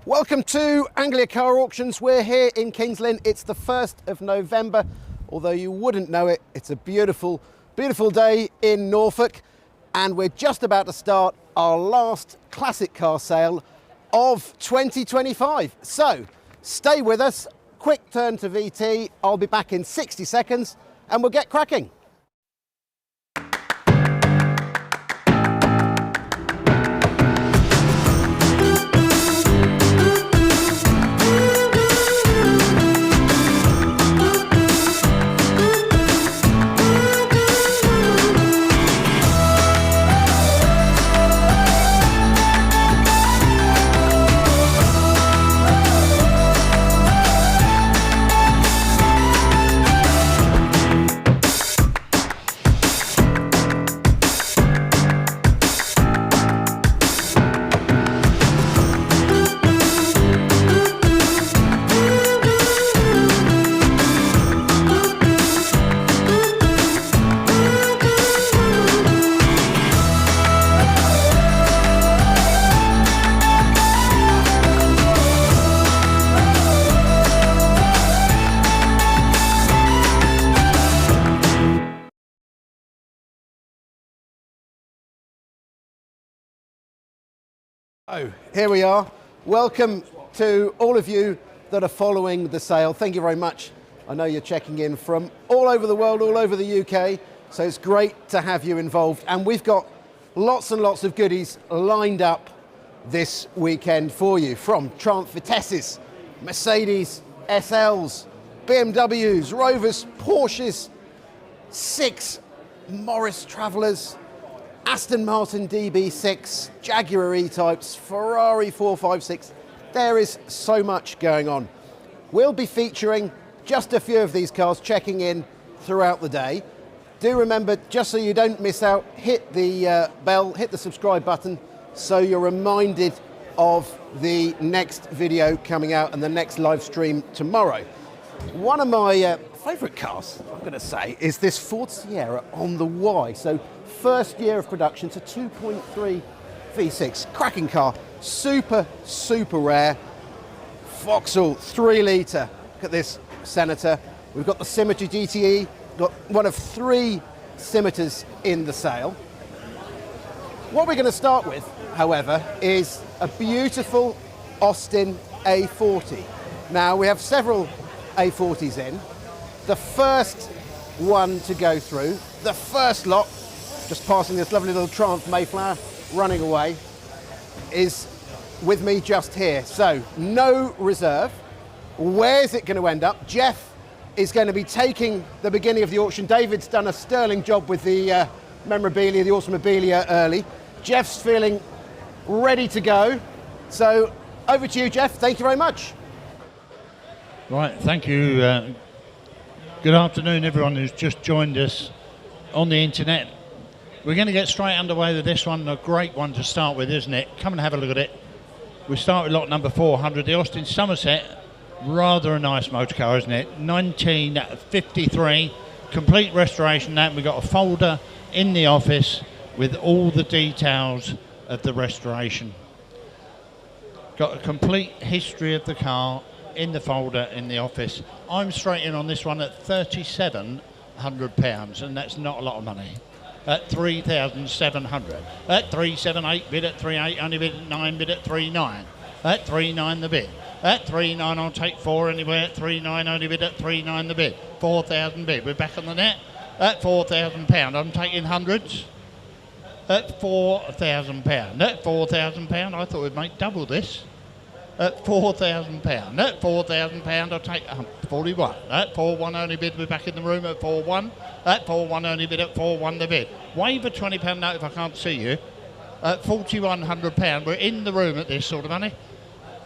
Welcome to Anglia Car Auctions. We're here in Kings Lynn. It's the 1st of November. Although you wouldn't know it, it's a beautiful, beautiful day in Norfolk. And we're just about to start our last classic car sale of 2025. So stay with us. Quick turn to VT. I'll be back in 60 seconds and we'll get cracking. So here we are. Welcome to all of you that are following the sale. Thank you very much. I know you're checking in from all over the world, all over the UK, so it's great to have you involved. And we've got lots and lots of goodies lined up this weekend for you, from Triumph Vitesses, Mercedes SLs, BMWs, Rovers, Porsches, 6 Morris Travellers, Aston Martin DB6, Jaguar E-Types, Ferrari 456. There is so much going on. We'll be featuring just a few of these cars checking in throughout the day. Do remember, just so you don't miss out, hit the bell, hit the subscribe button so you're reminded of the next video coming out and the next live stream tomorrow. One of my favourite cars, I'm going to say, is this Ford Sierra on the Y. So first year of production, it's a 2.3 V6, cracking car, super, super rare. Vauxhall 3 litre, look at this Senator. We've got the Scimitar GTE, got one of 3 Scimitars in the sale. What we're going to start with, however, is a beautiful Austin A40. Now, we have several A40s in. The first one to go through, the first lot, just passing this lovely little Triumph Mayflower, running away, is with me just here. So, no reserve. Where's it going to end up? Jeff is going to be taking the beginning of the auction. David's done a sterling job with the memorabilia, the automobilia early. Jeff's feeling ready to go. So, over to you, Jeff. Thank you very much. Right, thank you. Good afternoon, everyone who's just joined us on the internet. We're going to get straight underway with this one, a great one to start with, isn't it? Come and have a look at it. We start with lot number 400, the Austin Somerset. Rather a nice motor car, isn't it? 1953, complete restoration. That we got a folder in the office with all the details of the restoration. Got a complete history of the car in the folder in the office. I'm straight in on this one at £3,700, and that's not a lot of money. At 3,700. At 378 bid, at 38 only bid, at 9 bid, at 39. At 39 the bid. At 39 I'll take 4 anywhere. At 39 only bid, at 39 the bid. 4,000 bid. We're back on the net. At £4,000 I'm taking hundreds. At £4,000. At £4,000 I thought we'd make double this. At £4,000. At £4,000 I'll take 41. At 4-1 only bid, we're back in the room at 4-1. At 4-1 only bid, at 4-1 the bid. Wave a £20 note if I can't see you. At £4,100, we're in the room at this sort of money.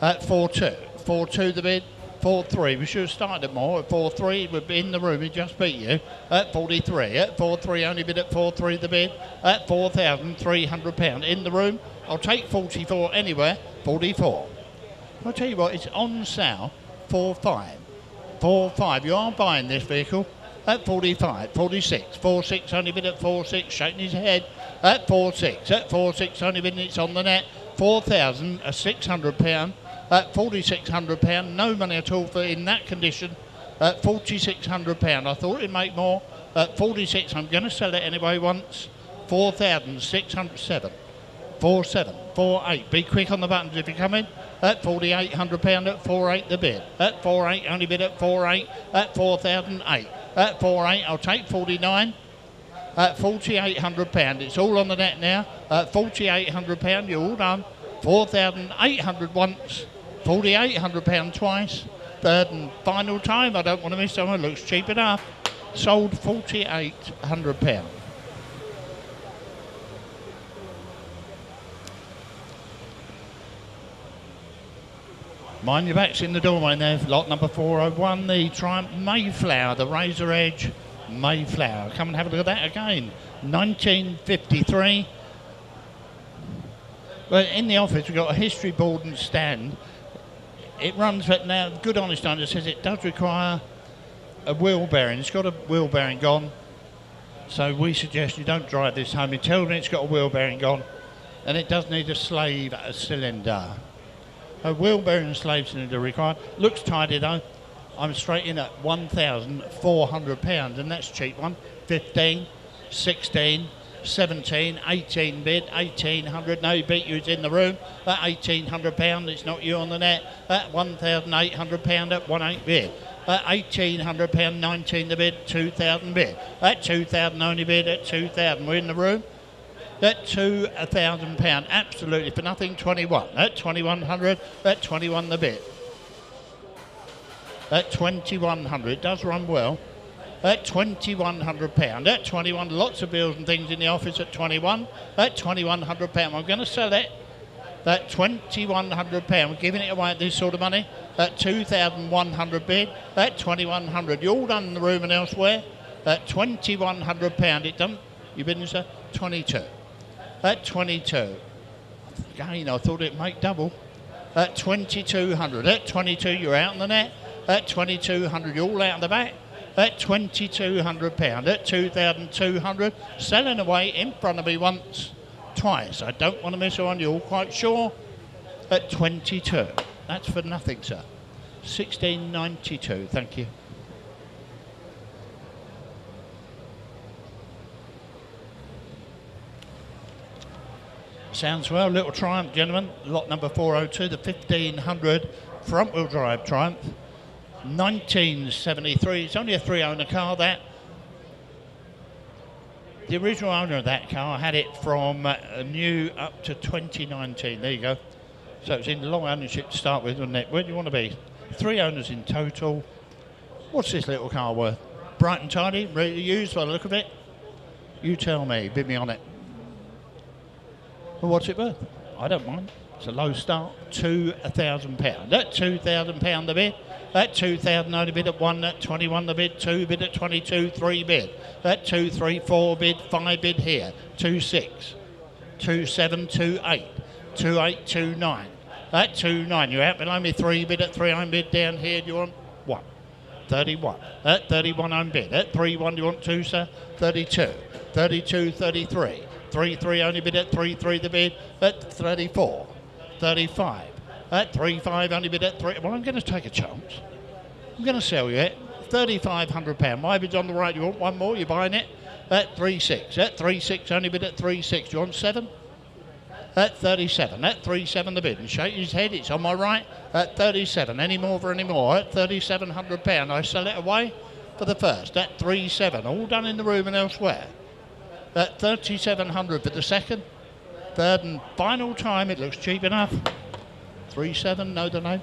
At 4-2. 4-2 the bid. 4-3, we should have started it more. At 4-3, we're in the room, we just beat you. At 43. At 4-3 only bid, at 4-3 the bid. At £4,300 in the room. I'll take 44 anywhere. 44. I'll tell you what, it's on sale, 4.5. 4.5, you are buying this vehicle at 45, 46, 4.6 only bid at 4.6, shaking his head at 4.6, at 4.6 only bid, it's on the net, £4,600, at £4,600. No money at all for in that condition at £4,600. I thought it'd make more at 46. I'm going to sell it anyway once. 4,607. 47, 48. Be quick on the buttons if you come in. At £4,800 at 48 the bid. At 48, only bid at 48 at 4,008. At 48, I'll take 49 at £4,800. It's all on the net now. At £4,800, you're all done. 4,800 once, £4,800 twice. Third and final time. I don't want to miss someone. Looks cheap enough. Sold £4,800. Mind your backs in the doorway there. Lot number 401, the Triumph Mayflower, the Razor Edge Mayflower. Come and have a look at that again. 1953. Well, in the office we've got a history board and stand. It runs, but now good honest owner says it does require a wheel bearing. It's got a wheel bearing gone, so we suggest you don't drive this home. It tells me it's got a wheel bearing gone, and it does need a slave cylinder. A wheel bearing and slave cylinder required. Looks tidy though. I'm straight in at £1,400, and that's a cheap one. 15, 16, 17, 18 bid, 1,800. No, he beat you, it's in the room. At £1,800, it's not you on the net. At £1,800 at 1.8 bid. At £1,800, 19 the bid, 2,000 bid. At 2,000 only bid, at 2,000. We're in the room. At £2,000, absolutely for nothing. 21. At 2,100, at 21 the bid. At 2,100, it does run well. At £2,100. At 21, lots of bills and things in the office at 21. At £2,100, I'm going to sell it. At £2,100, we're giving it away at this sort of money. At 2,100 bid. At 2,100, you're all done in the room and elsewhere. At £2,100, it done. Your business at 22. At 22. Again, I thought it'd make double. At 2,200. At 22, you're out on the net. At 2,200, you're all out on the back. At £2,200, at 2,200, selling away in front of me once, twice. I don't want to miss one, you're all quite sure. At 22, that's for nothing, sir. 1692, thank you. Sounds well, little Triumph, gentlemen. Lot number 402, the 1,500 front-wheel drive Triumph. 1973. It's only a 3-owner car, that. The original owner of that car had it from new up to 2019. There you go. So it's in long ownership to start with, wasn't it? Where do you want to be? 3 owners in total. What's this little car worth? Bright and tidy, ready to use by the look of it? You tell me, bid me on it. Well, what's it worth? I don't mind. It's a low start, £2,000. At £2,000 the bid. At 2,000 only bid at 1, at 21 the bid, 2 bid at 22, 3 bid. At 2, 3, 4 bid, 5 bid here. 2, 6, 2, 7, 2, 8, 2, 8, 2, 9. At 2, 9, you're out below me, 3 bid at 3, I'm bid down here, do you want 1? 31. At 31 I'm bid. At 3, 1 do you want 2, sir? 32. 32, 33. 3, 3 only bid at 3, 3 the bid. At 34. 35. At 3, 5 only bid at 3. Well, I'm going to take a chance. I'm going to sell you it. £3,500. My bid's on the right. You want one more? You're buying it? At 3, 6. At 3, 6 only bid at 3, 6. Do you want 7? At 37. At 3, 7 the bid. And shake his head. It's on my right. At 37. Any more for any more? At £3,700. I sell it away for the first. At 3, 7. All done in the room and elsewhere. At 3,700 for the second. Third and final time. It looks cheap enough. 3, 7. No delay.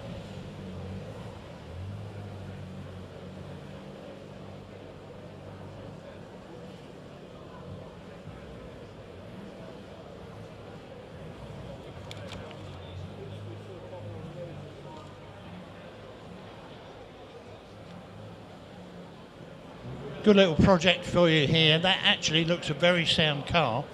Good little project for you here. That actually looks a very sound car.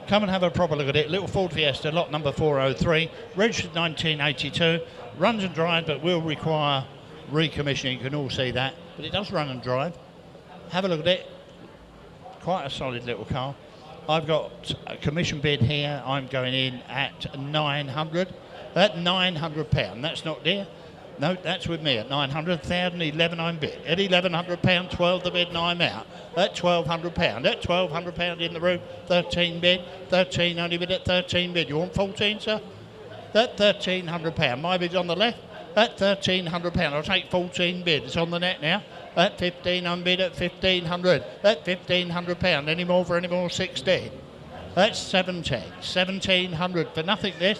Come and have a proper look at it. Little Ford Fiesta, lot number 403, registered 1982, runs and drives but will require recommissioning. You can all see that, but it does run and drive. Have a look at it. Quite a solid little car. I've got a commission bid here. I'm going in at 900. at £900. That's not there. No, that's with me at 900, 1,000, 11 I'm bid. At £1,100, 12 the bid and I'm out. At £1,200, at £1,200 in the room, 13 bid, 13 only bid at 13 bid. You want 14, sir? At £1,300. My bid's on the left. At £1,300. I'll take 14 bid. It's on the net now. At 15 I'm bid at 1,500. At £1,500. Any more for any more? 16. That's 17. 1,700 for nothing this.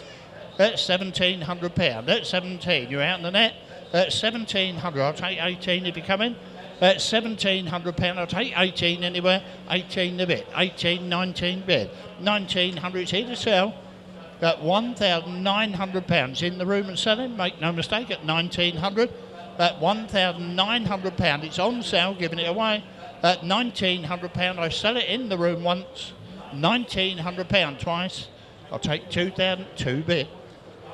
That's £1,700. That's 17. You're out in the net. That's 1,700. I'll take 18 if you come in. That's £1,700. I'll take 18 anywhere. 18 the bid. 18, 19 bid. 1,900. It's here to sell. At £1,900 in the room and selling. Make no mistake. At 1,900. At £1,900. It's on sale. Giving it away. At £1,900. I sell it in the room once. £1,900 twice. I'll take 2,002 bid.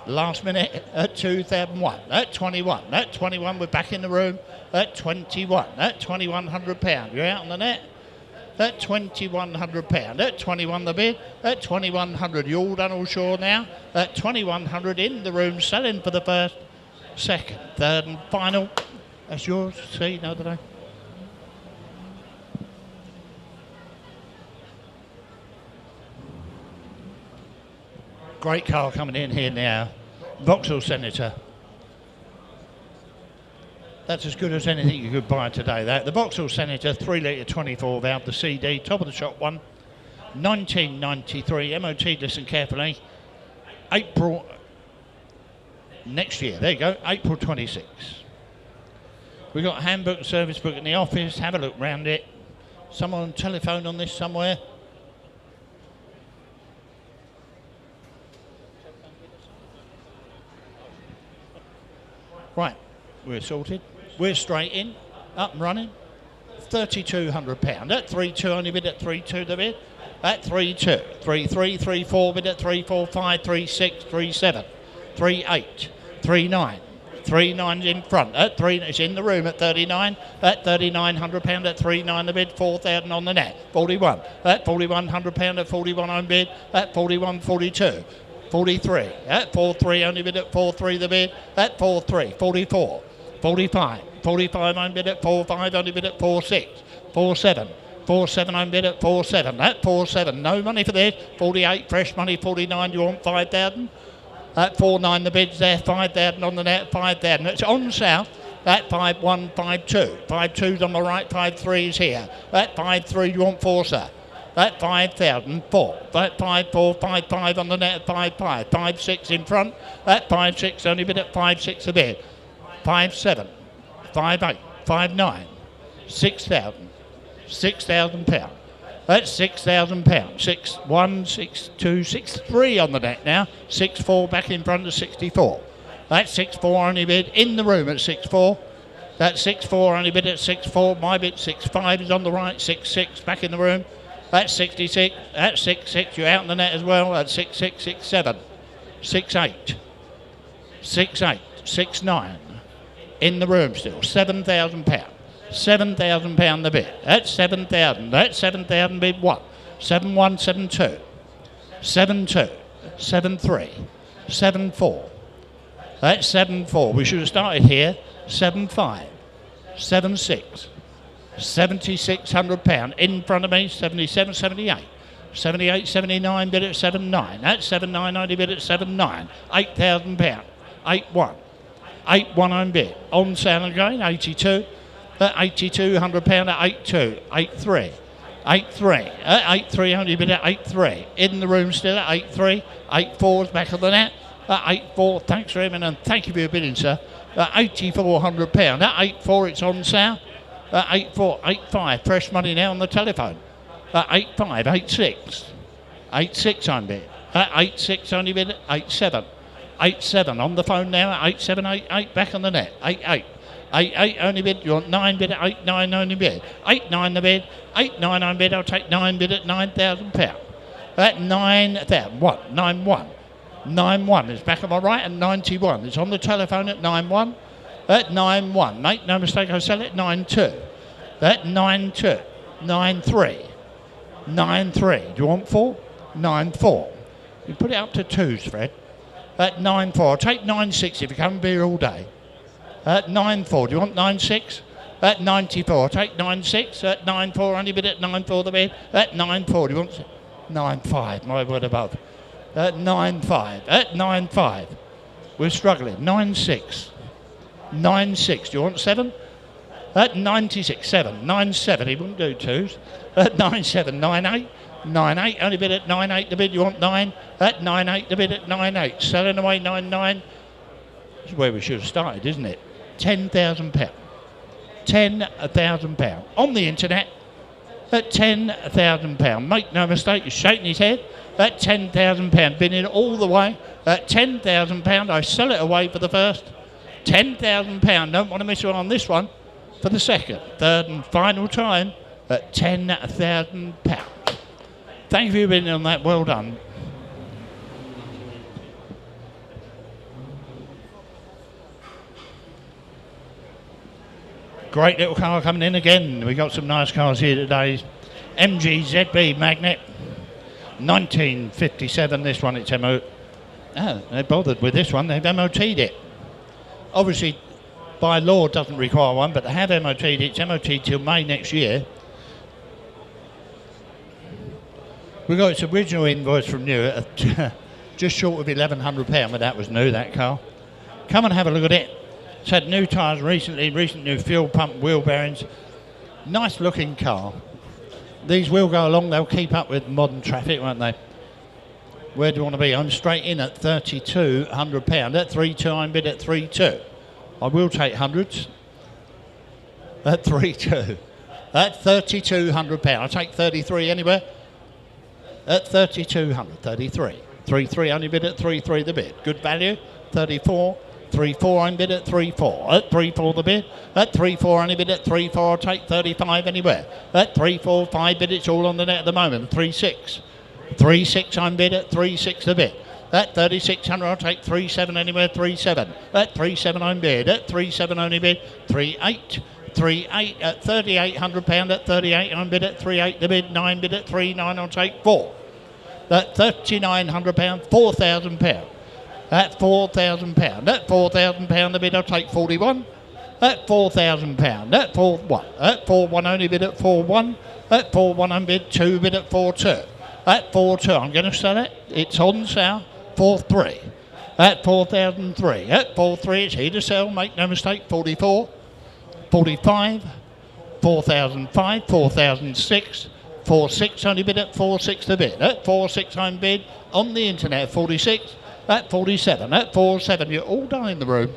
Last minute at 2001, at 21, at 21 we're back in the room, at 21, at £2,100, you're out on the net, at £2,100, at 21 the bid, at 2,100, you all done all sure now, at 2,100 in the room, selling for the first, second, third and final, that's yours, see, no today. Great car coming in here now. Vauxhall Senator. That's as good as anything you could buy today. That the Vauxhall Senator 3 litre 24 valve, the CD, top of the shop one. 1993 MOT, listen carefully. April next year. There you go, April 26. We've got a handbook and service book in the office. Have a look round it. Someone on telephone on this somewhere. Right, we're sorted. We're straight in, up and running. £3,200. At 3.2 only bid at 3.2 the bid. At 3.2, 3.3, 3.4 bid at 3.4, 5, 3.6, 3.7, 3.8, 3.9. 3.9's in front. At 3, it's in the room at 39. At £3,900 at 3.9 the bid. 4,000 on the net. 41. At £4,100 at 41 on bid. At 41, 42. 43, at 4.3 only bid at 4.3 the bid, at 4.3, 44, 45, 45 on bid at 4.5 only bid at 4.6, 4.7, 4.7 on bid at 4.7, at 4.7, no money for this, 48 fresh money, 49 you want 5,000, at 4.9 the bid's there, 5,000 on the net, 5,000, it's on sale, at 5.1, 5.2, 5.2's on the right, 5.3 is here, at 5.3 you want 4 sir. At 5,000, 4. At 5.4, 5.5 on the net, 5.5. 5.6 in front. At 5.6, only bid at 5.6 a bid. 5.7, 5.8, 5.9, 6,000. £6,000. That's £6,000. 6.1, 6.2, 6.3 on the net now. 6.4 back in front of 64. That's 6.4 only bid in the room at 6.4. That's 6.4 only bid at 6.4. My bid 6.5 is on the right. 6.6 back in the room. That's 66, that's 6.6, you're out in the net as well, that's 6.6, 6.7, 6.8, 6.8, 6.9, in the room still, £7,000, £7,000 the bid, that's 7,000, that's 7,000 bid 1, 7.1, 7.2, 7.2, 7.3, 7.4, that's 7.4, we should have started here, 7.5, 7.6, £7,600 in front of me, 77, 78, 78, 79 bid at 7.9. That's 7.9 only bid at 7.9. £8,000, 8.1, 8.1 on bid. On sale again, 82, £8,200 at 8.2, 8.3, 8.3, 8.3 only bid at 8.3. In the room still at 8.3, 8.4's back of the net. At 8.4, thanks for him and thank you for your bidding, sir. At £8,400, at 8.4 it's on sale. 8.4, 8.5, fresh money now on the telephone. 8.5, 8.6, 8.6 on bid. 8.6 only bid at 8.7, 8.7 on the phone now. 8.7, 8.8 back on the net. 8.8, 8.8 only bid. You want 9 bid at 8.9 only bid. 8.9 the bid. 8.9 on bid. I'll take 9 bid at £9,000. At 9,000, what? 9.1. 9.1 is back on my right and 91. It's on the telephone at 9.1. At 9.1, make no mistake, I sell it 9.2. At 9.2, 9.3, 9.3. Do you want 4? 9.4. You put it up to 2s, Fred. At 9.4. I'll take 9.6 if you come and be here all day. At 9.4. Do you want 9.6? At 94. I'll take 9.6. At 9.4. Only bid at 9.4 the bid. At 9.4. Do you want 9.5? My word above. At 9.5. At 9.5. We're struggling. 9.6. 9.6. Do you want 7? At 96. 7. 9.7. He wouldn't do 2s. At 9.7. 9.8. 9.8. Only bid at 9.8 the bid. You want 9? At 9.8 the bid at 9.8. Selling away 9.9. This is where we should have started, isn't it? £10,000. £10,000 on the internet at £10,000. Make no mistake, he's shaking his head at £10,000. Been in all the way at £10,000. I sell it away for the first. £10,000. Don't want to miss out on this one for the second, third, and final time at £10,000. Thank you for being on that. Well done. Great little car coming in again. We got some nice cars here today. MG ZB Magnette, 1957. This one, it's MO. Oh, they bothered with this one. They've MOT'd it. Obviously, by law, doesn't require one, but they have MOT'd it. It's MOT'd till May next year. We got its original invoice from new at just short of £1,100, but that was new, that car. Come and have a look at it. It's had new tyres recently, recent new fuel pump, wheel bearings. Nice looking car. These will go along, they'll keep up with modern traffic, won't they? Where do you want to be? I'm straight in at £3,200. At 3.2, I'm bid at 3.2. I will take hundreds. At 3.2. At £3,200. I'll take 33 anywhere. At 3,200. 33. 3.3, only bid at 3.3 the bid. Good value. 34. 3.4, I'm bid at 3.4. At 3.4 the bid. At 3.4, only bid at 3.4. I'll take 35 anywhere. At 3.4, 5 bid. It's all on the net at the moment. 3.6. 3.6, I'm bid at 3.6 the bid. At 3,600, I'll take 3.7 anywhere. 3.7. At 3.7, I'm bid. At 3.7, only bid 3.8. 3.8 at £3,800. At 38, I'm bid at 3.8 the bid. 9 bid at 3.9. I'll take 4. At £3,900, £4,000. At £4,000. At £4,000 the bid, I'll take 41. At £4,000. At 4.1. At 4.1, only bid at 4.1. At 4.1, I'm bid 2 bid at 4.2. At 4.2, I'm going to sell it. It's on sale. 4.3. At 4,003. At 4.3, it's here to sell. Make no mistake. 44. 45. 4,005. 4,006. 4.6, only bid at 4.6 the bid. At 4.6, I'm bid on the internet. 46. At 47, at 4.7, you're all done in the room.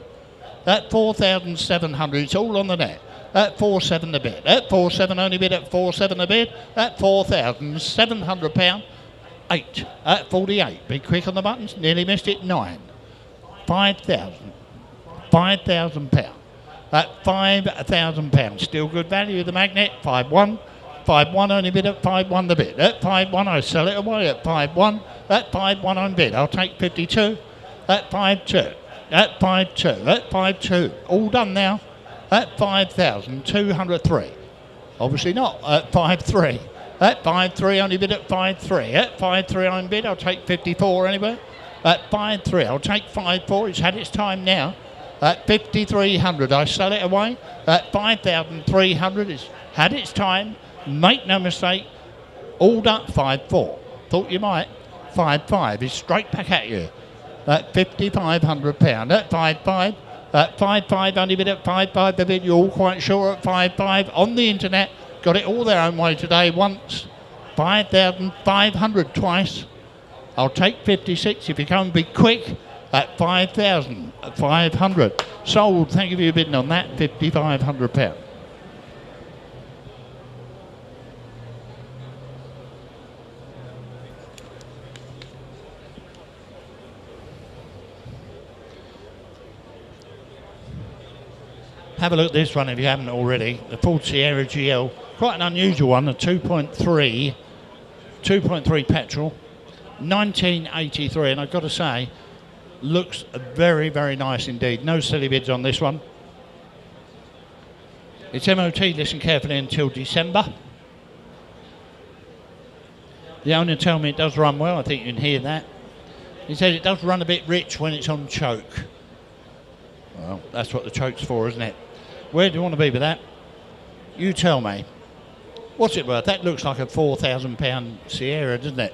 At 4,700, it's all on the net. At 4.7 the bid. At 4.7, only bid at 4.7 the bid. At £4,700, 8. At 48, be quick on the buttons, nearly missed it, 9. 5,000. £5,000. At £5,000, still good value, the Magnette, 5.1. 5.1, only bid at 5.1 the bid. At 5.1, I sell it away at 5.1. At 5.1, I'm bid. I'll take 52. At 5.2. At 5.2. At 5.2. All done now. At 5,203. Obviously not. At 5.3. At 5.3, only bid at 5.3. At 5.3, I'm bid. I'll take 54 anyway. At 5.3, I'll take 5.4. It's had its time now. At 5,300, I sell it away. At 5,300, it's had its time. Make no mistake, all up 5.4. Thought you might. 5.5 is straight back at you. At £5,500. At 5.5. At 5.5, only bid at 5.5 the bid. You're all quite sure at 5.5 on the internet. Got it all their own way today once. 5,500 twice. I'll take 56 if you come and be quick at 5,500. Sold. Thank you for your bidding on that. £5,500. Have a look at this one if you haven't already. The Ford Sierra GL, quite an unusual one, a 2.3 petrol, 1983, and I've got to say, looks very, very nice indeed. No silly bids on this one. It's MOT, listen carefully, until December. The owner told me it does run well, I think you can hear that. He says it does run a bit rich when it's on choke. Well, that's what the choke's for, isn't it? Where do you want to be with that? You tell me. What's it worth? That looks like a £4,000 Sierra, doesn't it?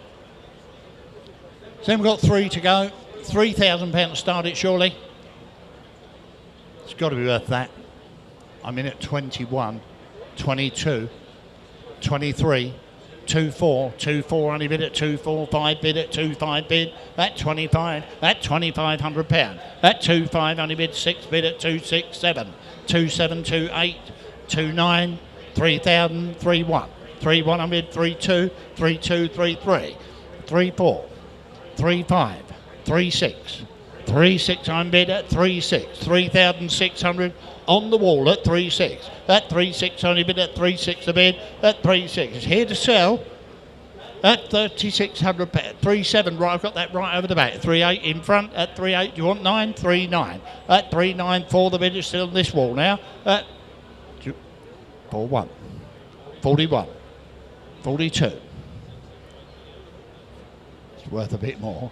So we've got 3 to go. £3,000 to start it, surely. It's got to be worth that. I'm in at 21, 22, 23, 24, 24 only bid at 245 bid at 25 bid at 25 at £2,500 at 25 only bid 6 bid at 267 2728 29 3000 31 31 only bid 32 32 33 34 35 36 36 I'm bid at 36 3,600 on the wall at 36 at 36 only bid at 36 a bid at 36 it's here to sell at 3,600 37 right I've got that right over the back 38 in front at 38 do you want 9 39 at 39 for the bid is still on this wall now at 41 41 42 it's worth a bit more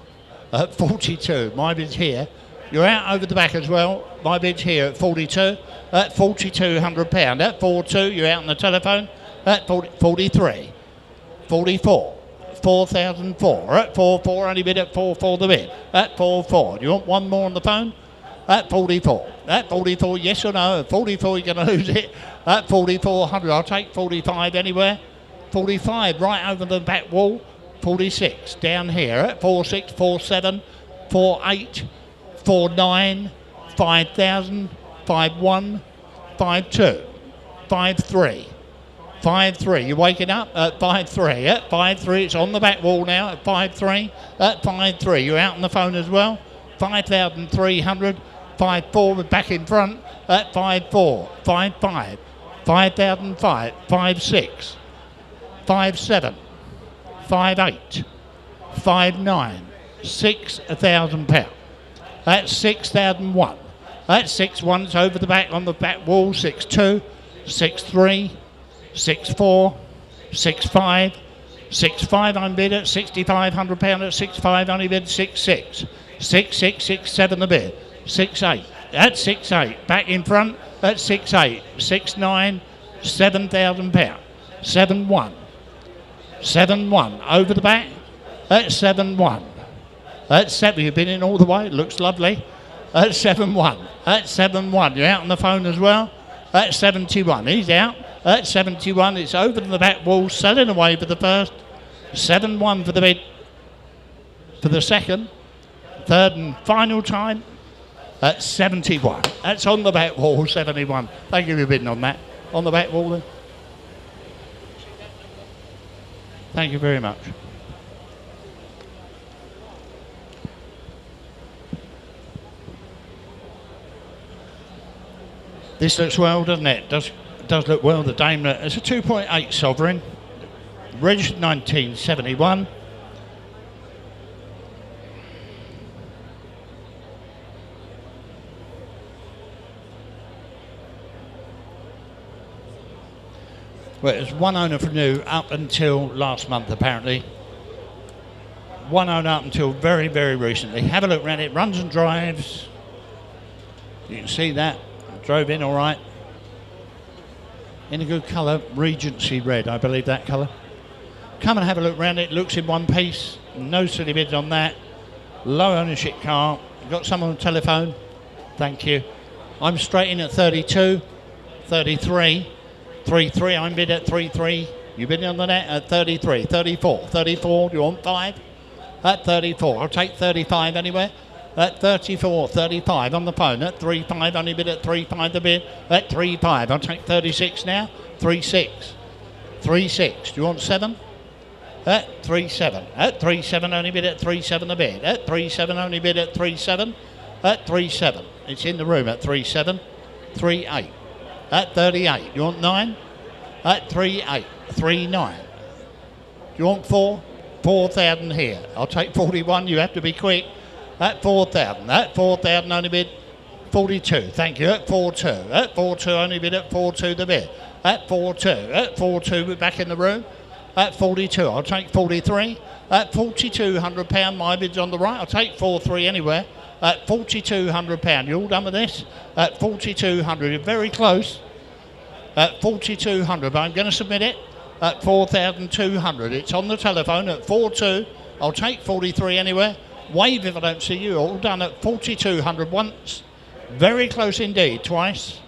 at 42 my bid's here you're out over the back as well my bid's here at 42 at £4,200 at 42 you're out on the telephone at 43 44 4,004 at 44 only bid at 44 the bid at 44 do you want one more on the phone at 44 yes or no at 44 you're going to lose it at 4,400 I'll take 45 anywhere 45 right over the back wall 46 down here at 46 47 48 49 5,000 51 52 53 5-3, you're waking up at 5-3. At 5-3, it's on the back wall now at 5-3. At 5-3, you're out on the phone as well. 5,300. 5-4, we're back in front at 5-4. 5-5. 5,005. 5-6. 5-7. 5-8. 5-9. £6,000. That's 6,001. That's 6-1, it's over the back on the back wall. 6-2. 6-3. 6-4, 6-5, 6-5 I'm bid at £6,500 at 6-5 only bid 6-6, 6-6, 6-7 the bid, 6-8, at 6-8, back in front at 6-8, 6-9, £7,000, 7-1, 7-1, over the back at 7-1, at 7, you've been in all the way, it looks lovely, at 7-1, at 7-1, you're out on the phone as well, at 71, he's out. At 71, it's over to the back wall, selling away for the first. 7-1 for the bid. For the second. Third and final time. At 71. That's on the back wall, 71. Thank you for bidding on that. On the back wall then. Thank you very much. This looks well, doesn't it? Does look well, the Daimler. It's a 2.8 Sovereign, registered 1971. Well, it was one owner from new up until last month, apparently. One owner up until very, very recently. Have a look around it, runs and drives. You can see that. Drove in all right. In a good colour, Regency red, I believe that colour. Come and have a look around it, looks in one piece, no silly bids on that. Low ownership car, got someone on the telephone, thank you. I'm straight in at 32, 33, 33, I'm bid at 33. You bidding on the net at 33, 34, 34, do you want 5? At 34, I'll take 35 anywhere. At 34, 35 on the phone. At 35, only bid at 35 the bid. At 35, I'll take 36 now. 36. 36. Do you want 7? At 37. At 37, only bid at 37 the bid. At 37, only bid at 37. At 37. It's in the room at 37. 38. At 38. You want 9? At 38. 39. Do you want 4? 4,000 here. I'll take 41. You have to be quick. At 4,000, at 4,000 only bid 42, thank you, at 4,2, at 4,2 only bid at 4,2 the bid, at 4,2, at 4,2 we're back in the room, At 42, I'll take 43. At £4,200, my bid's on the right. I'll take 43 anywhere. At £4,200, you all done with this? At 4,200, you're very close. At 4,200, but I'm going to submit it at 4,200. It's on the telephone at 42. I'll take 43 anywhere. Wave if I don't see you. All done at 4,200 once. Very close indeed, twice.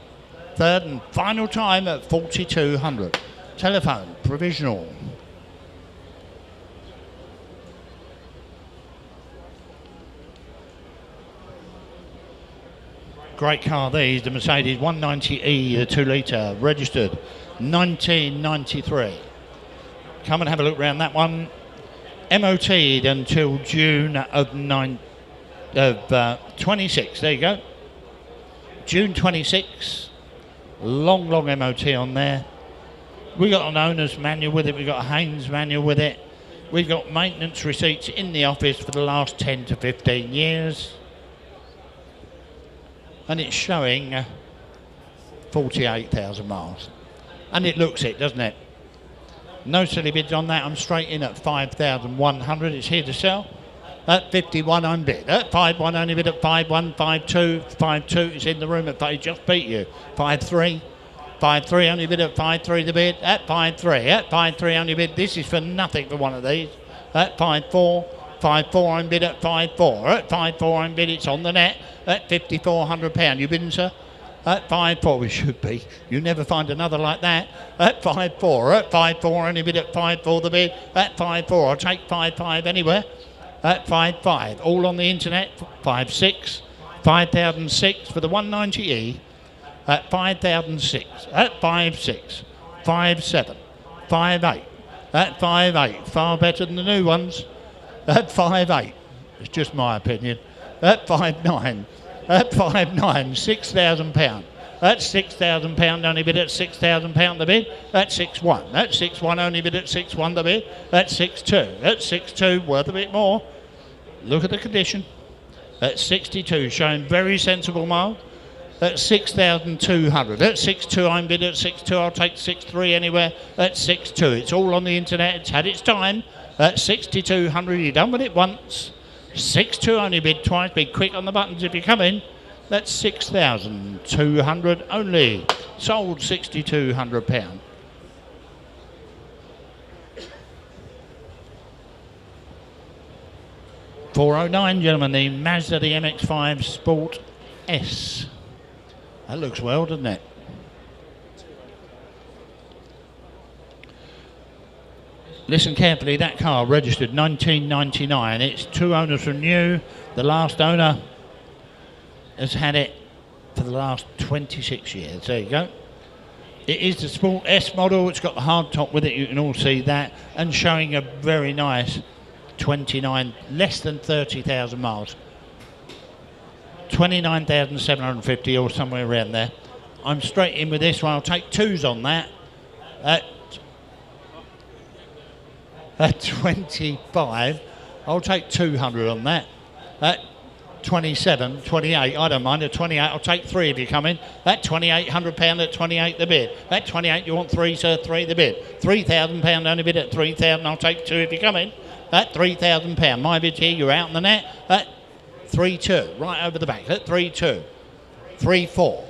Third and final time at 4,200. Telephone, provisional. Great car these, the Mercedes 190E, the 2 litre, registered 1993. Come and have a look around that one. MOT'd until June of 26. There you go. June 26. Long MOT on there. We got an owner's manual with it. We got a Haynes manual with it. We've got maintenance receipts in the office for the last 10 to 15 years. And it's showing 48,000 miles. And it looks it, doesn't it? No silly bids on that. I'm straight in at 5,100. It's here to sell. At 51, I'm bid. At 5-1, only bid at 5-1, 5-2. 5-2 is in the room at 5. Just beat you. 5-3. 5-3, only bid at 5-3 the bid. At 5-3. At 5-3, only bid. This is for nothing for one of these. At 5-4. 5-4, I'm bid at 5-4. At 5-4, I'm bid. It's on the net at £5,400. You bidding, sir? At 5-4, we should be. You never find another like that. At 5-4. At 5-4, only bid at 5-4 the bid. At 5-4, I'll take 5-5 anywhere. At 5-5, all on the internet. 5-6. 5,006 for the 190E. At 5,006. At 5-6. 5-7. 5-8. At 5-8, far better than the new ones. At 5-8, it's just my opinion. At 5-9, at 5-9, £6,000. At £6,000, only bid at £6,000 the bid. At 6-1, at 6-1, only bid at 6-1 the bid. At 6-2, at 6-2, worth a bit more. Look at the condition. At 62, showing very sensible miles. At 6,200. At 6-2, I'm bid at 6-2. I'll take 6-3 anywhere. At 6-2, it's all on the internet. It's had its time. At 6,200, you're done with it once. 6-2, only bid twice. Be quick on the buttons if you come in. That's 6,200 only. Sold £6,200. £409, gentlemen, the Mazda the MX-5 Sport S. That looks well, doesn't it? Listen carefully, that car registered 1999. It's 2 owners from new. The last owner has had it for the last 26 years. There you go. It is the Sport S model. It's got the hard top with it. You can all see that. And showing a very nice 29, less than 30,000 miles. 29,750 or somewhere around there. I'm straight in with this one. I'll take 2s on that. At 25, I'll take 200 on that. At 27, 28, I don't mind. At 28, I'll take 3 if you come in. At £2,800, at 28 the bid. At 28, you want 3, sir, 3 the bid. £3,000 only bid at 3,000, I'll take 2 if you come in. At £3,000, my bid's here, you're out on the net. At 3-2, right over the back. At 3-2, 3-4,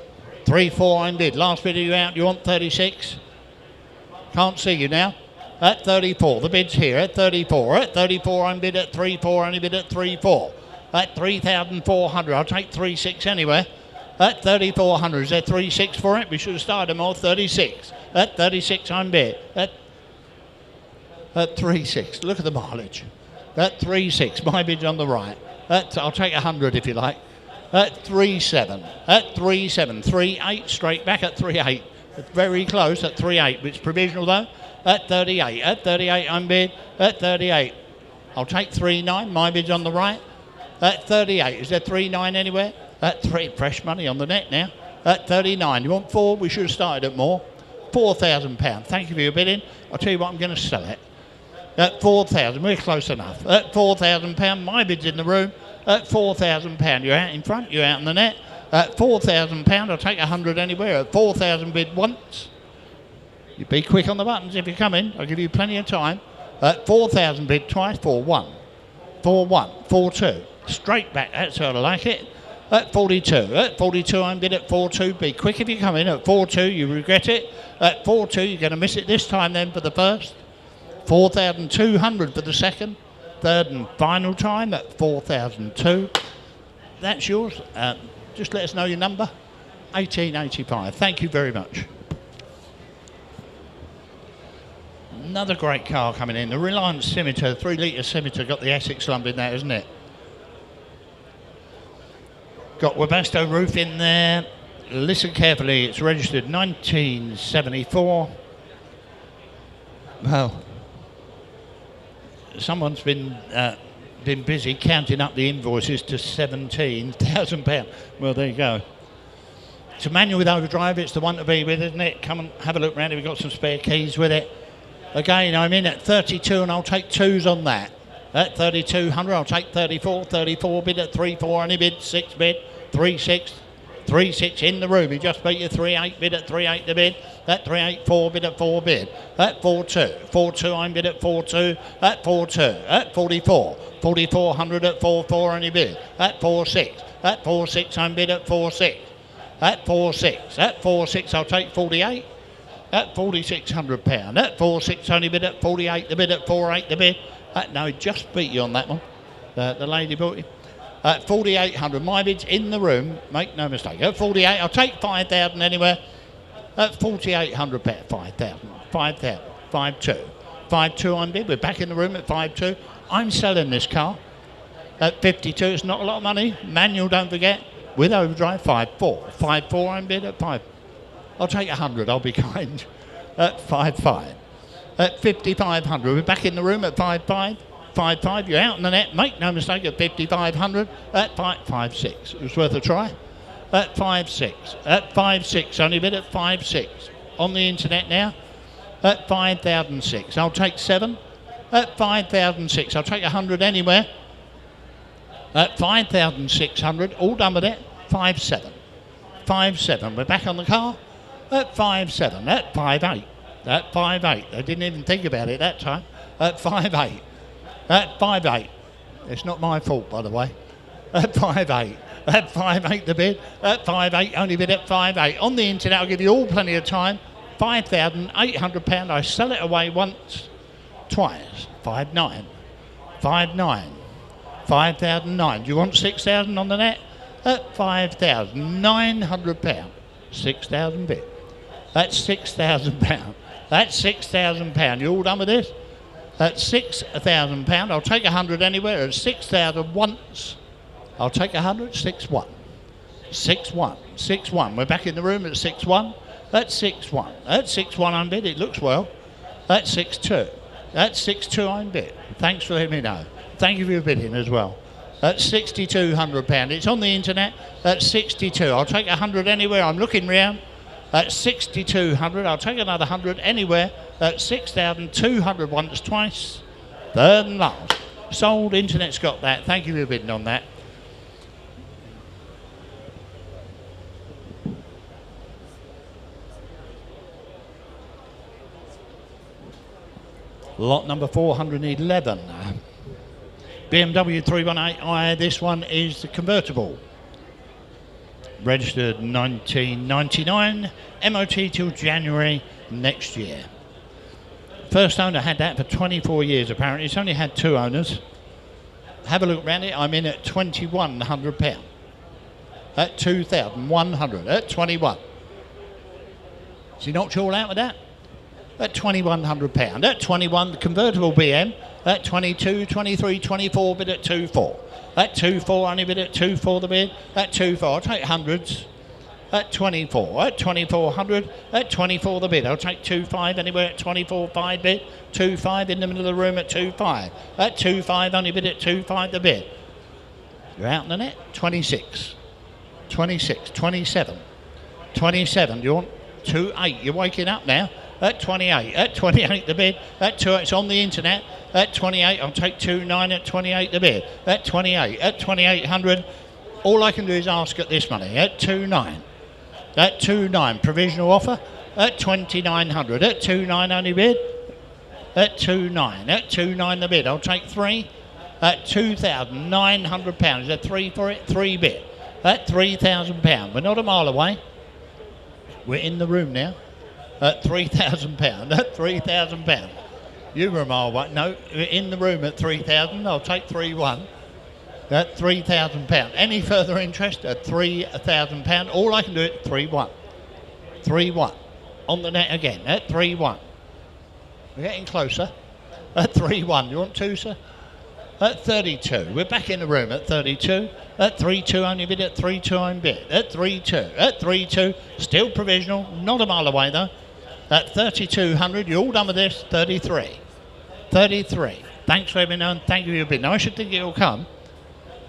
3-4, I'm bid. Last bid, are you out? You want 36? Can't see you now. At 34, the bid's here. At 34, at 34, I'm bid at 3-4, only bid at 3-4. At 3,400, I'll take 3-6 anywhere. At 3,400, is there 3-6 for it? We should have started more. 36. At 36, I'm bid. At 3-6, look at the mileage. At 3-6, my bid's on the right. I'll take 100 if you like. At 3-7, at 3-7, 3-8, straight back at 3-8. Very close at 3-8, it's provisional though. At 38, at 38, I'm bid. At 38, I'll take 3-9, my bid's on the right. At 38, is there 3-9 anywhere? At 3, fresh money on the net now. At 39, you want 4? We should have started at more. £4,000. Thank you for your bidding. I'll tell you what, I'm going to sell it. At 4,000, we're close enough. At £4,000, my bid's in the room. At £4,000, you're out in front, you're out in the net. At £4,000, I'll take 100 anywhere. At 4,000 bid once. You be quick on the buttons if you come in. I'll give you plenty of time. 4,000 bid twice, 4-1. 4-1, 4-2. Straight back, that's how I like it. At 42. At 42, I'm bid at 4-2. Be quick if you come in. At 4-2, you regret it. At 4-2, you're going to miss it this time then for the first. 4,200 for the second. Third and final time at 4,002. That's yours. Just let us know your number. 1885. Thank you very much. Another great car coming in. The Reliant Scimitar, 3-litre Scimitar. Got the Essex lump in there, isn't it? Got Webasto roof in there. Listen carefully. It's registered 1974. Well, someone's been busy counting up the invoices to £17,000. Well, there you go. It's a manual with overdrive. It's the one to be with, isn't it? Come and have a look around. We've got some spare keys with it. Again, I'm in at 32 and I'll take 2s on that. At 3,200, I'll take 34. 34 bid at 3.4. Only bid 6 bid. 3.6. 3.6 in the room. He just beat you 3.8 bid at 3.8 the bid. At 3.84 bid at 4 bid. At 4.2. 4.2 I'm bid at 4.2. At 4.2. At 44. 4,400 at 4.4 only bid. At 4.6. At 4.6 I'm bid at 4.6. At 4.6. At 4.6 I'll take 48. At £4,600. At 4.6 only bid at 48 the bid. At 4.8 the bid. No, he just beat you on that one. The lady bought you. At 4,800, my bid's in the room, make no mistake. At 48, I'll take 5,000 anywhere. At 4,800, 5,000, 5,000, 5.2. 5.2 I'm bid, we're back in the room at 5.2. I'm selling this car. At 52, it's not a lot of money. Manual, don't forget. With overdrive, 5.4. 5.4 I'm bid at 5. I'll take 100, I'll be kind. At 5.5. At 5,500, we're back in the room at 5.5. 5.5, you're out in the net, make no mistake, at 5,500. At 5.6, it was worth a try. At 5.6, at 5.6, only bid at 5.6. On the internet now. At 5,006, I'll take 7. At 5,006, I'll take 100 anywhere. At 5,600, all done with it. 5.7. 5.7, we're back on the car. At 5.7, at 5.8. At 5.8, they didn't even think about it that time. At 5.8. At 5.8. It's not my fault, by the way. At 5.8. At 5.8 the bid. At 5.8, only bid at 5.8. On the internet, I'll give you all plenty of time. £5,800. I sell it away once, twice. 5.9. 5.9. 5,009. Do you want 6,000 on the net? At £5,900. 6,000 bid. That's £6,000. That's £6,000. You all done with this? At £6,000, I'll take 100 anywhere. At 6,000 once, I'll take 100. 6-1. 6-1. 6-1. We're back in the room at 6-1. At 6-1. At 6-1 I'm bid. It looks well. At 6-2. At 6-2 I'm bid. Thanks for letting me know. Thank you for your bidding as well. At £6,200. It's on the internet. At 62. I'll take 100 anywhere. I'm looking round. At 6,200, I'll take another 100 anywhere. At 6,200 once, twice. Third and last. Sold. Internet's got that. Thank you for bidding on that. Lot number 411. BMW 318i. This one is the convertible. Registered 1999, MOT till January next year. First owner had that for 24 years apparently. It's only had 2 owners. Have a look around it. I'm in at £2,100. At 2,100. At 21. Has he knocked you all out with that? At £2,100. At 21, the convertible BM. At 22, 23, 24 bid at 2.4. At 2.4, only bid at 2.4 the bid. At 2.4, I'll take hundreds. At 24, at 2,400. At 24 the bid, I'll take 2.5 anywhere at 24.5 bid. 2.5 in the middle of the room at 2.5. At 2.5, only bid at 2.5 the bid. You're out in the net. 26. 26, 27. 27, do you want 2.8? You're waking up now. At 28, at 28 the bid. At 2, it's on the internet. At 28, I'll take 2.9 at 28 the bid. At 28, at 2,800. All I can do is ask at this money. At 2.9. At 2.9, provisional offer. at 2,900, at 2,900 only bid, at 2,900, at 2,900 the bid. I'll take 3 at £2,900. Is there 3 for it? 3 bid at £3,000. We're not a mile away. We're in the room now at £3,000. At £3,000. You were a mile away. No, we're in the room at 3,000. I'll take 3-1 at £3,000. Any further interest at £3,000? All I can do it 3-1. 3-1 on the net again at 3-1. We're getting closer at 3-1. You want 2, sir? At 32. We're back in the room at 32. At 3-2 only bid, at 3-2 only bid. At 3-2. At 3-2. Still provisional. Not a mile away though. At 3,200. You're all done with this. 33. 33. Thanks for letting me know and thank you for your bid. Now I should think it'll come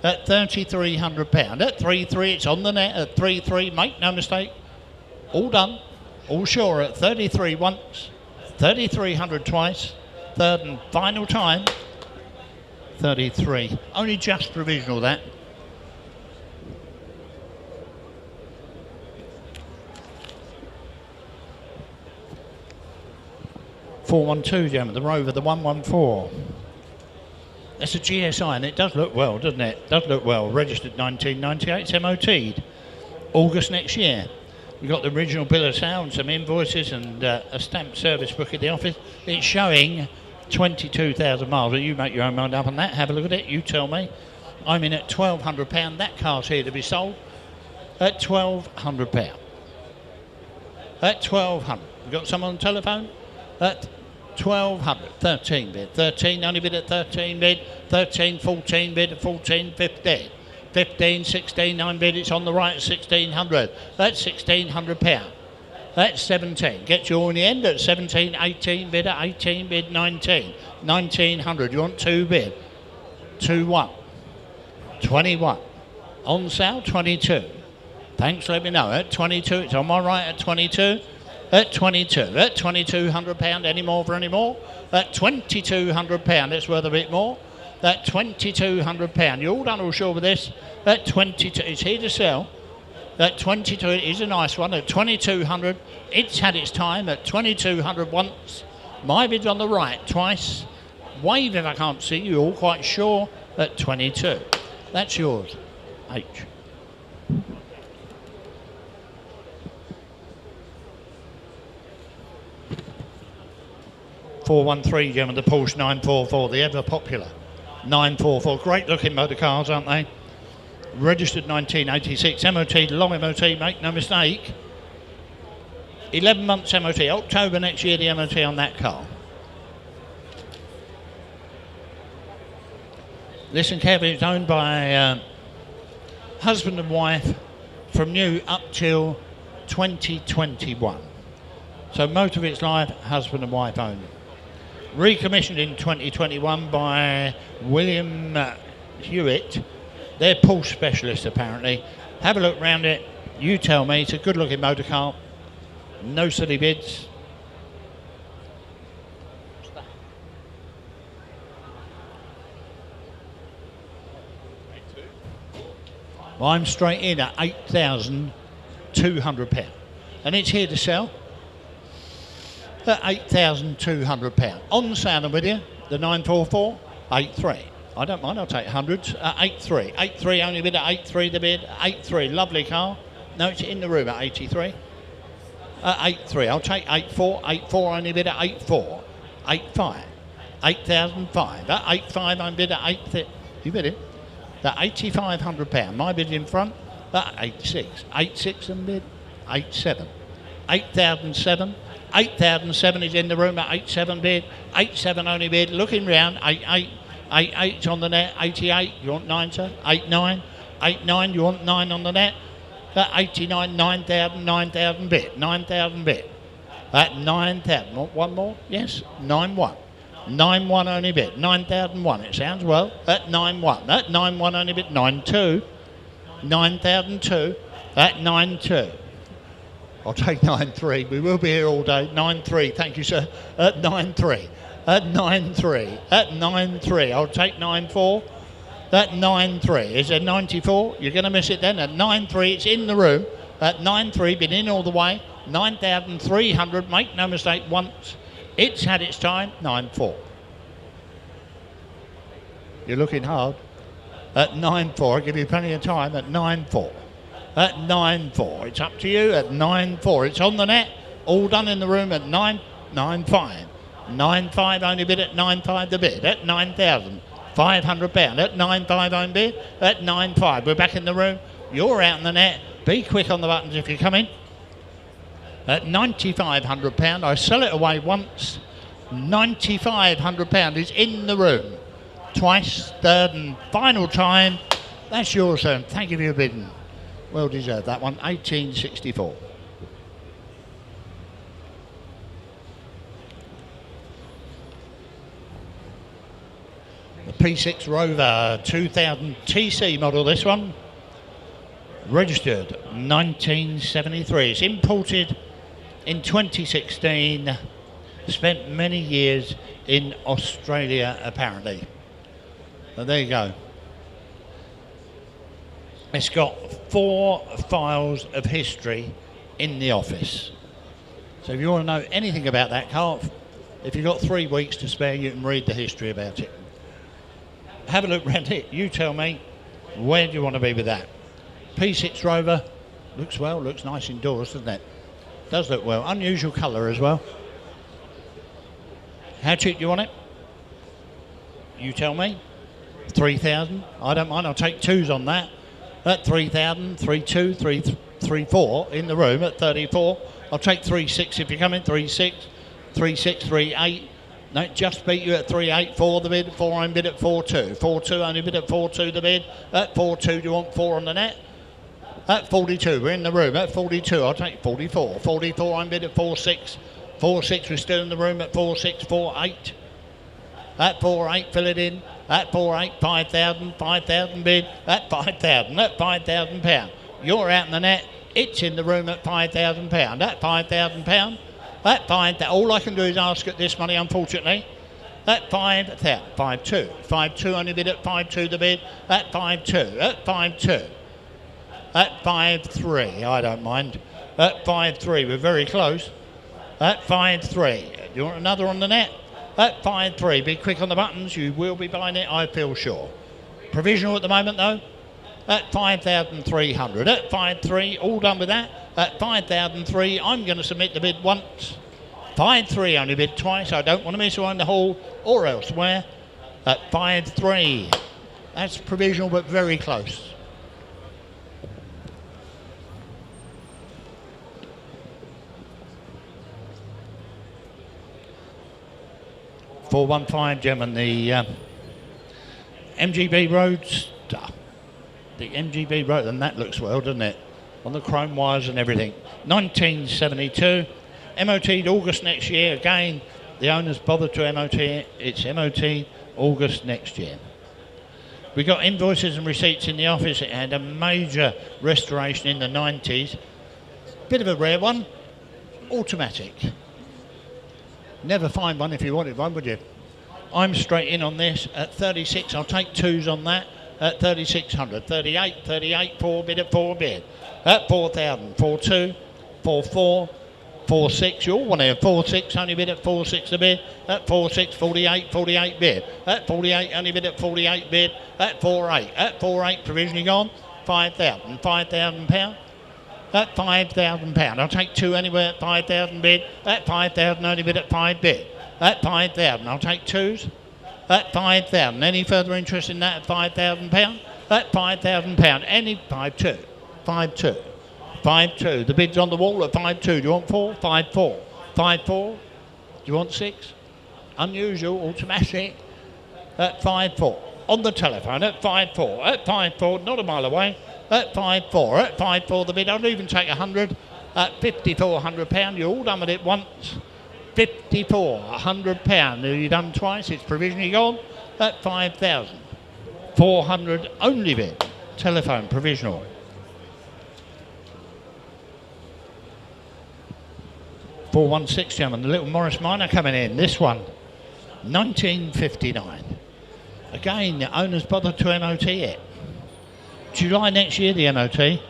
at £3,300. At 3-3. It's on the net at 3-3. Make no mistake. All done. All sure at 33 once. 3,300 twice. Third and final time. 33. Only just provisional that. $412, gentlemen, the Rover, the 114. That's a GSI, and it does look well, doesn't it? Does look well. Registered 1998, it's MOT'd. August next year. We've got the original bill of sale and some invoices and a stamped service book at the office. It's showing 22,000 miles. But you make your own mind up on that. Have a look at it. You tell me. I'm in at £1,200. That car's here to be sold at £1,200. At £1,200. We've got someone on the telephone at 1,200. 13 bid. 13 only bid at 13 bid. 13, 14 bid at 14, 15. 15, 16, 9 bid. It's on the right at 1,600. That's £1,600. That's 17. Gets you all in the end at 17, 18 bid at 18 bid, 19. 1,900. You want 2 bid. 2-1. 21. On sale, 22. Thanks, let me know. At 22, it's on my right at 22. At 22. At £2,200. Any more for any more? At £2,200. It's worth a bit more. At £2,200. You're all done all sure with this. At 22. It's here to sell. At 22, it is a nice one. At 2,200, it's had its time. At 2,200 once. My bid's on the right twice. Wave if I can't see you. All quite sure at 22. That's yours. H. $413, gentlemen, the Porsche 944, the ever popular 944. Great looking motor cars, aren't they? Registered 1986, MOT, long MOT, make no mistake. 11 months MOT, October next year the MOT on that car. Listen carefully, it's owned by husband and wife from new up till 2021. So most of its life, husband and wife owned. Recommissioned in 2021 by William Hewitt. They're Porsche specialists apparently. Have a look round it. You tell me. It's a good looking motor car. No silly bids. Well, I'm straight in at £8,200. And it's here to sell at £8,200. On sale with you, the 944, 83. I don't mind, I'll take hundreds at 83. 83 only bid at 83 the bid. 83, lovely car. No, it's in the room at 83. 83, I'll take 84. 84 only bid at 84. 85. 8,005. At 85 I'm bid at 8. You bid it? At £8,500. My bid in front at 86. 86 and bid 87. 8,007. 8,007 is in the room at 87 bid. 87 only bid. Looking round 88. 88's on the net, 88, you want 9, sir? 89, 89, you want 9 on the net? At 89, 9,000, 9,000 bit, 9,000 bit. At 9,000, want one more? Yes, 9-1. 9-1 only bit, 9,001, it sounds well. At 9-1, at 9-1 only bit, 9-2, 9,002, at 9-2. I'll take 9-3, we will be here all day, 9-3, thank you, sir, at 9-3. At 9-3, at 9-3, I'll take 9-4, at 9-3, is there 94? You're going to miss it then, at 9-3, it's in the room, at 9-3, been in all the way, 9,300. Make no mistake, once it's had its time. 9,400. You're looking hard. At 9,400, I give you plenty of time. At 9,400. At 9,400, it's up to you. At 9,400, it's on the net. All done in the room at 9,500. 9,500 only bid at 9,500 the bid. At £9,500. At 9,500 only bid. At 9,500. We're back in the room. You're out in the net. Be quick on the buttons if you're coming. At £9,500, I sell it away once. £9,500 is in the room. Twice, third and final time. That's yours, sir. Thank you for your bidding. Well deserved, that one. 1864. The P6 Rover 2000 TC model, this one. Registered 1973. It's imported in 2016. Spent many years in Australia, apparently. So there you go. It's got 4 files of history in the office. So if you want to know anything about that car, if you've got 3 weeks to spare, you can read the history about it. Have a look around it. You tell me, where do you want to be with that? P6 Rover, looks well, looks nice indoors, doesn't it? Does look well. Unusual colour as well. How cheap do you want it? You tell me. 3,000. I don't mind. I'll take 2s on that. At 3,000, 3,2, 3,4 in the room at 34. I'll take 3,600 if you come in. 3,600, 3,600, 3,800. No, just beat you at 3,844 the bid. 4 bid at 4,2. 4,2 only bid at 4,2 the bid. At 4,2, do you want 4 on the net? At 42, we're in the room. At 42, I'll take 44. 44, I'm bid at 4,600. 4,600, we're still in the room at 4,600, 4,800. At 4,800, fill it in. At 4,800, 5,000, 5,000 bid. At 5,000, at £5,000. You're out in the net. It's in the room at £5,000. At £5,000. At 5,000. All I can do is ask at this money, unfortunately. At 5,000, 5,200. 5,200 only bid at 5,200 the bid. At 5,200, at 5,200. At 5,300, I don't mind. At 5,300, we're very close. At 5,300. Do you want another on the net? At 5,300, be quick on the buttons, you will be buying it, I feel sure. Provisional at the moment though, at 5,300. At 5,300, all done with that. At 5,300, I'm going to submit the bid once. 5,300 only bid twice, I don't want to miss one in the hall or elsewhere. At 5,300, that's provisional but very close. $415, gentlemen, the MGB Roadster. The MGB Roadster, and that looks well, doesn't it? On the chrome wires and everything. 1972, MOT'd August next year. Again, the owners bothered to MOT it. It's MOT August next year. We got invoices and receipts in the office. It had a major restoration in the 90s. Bit of a rare one, automatic. Never find one if you wanted one, would you? I'm straight in on this at 36. I'll take 2s on that at 3,600. 38, 38, 4 bid at 4 bid. At 4,000, 4,2, 4,4, 4,6. You all want to have 4,6, only bid at 4,6 a bid. At 4,6, 48, 48 bid. At 48, only bid at 48 bid. At 4,8, at 4,8, provisionally gone. 5,000, £5,000. At £5,000. I'll take 2 anywhere at 5,000 bid. At 5,000, only bid at 5 bid. At 5,000, I'll take 2s. At 5,000. Any further interest in that at £5,000? At £5,000. Any 5,2. 5,2. 5,2. The bid's on the wall at 5,2. Do you want 4? 5,4. 5,4. Do you want 6? Unusual, automatic. At 5,4. On the telephone at 5,4. At 5,4, not a mile away. At 5,4. At 5,4 the bid. I'll even take 100. At £5,400. You're all done with it once. £5,400. Have you done twice? It's provisionally gone. At 5,400 only bid. Telephone provisional. $416, gentlemen. The little Morris Minor coming in. This one, 1959. Again, the owners bothered to MOT it. July next year, the MOT.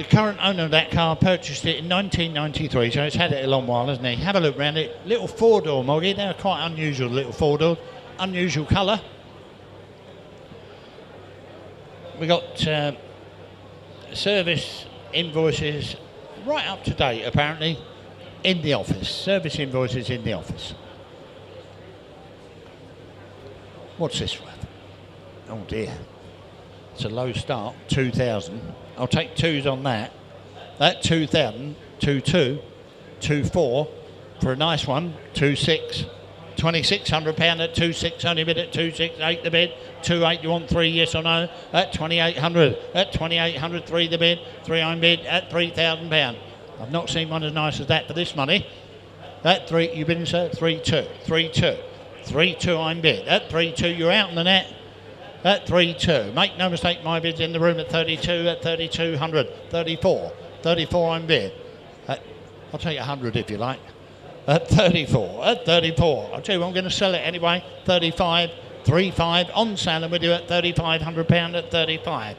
The current owner of that car purchased it in 1993, so it's had it a long while, hasn't he? Have a look round it. Little four-door moggy. They're quite unusual, little four-doors. Unusual colour. We got service invoices right up to date, apparently, in the office. Service invoices in the office. What's this worth? Oh dear. It's a low start, 2,000. I'll take twos on that. That 2,000, 2,2, 2,4 for a nice one, 2,6. £2,600 at 2,6, only bid at 2,680 the bid. 2,8 you want 3, yes or no? At 2,800. At 2,800, 3 the bid. 3 I'm bid at £3,000. I've not seen one as nice as that for this money. At 3, you bidding, sir? 3,2, 3,2. 3,2 I'm bid. At 3,2 you're out on the net. At 3,2. Make no mistake, my bid's in the room at 32, at 3,200. 34. 34 I'm bid. I'll take 100 if you like. At 34, at 34. I'll tell you what, I'm going to sell it anyway. 35, 35 on sale, and we do at £3,500 at 35.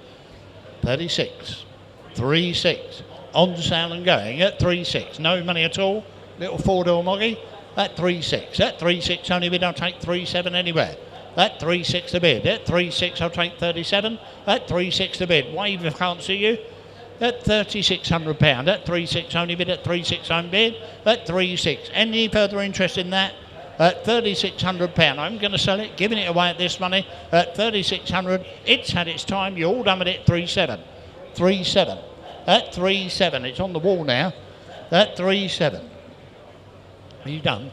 36, 36 on sale and going at 36. No money at all. Little four-door moggy at 36. At 36 only bid, I'll take 37 anywhere. At 36 the bid. At 36 I'll take 37. At 36 the bid. Wave if I can't see you. At £3,600. At 36 only bid. At 36 I'm bid. At 36. Any further interest in that? At £3,600. I'm going to sell it, giving it away at this money. At 3,600. It's had its time. You're all done with it. 3,7. 3,7. At 3,7. It's on the wall now. At 3,7. Are you done?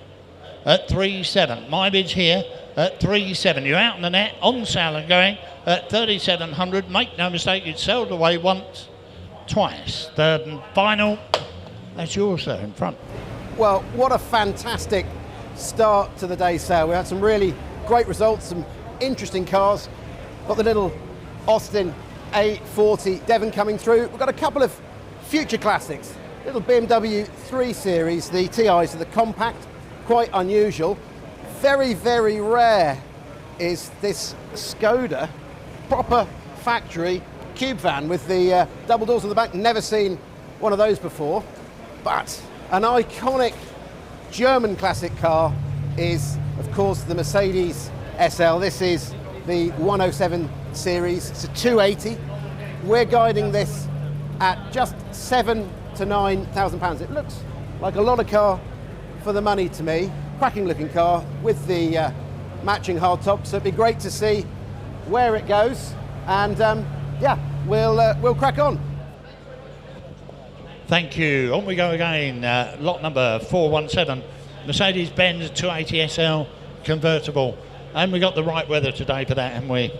At 3,7. My bid's here. At 3,7. You're out on the net. On sale and going. At 3,700. Make no mistake. It's sold away once. Twice. Third and final. That's yours, sir, in front. Well, what a fantastic start to the day sale. We had some really great results, some interesting cars. Got the little Austin A40 Devon coming through. We've got a couple of future classics. Little BMW 3 Series, the TIs are the compact, quite unusual. Very, very rare is this Skoda proper factory cube van with the double doors on the back. Never seen one of those before, but an iconic German classic car is, of course, the Mercedes SL. This is the 107 series. It's a 280. We're guiding this at just £7,000 to £9,000. It looks like a lot of car for the money to me. Cracking looking car with the matching hardtop. So it'd be great to see where it goes. And yeah, we'll crack on. Thank you. On we go again. Lot number 417, Mercedes-Benz 280 SL convertible. And we got the right weather today for that, haven't we?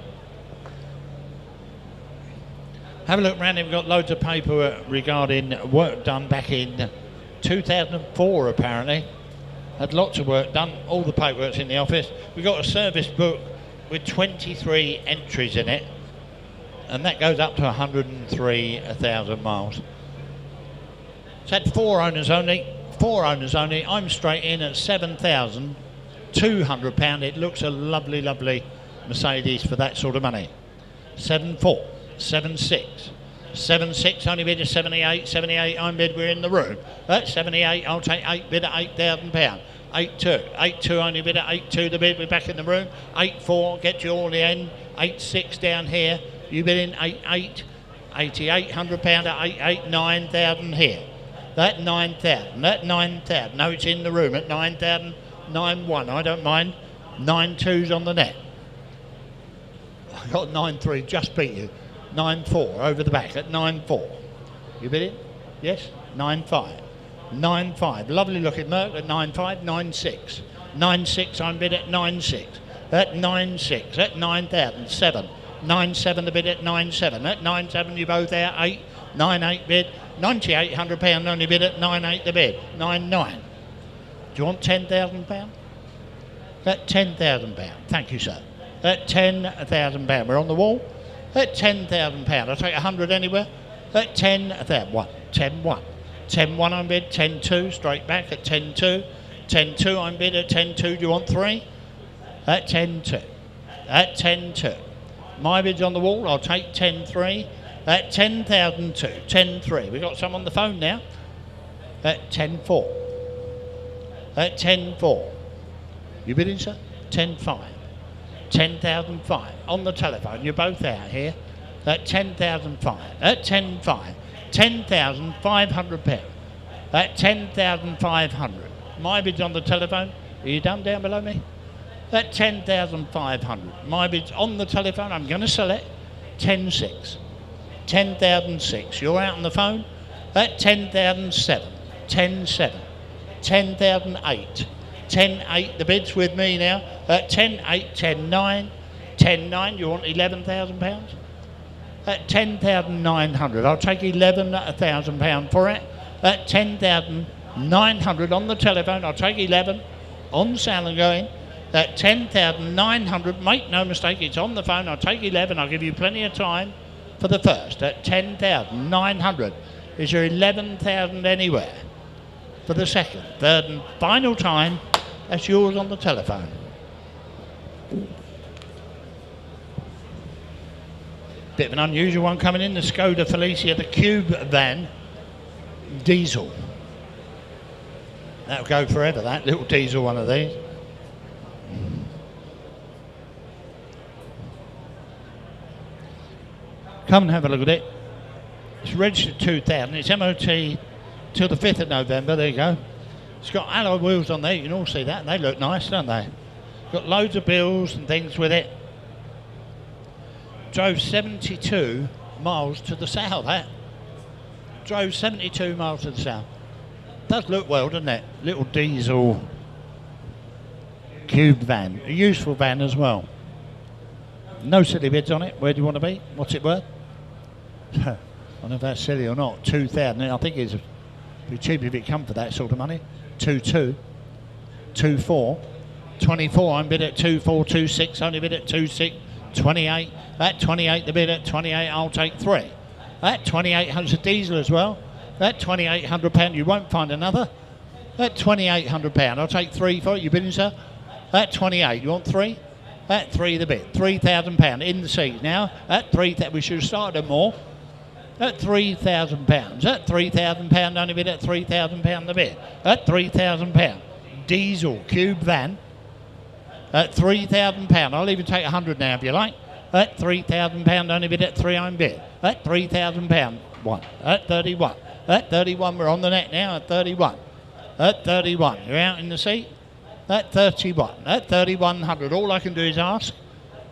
Have a look around. We've got loads of paperwork regarding work done back in 2004, apparently. Had lots of work done. All the paperwork's in the office. We've got a service book with 23 entries in it. And that goes up to 103,000 miles. It's had 4 owners only. 4 owners only. I'm straight in at £7,200. It looks a lovely, lovely Mercedes for that sort of money. 7.4, 7.6, 7.6. Only bid is 78. 78. I'm bid. We're in the room. At 78, I'll take 8 bid at £8,000. 8.2, 8.2. Only bid at 8.2. The bid. We're back in the room. 8.4. Get you all the end. 8.6 down here. You bid in 8.8. £8,800 at 8.8. 9,000 here. That 9,000. That 9,000. No, it's in the room at 9,000. 9.1. I don't mind. 9.2's on the net. I got 9.3. Just beat you. 9.4 over the back at 9.4. You bid it? Yes? 9.5. 9.5. Lovely looking Merc at 9.5. 9.6. 9.6. I'm bid at 9.6. At 9.6. At 9,000. 7. 9.7 the bid at 9.7. At 9.7 you both there. 8. 9.8 bid. £9,800 only bid at 9.8 the bid. 9.9. Do you want £10,000? At £10,000. Thank you, sir. At £10,000. We're on the wall. At £10,000. I'll take 100 anywhere. At 10,000. 1. 10.1. 10.1 I'm bid. 10.2 straight back at 10.2. 10.2 I'm bid at 10.2. Do you want 3? At 10.2. At 10.2. My bid's on the wall. I'll take 10.3. At 10,002, 10,3. We got some on the phone now. At 10,4. At 10,4. You bidding, sir? 10,5. 10,005. On the telephone. You're both out here. At 10,005. At 10,5. 10,500 pounds. At 10,500. My bid's on the telephone. Are you done down below me? At 10,500. My bid's on the telephone. I'm going to sell it. 10,6. 10,006. You're out on the phone. At 10,007. 10,7. 10,008. 10,8. The bid's with me now. At 10,8. 10,9. 10,9. You want 11,000 pounds? At 10,900. I'll take 11,000 pounds for it. At 10,900 on the telephone. I'll take 11 on sale and going. At 10,900. Make no mistake, it's on the phone. I'll take 11. I'll give you plenty of time for the first. At 10,900. Is there 11,000 anywhere? For the second, third and final time. That's yours on the telephone. Bit of an unusual one coming in. The Skoda Felicia, the Cube van. Diesel. That'll go forever, that little diesel one of these. Come and have a look at it. It's registered 2000. It's MOT till the 5th of November. There you go. It's got alloy wheels on there. You can all see that. They look nice, don't they? Got loads of bills and things with it. Drove 72 miles to the south, that. Drove 72 miles to the south. Does look well, doesn't it? Little diesel cube van. A useful van as well. No silly bids on it. Where do you want to be? What's it worth? I don't know if that's silly or not. 2,000. I think it's be cheap if it come for that sort of money. 2,2. 2,4. 24. I'm bid at 2,4. 2,6. Only bid at 2,6. 28. At 28, the bid at 28. I'll take 3. At 2,800, a diesel as well. At £2,800, you won't find another. At £2,800, I'll take 3 for it. You bidding, sir? At 28, you want 3? At 3 the bid. £3,000 in the seat now. At 3, we should have started at more. At £3,000. At £3,000, only bid at £3,000 the bid. At £3,000, diesel cube van. At £3,000, I'll even take 100 now if you like. At £3,000, only bid at 3 I'm bid. At £3,000, 1. At 31. At 31, we're on the net now. At 31. At 31, you're out in the seat. At 31. At 3,100, all I can do is ask.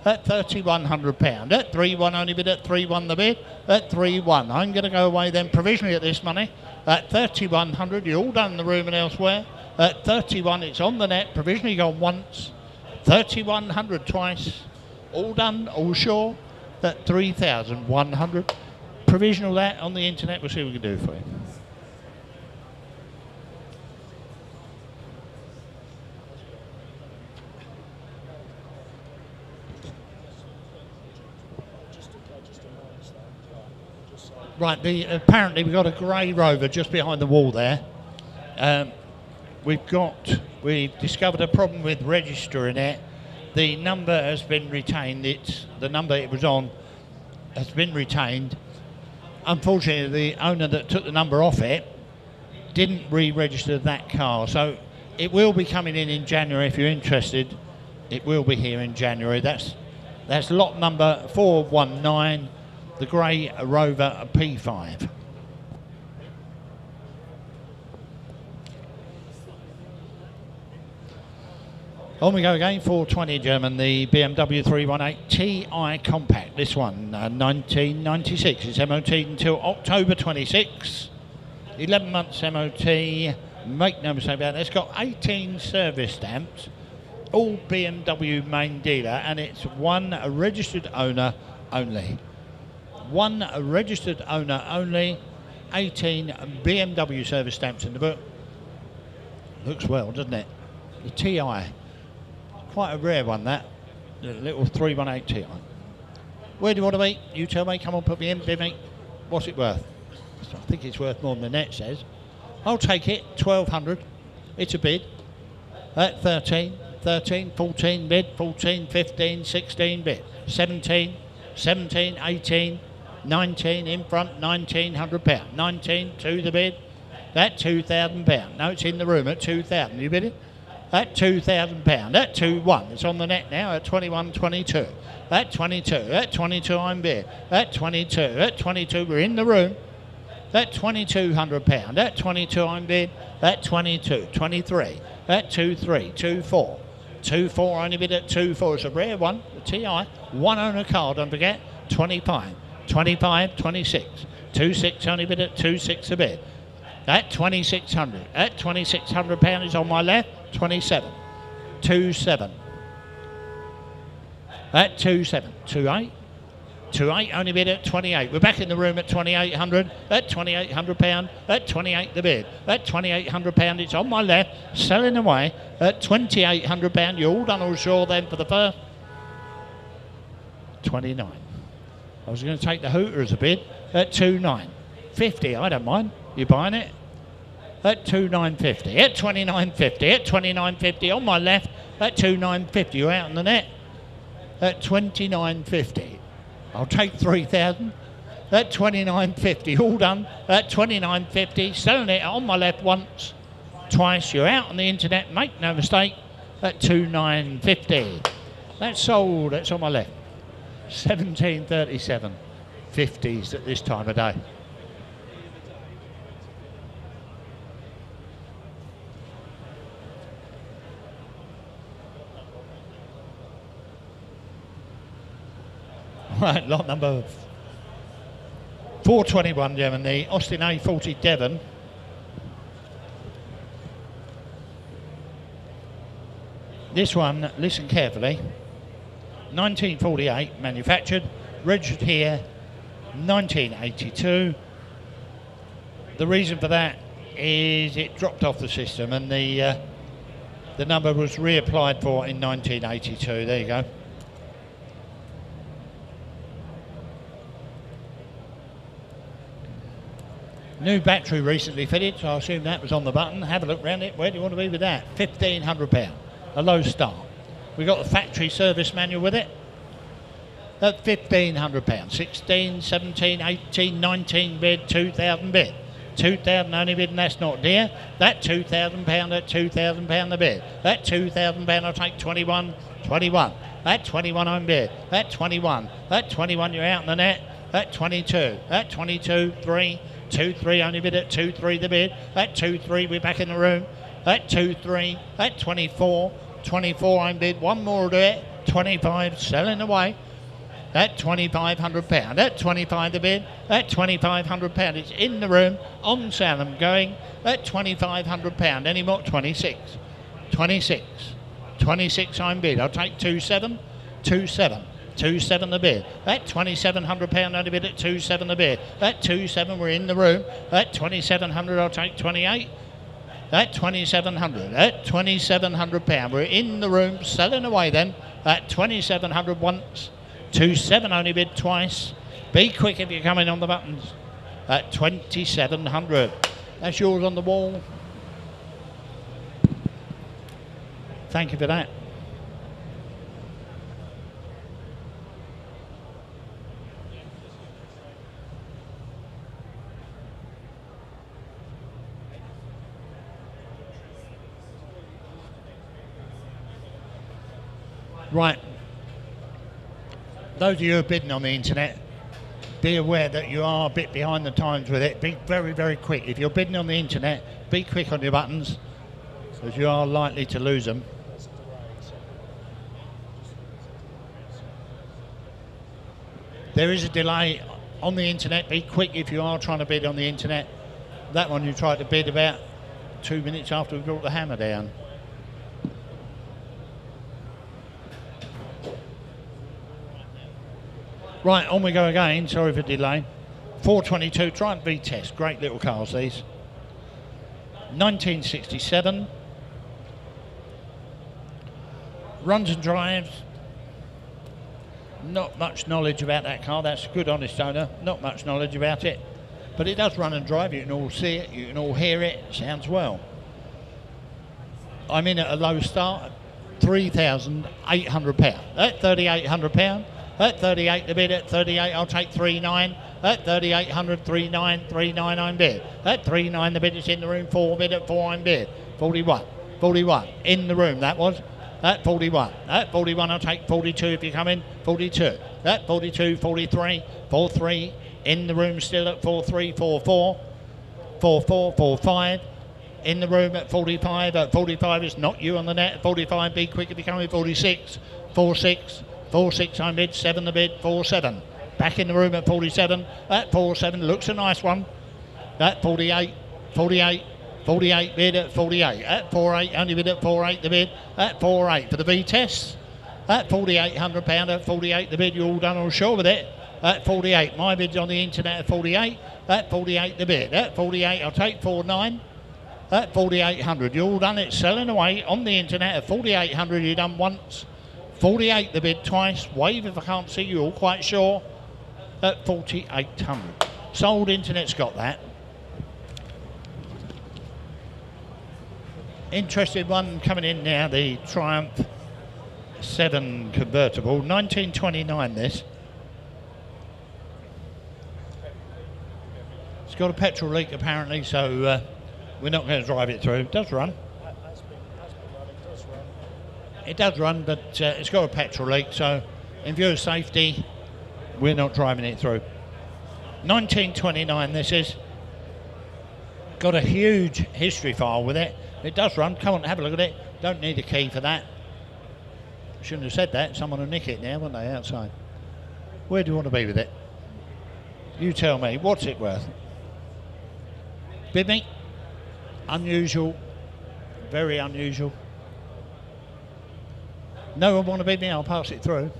At £3,100. At 3-1, only bid at 3-1 the bid. At 3-1, I'm going to go away then provisionally at this money. At 3,100, you're all done in the room and elsewhere. At 31, it's on the net, provisionally gone once. 3,100 twice. All done, all sure. At 3,100. Provisional that on the internet, we'll see what we can do for you. Right, apparently we've got a grey Rover just behind the wall there. We've discovered a problem with registering it. The number has been retained. The number it was on has been retained. Unfortunately, the owner that took the number off it didn't re-register that car. So it will be coming in January if you're interested. It will be here in January. That's lot number 419, the grey Rover P5. On we go again, 420 German, the BMW 318 Ti Compact. This one, 1996. It's MOT until October 26. 11 months MOT. Make no mistake about it. It's got 18 service stamps, all BMW main dealer, and it's one registered owner only. One registered owner only. 18 BMW service stamps in the book. Looks well, doesn't it? The Ti. Quite a rare one, that. The little 318 Ti. Where do you want to be? You tell me. Come on, put me in, bid me. What's it worth? I think it's worth more than the net says. I'll take it. 1,200. It's a bid. At 13, 14 bid, 14, 15, 16 bid, 17, 18, 19 in front, £1,900. 19 to the bid. That £2,000. No, it's in the room at 2,000. You bid it? At £2,000. At 2-1. It's on the net now at 21.22. At 22. At 22 I'm bid. At 22. At 22 we're in the room. At £2,200. At 22 I'm bid. At 22. 23. At 2-3. 2-4. 2-4 only bid at 2-4. It's a rare one. The TI. One owner car, don't forget. 25. 25. 26. 2-6 only bid at 2-6 a bid. At 2,600. At £2,600 is on my left. 27. 2-7. At 2-7. 2-8. 2-8 only bid at 28. We're back in the room at 2,800. At £2,800. At 28 the bid. At £2,800 it's on my left. Selling away at £2,800. You're all done all sure then for the first. 29. I was going to take the Hooter as a bid at 2,950. 50, I don't mind. You buying it? At 2,950. At 2,950. At 2,950 on my left. At 2,950. You're out on the net. At 2,950. I'll take 3,000. At 2,950. All done. At 2,950. Selling it on my left once, twice. You're out on the internet. Make no mistake. At 2,950. That's sold. That's on my left. 1737. 50s at this time of day. Right, lot number 421, Devon, the Austin A40 Devon. This one, listen carefully, 1948 manufactured, registered here 1982. The reason for that is it dropped off the system and the number was reapplied for in 1982. There you go. New battery recently fitted, so I assume that was on the button. Have a look round it. Where do you want to be with that? £1,500, a low start. We got the factory service manual with it at £1,500. 16, 17, 18, 19 bid, 2,000 bid. 2,000 only bid, and that's not dear. That £2,000 at £2,000 the bid. That £2,000 I'll take 21, 21. That 21 on bid. That 21. That 21 you're out in the net. That 22. That 22, 3. 2-3 only bid at 2-3 the bid. At 2-3 we're back in the room. At 2-3. At 24. 24 I'm bid. One more will do it. 25 selling away. At £2,500. At 25 the bid. At £2,500 it's in the room. On sale I'm going at £2,500. Any more? 26. 26. 26 I'm bid. I'll take 2-7. 2-7. 2-7 the bid. At £2,700 only bid at 2-7 the bid. At 2-7 we're in the room. At 2,700 I'll take 28. At 2,700. At £2,700 we're in the room selling away then. At 2,700 once. 2-7 only bid twice. Be quick if you're coming on the buttons. At 2,700. That's yours on the wall. Thank you for that. Right, those of you who are bidding on the internet, be aware that you are a bit behind the times with it. Be very, very quick. If you're bidding on the internet, be quick on your buttons, because you are likely to lose them. There is a delay on the internet. Be quick if you are trying to bid on the internet. That one you tried to bid about 2 minutes after we brought the hammer down. Right, on we go again. Sorry for delay. 422 Triumph V-Test. Great little cars, these. 1967. Runs and drives. Not much knowledge about that car. That's a good, honest owner. Not much knowledge about it. But it does run and drive. You can all see it. You can all hear it. Sounds well. I'm in at a low start. £3,800. At £3,800. At 38 the bid. At 38 I'll take 3.9. At 3,800, 3,939 I'm bid. At 3,9 the bid is in the room, 4 bid at 4 I'm bid. 41, 41 in the room that was. At 41, at 41 I'll take 42 if you come in, 42. At 42, 43, 43 in the room still at 43, 44, 44, 45. In the room at 45, at 45 it's not you on the net, 45 be quick if you come in, 46, 46, 46 I'm bid, 7 the bid, 47. Back in the room at 47, at 47 looks a nice one. At 48, 48, 48 bid at 48, at 48 only bid at 48 the bid, at 48 for the V-test. At £4,800 at 48 the bid, you're all done all sure with it. At 48, my bid's on the internet at 48, at 48 the bid, at 48 I'll take 49. At 4,800, you all done it, selling away on the internet at 4,800, you done once. 48 the bid twice, wave if I can't see you all quite sure. At 4,800. Sold, internet's got that. Interesting one coming in now, the Triumph 7 convertible, 1929 this. It's got a petrol leak apparently, so we're not going to drive it through. It does run. It does run, but it's got a petrol leak, so in view of safety, we're not driving it through. 1929 this is. Got a huge history file with it. It does run. Come on, have a look at it. Don't need a key for that. Shouldn't have said that. Someone will nick it now, won't they, outside? Where do you want to be with it? You tell me. What's it worth? Bid me? Unusual, very unusual. No one want to bid me, I'll pass it through.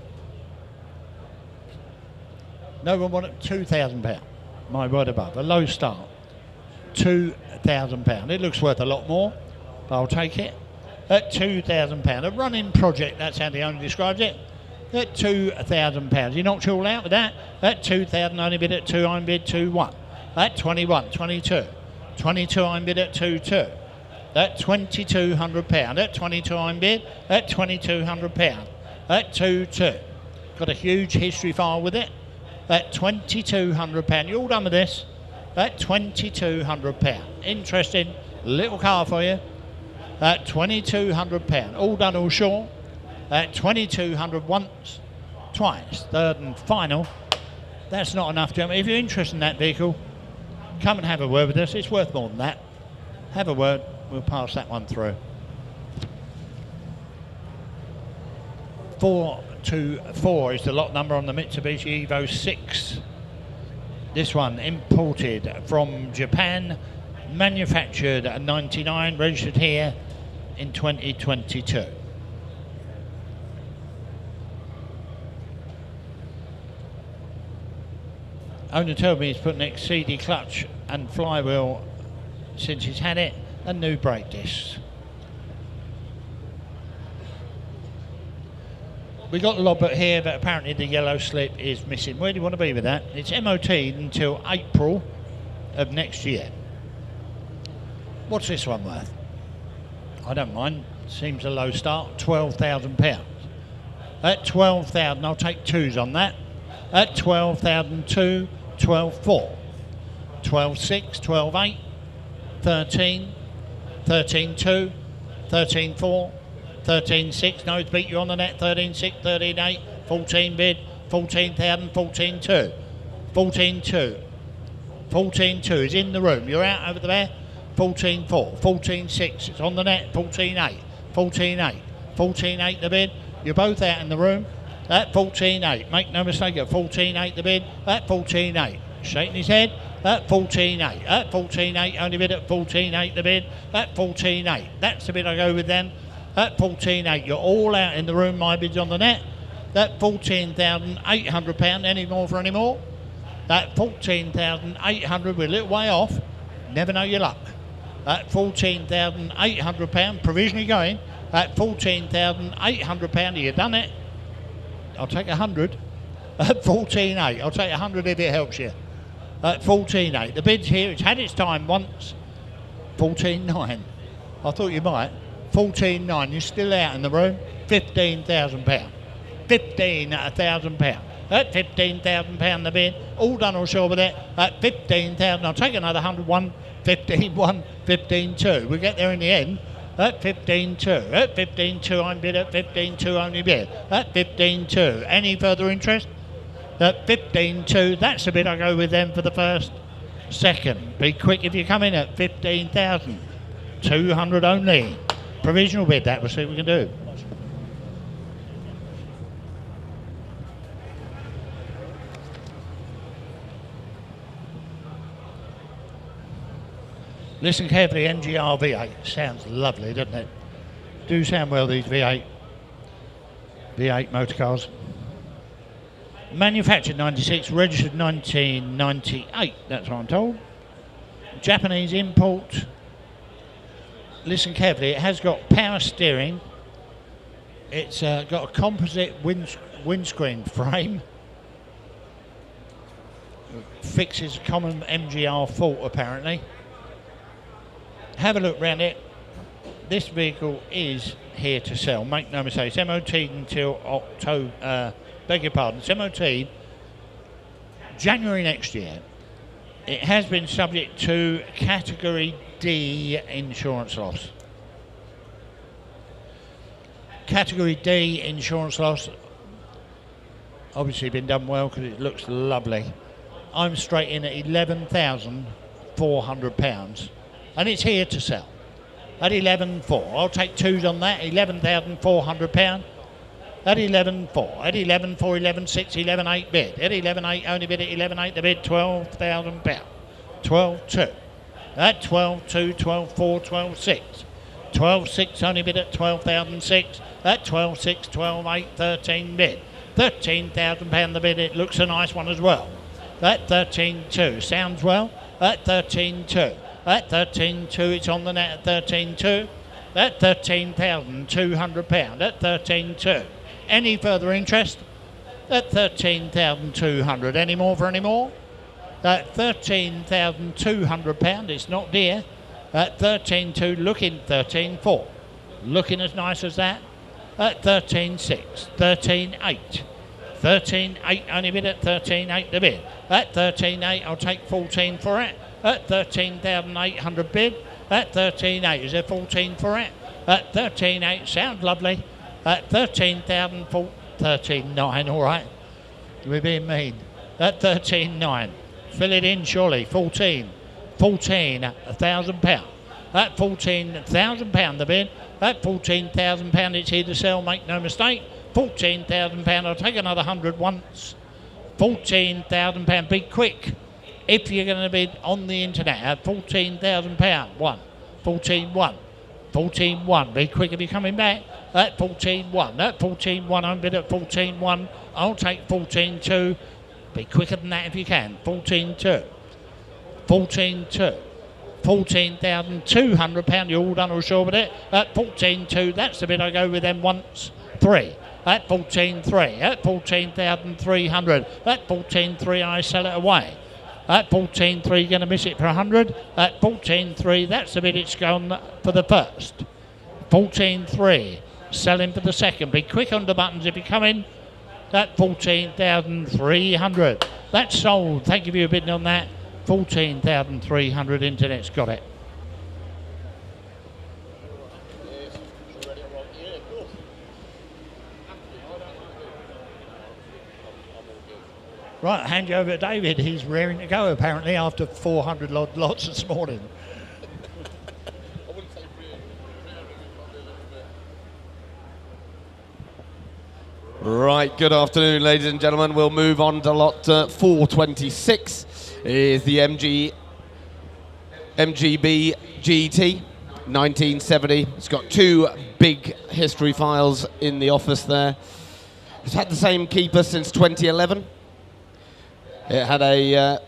No one want it, £2,000. My word above, a low start. £2,000. It looks worth a lot more, but I'll take it. At £2,000, a running project, that's how the owner describes it. At £2,000, you knocked you all out with that. At 2,000, only bid at 2, I'm bid 2-1. At 21, 22. 22 I'm bid at 2-2. At £2,200. At 22 I'm bid at £2,200. At 2-2. Got a huge history file with it. At £2,200. You all done with this? At £2,200. Interesting little car for you. At £2,200. All done all sure. At £2,200 once, twice, third and final. That's not enough, gentlemen. If you're interested in that vehicle, come and have a word with us. It's worth more than that. Have a word. We'll pass that one through. 424 is the lot number on the Mitsubishi Evo 6. This one imported from Japan, manufactured at 99, registered here in 2022. Owner told me he's put an XCD clutch and flywheel since he's had it, and new brake discs. We got the logbook here, but apparently the yellow slip is missing. Where do you want to be with that? It's MOT until April of next year. What's this one worth? I don't mind. Seems a low start. £12,000. At 12,000, I'll take twos on that. At 12,002, 12,4, 12,6, 12,8, 13, 13,2, 13,4, 13,6. No, it's beat you on the net. 13,6, 13,8, 14 bid, 14,000, 14,2, 14,2, 14,2 is in the room. You're out over there. 14,4, 14,6. It's on the net. 14,8, 14,8, 14,8 the bid. You're both out in the room. At 14.8, make no mistake, at 14.8 the bid, at 14.8, shaking his head, at 14.8, at 14.8, only bid at 14.8 the bid, at 14.8, that's the bid I go with then, at 14.8, you're all out in the room, my bid's on the net, at £14,800, any more for any more, at 14,800, we're a little way off, never know your luck, at £14,800, provisionally going, at £14,800, you done it. I'll take 100 at 14.8. I'll take 100 if it helps you. At 14.8. The bid's here. It's had its time once. 14.9. I thought you might. 14.9. You're still out in the room. £15,000. £15,000. at £15,000 the bid. All done or sure with it at 15,000. I'll take another 101, 15-1, 15-2. We get there in the end at 15-2. At 15-2 I'm bid, at 15-2 only bid. At 15-2. Any further interest? At 15-2, that's the bid I go with them for the first. Second, be quick if you come in at 15,200 only. Provisional bid, that. We'll see what we can do. Listen carefully, MGR V8. Sounds lovely, doesn't it? Do sound well, these V8 motor cars. Manufactured 96, registered 1998, that's what I'm told. Japanese import. Listen carefully, it has got power steering. It's got a composite windscreen frame. Fixes a common MGR fault apparently. Have a look round it. This vehicle is here to sell, make no mistake. It's MOT until October, beg your pardon, it's MOT January next year. It has been subject to Category D insurance loss. Category D insurance loss, obviously been done well because it looks lovely. I'm straight in at £11,400 and it's here to sell at 11,400. I'll take twos on that, £11,400. At 11,400, at 11,400, 11,600, 11,800 bid. At 11,800, only bid at 11,800 the bid, £12,000. 12,200. At 12,200, 12,400, 12,600. 12,600, only bid at 12,600. At 12,600, 12,800, 13,000 bid. £13,000 the bid. It looks a nice one as well. At 13,200, sounds well. At 13,200. At 13,200, it's on the net at 13,200. At £13,200. At 13,200. Any further interest? At 13,200. Any more for any more? At £13,200. It's not dear. At 13,200, looking 13,400. Looking as nice as that. At 13,600. 13,800. 13,800, only bid at 13,800 the bid. At 13,800, I'll take 14 for it. At 13,800 bid. At 13,800, is there 14 for it? At 13,800, sounds lovely. At 13,000, 13,900, all right. We're being mean. At 13,900, fill it in surely. 14, £1,000. At £14,000 the bid. At £14,000, it's here to sell, make no mistake. £14,000, I'll take another 100 once. £14,000, be quick. If you're going to bid on the internet at £14,000, 14,100. 14,100, be quick if you're coming back. At 14,100, at 14,100, I'm bid at 14,100. I'll take 14,200. Be quicker than that if you can. 14,200. 14,200. £14,200, you're all done or sure with it. At 14,200, that's the bid I go with them once. 3. At 14,300, at 14,300. At 14,300, I sell it away. At 14,300, you're going to miss it for 100. At 14,300, that's the bid it's gone for the first. 14,300, selling for the second. Be quick on the buttons if you come in. At 14,300. That's sold. Thank you for your bidding on that. 14,300, internet's got it. Right, I'll hand you over to David. He's raring to go apparently after 400 lots this morning. Right, good afternoon, ladies and gentlemen. We'll move on to lot 426. Is the MGB GT 1970. It's got two big history files in the office there. It's had the same keeper since 2011. It had a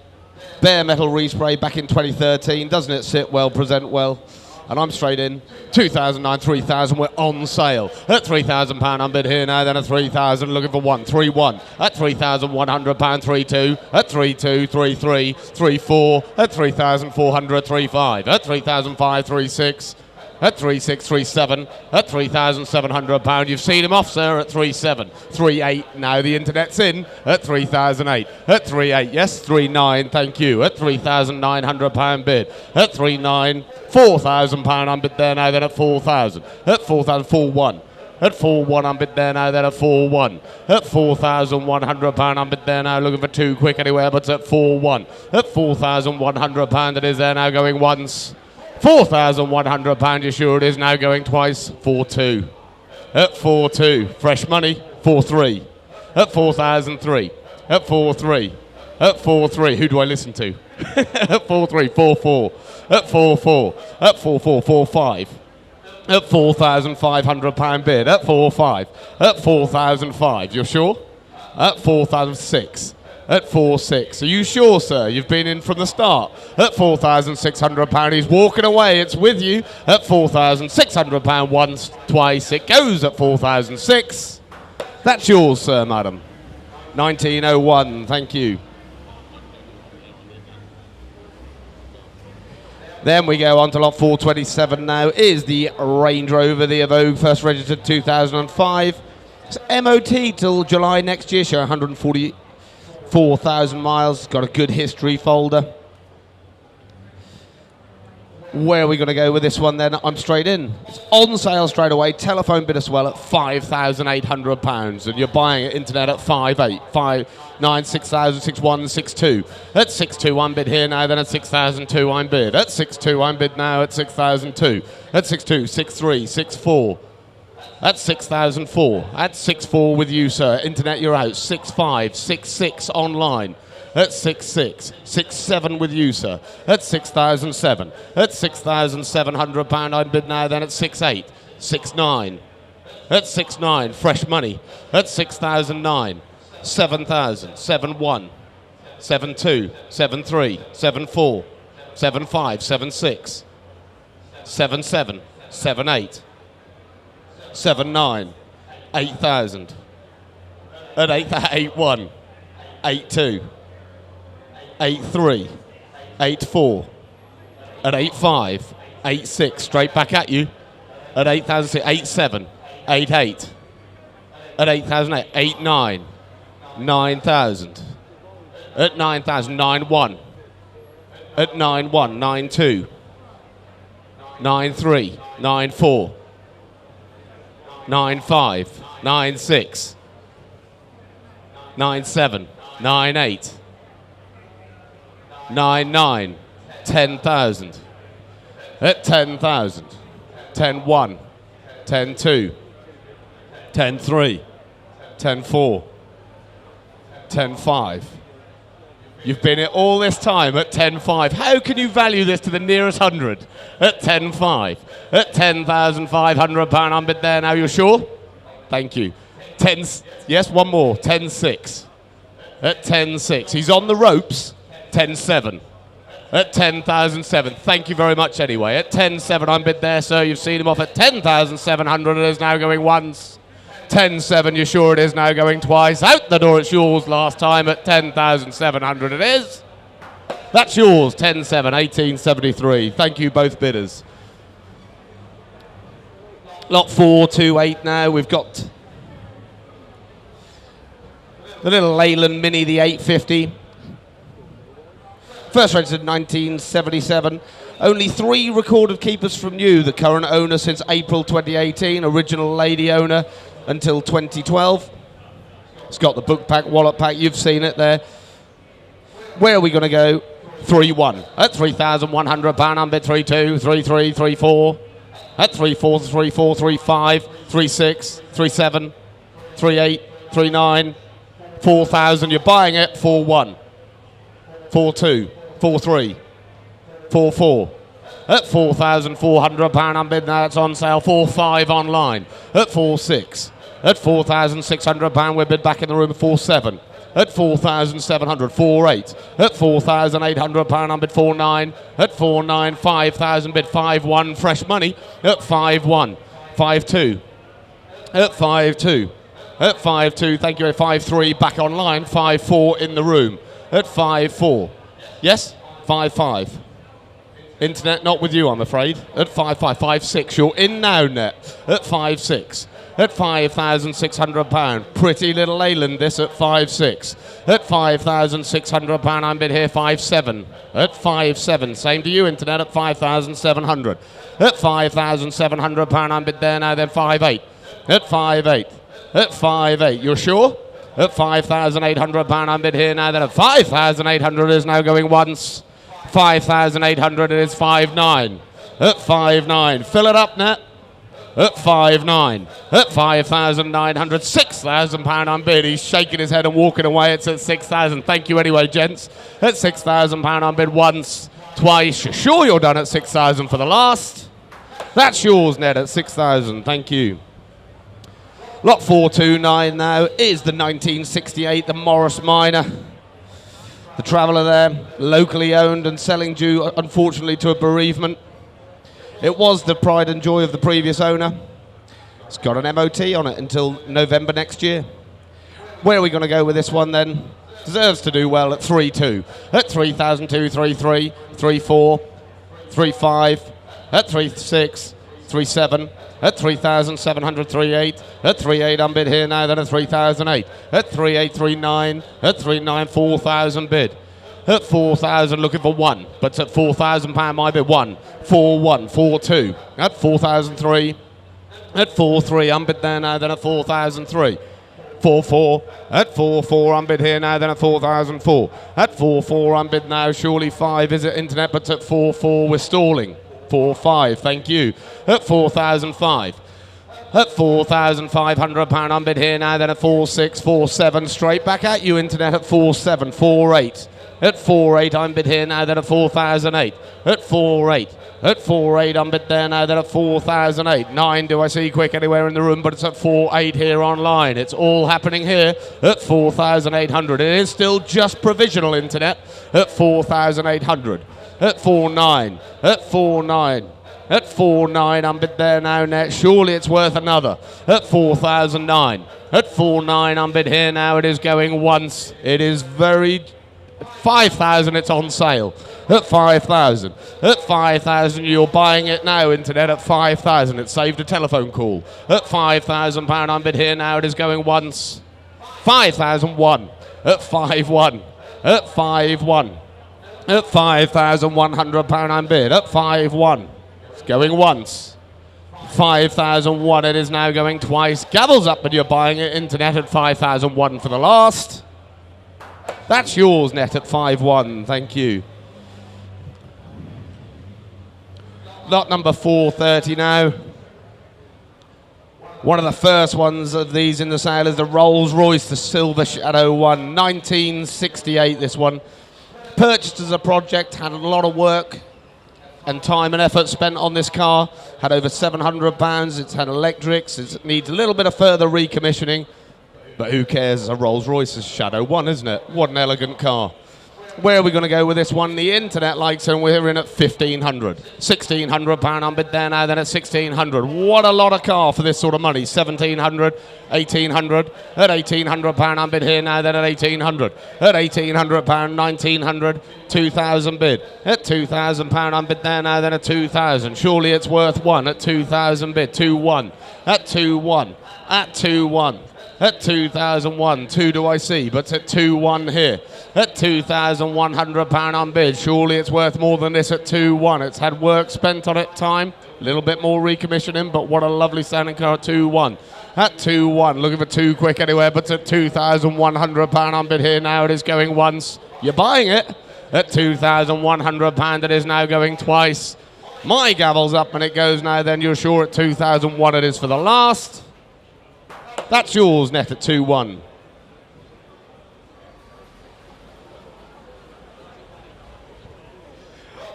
bare metal respray back in 2013. Doesn't it sit well, present well? And I'm straight in. 2009, 3,000, we're on sale. At £3,000, I'm bid here now, then at 3,000, looking for 131. At £3,100, 32. At 32, 33, 34. At 3,400, 35. At 3,500, 36. at 3637, at £3,700. You've seen him off, sir, at 37, 38. Now the internet's in at 3008, at 38. Yes, 39. Thank you. At £3,900 bid, at 39, £4,000 I'm bid there now. Then at 4,000, at 4,000, 41. At 4-1, I'm bid there now, then at 4-1. At £4,100, I'm bid there now, looking for too quick anywhere, but at 4-1. At £4,100, it is there now going once. £4,100, you sure it is now going twice. 4-2. At 4-2, fresh money, 4-3. At 4,003. At 4-3. At 4-3, who do I listen to? At 4-3, 4-4. At 4-4. At 4-4, 4-5. At £4,500 bid, at 4-5, at 4,005, you're sure? At 4,006, at 4-6, are you sure, sir? You've been in from the start. At £4,600, he's walking away, it's with you. At £4,600, once, twice, it goes at 4,006. That's yours, sir, madam. 1901, thank you. Then we go on to lot 427 now, is the Range Rover, the Evoque, first registered 2005. It's MOT till July next year, show 144,000 miles, got a good history folder. Where are we going to go with this one then? I'm straight in. It's on sale straight away, telephone bid as well at £5,800, and you're buying it internet at 5.8, 5.9, 6,000, 6.1, 6.2. At 6.2 I'm bid here now, then at 6,002 I'm bid. At 6.2 I'm bid now at 6,002. At 6.2, 6.3, 6.4. At 6,004. At 6.4 with you, sir. Internet, you're out. 6.5, 6.6 online. At 6.6, 6.7 with you, sir. At 6,007. At £6,700 I'm bid now, then at 6.8, 6.9. At 6.9, fresh money. At 6,009, 7,000, 7.1, 7.2, 7.3, 7.4, 7.5, 7.6, 7.7, 7.8, 7.9, 8,000. At 8.1, 8.2. 8.3, 8.4, at 8.5, 8.6, straight back at you, at 8,006, 8.7, 8.8, at 8,008, 8.9, 9,000, at 9,000, 9.1, at 9.1, 9.2, 9.3, 9.4, 9.5, 9.6, 9.7, 9.8, 9.9, 10,000. At 10,000, 10.1, 10.2, 10.3, 10.4, 10.5. You've been here all this time at 10.5. How can you value this to the nearest 100? At 10.5. At £10,500 I'm bid there now, you're sure? Thank you. 10, yes, one more. 10.6. At 10.6. He's on the ropes. 10.7. At 10,007. Thank you very much anyway. At 10.7 I'm bid there, sir. You've seen him off at 10,700. It is now going once. 10.7, you're sure it is now going twice. Out the door, it's yours last time at 10,700 it is. That's yours, 10.7, 1873. Thank you, both bidders. Lot 428 now. We've got the little Leyland Mini, the 850. First registered 1977. Only 3 recorded keepers from you. The current owner since April 2018. Original lady owner until 2012. It's got the book pack, wallet pack. You've seen it there. Where are we going to go? 3-1. At £3,100. I'm bid 3-2, 3-3, 3-4. At 3-4, 3-4, 3-5, 3-6, 3-7, 3-8, 3-9. 4,000. You're buying it. 4-1. 4-2. 4-3, 4-4. At £4,400 I'm bid now, it's on sale. 4-5 online. At 4-6. At £4,600 we're bid back in the room. 4-7. At 4,700, 4.8. At 4,800 I'm bid 4.9. At 4.9, 5,000 bid 5.1. Fresh money at 5.1. 5.2. At 5.2. At 5.2, thank you. At 5.3 back online. 5.4 in the room. At 5.4. Yes? 5.5. Internet, not with you, I'm afraid. At 5,556, you're in now, net. At 5,6. At £5,600. Pretty little Leyland, this at 5,6. At £5,600, I'm bid here 5,7. At 5,7. Same to you, Internet, at 5,700. At £5,700, I'm bid there now, then 5,8. At 5,8. At 5,8. You're sure? At £5,800, I'm bid here now, then at 5,800 is now going once. 5,800, it is 5,9. At 5,9. Fill it up, net. At 5,9. At 5,900. £6,000 on bid. He's shaking his head and walking away. It's at 6,000. Thank you anyway, gents. At £6,000 on bid once, twice. You're sure you're done at 6,000 for the last? That's yours, Ned, at 6,000. Thank you. Lot 429 now is the 1968, the Morris Minor. The Traveller there, locally owned and selling due, unfortunately, to a bereavement. It was the pride and joy of the previous owner. It's got an MOT on it until November next year. Where are we going to go with this one then? Deserves to do well at 3.2. At 3,233, 3.4, 3.5, at 3.6, 3.7, at 3,700, 3.8, at 3.8 unbid here now, then at 3,008, at 3.839, at 3.9, 4,000 bid. At 4,000 looking for one, but at £4,000 my bid 1, 4.1, 4.2, at 4,003, at 4.3 unbid there now, then at 4,003. 4.4, at 4.4 unbid here now, then at 4,004. At 4.4 unbid now, surely 5 is it, Internet, but at 4.4 we're stalling. 4.5, thank you. At 4,005. At £4,500 unbid here now, then at 4.6, 4.7, straight back at you, Internet, at 4.7, 4.8. At 4.8 unbid here now, then at 4,008. At 4.8. At 4.8 unbid there now, then at 4,008. 9 do I see quick anywhere in the room, but it's at 4.8 here online. It's all happening here at 4,800. It is still just provisional, Internet, at 4,800. At 4.9. At 4.9. At 4.9 unbid there now, net. Surely it's worth another. At 4,009. At 4.9 unbid here now. It is going once. It is very... 5,000, it's on sale. At 5,000. At 5,000, you're buying it now, Internet, at 5,000. It saved a telephone call. At £5,000 unbid here now. It is going once. 5,001. At 5.1. At 5.1. At £5,100 unbid. At 5.1. It's going once. 5,001. It is now going twice. Gavels up, but you're buying it, Internet, at 5,001 for the last. That's yours, net, at 5.1. Thank you. Lot number 430 now. One of the first ones of these in the sale is the Rolls-Royce, the Silver Shadow 1. 1968, this one. Purchased as a project, had a lot of work and time and effort spent on this car. Had over £700. It's had electrics. It needs a little bit of further recommissioning. But who cares? It's a Rolls-Royce, a Shadow 1, isn't it? What an elegant car. Where are we going to go with this one? The Internet likes it, and we're in at 1,500. £1,600 unbid there now, then at 1,600. What a lot of car for this sort of money. 1,700, 1,800. At £1,800 unbid here now, then at 1,800. At £1,800, 1,900, 2,000 bid. At £2,000 unbid there now, then at 2,000. Surely it's worth one. At 2,000 bid. 2-1. At 2-1. At 2-1. At 2,001, 2 do I see, but at 2-1 here. At £2,100 on bid. Surely it's worth more than this at 2-1. It's had work spent on it, time. A little bit more recommissioning, but what a lovely standing car at 2-1. At 2-1, looking for 2 quick anywhere, but at £2,100 on bid here now. It is going once. You're buying it. At £2,100, it is now going twice. My gavel's up and it goes now, then you're sure at 2,001 it is for the last. That's yours, net, at 2-1.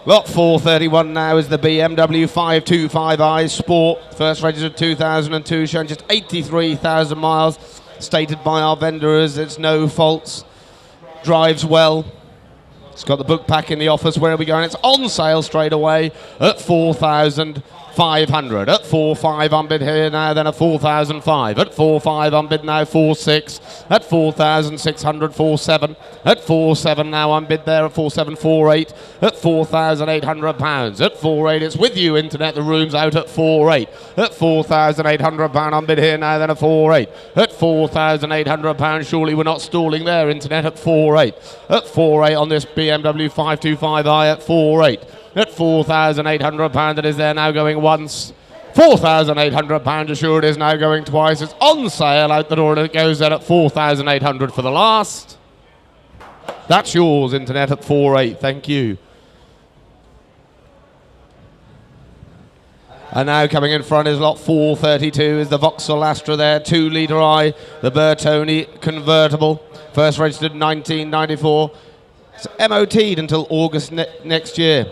Lot 431 now is the BMW 525i Sport. First registered 2002, showing just 83,000 miles. Stated by our vendor as it's no faults. Drives well. It's got the book pack in the office. Where are we going? It's on sale straight away at 4,000. 500. At 4.5 unbid here now, then at 4,005. At 4.5 unbid now, 4.6. At 4,600, 4.7. At 4.7 now unbid there at 4.7, 4.8. At £4,800. At 4.8, it's with you, Internet. The room's out at 4.8. At £4,800 unbid here now, then at 4.8. At £4,800, surely we're not stalling there, Internet, at 4.8. At 4.8 on this BMW 525i at 4.8. At £4,800, it is there now going once. £4,800, assured is now going twice. It's on sale out the door and it goes there at £4,800 for the last. That's yours, Internet, at 4.8. Thank you. And now coming in front is lot 432 is the Vauxhall Astra there, 2-litre I, the Bertoni convertible. First registered 1994. It's MOT'd until August next year.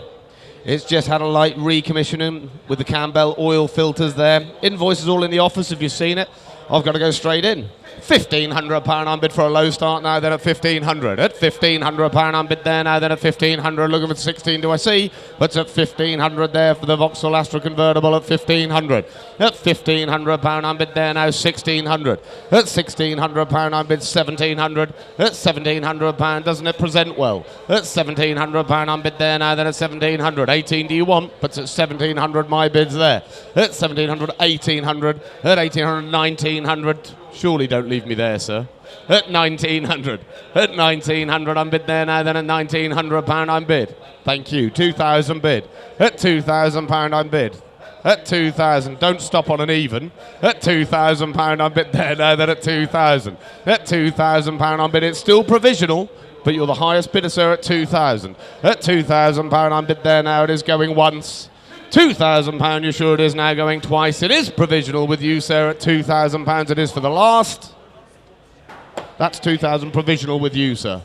It's just had a light recommissioning with the Campbell oil filters there. Invoices all in the office if you've seen it. I've got to go straight in. £1,500 unbid for a low start now, then at 1,500. At £1,500 unbid there now, then at 1,500. Looking for 16, do I see? But at 1,500 there for the Vauxhall Astra convertible at 1,500. At £1,500 unbid there now, 1,600. At £1,600 unbid, 1,700. At £1,700, doesn't it present well? At £1,700 unbid there now, then at 1,700. 18 do you want? But at 1,700 my bid's there. At 1,700, 1,800. At 1,800, 1,900. Surely don't leave me there, sir. At 1,900. At 1,900 I'm bid there now, then at £1,900 I'm bid. Thank you. 2,000 bid. At £2,000 I'm bid. At 2,000. Don't stop on an even. At £2,000 I'm bid there now, then at 2,000. At £2,000 I'm bid. It's still provisional, but you're the highest bidder, sir, at 2,000. At £2,000 I'm bid there now. It is going once. £2,000, you're sure it is now going twice. It is provisional with you, sir, at £2,000. It is for the last. That's 2,000 provisional with you, sir.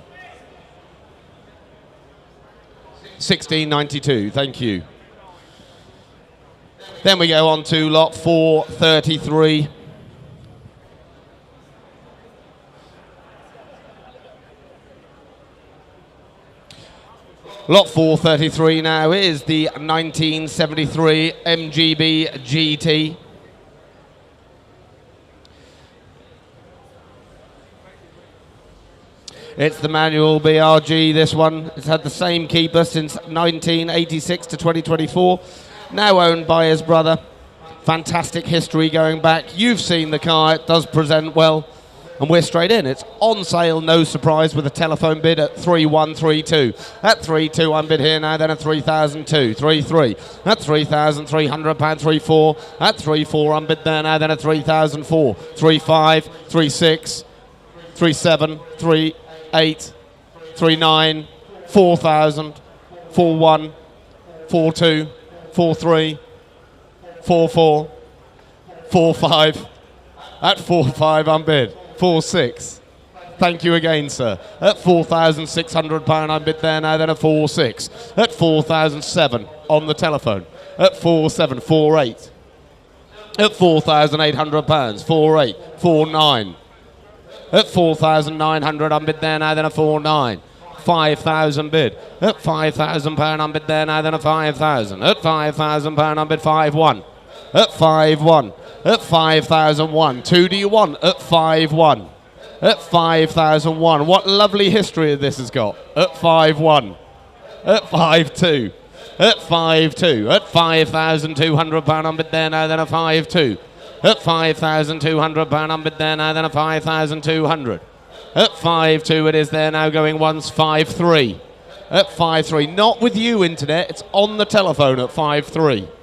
1692, thank you. Then we go on to lot 433. Lot 433 now is the 1973 MGB GT. It's the manual BRG, this one. It's had the same keeper since 1986 to 2024. Now owned by his brother. Fantastic history going back. You've seen the car, it does present well. And we're straight in. It's on sale, no surprise, with a telephone bid at 3,132. At 3,200 I'm bid here now, then at 3,002. 3,300. At £3,300, 3,400. At 3,400 I'm bid there now, then at 3,004. 3,500, 3,600, 3,700, 3,800, 3,900, 4,000, 4,100, 4,200, 4,300, 4,400, 4,500. At 4,500 I'm bid. 4,600. Thank you again, sir. At £4,600 I'm bid there now, then at 4,600. At 4,007 on the telephone. At 4,700, 4,800. At £4,800, 4,800, 4,900. At 4,900 I'm bid there now, then at 4,900. 5,000 bid. At £5,000 I'm bid there now, then at 5,000. At £5,000 I'm bid 5,100. At 5,100. At 5,001. 2 do you want? At 5,100. At 5,001. What lovely history this has got. At 5,100. At 5,200. At 5,200. At £5,200 I'm bid there now, then at 5,200. At £5,200 I'm bid there now, then at 5,200. At 5,200 it is there now going once. 5,300. At 5,300. Not with you, Internet. It's on the telephone at 5,300.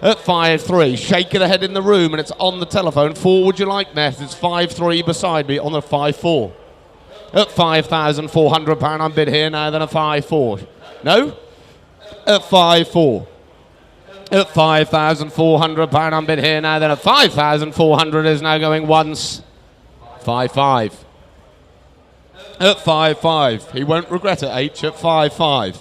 At 5,300, shake of the head in the room, and it's on the telephone. 4 would you like, Ness? It's 5,300 beside me on the 5,400. At £5,400 I'm bid here now, then at 5,400. No? At 5,400. At £5,400 I'm bid here now, then at 5,400 is now going once. 5,500. At 5,500. He won't regret it, H. At 5,500.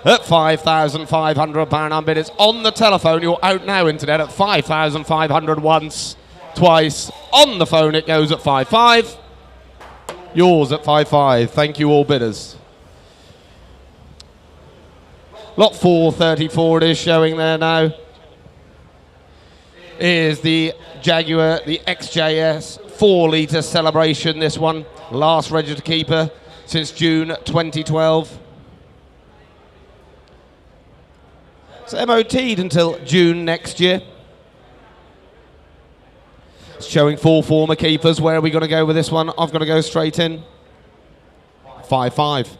At £5,500 I'm bid. It's on the telephone. You're out now, Internet, at 5,500 once, twice. On the phone it goes at 5,500. Yours at 5,500. Thank you, all bidders. Lot 434 it is showing there now. is the Jaguar, the XJ6 4-litre celebration, this one. Last registered keeper since June 2012. It's MOT'd until June next year. It's showing 4 former keepers. Where are we going to go with this one? I've got to go straight in. 5.5.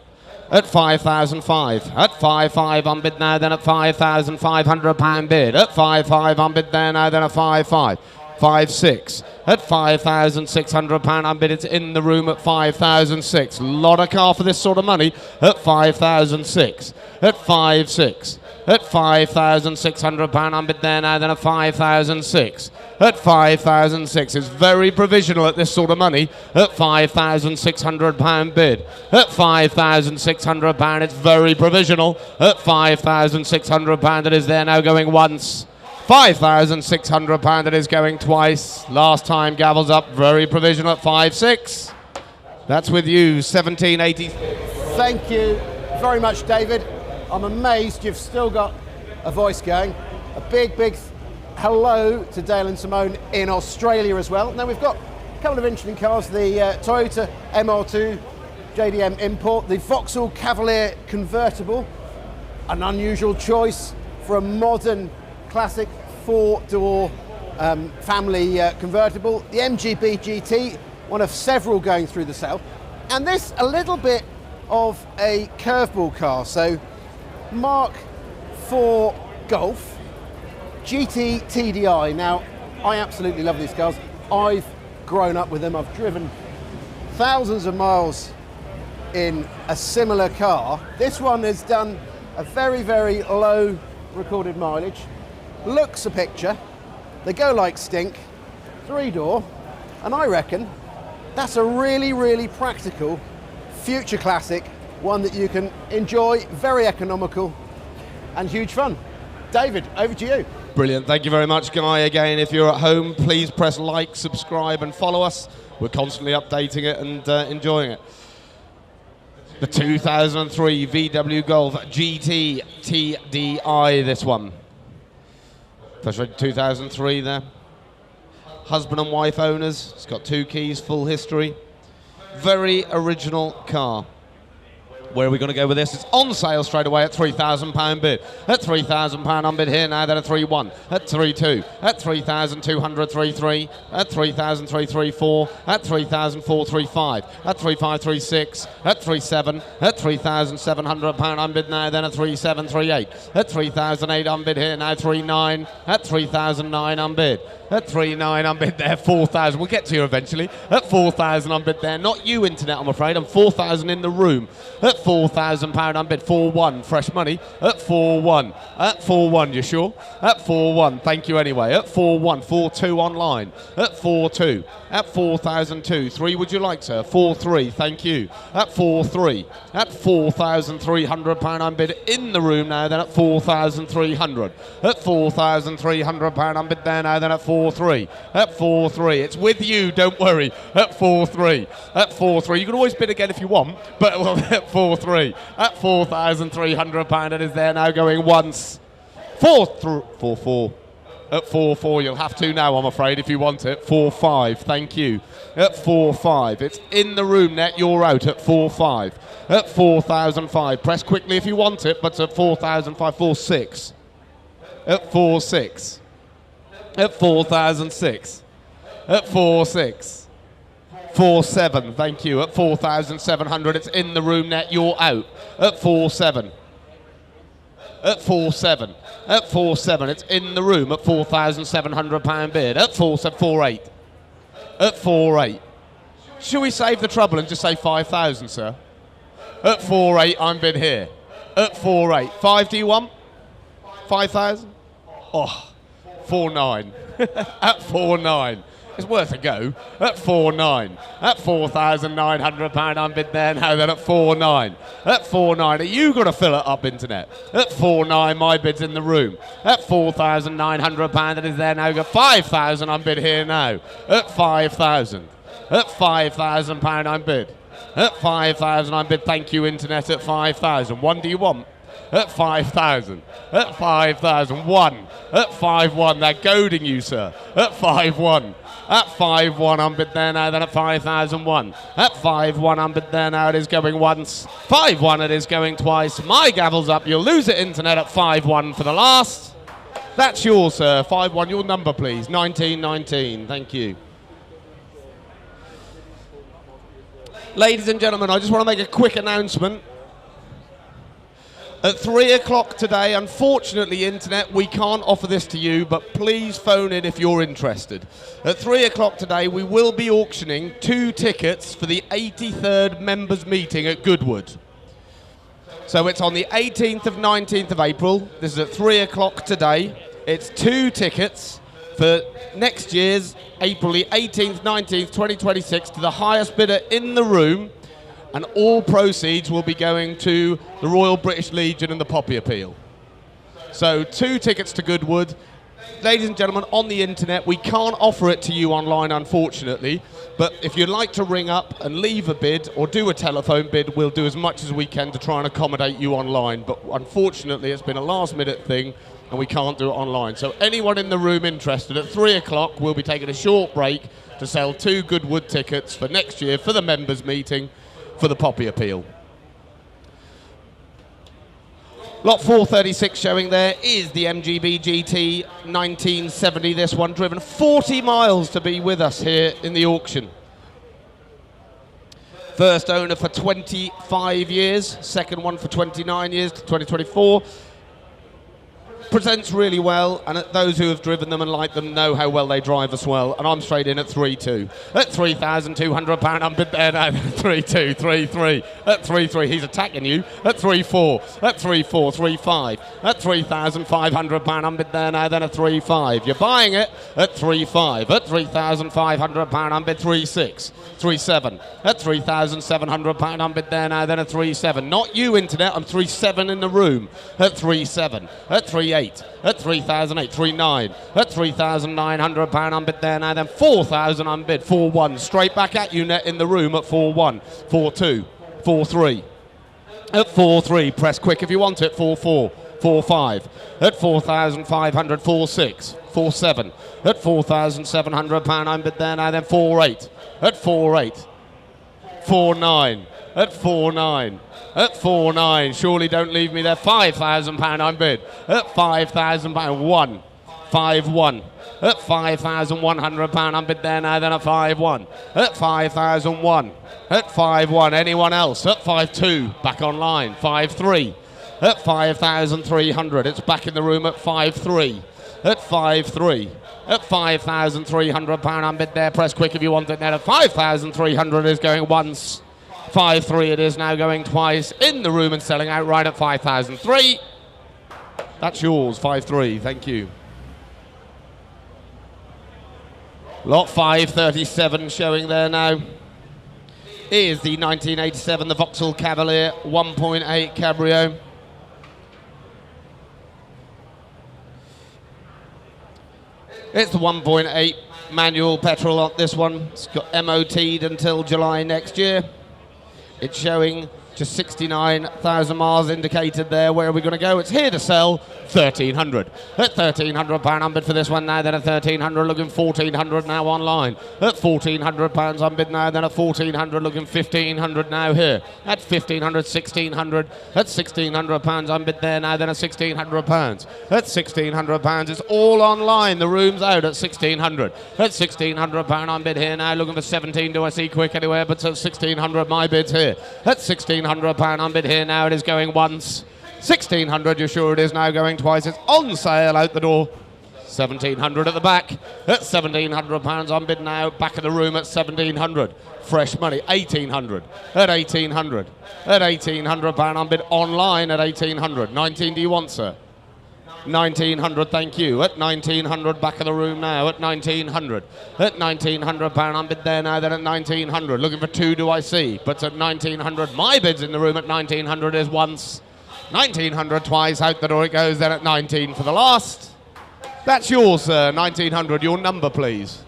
At 5,005. At 5.5 on bid now, then at £5,500 bid. At 5.5 on bid there now, then at 5.5. 5.6. At £5,600 on bid. It's in the room at 5,006. Lot of car for this sort of money. At 5,006. At 5.6. At £5,600 on bid there now, then at 5,006. At 5,006. It's very provisional at this sort of money. At £5,600 bid. At £5,600, it's very provisional. At £5,600, it is there now going once. £5,600, it is going twice. Last time gavels up, very provisional at 5.6. That's with you, 1780. Thank you very much, David. I'm amazed you've still got a voice going. A big hello to Dale and Simone in Australia as well. Now we've got a couple of interesting cars, the Toyota MR2 JDM import, the Vauxhall Cavalier convertible, an unusual choice for a modern classic 4-door family convertible, the MGB GTE, one of several going through the sale, and this a little bit of a curveball car. So Mark IV Golf GT TDI. Now, I absolutely love these cars. I've grown up with them. I've driven thousands of miles in a similar car. This one has done a very low recorded mileage. Looks a picture. They go like stink. 3-door. And I reckon that's a really practical future classic, one that you can enjoy, very economical and huge fun. David, over to you. Brilliant. Thank you very much, Guy. Again, if you're at home, please press like, subscribe and follow us. We're constantly updating it and enjoying it. The 2003 VW Golf GT TDI, this one. First read 2003 there. Husband and wife owners. It's got 2 keys, full history. Very original car. Where are we going to go with this? It's on sale straight away at £3,000 bid. At £3,000 on bid here now, then at 3.1. At 3.2. At 3,200, 3.3. At 3,334. At 3,435. At 3,536. At 3.7. At £3,700 on bid now, then at 3,738. At 3,008 on bid here now, 3.9. At 3,009 on bid. At 3.9 on bid there, 4,000. We'll get to you eventually. At 4,000 on bid there. Not you, internet, I'm afraid. I'm 4,000 in the room. At £4,000 on bid, 4.1, fresh money. At 4.1. At 4.1, you sure? At 4.1, thank you anyway. At 4.1, 4.2 online. At 4.2. At 4,002. 3 would you like, sir? 4.3, thank you. At 4.3. At £4,300 on bid in the room now, then at 4,300. At £4,300 on bid there now, then at 4.3. At 4.3. It's with you, don't worry. At 4.3. At 4.3. You can always bid again if you want, but well, at 4.3. At £4,300 it is there now going once. 4.4. At 4.4, you'll have to now, I'm afraid, if you want it. 4.5, thank you. At 4.5, it's in the room, net, you're out at 4.5. At 4,005, press quickly if you want it, but at 4,005, 4.6. At 4.6. At 4,006. At 4.6. 4.7, thank you. At 4,700, it's in the room, net, you're out. At 4.7. At 4.7. At 4.7, it's in the room at £4,700 bid. At 4.8. At 4.8. Should we save the trouble and just say 5,000, sir? At 4.8, I'm bid here. At 4.8. 5 do you want? 5,000? Oh, 4.9. At 4.9. It's worth a go. At 4.9. At £4,900 on bid there now, then at 4.9. At 4.9. Are you going to fill it up, internet? At 4.9, my bid's in the room. At £4,900 it is there now. Got 5,000 on bid here now. At 5,000. At £5,000 on bid. At 5,000 on bid. Thank you, internet, at 5,000. 1 do you want? at 5,000, at 5,000, 1, at 5-1, they're goading you, sir, at 5-1, at 5-1, unbid there now, then at 5,001, at 5-1, unbid there now, it is going once, 5-1, it is going twice, my gavel's up, you'll lose it, internet, at 5-1 for the last. That's yours, sir, 5-1, your number, please, 1919, thank you. Ladies and gentlemen, I just want to make a quick announcement. At 3 o'clock today, unfortunately, internet, we can't offer this to you, but please phone in if you're interested. At 3 o'clock today, we will be auctioning 2 tickets for the 83rd members meeting at Goodwood. So it's on the 18th of 19th of April. This is at 3 o'clock today. It's 2 tickets for next year's April the 18th, 19th, 2026 to the highest bidder in the room, and all proceeds will be going to the Royal British Legion and the Poppy Appeal. So 2 tickets to Goodwood. Ladies and gentlemen, on the internet, we can't offer it to you online, unfortunately, but if you'd like to ring up and leave a bid or do a telephone bid, we'll do as much as we can to try and accommodate you online, but unfortunately it's been a last-minute thing and we can't do it online. So anyone in the room interested, at 3 o'clock we'll be taking a short break to sell 2 Goodwood tickets for next year for the members meeting for the Poppy Appeal. Lot 436 showing there is the MGB GTE 1970, this one driven 40 miles to be with us here in the auction. First owner for 25 years, second one for 29 years to 2024. Presents really well, and those who have driven them and like them know how well they drive as well. And I'm straight in at 3-2. At £3,200, I'm bid there now. 3-2, 3-3. At 3-3, he's attacking you. At 3-4. At 3-4, 3-5. At £3,500, I'm bid there now. Then at 3-5. You're buying it at 3-5. At £3,500, I'm bid 3-6. 3-7. At £3,700, I'm bid there now. Then at 3-7. Not you, internet. I'm 3-7 in the room. At 3-7. At 3-8. At 3,008, 3,900, at £3,900 unbid there now, then 4,000 unbid, 4-1, straight back at you net in the room at 4-1, 4-2, 4-3, at 4-3, press quick if you want it, 4-4, 4-5, at 4,500, 4-6, 4-7, at £4,700 unbid there now, then 4-8, at 4-8, 4-9, at 4-9, at 4-9, surely don't leave me there, £5,000 I'm bid, at £5,000, 1, 5-1, at £5,100 I'm bid there now, then at 5-1, at 5,001, at 5-1, anyone else, at 5-2, back online, 5-3, at 5,300, it's back in the room at 5-3, at 5-3, at £5,300 I'm bid there, press quick if you want it there, at 5,300 is going once, 5-3 it is now going twice, in the room and selling out right at 5,003. That's yours, 5-3, thank you. Lot 537 showing there now is the 1987, the Vauxhall Cavalier 1.8 Cabrio. It's the 1.8 manual petrol on this one. It's got MOT'd until July next year. It's showing just 69,000 miles indicated there. Where are we going to go? It's here to sell 1,300. At £1,300 unbid for this one now, then at 1,300 looking 1,400 now online. At £1,400 unbid now, then at 1,400 looking 1,500 now here. At 1,500, 1,600. At £1,600 unbid there now, then at £1,600. At £1,600 it's all online. The room's out at 1,600. At £1,600 unbid here now, looking for 17. Do I see quick anywhere? But at 1,600 my bid's here. At £1,600 unbid here now, it is going once. 1,600, you're sure it is now going twice. It's on sale out the door. 1,700 at the back. At £1,700 unbid now, back of the room at 1,700. Fresh money, 1,800. At 1,800. At £1,800 unbid online at 1,800. 19 do you want, sir? 1,900, thank you. At 1,900, back of the room now. At 1,900. At £1,900 unbid there now, then at 1,900. Looking for 2, do I see? But at 1,900, my bid's in the room at 1,900 is once. 1,900 twice, out the door it goes, then at 19 for the last. That's yours, sir, 1,900. Your number, please.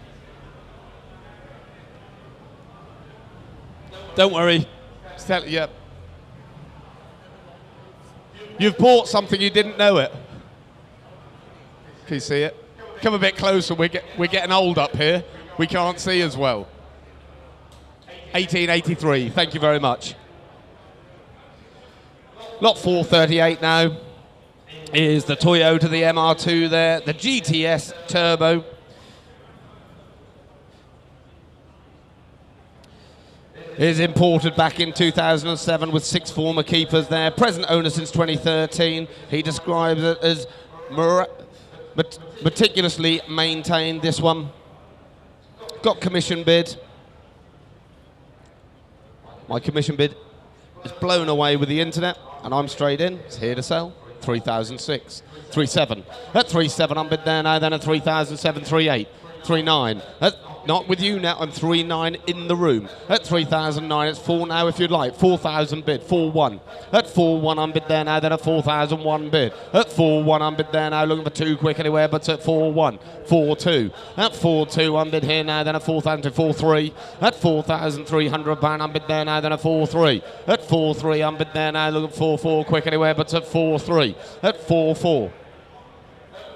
Don't worry. Yep. You've bought something you didn't know it. Can you see it? Come a bit closer, we're getting old up here. We can't see as well. 1883, thank you very much. Lot 438 now is the Toyota, the MR2 there, the GTS Turbo. Is imported back in 2007 with 6 former keepers there. Present owner since 2013. He describes it as meticulously maintained, this one. Got commission bid. My commission bid is blown away with the internet, and I'm straight in. It's here to sell. 3,006. 37. At 37, I'm bid there now, then at 3,007, 38. 39. Not with you now, I'm 39 in the room. At 3,009, it's 4 now if you'd like. 4,000 bid, 4-1. At 4-1, I'm bid there now, then at 4,001 bid. At 4-1, I'm bid there now, looking for 2 quick anywhere, but at 4-1. 4-2. At 4-2, I'm bid here now, then at 4,000 to 4-3. At 4,300 pound, I'm bid there now, then at 4-3. At 4-3, I'm bid there now, looking for 4 quick anywhere, but at 4-3. At 4-4.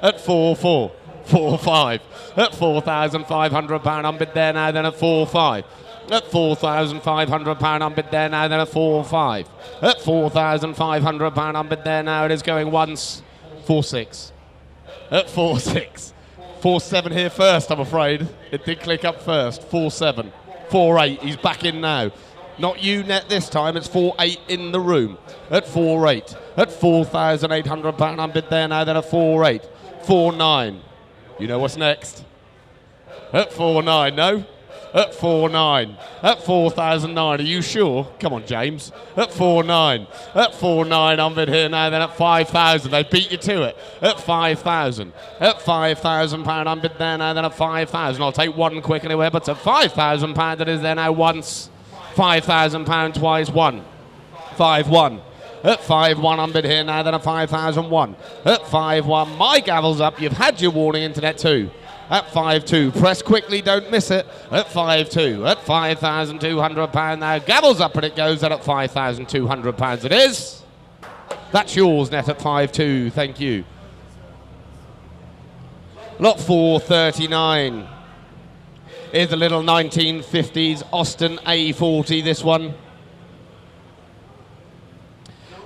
At 4-4. 4-5. At 4,500 pound, I'm bid there now, then at 4-5. At 4,500 pound, I'm bid there now, then at 4-5. At 4,500 pound, I'm bid there now, it is going once. 4-6. At 4-6. 4-7 here first, I'm afraid. It did click up first. 4-7. 4-8, he's back in now. Not you net this time, it's 4-8 in the room. At 4-8. At 4,800 pound, I'm bid there now, then at 4-8. 4-9. You know what's next? At 4-9, no? At 4-9. At 4,009, are you sure? Come on, James. At 4-9. At 4-9, I'm bid here now, then at 5,000. They beat you to it. At 5,000. At 5,000 pound, I'm bid there now, then at 5,000. I'll take 1 quick anywhere, but at 5,000 pound, it is there now once. 5,000 pound twice, 1. 5-1. At 5-1, I'm bid here now, then at 5,001. At 5-1, my gavel's up. You've had your warning, internet 2. At 5-2, press quickly, don't miss it. At 5-2, at 5,200 pound now. Gavel's up and it goes, and at 5,200 pounds it is. That's yours, net at 5-2, thank you. Lot 439 is the little 1950s Austin A40, this one.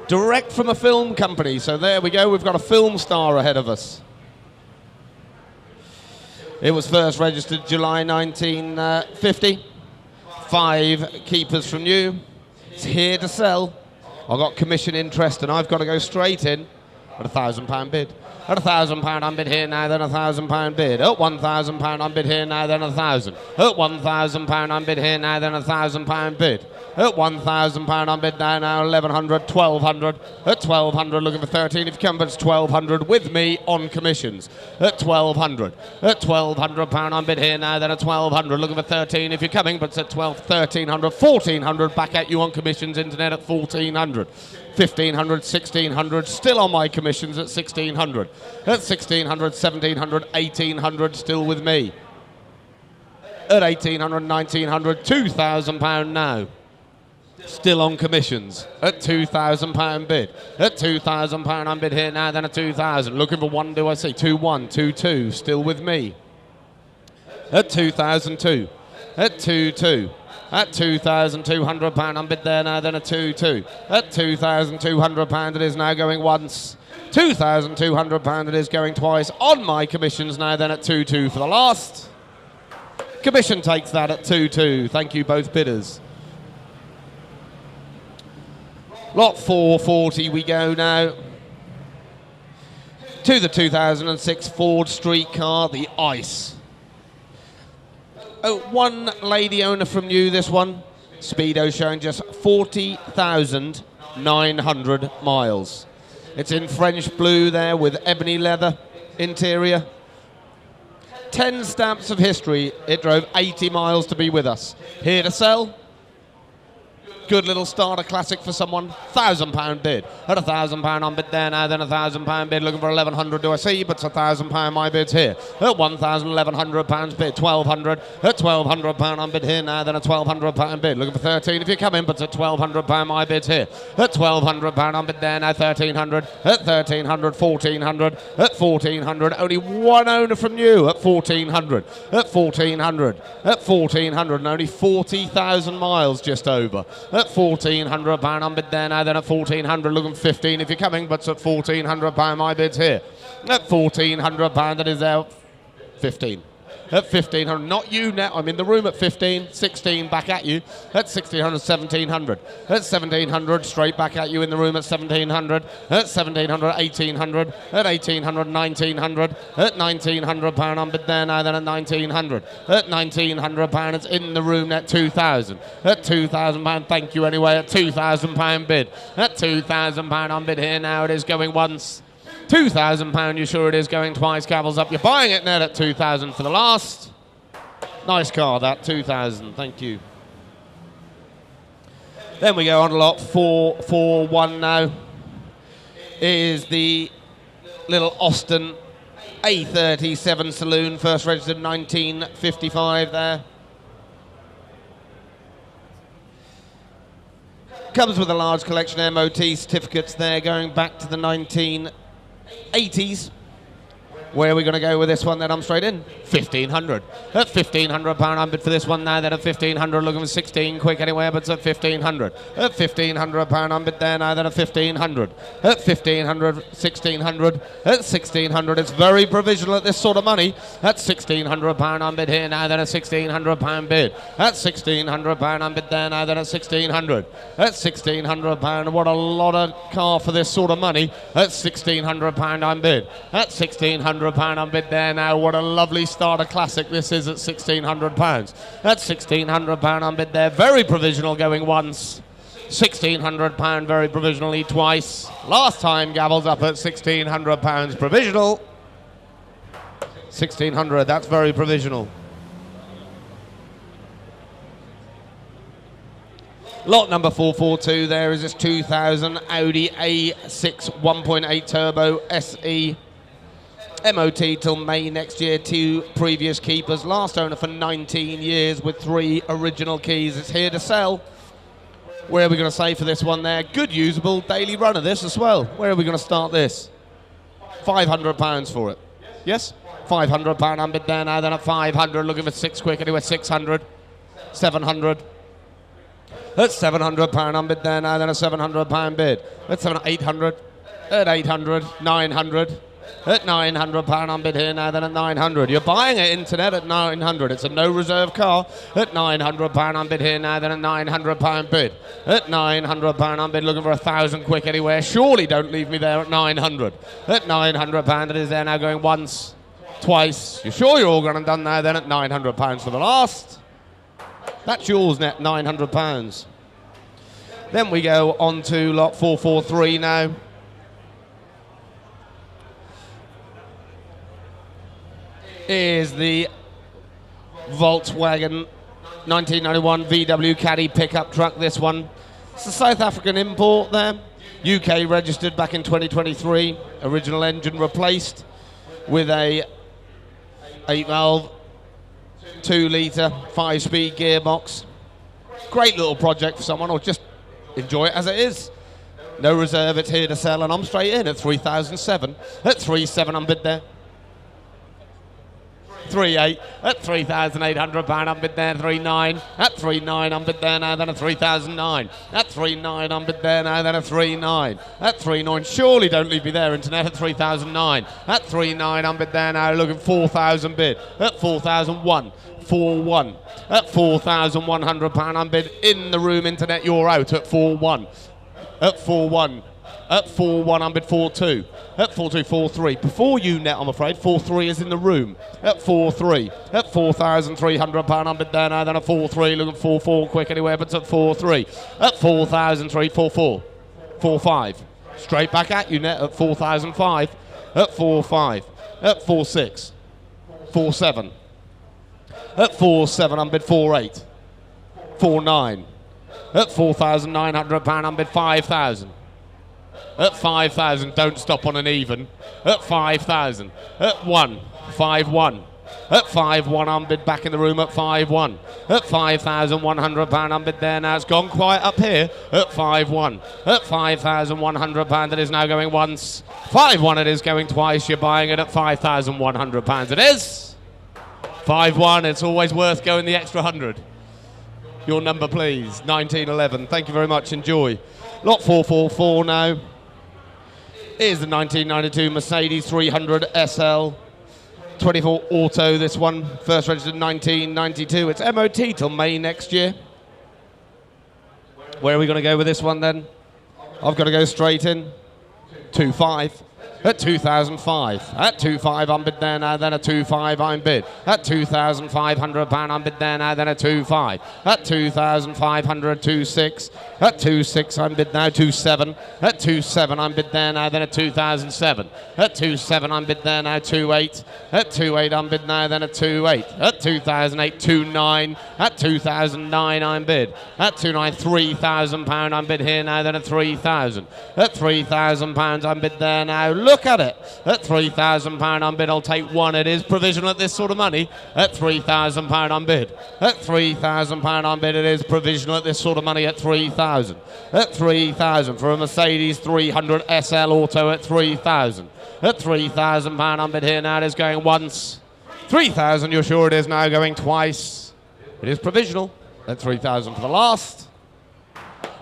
Direct from a film company, so there we go, we've got a film star ahead of us. It was first registered July 1950. 5 keepers from you. It's here to sell. I've got commission interest and I've got to go straight in at £1,000 bid. At £1,000 I'm bid here now, then £1,000 bid. At £1,000 I'm bid here now, then 1,000. At £1,000 I'm bid here now, then £1,000 bid. At £1,000 I'm bid now, 1,100, 1,200. At 1,200 looking for 13 if you come, but it's 1,200 with me on commissions. At 1,200. At £1,200 I'm bid here now, then at 1,200 looking for 13 if you're coming, but it's at 1,300, 1,400 back at you on commissions, internet at 1,400. 1,500, 1,600, still on my commissions at 1,600. At 1,600, 1,700, 1,800, still with me. At 1,800, 1,900, £2,000 now. Still on commissions. At £2,000 bid. At £2,000 I'm bid here now, then at 2,000. Looking for 1, do I see? 2-1, 2-2, still with me. At 2,002. At 2-2. At £2,200 I'm bid there now, then a 2-2. At £2,200 it is now going once. £2,200 it is going twice. On my commissions now, then at 2-2 for the last. Commission takes that at 2-2. Thank you, both bidders. Lot 440 we go now. To the 2006 Ford Street Car, the Ice. Oh, 1 lady owner from you, this one. Speedo showing just 40,900 miles. It's in French blue there with ebony leather interior. 10 stamps of history. It drove 80 miles to be with us. Here to sell. Good little starter classic for someone. £1,000 bid. At £1,000 on bid there now, then £1,000 bid. Looking for 1,100 do I see, but it's £1,000 my bid's here. At £1,100 bid. 1,200. At £1,200 on bid here now, then a £1,200 bid. Looking for 13 if you come in, but it's at £1,200 my bid's here. At £1,200 on bid there now, 1,300. At 1,300, 1,400. At 1,400, only one owner from you. At 1,400. At 1,400. At 1,400, and only 40,000 miles just over. At £1,400 on bid there now, then at 1,400, looking 15 if you're coming, but at £1,400 my bid's here. At £1,400 that is there, 15. At 1,500, not you now, I'm in the room at 15, 16 back at you. At 1,600, 1,700. At 1,700, straight back at you in the room at 1,700. At 1,700, 1,800. At 1,800, 1,900. At £1,900 on bid there now, then at 1,900. At £1,900, it's in the room at 2,000. At £2,000, thank you anyway, at £2,000 bid. At £2,000 on bid here now, it is going once. £2,000, you sure it is going twice, Gavels up. You're buying it net at 2,000 for the last. Nice car, that 2,000, thank you. Then we go on to lot 441 now. Is the little Austin A37 Saloon, first registered 1955 there. Comes with a large collection of MOT certificates there going back to the 1980s. Where are we going to go with this one then? I'm straight in. 1,500. At £1,500 I'm bid for this one now, then at 1,500, looking for 16 quick anywhere, but it's at 1,500. At £1,500 I'm bid there now, then at 1,500. At 1,500, 1,600. At 1,600, it's very provisional at this sort of money. At £1,600 I'm bid here now, then at £1,600 bid. At £1,600 I'm bid there now, then at 1,600. At £1,600, what a lot of car for this sort of money. At £1,600 I'm bid. At £1,600 I'm bid there now. What a lovely starter classic this is at £1,600. That's £1,600 I'm bid there. Very provisional going once. £1,600 very provisionally twice. Last time Gavels up at £1,600 provisional. 1,600, that's very provisional. Lot number 442 there is this 2000 Audi A6 1.8 Turbo SE. MOT till May next year, 2 previous keepers, last owner for 19 years with 3 original keys. It's here to sell. Where are we going to say for this one there? Good usable daily runner this as well. Where are we going to start this? £500 for it. Yes? £500 I'm bid there now, then at 500, looking for 6 quick anyway, 600, 700. That's £700 I'm bid there now, then a £700 bid. That's 800, at 800, 900. At £900 on bid here now, then at 900. You're buying it internet at 900. It's a no reserve car. At £900 on bid here now, then at £900 bid. At £900 on bid, looking for 1,000 quick anywhere. Surely don't leave me there at 900. At £900 it is there now going once, twice. You're sure you're all gone and done now then at £900 for the last? That's yours net, £900. Then we go on to lot 443 now. Is the Volkswagen 1991 VW Caddy pickup truck, this one. It's a South African import there. UK registered back in 2023. Original engine replaced with a 8-valve, 2-litre, 5-speed gearbox. Great little project for someone, or just enjoy it as it is. No reserve, it's here to sell, and I'm straight in at 3,007. At 3,700 I'm bid there. 3.8 at £3,800 I'm bid there. 3.9 at 3.9 I'm bid there now, then a 3,009 at 3.9 I'm bid there now, then a 3.9 at 3.9. Surely don't leave me there internet. At 3,009 at 3.9 I'm bid there now, looking 4,000 bid at 4,001 4.1 at £4,100 I'm bid in the room internet. You're out at 4.1 at 4.1 at 4.1 I'm bid 4.2 at 4.2 4.3 before you net, I'm afraid. 4.3 is in the room at 4.3 at £4,300 I'm bid there now, then a 4.3 looking 4.4 quick anywhere, but it's at 4.3 at 4,003 4.4 4.5 straight back at you net at 4,005 at 4.5 at 4.6 4.7 at 4.7 I'm bid 4.8 4.9 At £4,900 unbid, 5,000. At 5,000, don't stop on an even. At 5,000. At 1, 5-1. At 5-1 unbid, back in the room at 5-1. At £5,100 unbid there now. It's gone quiet up here at 5-1. At £5,100 it is now going once. 5-1 it is going twice. You're buying it at £5,100 it is. 5-1, it's always worth going the extra 100. Your number please, 1911. Thank you very much, enjoy. Lot 444 now. Here's the 1992 Mercedes 300 SL. 24 auto, this one. First registered in 1992. It's MOT till May next year. Where are we going to go with this one then? I've got to go straight in. 2.5. At 2,005. At 2.5 unbid there now, then a 2.5 I'm bid. At £2,500 unbid there now, then a 2.5. At 2,500, 2.6. At 2.6 I'm bid now, 2.7. At 2.7 I'm bid there now, then a 2,007. At 2.7 I'm bid there now, 2.8. At 2.8 I'm bid now, then a 2.8. At 2,008, 2.9. At 2,009 I'm bid. At 2.9, £3,000 I'm bid here now, then a 3,000. At £3,000 I'm bid there now. Look at it. At £3,000 unbid, I'll take one. It is provisional at this sort of money. At £3,000 unbid. At £3,000 unbid, it is provisional at this sort of money at 3,000. At 3,000 for a Mercedes 300 SL Auto at 3,000. At £3,000 unbid here now. It is going once. 3,000, you're sure it is now going twice. It is provisional at 3,000 for the last.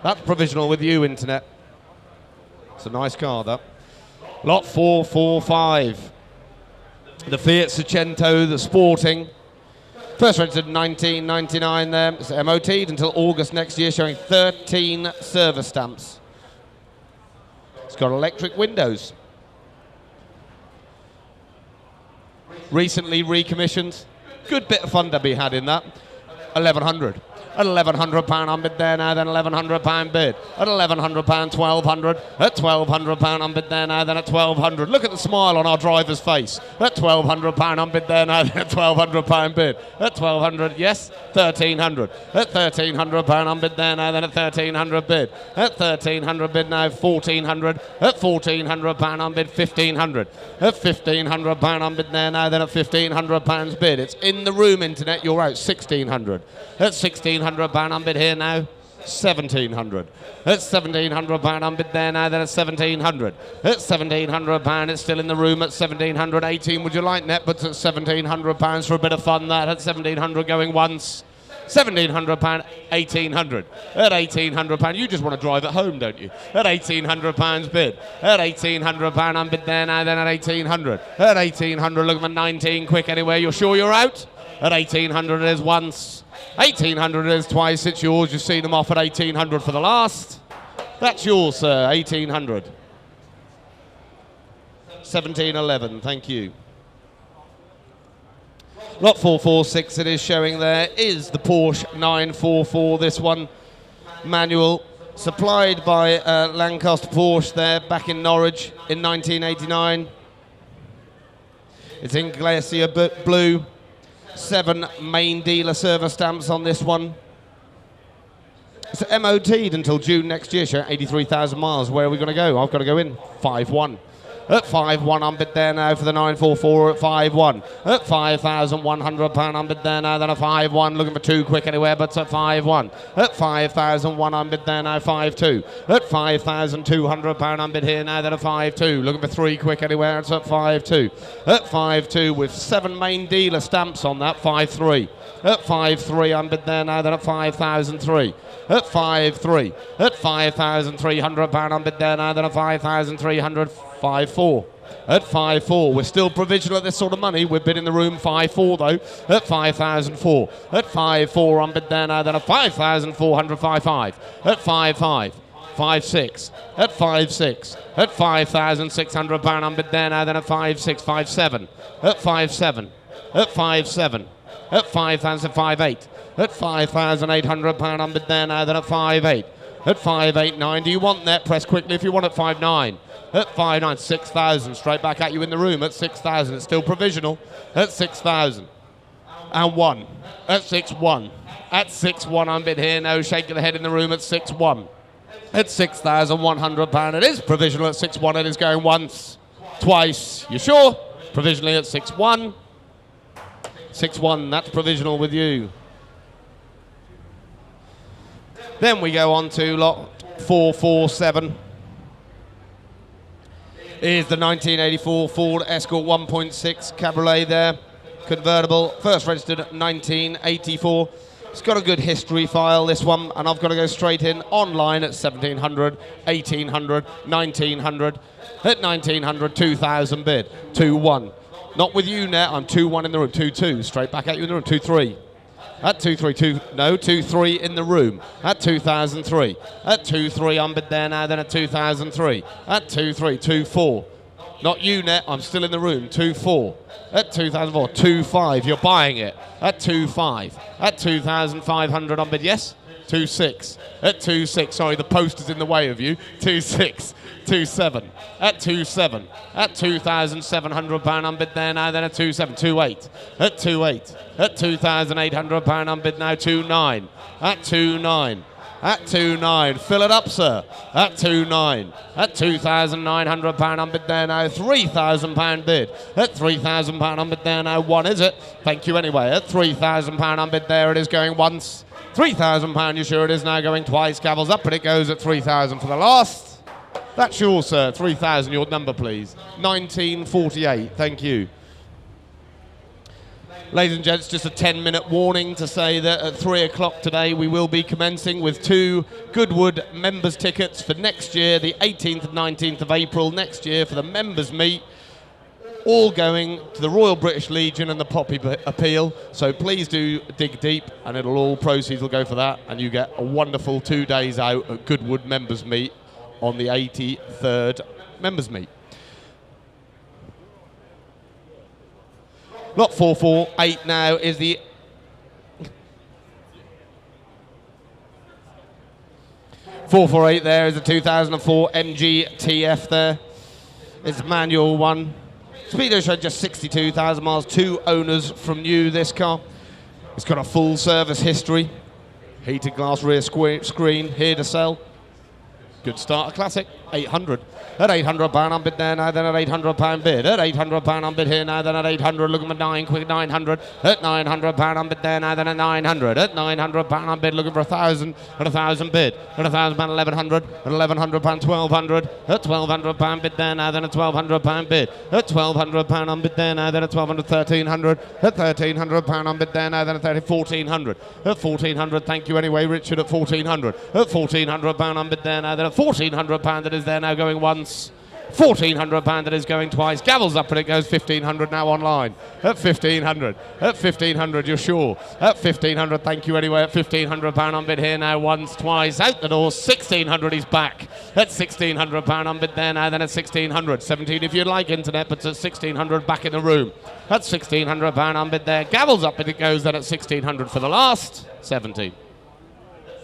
That's provisional with you, Internet. It's a nice car, that. Lot 445. The Fiat Seicento, the Sporting. First registered in 1999 there. It's MOT'd until August next year, showing 13 service stamps. It's got electric windows. Recently recommissioned. Good bit of fun to be had in that. 1,100. At £1,100 unbid there now, then £1,100 bid. At £1,100, 1,200. At £1,200 unbid there now, then at 1,200. Look at the smile on our driver's face. At £1,200 unbid there now, then at £1,200 bid. At 1,200, yes, 1,300. At £1,300 unbid there now, then at 1,300 bid. At 1,300 bid now, 1,400. At £1,400 unbid, 1,500. At £1,500 unbid there now, then at £1,500 bid. It's in the room, Internet, you're out, 1,600. At £1,600 unbid here now, 1,700. At £1,700 unbid there now, then at 1,700. At £1,700, it's still in the room at 1,700. 18, would you like net? But at £1,700 for a bit of fun, that at 1,700 going once. £1,700, 1,800. At £1,800, you just want to drive at home, don't you? At £1,800 bid. At £1,800 unbid there now, then at 1,800. At 1,800, look for 19 quick anywhere. You're sure you're out? At 1,800 it is once. 1,800 is twice. It's yours. You've seen them off at 1,800 for the last. That's yours, sir. 1,800. 1,711. Thank you. Lot 446 it is showing there is the Porsche 944. This one manual supplied by Lancaster Porsche there back in Norwich in 1989. It's in Glacier Blue. 7 main dealer service stamps on this one. It's MOT'd until June next year, showing 83,000 miles. Where are we going to go? I've got to go in. 5-1. At 5-1 unbid there now for the 944 at 5-1. At £5,100 unbid there now, then a 5-1. Looking for 2 quick anywhere, but at 5-1. At 5,001 unbid there now, 5-2. At £5,200 unbid here now, then a 5-2. Looking for 3 quick anywhere, it's at 5-2. At 5-2 with 7 main dealer stamps on that, 5-3. At 5-3 unbid there now, then at 5,003. At 5-3. At £5,300 unbid there now, then at 5,300. 5-4. At 5-4. We're still provisional at this sort of money. We've been in the room 5-4 though. At 5,004. At 5-4 unbid there now, then at 5,400. 5-5. At 5-5. 5-6. At 5-6. At £5,600 unbid there now, then at 5-6. 5-7. At 5-7. At 5-7. At 5,005. At £5,800 unbid there now, then at 5-8. At 5,890. Do you want that? Press quickly if you want at 5-9. At 5-9, 6,000. Straight back at you in the room at 6,000. It's still provisional. At 6,000. And 1. At 6-1. at 6-1 unbid here. No shake of the head in the room at 6-1. At £6,100. It is provisional at 6-1. It is going once, twice. You sure? Provisionally at 6-1. 6-1, that's provisional with you. Then we go on to lot 447. Is the 1984 Ford Escort 1.6 Cabriolet there. Convertible, first registered at 1984. It's got a good history file, this one, and I've got to go straight in online at 1700, 1800, 1900, at 1900, 2000 bid, 2-1. Not with you now, I'm 2-1 in the room, 2-2, straight back at you in the room, 2-3. At 2-3 in the room, at 2003. At 2-3 unbid there now, then at 2003. At 2-3, 2-4. Not you, Net, I'm still in the room, 2-4. At 2004, 2-5, you're buying it. At 2-5. At 2,500 unbid, yes? 2-6. At 2-6, sorry, the poster's in the way of you. 2-6. 2-7. At 2-7. At £2,700 unbid there now, then at 2-7. 2-8. At 2-8. At £2,800 unbid now, 2-9. At 2-9. At 2-9, fill it up, sir. At 2-9, at £2,900 unbid there now, £3,000 bid. At £3,000 unbid there now, one is it? Thank you anyway. At £3,000 unbid there, it is going once. £3,000, you sure it is now going twice. Gavels up, and it goes at 3,000 for the last. That's yours, sir. 3,000, your number, please. 1948. Thank you. Ladies and gents, just a 10-minute warning to say that at 3 o'clock today we will be commencing with 2 Goodwood members tickets for next year, the 18th and 19th of April next year for the members meet, all going to the Royal British Legion and the Poppy Appeal. So please do dig deep, and all proceeds will go for that, and you get a wonderful 2 days out at Goodwood members meet on the 83rd members meet. Lot 448 now is the 448 there is the 2004 MG TF there. It's manual one. Speedo showed just 62,000 miles. 2 owners from new, this car. It's got a full service history. Heated glass rear screen, here to sell. Good starter classic, 800. At £800 unbid there now, then at £800 bid. At £800 unbid here now, then at 800. Looking for 9, quick 900. At £900 unbid there now, then at 900. At £900 unbid, looking for 1,000. At 1,000 bid. At £1,000, 1,100. At £1,100, 1,200. At £1,200 bid there now, then at £1,200 bid. At £1,200 unbid there now, then at £1,200, 1,300. At £1,300 unbid there now, then at £1,400. At £1,400, thank you anyway, Richard, at £1,400. At £1,400 unbid there now, then at £1,400 that is there now going once. £1,400 that is going twice. Gavels up and it goes 1,500 now online. At 1,500. At 1,500, you're sure. At 1,500, thank you anyway. At £1,500 unbid here now once, twice. Out the door, 1,600, he's back. At £1,600 unbid there now, then at 1,600. 17 if you'd like internet, but at 1,600 back in the room. At £1,600 unbid there. Gavels up and it goes then at 1,600 for the last. 17.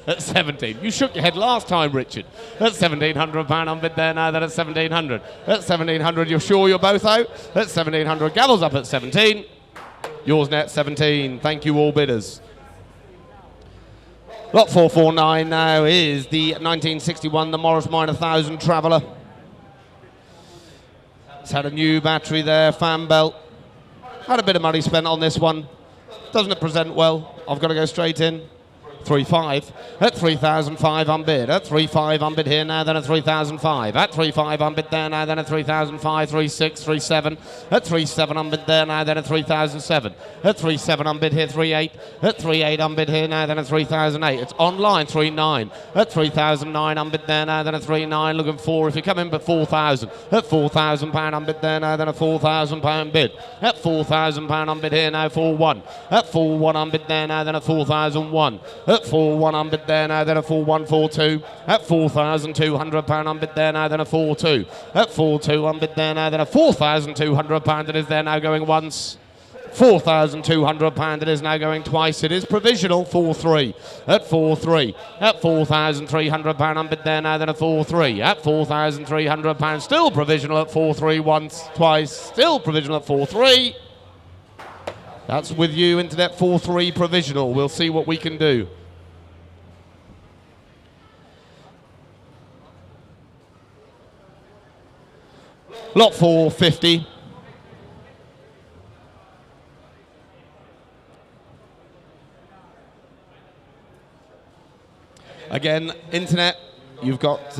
At 17. You shook your head last time, Richard. At £1,700 unbid there now, then at 1,700. At 1,700, you're sure you're both out? At 1,700, Gavels up at 17. Yours net 17. Thank you, all bidders. Lot 449 now is the 1961, the Morris Minor 1000 Traveller. It's had a new battery there, fan belt. Had a bit of money spent on this one. Doesn't it present well? I've got to go straight in. 3.5 at 3,005 unbid. At 3.5 unbid here now, then at 3,005. At 3.5 unbid there now, then at 3,005. 3.6, 3.7. At 3.7 unbid there now, then at 3,007. At 3.7 unbid here, 3.8. At 3.8 unbid here now, then at 3,008. It's online, 3.9. At 3,009 unbid there now, then at 3.9. Looking for, if you come in, but 4,000. At £4,000 unbid there now, then a £4,000 bid. At £4,000 unbid here now, 4.1. At 4.1 unbid there now, then at 4,001. At 4.1 unbid there now, then a 4.142. At £4,200 unbid there now, then a 4.2. At 4.2 unbid there now, then a £4,200 that is there now going once. £4,200 it is now going twice. It is provisional, 4.3. At 4.3. At £4,300 unbid there now, then a 4.3. At £4,300 still provisional at 4.3 once, twice. Still provisional at 4.3. That's with you, Internet 4-3 provisional. We'll see what we can do. Lot 450. Again, Internet, you've got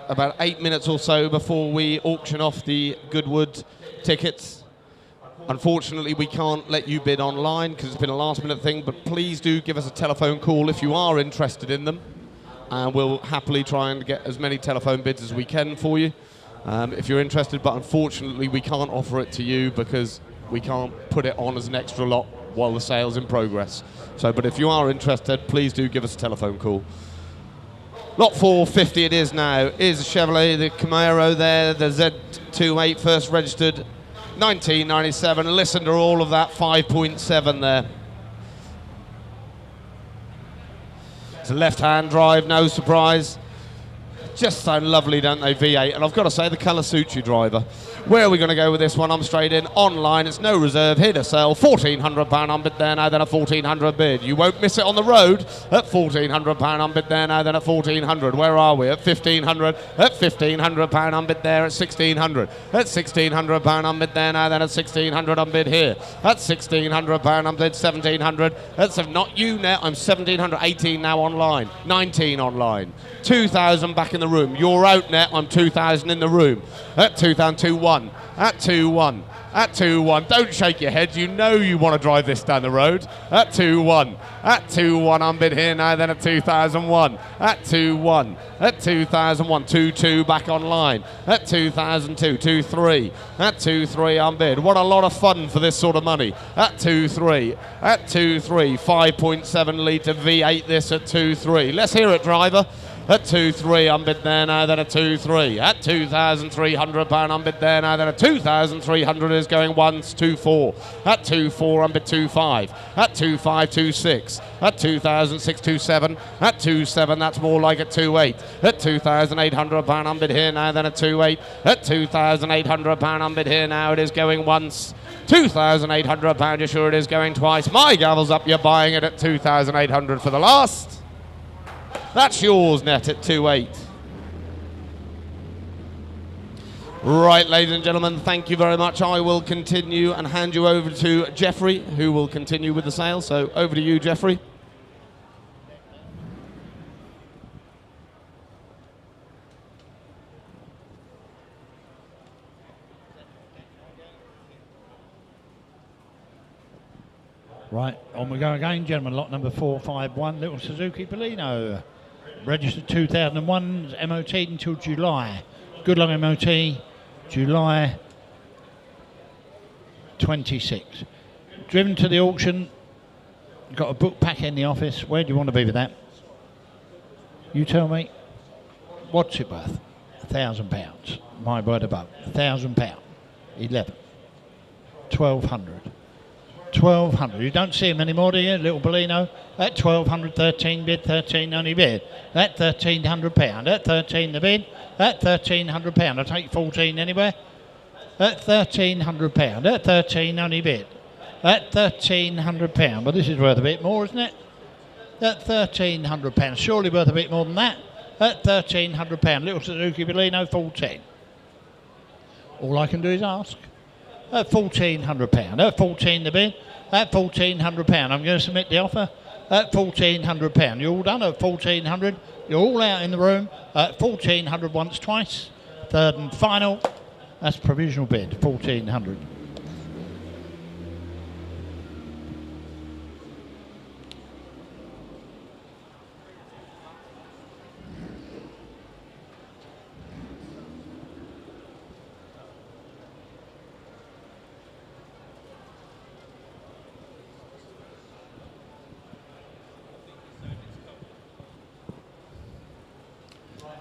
about 8 minutes or so before we auction off the Goodwood tickets. Unfortunately, we can't let you bid online because it's been a last-minute thing, but please do give us a telephone call if you are interested in them, and we'll happily try and get as many telephone bids as we can for you if you're interested, but unfortunately we can't offer it to you because we can't put it on as an extra lot while the sale's in progress. So, but if you are interested, please do give us a telephone call. Lot 450 it is now, is a Chevrolet, the Camaro there, the Z28 first registered 1997. Listen to all of that 5.7 there. It's a left-hand drive, no surprise. Just sound lovely, don't they, V8? And I've got to say, the colour suits you, driver. Where are we going to go with this one? I'm straight in. Online, it's no reserve. Here to sell. £1,400 on bid there now, then a £1,400 bid. You won't miss it on the road. At £1,400 on bid there now, then at £1,400. Where are we? At £1,500. At £1,500 on bid there. At £1,600. At £1,600 on bid there now, then at £1,600 on bid here. At £1,600 on bid. £1,700. That's not you now. I'm £1,700. 18 now online. 19 online. 2,000 back in the room. You're out net. I'm 2,000 in the room. At 2,000, 2-1. At 2-1. At 2-1. Don't shake your head. You know you want to drive this down the road. At 2-1. At 2-1. I'm bid here now. Then at 2,001. At 2-1. At 2,001. 2-2 back online. At 2,002. 2-3. At 2-3 I'm bid. What a lot of fun for this sort of money. At 2-3. At 2-3. 5.7 litre V8 this at 2-3. Let's hear it, driver. At 2-3 I'm bid there now, then at 2-3. At £2,300 I'm bid there now, then at 2,300 is going once, 2-4. At 2-4 I'm bid 2-5. At 2-5, 2-6. At 2,006, 2-7. At 2-7 that's more like at 2-8. At £2,800 I'm bid here now, then at 2-8. At £2,800 I'm bid here now, it is going once. £2,800, you're sure it is going twice. My gavel's up, you're buying it at 2,800 for the last. That's yours, net at 2.8. Right, ladies and gentlemen, thank you very much. I will continue and hand you over to Jeffrey, who will continue with the sale. So over to you, Jeffrey. Right, on we go again, gentlemen. Lot number 451, little Suzuki Baleno. Registered 2001, MOT until July. Good luck MOT, July 26. Driven to the auction, got a book pack in the office. Where do you want to be with that? You tell me. What's it worth? £1,000. My word above. £1,000. 11. 1,200. 1,200. You don't see them anymore, do you? Little Baleno. At 1,200, 13 bid, 13 only bid. At £1,300. At 13 the bid. At £1,300. I'll take 14 anywhere. At £1,300. At 13 only bid. At £1,300. Well, this is worth a bit more, isn't it? At £1,300. Surely worth a bit more than that. At £1,300. Little Suzuki Baleno, 14. All I can do is ask. At £1,400. At 14 the bid. At £1,400. I'm going to submit the offer. At £1,400. You're all done at 1,400. You're all out in the room at 1,400 once, twice. Third and final. That's provisional bid, 1,400.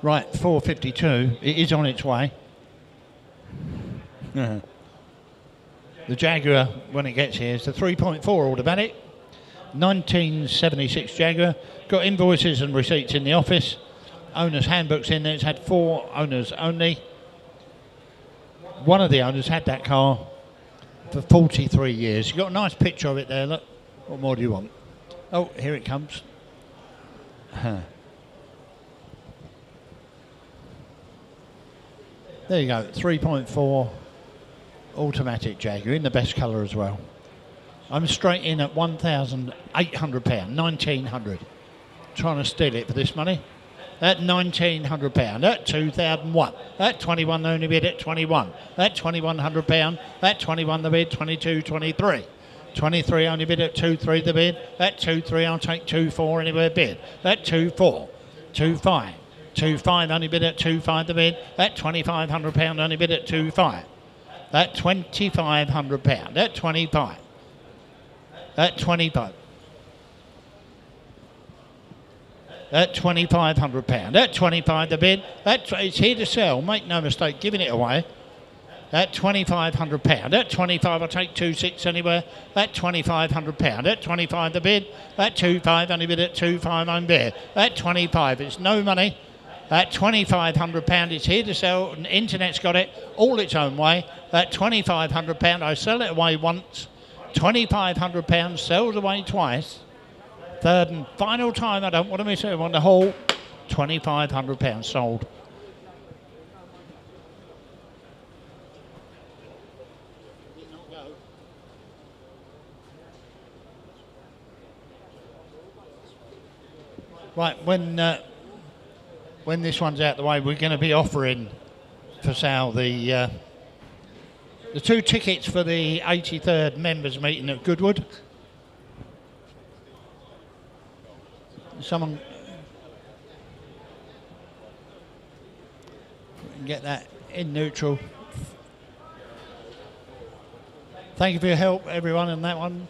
Right, 452. It is on its way. The Jaguar, when it gets here, is the 3.4 automatic. 1976 Jaguar. Got invoices and receipts in the office. Owner's handbooks in there. It's had 4 owners only. One of the owners had that car for 43 years. You've got a nice picture of it there, look. What more do you want? Oh, here it comes. There you go, 3.4 automatic Jaguar in the best colour as well. I'm straight in at £1,800, 1,900. Trying to steal it for this money. At £1,900, at 2001, at 21 only bid at 21, at £2,100, at 21 the bid, 22, 23. 23 only bid at 2.3 the bid, at 2.3 I'll take 2.4 anywhere bid, at 2.4, 2.5, 2.5 only bid at 2.5 the bid, at £2,500 only bid at 2.5, at £2,500, at 25, at 25. At £2,500, at 25 the bid, it's here to sell, make no mistake, giving it away. At £2,500, at 25 I'll take 2.6 anywhere, at £2,500, at 25 the bid, at 2.5 only bid at 2.5 I'm bid, at 25 it's no money, at £2,500 it's here to sell, and internet's got it all its own way, at £2,500 I sell it away once, £2,500 sells away twice. Third and final time, I don't want to miss it, I want the whole £2,500 sold. Right, when this one's out the way, we're going to be offering for sale the 2 tickets for the 83rd members meeting at Goodwood. Someone can get that in neutral. Thank you for your help, everyone, on that one.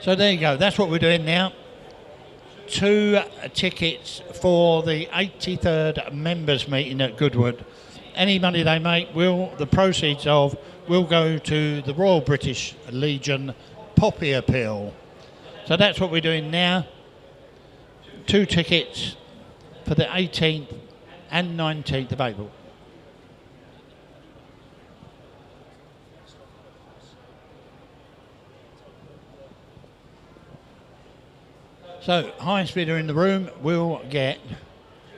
So there you go, that's what we're doing now. 2 tickets for the 83rd members meeting at Goodwood. Any money they make the proceeds of will go to the Royal British Legion Poppy Appeal. So that's what we're doing now. 2 tickets for the 18th and 19th of April. So, highest bidder in the room will get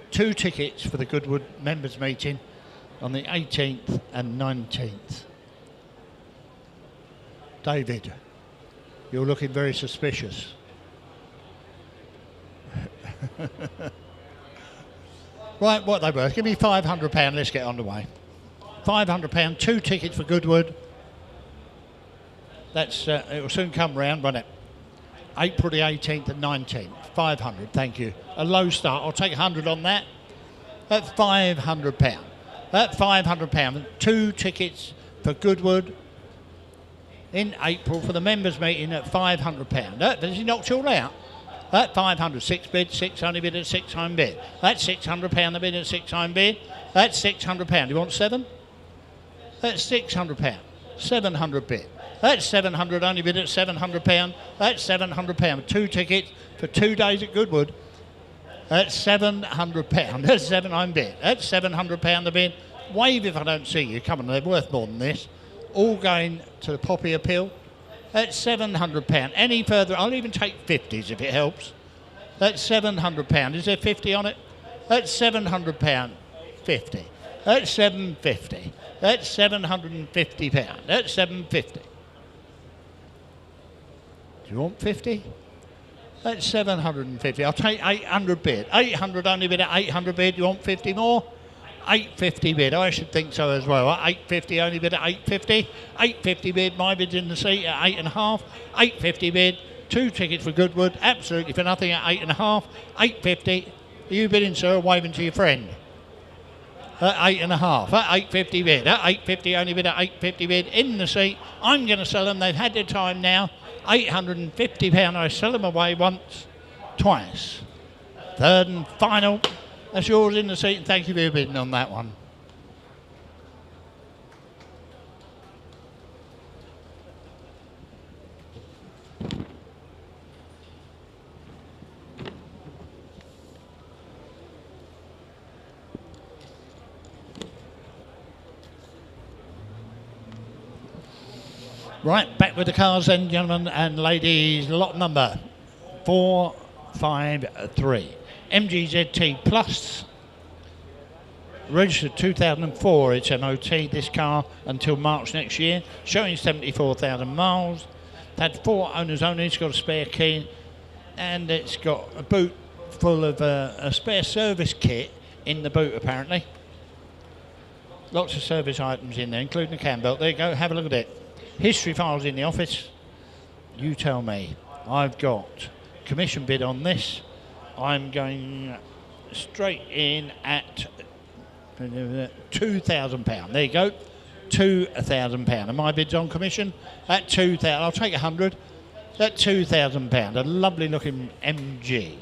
2 tickets for the Goodwood members meeting on the 18th and 19th. David, you're looking very suspicious. Right, what are they worth? Give me £500, let's get on the way. £500, 2 tickets for Goodwood. That's, it'll soon come round, won't it? April the 18th and 19th, 500, thank you. A low start, I'll take 100 on that. At £500. At £500, 2 tickets for Goodwood in April for the members meeting at £500. Does he knock you all out? At 500, 6 bid, 6 only bid at 6 home bid. That's £600 a bid at 6 home bid. That's £600. You want 7? That's £600. 700 bid. That's 700 only bid at £700. That's £700. 2 tickets for 2 days at Goodwood. That's £700. That's 7 home bid. That's £700 the bid. Wave if I don't see you. Come on, they're worth more than this. All going to the Poppy Appeal. That's £700. Any further, I'll even take 50s if it helps. That's £700. Is there 50 on it? That's £700. 50. That's £750. That's £750. That's £750. Do you want 50? That's 750. I'll take 800 bid. 800 only bid at 800 bid. You want 50 more? 850 bid. I should think so as well. 850 only bid at 850. 850 bid. My bid's in the seat at 8.5. 850 bid. 2 tickets for Goodwood. Absolutely for nothing at 8.5. 850. Are you bidding, sir, or waving to your friend? At 8.5. At 850 bid. At 850 only bid at 850 bid. In the seat. I'm going to sell them. They've had their time now. £850. I sell them away once, twice. Third and final. That's yours in the seat, and thank you for your bidding on that one. Right, back with the cars then, gentlemen and ladies. Lot number 453. MGZT Plus. Registered 2004, it's MOT, this car, until March next year. Showing 74,000 miles. Had 4 owners only, it's got a spare key. And it's got a boot full of a spare service kit in the boot, apparently. Lots of service items in there, including the cam belt. There you go, have a look at it. History files in the office. You tell me. I've got commission bid on this. I'm going straight in at £2,000. There you go, £2,000. And my bid's on commission at 2,000. I'll take 100. At £2,000. A lovely looking MG.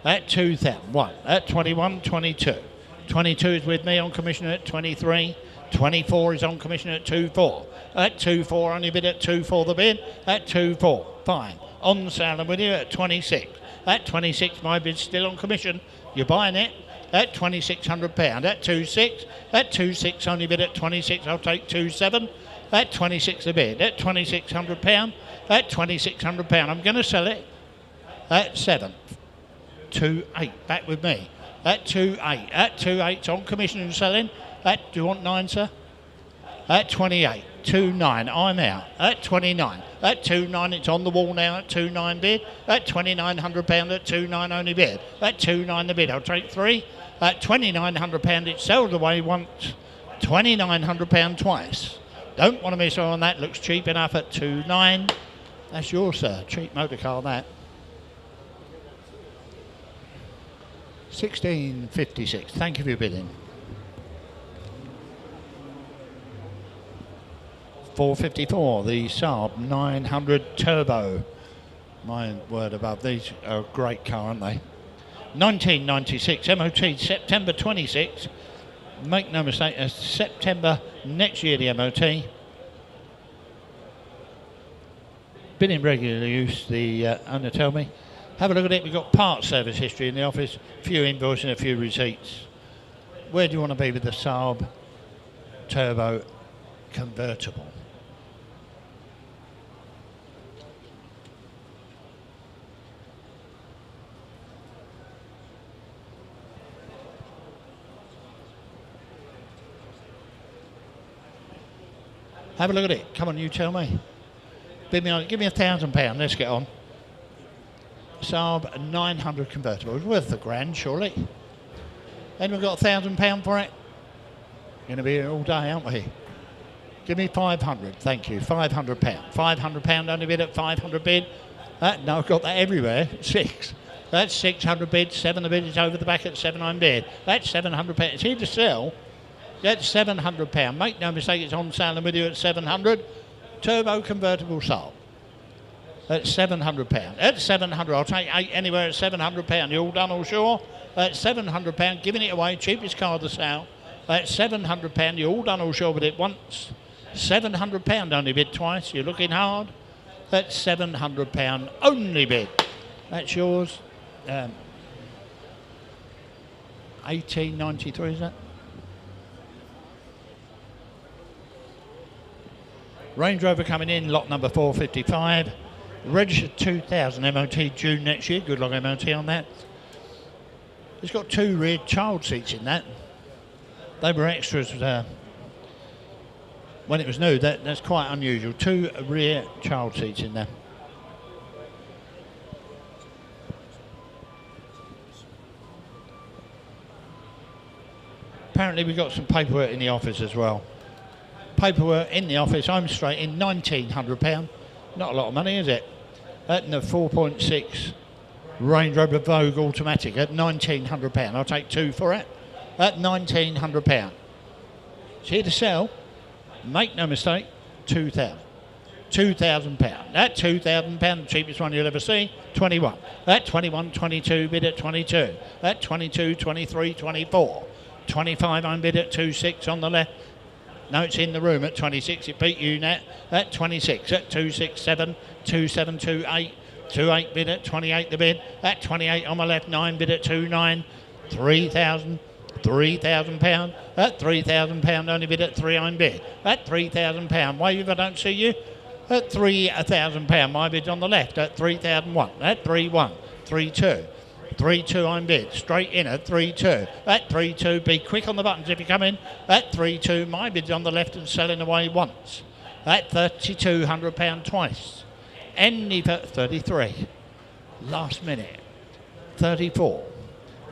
At 2,000. One. At 21, 22. 22 is with me on commission at 23. 24 is on commission at 2,4. At 2,4, only bid at 2,4 the bid. At 2,4. Fine. On sale and with you at 26. At 26, my bid's still on commission. You're buying it at £2,600. At 2,6. At 2,6, only bid at 26. I'll take 2,7. At 26 a bid. At £2,600. At £2,600. I'm going to sell it at 7. 2,8. Back with me. At 2,8. At 2,8, it's on commission and selling. Do you want 9, sir? At 28. 2,9. I'm out. At 29. At 2,9, it's on the wall now at 2,9 bid. At £2,900. At 2,9 only bid. At 2,9 the bid. I'll take 3. At £2,900, it sells away once. £2,900 twice. Don't want to miss on that. Looks cheap enough at 2,9. That's yours, sir. Cheap motor car, that. 1656. Thank you for your bidding. 454, the Saab 900 Turbo. My word above, these are a great car, aren't they? 1996, MOT, September 26. Make no mistake, September next year, the MOT. Been in regular use, the owner told me. Have a look at it. We've got part service history in the office, a few invoices and a few receipts. Where do you want to be with the Saab Turbo convertible? Have a look at it. Come on, you tell me. Bid me on it. Give me £1,000. Let's get on. Saab 900 convertible. It's worth the grand, surely. And we've got £1,000 for it. Going to be here all day, aren't we? Give me 500. Thank you. £500. £500 only bid at 500 bid. No, I've got that everywhere. 6. That's 600 bid. 7 the bid is over the back at 700 bid. That's £700. It's here to sell. That's £700. Make no mistake, it's on sale and with you at 700. Turbo convertible Saab. At £700. At 700, I'll take 8 anywhere at £700. You all done, all sure? At £700, giving it away, cheapest car of the sale. At £700, you all done, all sure with it once. £700 only bid twice. You're looking hard. At £700 only bid. That's yours. 1893, is that? Range Rover coming in, lot number 455. Registered 2000, MOT June next year. Good luck MOT on that. It's got 2 rear child seats in that. They were extras when it was new. That's quite unusual. 2 rear child seats in there. Apparently we've got some paperwork in the office as well. Paperwork in the office, I'm straight in £1,900. Not a lot of money, is it? At the 4.6 Range Rover Vogue automatic at £1,900. I'll take 2 for it. At £1,900. It's here to sell. Make no mistake, £2,000. £2,000. At £2,000, the cheapest one you'll ever see, 21. At 21, 22, bid at 22. At 22, 23, 24. 25, I'm bid at 26 on the left. No, it's in the room at 26. It beat you net at 26. At 267, 2728, 28 bid at 28 the bid. At 28 on my left, 9 bid at 29. 3,000. £3,000. At £3,000 only bid at 3 I'm bid. At £3,000. Wave if I don't see you. At £3,000, my bid's on the left at 3,001. At 3-1, 3-2. 3-2 I'm bid, straight in at 3-2. At 3-2, be quick on the buttons if you come in. At 3-2, my bid's on the left and selling away once. At £3,200 twice. Any for 33. Last minute. 34.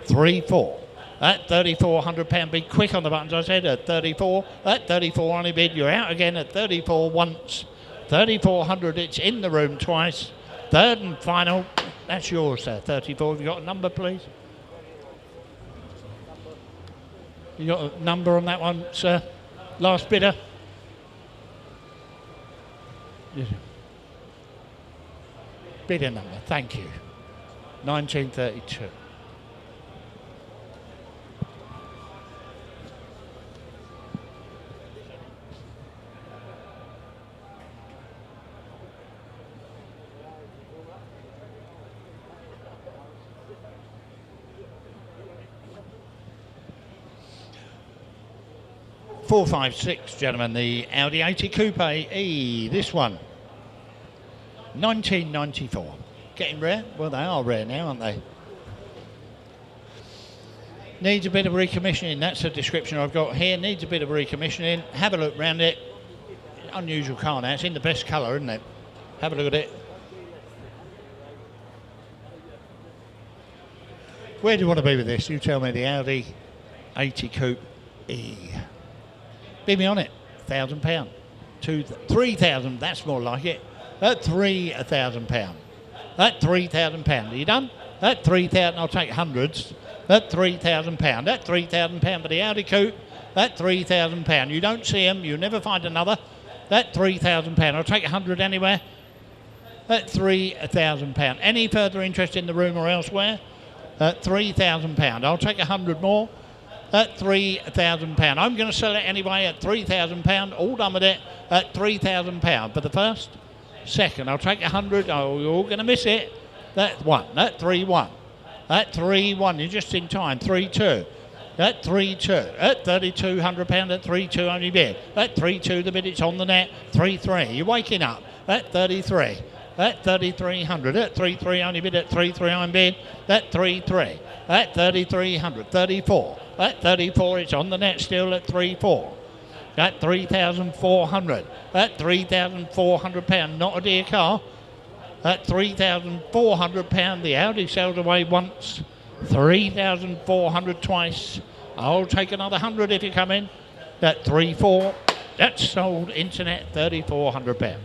3-4. At £3,400, be quick on the buttons, I said, at 34. At 34 only bid, you're out again at 34 once. 3,400, it's in the room twice. Third and final, that's yours, sir. 34. Have you got a number, please? You got a number on that one, sir? Last bidder. Bidder number, thank you. 1932. Four, 5, 6, gentlemen, the Audi 80 Coupe E, this one, 1994. Getting rare? Well, they are rare now, aren't they? Needs a bit of recommissioning, that's the description I've got here. Needs a bit of recommissioning. Have a look round it. Unusual car now, it's in the best colour, isn't it? Have a look at it. Where do you want to be with this? You tell me, the Audi 80 Coupe E. Bid me on it, £1,000. 3,000, that's more like it. At £3,000. At £3,000. Are you done? At 3,000, I'll take hundreds. At £3,000. At £3,000 for the Audi Coupe. At £3,000. You don't see them, you never find another. At £3,000. I'll take 100 anywhere. At £3,000. Any further interest in the room or elsewhere? At £3,000. I'll take 100 more. At £3,000. I'm going to sell it anyway at £3,000. All done with it at £3,000. For the first, second, I'll take 100. Oh, you're all going to miss it. That's 1. At 3-1. At 3-1. You're just in time. 3-2. At 3-2. At £3,200. At 3-2 only bid. At 3-2 the bid. It's on the net. 3-3. You're waking up. At 33. At 3,300. At 3-3 only bid. At 3-3 I'm bid. At 3-3. At 3,300. 34. At 34, it's on the net still at 3-4. At 3,400. At £3,400, not a dear car. At £3,400, the Audi sells away once. 3,400 twice. I'll take another 100 if you come in. At 3-4, that's sold internet, £3,400.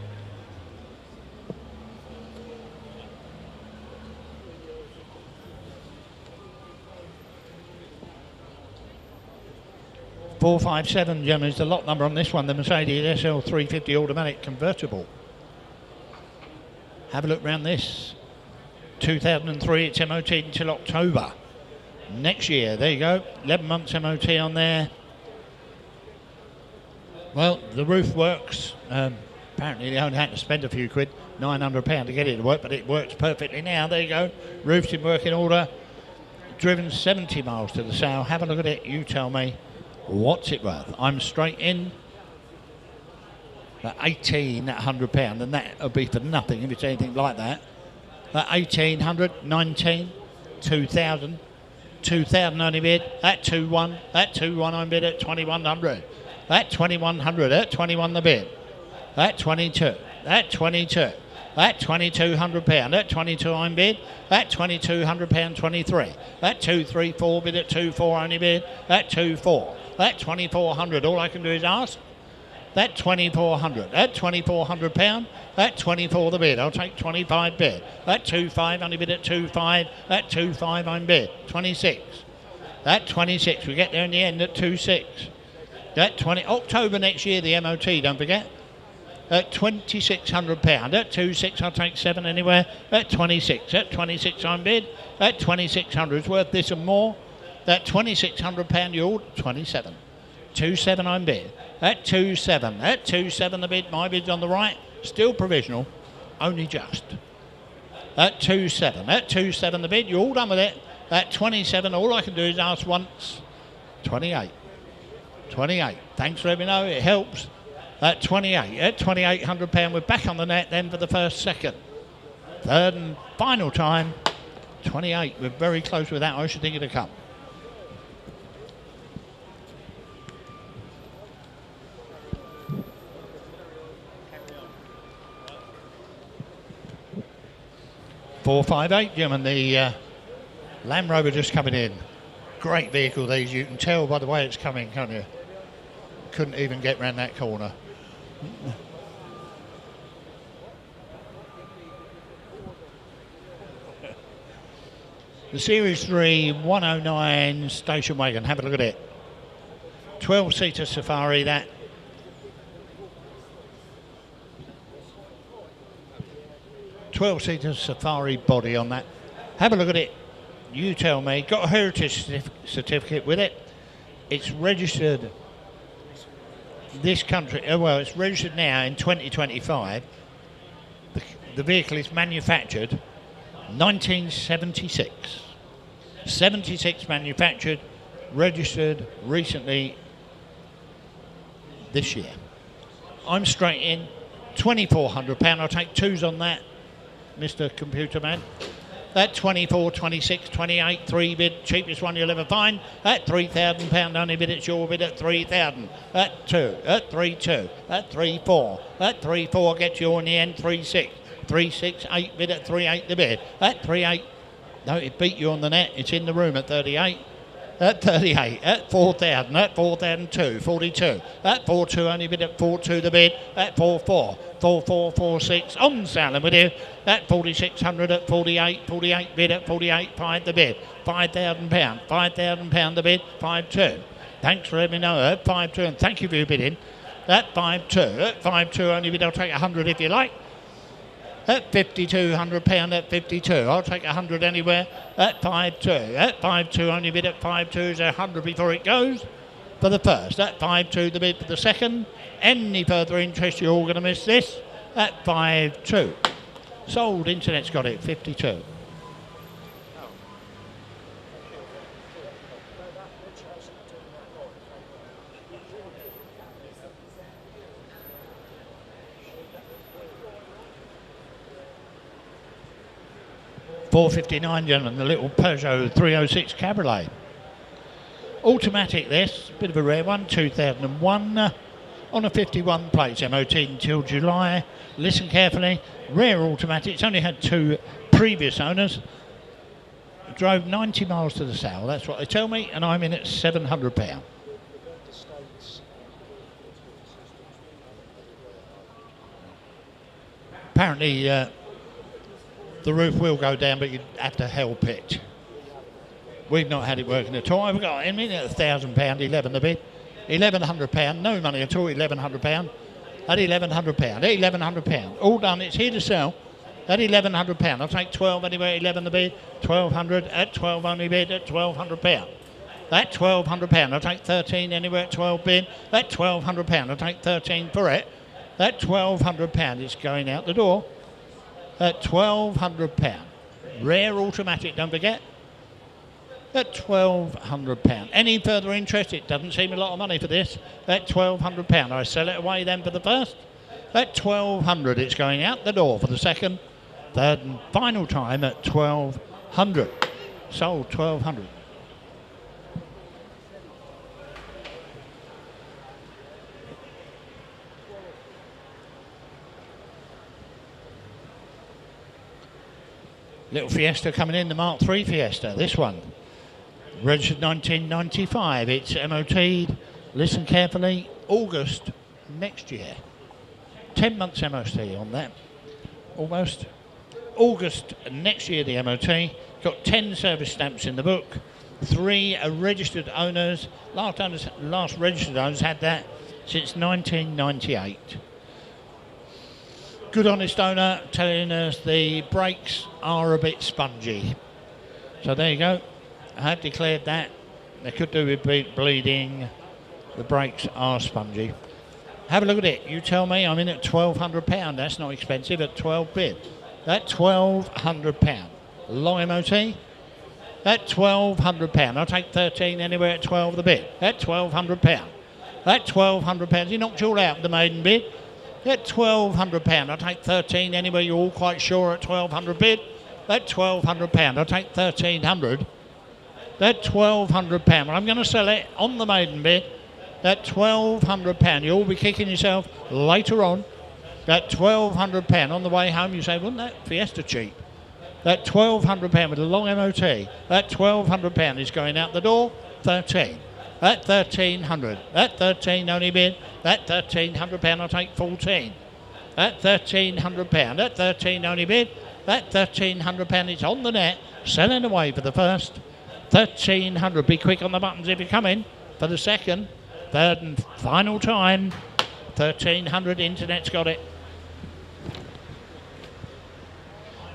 Four, 5, 7, gentlemen, is the lot number on this one, the Mercedes SL 350 automatic convertible. Have a look round this. 2003, it's MOT until October next year. There you go, 11 months MOT on there. Well, the roof works. Apparently they only had to spend a few quid, £900 to get it to work, but it works perfectly now. There you go, roof's in working order. Driven 70 miles to the south. Have a look at it, you tell me. What's it worth? I'm straight in at 18 at £100, and that'll be for nothing if it's anything like that. At 1,800, 19, 2,000, 2,000 only bid. At 2-1, at 2-1 I'm bid at 2,100. At 2,100, at 21 the bid. At 22, at 22. At £2,200, at 22 I'm bid. At £2,200, 23. At 234 bid at 24 only bid. At 24. At 2,400, all I can do is ask. At 2,400. At £2,400, at 24 the bid. I'll take 25 bid. At 25 only bid at 25. At 25 I'm bid. 26. At 26 we get there in the end at 26. At 20 October next year the MOT, don't forget. At £2,600. At 26 I'll take 7 anywhere. At 26. At 26 I'm bid. At 2,600 is worth this and more. At £2,600 you 27. 2-7 I'm bid. At 2-7. At 2-7 the bid. My bid's on the right. Still provisional. Only just. At 2-7. At 2-7 the bid. You're all done with it. At 27 all I can do is ask once. 28. 28. Thanks for letting me know. It helps. at 28, at £2,800. We're back on the net then for the first second. Third and final time, 28. We're very close with that. I should think it'll come. $458, gentlemen. The Land Rover just coming in. Great vehicle these. You can tell by the way it's coming, can't you? Couldn't even get round that corner. The Series 3 109 station wagon. Have a look at it. 12-seater Safari, that. $12-seater Safari body on that. Have a look at it. You tell me. Got a heritage certificate with it. It's registered this country. Well, it's registered now in 2025. The vehicle is manufactured 1976. 76 manufactured, registered recently this year. I'm straight in. £2,400. I'll take twos on that, Mr. Computer Man. At 24, 26, 28, 3 bid, cheapest one you'll ever find. At £3,000 only bid, it's your bid at 3,000. At 2, at 3, 2, at 3, 4, at 3, 4 gets you in the end, 3, 6, 3, 6, 8 bid at 3, 8 the bid. At 3, 8, no, it beat you on the net, it's in the room at 38. At 38, at 4,000, at 4,002, 42, at 4,2 only bid at 4,2 the bid, at 4,4, 4,4, 4,6 on sale with you, at 4,600, at 48, 48 bid at 48, 5 the bid, £5,000, £5,000 the bid, 5,2. Thanks for letting me know, at 5,2, and thank you for your bidding. At 5,2, at 5,2 only bid, I'll take 100 if you like. At £5,200 at 52, I'll take 100 anywhere. At 5,2, at 5,2 only bid at 5,2 is 100 before it goes. For the first, at 5,2 the bid for the second. Any further interest, you're all going to miss this. At 5,2. Sold, internet's got it, 52. £459, gentlemen, the little Peugeot 306 Cabriolet. Automatic this, bit of a rare one, 2001, on a 51 plates, MOT until July. Listen carefully, rare automatic, it's only had 2 previous owners. Drove 90 miles to the south, that's what they tell me, and I'm in at £700. Apparently, the roof will go down, but you'd have to help it. We've not had it working at all. We've got him in at £1,000, 11 the bid. £1,100, no money at all, £1,100. At £1,100, £1,100. All done, it's here to sell. At £1,100, I'll take 12 anywhere, 11 the bid. 1,200, at 12 only bid, at £1,200. At £1,200, I'll take 13 anywhere at 12 bid. At £1,200, I'll take 13 for it. At £1,200, it's going out the door. At £1,200. Rare automatic, don't forget. At £1,200. Any further interest? It doesn't seem a lot of money for this. At £1,200. I sell it away then for the first. At £1,200. It's going out the door for the second. Third and final time at £1,200. Sold £1,200. Little Fiesta coming in, the Mark III Fiesta, this one. Registered 1995, it's MOT'd, listen carefully, August next year. 10 months MOT on that, almost. August next year the MOT, got 10 service stamps in the book, 3 registered owners, last registered owners had that since 1998. Good honest owner telling us the brakes are a bit spongy. So there you go. I have declared that. They could do with bleeding. The brakes are spongy. Have a look at it. You tell me. I'm in at £1,200. That's not expensive at 12 bid. At £1,200. Long MOT. At £1,200. I'll take 13 anywhere at 12 the bid. At £1,200. At £1,200. He knocked you all out with the maiden bid. At £1,200. I'll take 13 anyway. You're all quite sure at 1,200 bid. At £1,200. I'll take 1,300. At £1,200. Well, I'm going to sell it on the maiden bid. At £1,200. You'll all be kicking yourself later on. At £1,200 on the way home, you say, wasn't that Fiesta cheap? At £1,200 with a long MOT. At £1,200 is going out the door. 13. At 1,300. At 13 only bid. At £1,300 I'll take 14. At £1,300. At 13 only bid. At £1,300 it's on the net. Selling away for the first. 1,300. Be quick on the buttons if you come in for the second. Third and final time. 1,300. Internet's got it.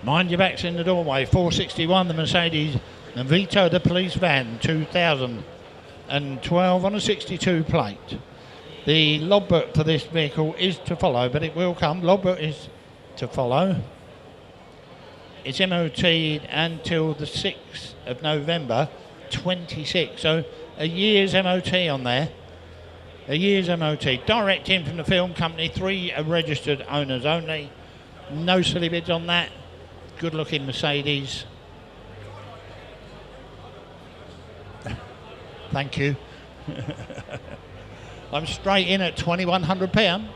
Mind your backs in the doorway. 461 the Mercedes and Vito the police van 2012 on a 62 plate. The logbook for this vehicle is to follow, but it will come. Logbook is to follow. It's MOT'd until the 6th of November 26. So a year's MOT on there. A year's MOT. Direct in from the film company. 3 registered owners only. No silly bids on that. Good looking Mercedes. Thank you. I'm straight in at £2,100.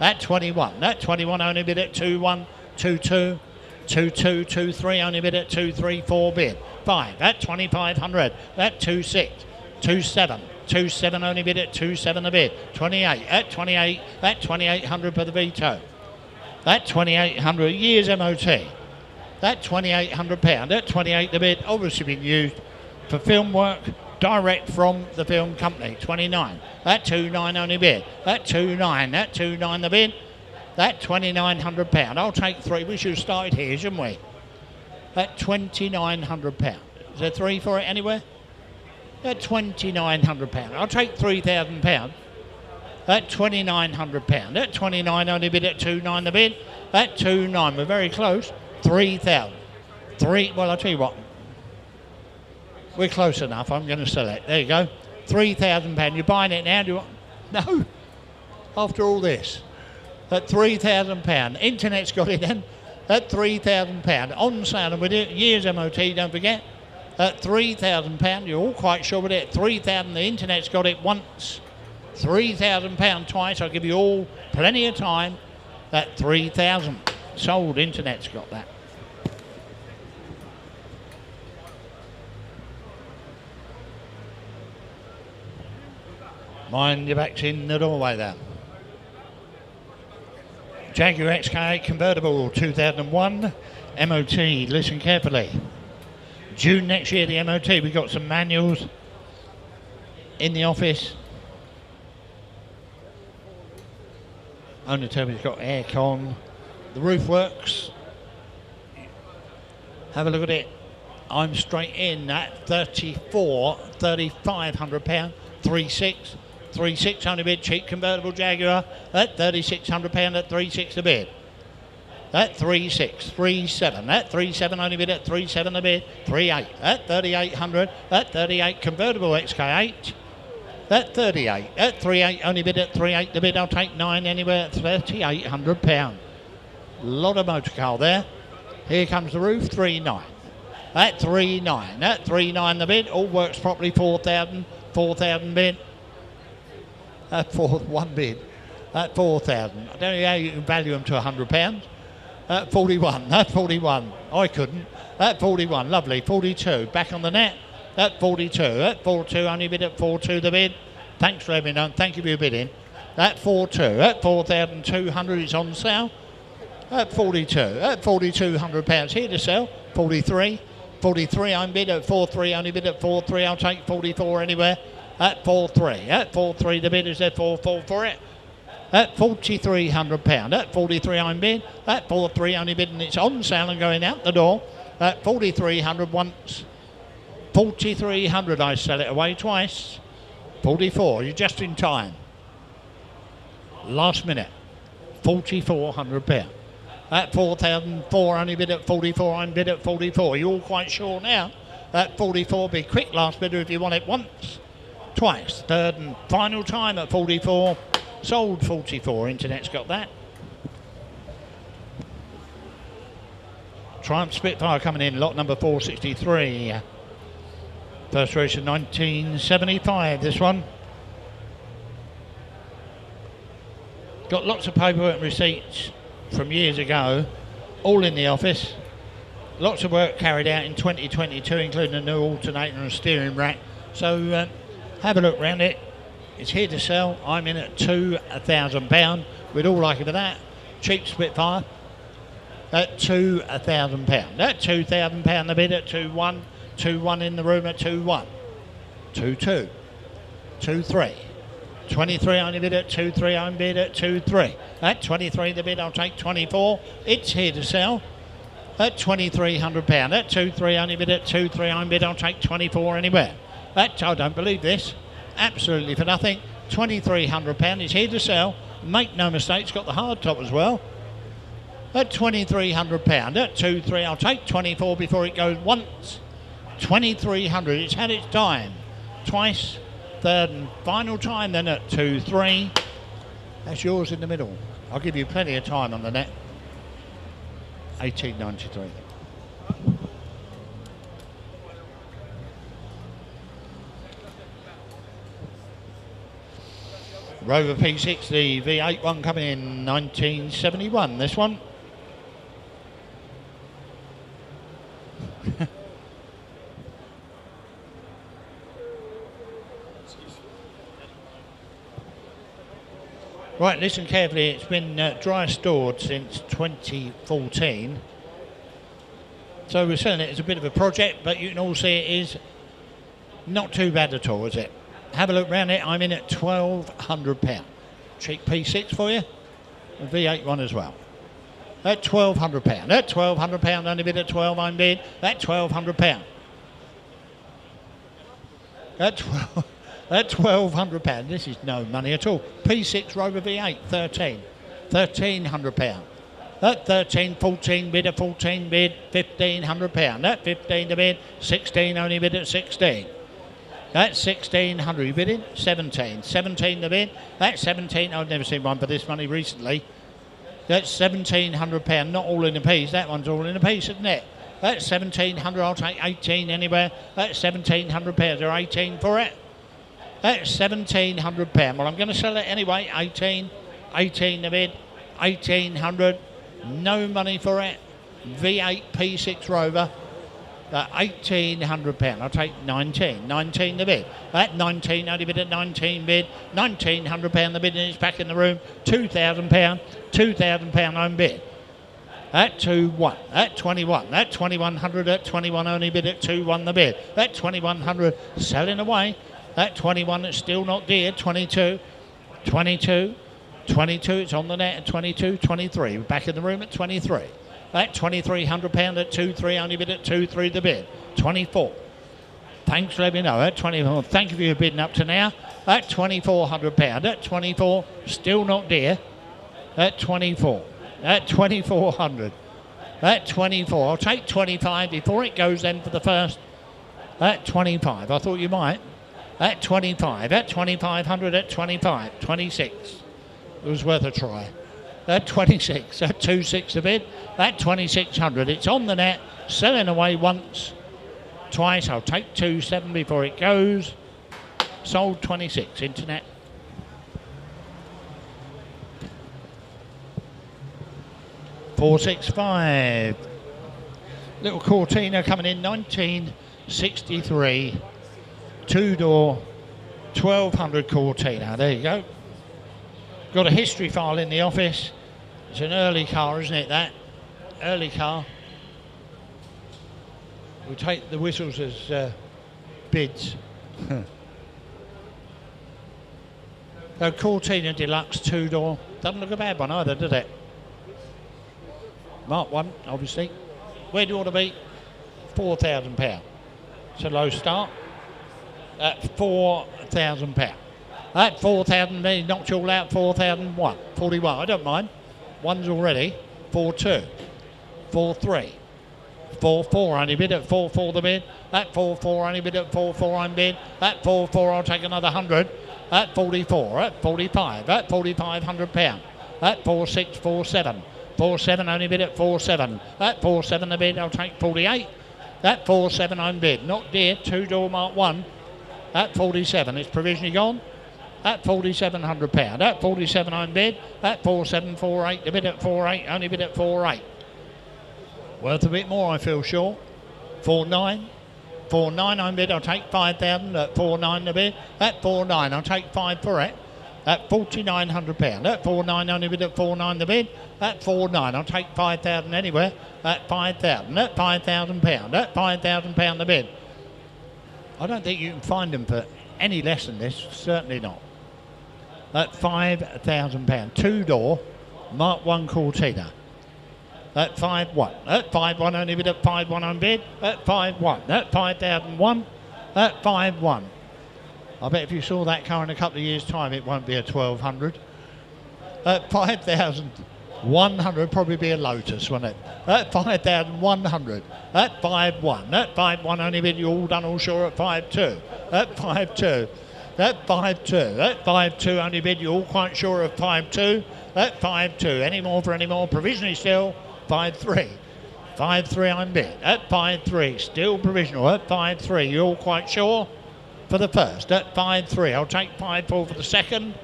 At 21. At 21 only bid at 2,122. 2,223 only bid at 234 bid. 5 at 2,500. At 26. 27. 27 only bid at 27 a bid. 28 at 28. At 2,800 for the Vito. At 2,800 years MOT. That £2,800. At 28 the bid, obviously been used for film work direct from the film company. 29. At 2,900 only bid. At 2,900. At 2,900 the bid. That £2,900. I'll take 3. We should have started here, shouldn't we? At £2,900. Is there 3 for it anywhere? At £2,900. I'll take £3,000. At £2,900. At 29 only bid at 2,900 the bid. At 2,900. We're very close. 3,000. Well, I'll tell you what. We're close enough. I'm going to sell it. There you go. £3,000. You're buying it now? Do you want? No. After all this. At £3,000. Internet's got it then. At £3,000. On sale and with it. Year's MOT, don't forget. At £3,000. You're all quite sure with it. 3,000. The internet's got it once. £3,000 twice. I'll give you all plenty of time. At 3,000. Sold. Internet's got that. Mind your backs in the doorway there. Jaguar XJ6 convertible 2001 MOT. Listen carefully. June next year the MOT. We've got some manuals in the office. Owner told me it's got aircon. The roof works. Have a look at it. I'm straight in at 3,500 pound. 3,600 only bid. Cheap convertible Jaguar at 3,600 pound at 3,600 a bid. At 3,600, 3,700. At 3,700 only bid at 3,700 a bid. 3,800 at 3,800. At 38 convertible XK8. At 38. At 3,800 only bid at 3,800 the bid. I'll take 9 anywhere at 3,800 pound. Lot of motor car there. Here comes the roof. 3,900. At 3,900. At 3,900 the bid. All works properly. 4,000. 4,000 bid. At 1 bid. At 4,000. I don't know how you can value them to £100. At 41. At 41. I couldn't. At 41. Lovely. 42. Back on the net. At 42. At 42. Only bid at 42 the bid. Thanks for having on. Thank you for your bidding. At 42. At 4,200 it's on sale. At 42. At £4,200 here to sell. 43. 43 I'm bid at 4,300. Only bid at 4,300. I'll take 44 anywhere. At 4,300. At 4,300 the bid is there 4,400 for it. At £4,300. At 43 I'm bid. At 4,300 only bid and it's on sale and going out the door. At 4,300 once. 4,300 I sell it away twice. 44. You're just in time. Last minute. £4,400. At 4,004 only bid at 44. I'm bid at 44. You're all quite sure now. At 44. Be quick last bidder if you want it once. twice. Third and final time at 44. Sold 44. Internet's got that. Triumph Spitfire coming in, lot number 463. First race in 1975, this one. Got lots of paperwork and receipts from years ago, all in the office. Lots of work carried out in 2022, including a new alternator and a steering rack. So have a look round it. It's here to sell. I'm in at £2,000. We'd all like it for that. Cheap Spitfire at £2,000. At £2,000 the bid at 2-1. 2-1 in the room at 2-1. 2-2. 2-3. 23 only bid at 2-3. I'm bid at 2-3. At 23 the bid, I'll take 24. It's here to sell at £2,300. At 2-3 only bid at 2-3. I'm bid, I'll take 24 anywhere. At, I don't believe this, absolutely for nothing. £2,300 is here to sell. Make no mistake, it's got the hard top as well. At £2,300. At 2-3, I'll take 24 before it goes once. 2,300. It's had its time. Twice. Third and final time then at 2-3. That's yours in the middle. I'll give you plenty of time on the net. 18.93. Rover P6, the V8 one coming in 1971. This one. Right, listen carefully. It's been dry stored since 2014. So we're selling it as a bit of a project, but you can all see it is not too bad at all, is it? Have a look round it. I'm in at £1,200. Cheap P6 for you. A V8 one as well. At £1,200. At £1,200. Only bid at 12. I'm bid. At £1,200. At 12. At £1,200. This is no money at all. P6 Rover V8, 13. £1,300. At 13, 14 bid, at 14 bid, £1,500. At 15 to bid, 16 only bid at 16. At 1,600 you bid in, 17. 17 to bid, at 17, I've never seen one for this money recently. That's £1,700, not all in a piece, that one's all in a piece, isn't it? At 1,700, I'll take 18 anywhere. At £1,700, or 18 for it. At £1,700. Well, I'm going to sell it anyway. 18 the bid. 1,800. No money for it. V8 P6 Rover. At £1,800. I'll take 19. 19 the bid. At 19, only bid at 19 bid. £1,900 the bid, and it's back in the room. £2,000. £2,000 home bid. At 2-1. At 21. At 2,100. At 21 only bid at 2-1 the bid. At 2,100. Selling away. At 21, it's still not dear. 22, 22, 22, it's on the net at 22, 23. We're back in the room at 23. At £2,300 at 2-3, only bid at 2-3 the bid. 24. Thanks for letting me know. At 24, thank you for your bidding up to now. At £2,400. At 24, still not dear. At 24. At 2,400. At 24, I'll take 25 before it goes then for the first. At 25, I thought you might. At 25, at 2,500, at 25, 26. It was worth a try. At 26, at 2.6 a bid, at 2,600. It's on the net, selling away once, twice. I'll take 2.7 before it goes. Sold 26, internet. £465. Little Cortina coming in 1963. Two-door, 1,200 Cortina. There you go. Got a history file in the office. It's an early car, isn't it, that? Early car. We'll take the whistles as bids. So Cortina Deluxe, two-door. Doesn't look a bad one either, does it? Mark 1, obviously. Where do you want to be? £4,000. It's a low start. At £4,000. At 4,000, they knocked you all out. 4,001, 41. I don't mind. One's already. 4-2, 4-3, 4-4 only bid at 4-4 the bid. At 4-4 only bid at 4-4 I'm bid. At 4-4 I'll take another 100. At 44, at 45, at 45 £100. At 4-6, 4-7. 4-7 only bid at 4-7. At 4-7 the bid I'll take 48. At 4-7 I'm bid. Not dear, 2-door Mark 1. At 47 it's provisionally gone. At 47 £100. At 47 I'm bid. At 4-7, 4-8 the bid at 4-8 only bid at 4-8. Worth a bit more, I feel sure. 4-9. 4-9 I'm bid, I'll take 5,000 at 4-9 the bid. At 4-9 I'll take 5 for it. At £4,900. At 4-9 only bid at 4-9 the bid. At 4-9 I'll take 5,000 anywhere. At 5,000. At £5,000. At £5,000 the bid. I don't think you can find them for any less than this. Certainly not. At £5,000. 2-door Mark 1 Cortina. At 5-1. At 5-1 only bid at 5-1 on bid. At 5-1. At 5,001. At 5-1. I bet if you saw that car in a couple of years' time, it won't be a 1200. At 5,100, probably be a Lotus, won't it? At 5,100. At 5-1. At 5-1 only bid, you all done all sure at 5-2. At 5-2. At 5-2. At 5-2 only bid, you all quite sure of 5-2. At 5-2. Any more for any more? Provisionally still. 5-3. 5-3 I'm bid. At 5-3, still provisional. At 5-3, you're all quite sure? For the first. At 5-3, I'll take 5-4 for the second.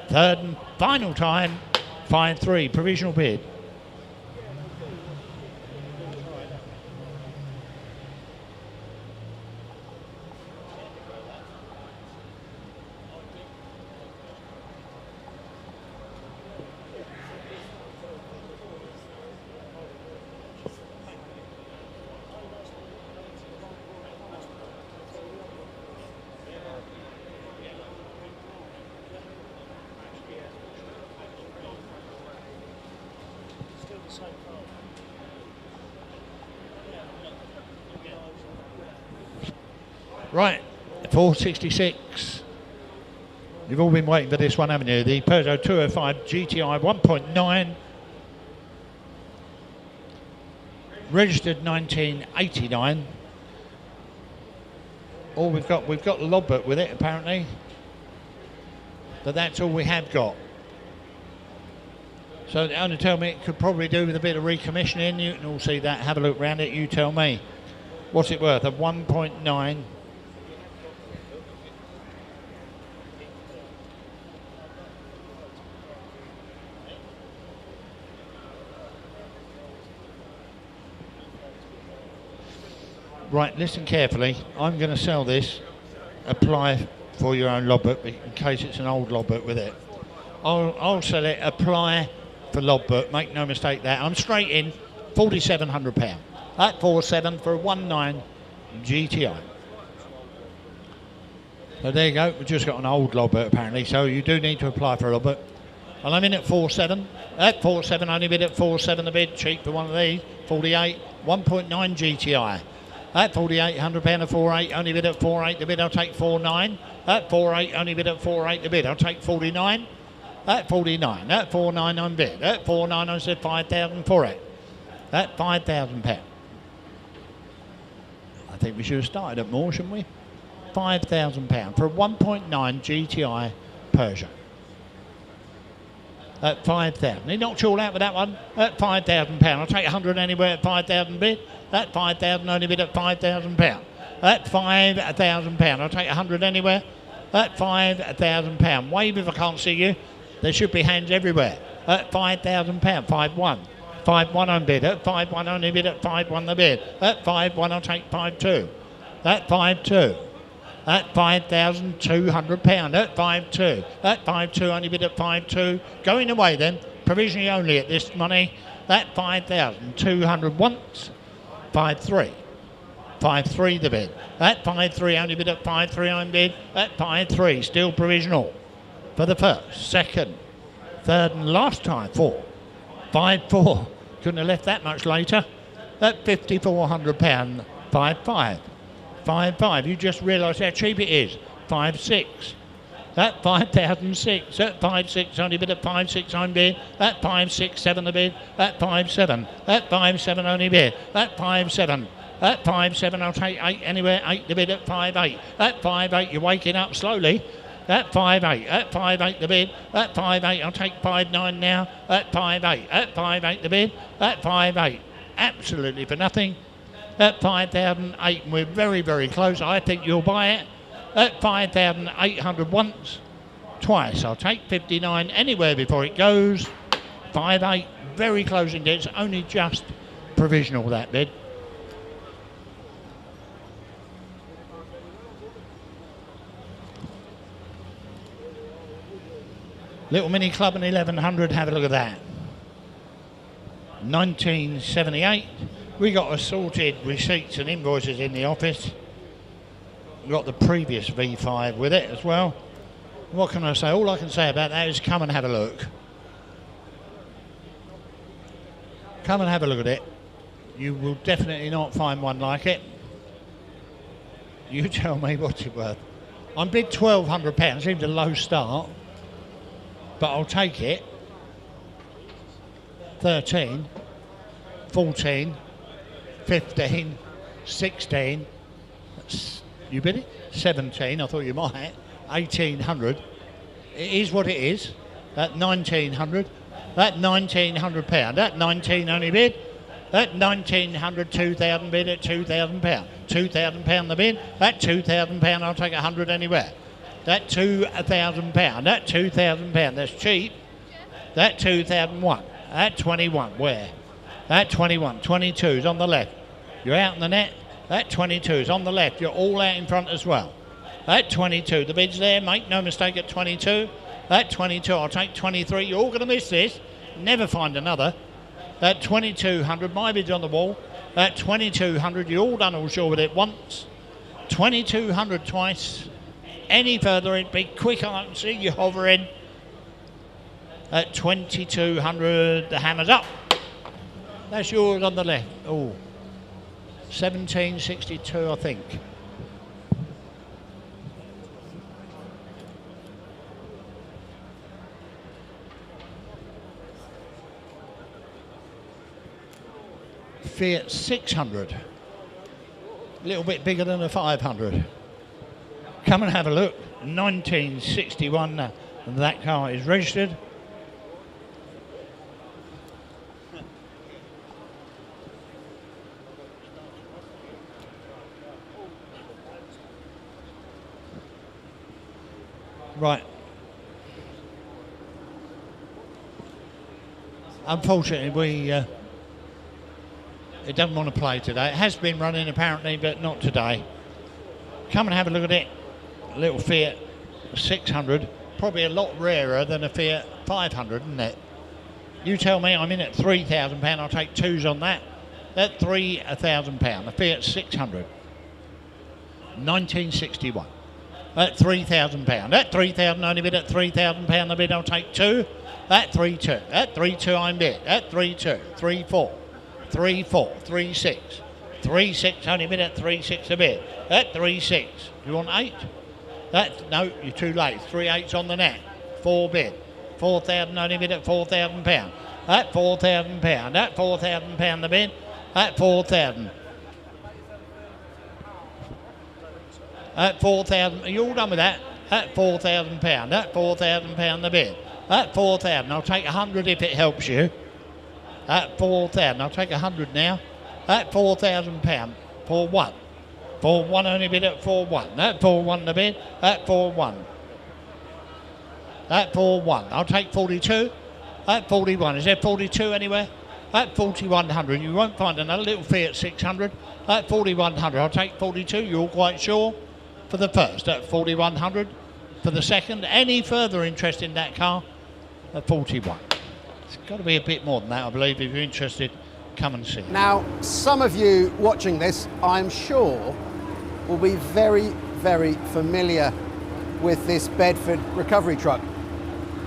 Third and final time, 5-3, provisional bid. Right, 466. You've all been waiting for this one, haven't you? The Peugeot 205 GTI 1.9. Registered 1989. All we've got the logbook with it, apparently. But that's all we have got. So the owner tell me it could probably do with a bit of recommissioning. You can all see that. Have a look around it. You tell me. What's it worth? A 1.9. Right, listen carefully. I'm going to sell this. Apply for your own logbook in case it's an old logbook with it. I'll sell it. Apply for logbook. Make no mistake there. I'm straight in. £4,700. At 4.7 for a 1.9 GTI. So there you go. We've just got an old logbook apparently. So you do need to apply for a logbook. And I'm in at 4.7. At 4.7 only bid at 4.7 the bid. Cheap for one of these. 48. 1.9 GTI. At 4,800 pound, a 4.8 only bid at 4.8 the bid. I'll take 4.9. At 4.8 only bid at 4.8 the bid. I'll take 49. At 49. At 4.9 on bid. At 4.9 I said 5,000 for it. At £5,000. I think we should have started at more, shouldn't we? £5,000 for a 1.9 GTI Peugeot. At 5,000. He knocked you all out with that one. At £5,000. I'll take 100 anywhere at 5,000 bid. At 5,000 only bid at £5,000. At £5,000. I'll take 100 anywhere. At £5,000. Wave if I can't see you. There should be hands everywhere. At £5,000. 5-1. 5-1 on bid. At 5-1 only bid at 5-1 the bid. At 5-1 I'll take 5-2. At 5-2. At £5,200. At 5-2. At 5-2 only bid at 5-2. Going away then. Provisionally only at this money. At 5,200 once. 5-3. 5-3 the bid. At 5-3 only bid at 5-3 on bid. At 5-3 still provisional. For the first, second, third and last time. 4. 5-4. Couldn't have left that much later. At £5,400. 5-5. 5-5. You just realise how cheap it is. 5-6. At 5,006. At 5,600 only bid. At 5,600 on bid. At 5,670 the bid. At 5,700. At 5,700 only bid. At 5,700. At 5,700 I'll take 8 anywhere. 8 the bid. At 5,800. At 5,800 you're waking up slowly. At 5,800. At 5,800 the bid. At 5,800 I'll take 5,900 now. At 5,800. At 5,800 the bid. At 5,800. Absolutely for nothing. At 5,008 we're very, very close. I think you'll buy it. At 5,800 once, twice. I'll take 59 anywhere before it goes. 5,800, very close indeed. It's only just provisional, that bid. Little Mini Club and 1100, have a look at that. 1978. We got assorted receipts and invoices in the office. We've got the previous V5 with it as well. What can I say? All I can say about that is come and have a look. Come and have a look at it. You will definitely not find one like it. You tell me what's it worth. I'm bid £1,200, seems a low start, but I'll take it. 13, 14, 15, 16, you bid it? 17, I thought you might. 1,800. It is what it is. At 1,900. That £1,900. That 19 only bid. That 1,900, 2,000 bid at £2,000. £2,000 the bid. That £2,000 I'll take 100 anywhere. That £2,000. That £2,000. That's cheap. That 2,001. That 21. Where? That 21. 22's on the left. You're out in the net. That 22's on the left. You're all out in front as well. That 22. The bid's there. Make no mistake at 22. That 22. I'll take 23. You're all going to miss this. Never find another. That 2,200. My bid's on the wall. That 2,200. You're all done all sure with it once. 2,200 twice. Any further, it'd be quick. I can see you hovering. At 2,200. The hammer's up. That's yours on the left. Oh. 1762, I think. Fiat 600. A little bit bigger than a 500. Come and have a look. 1961, that car is registered. Right. Unfortunately, it doesn't want to play today. It has been running apparently, but not today. Come and have a look at it. A little Fiat 600, probably a lot rarer than a Fiat 500, isn't it? You tell me. I'm in at £3,000. I'll take twos on that. At £3,000, a Fiat 600, 1961. At £3,000. At 3,000 only bid. At £3,000 the bid. I'll take two. At 3.2. At 3.2 I'm bid. At 3.2. 3.4. 3.4. 3.6. 3.6 only bid. At 3.6 a bid. At 3.6. You want 8? No, you're too late. 3.8's on the net. 4 bid. 4,000 only bid at £4,000. At £4,000. At £4,000 the bid. At 4,000. At 4,000, are you all done with that? At £4,000. At £4,000 the bid. At 4,000, I'll take 100 if it helps you. At 4,000, I'll take 100 now. At £4,000, for one. For one only bid at 4,1. At 4,1 the bid. At 4,1. At 4,1, I'll take 42. At 41, is there 42 anywhere? At 4,100, you won't find another little Fiat 600. At 4,100, I'll take 42, you're all quite sure? For the first, at 4,100. For the second, any further interest in that car? At 41. It's got to be a bit more than that, I believe. If you're interested, come and see. Now, some of you watching this, I'm sure, will be very, very familiar with this Bedford recovery truck.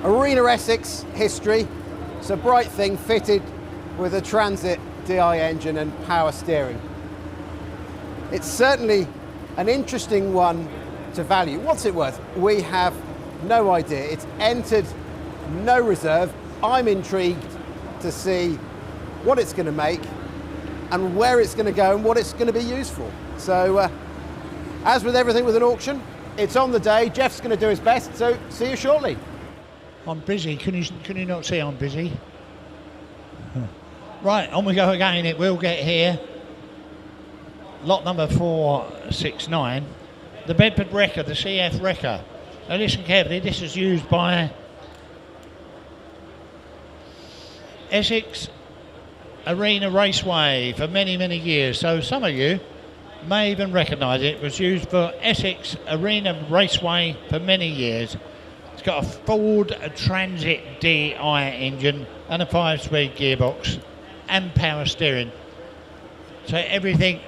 Arena Essex history. It's a bright thing fitted with a Transit DI engine and power steering. It's certainly an interesting one to value. What's it worth? We have no idea. It's entered no reserve. I'm intrigued to see what it's going to make and where it's going to go and what it's going to be used for. So as with everything with an auction, it's on the day. Jeff's going to do his best, so see you shortly. I'm busy. Can you not see I'm busy? Right, on we go again. It will get here. Lot number 469. The Bedford Wrecker, the CF Wrecker. Now listen carefully, this is used by Essex Arena Raceway for many, many years. So some of you may even recognise it. It was used for Essex Arena Raceway for many years. It's got a Ford Transit DI engine and a 5-speed gearbox and power steering. So everything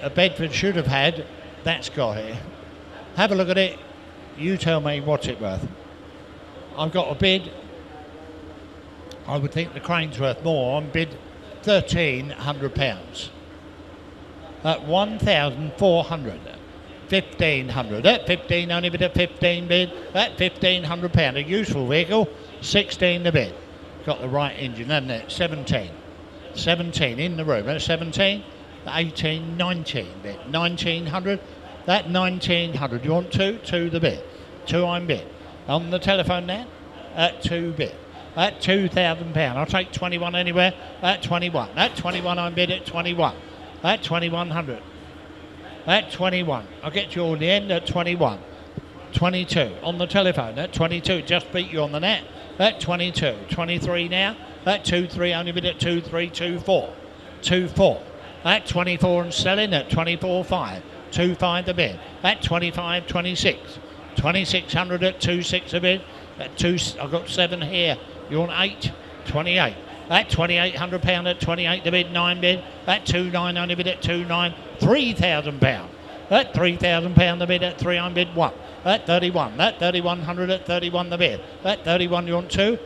a Bedford should have had, that's got it. Have a look at it. You tell me what's it worth. I've got a bid. I would think the crane's worth more. I'm bid £1,300. At 1,400. 1,500. At 15, only bid at 15 bid. At £1,500. A useful vehicle. 16 the bid. Got the right engine, hasn't it? 17. 17 in the room. At 17. 18, 19 bid. 1,900. That 1,900. You want 2? 2 the bid. 2 I'm bid. On the telephone now. At 2 bid. At £2,000. I'll take 21 anywhere. At 21. At 21 I'm bid at 21. At 2,100. At 21. I'll get you all in the end at 21. 22. On the telephone at 22. Just beat you on the net. At 22. 23 now. At 2-3 only bid at 2-3. 2-4. 2-4. At 24 and selling at 24.5. 2.5 the bid. At 25. 26. 2,600 at 2.6 a bid. At 2, I've got 7 here. You want 8? 28. At £2,800 at 28 the bid, 9 bid. At 2.9 only bid at 2.9. £3,000. At £3,000 the bid, at 3 I'm bid 1. At 31. At 3,100 at 31 the bid. At 31 you want 2?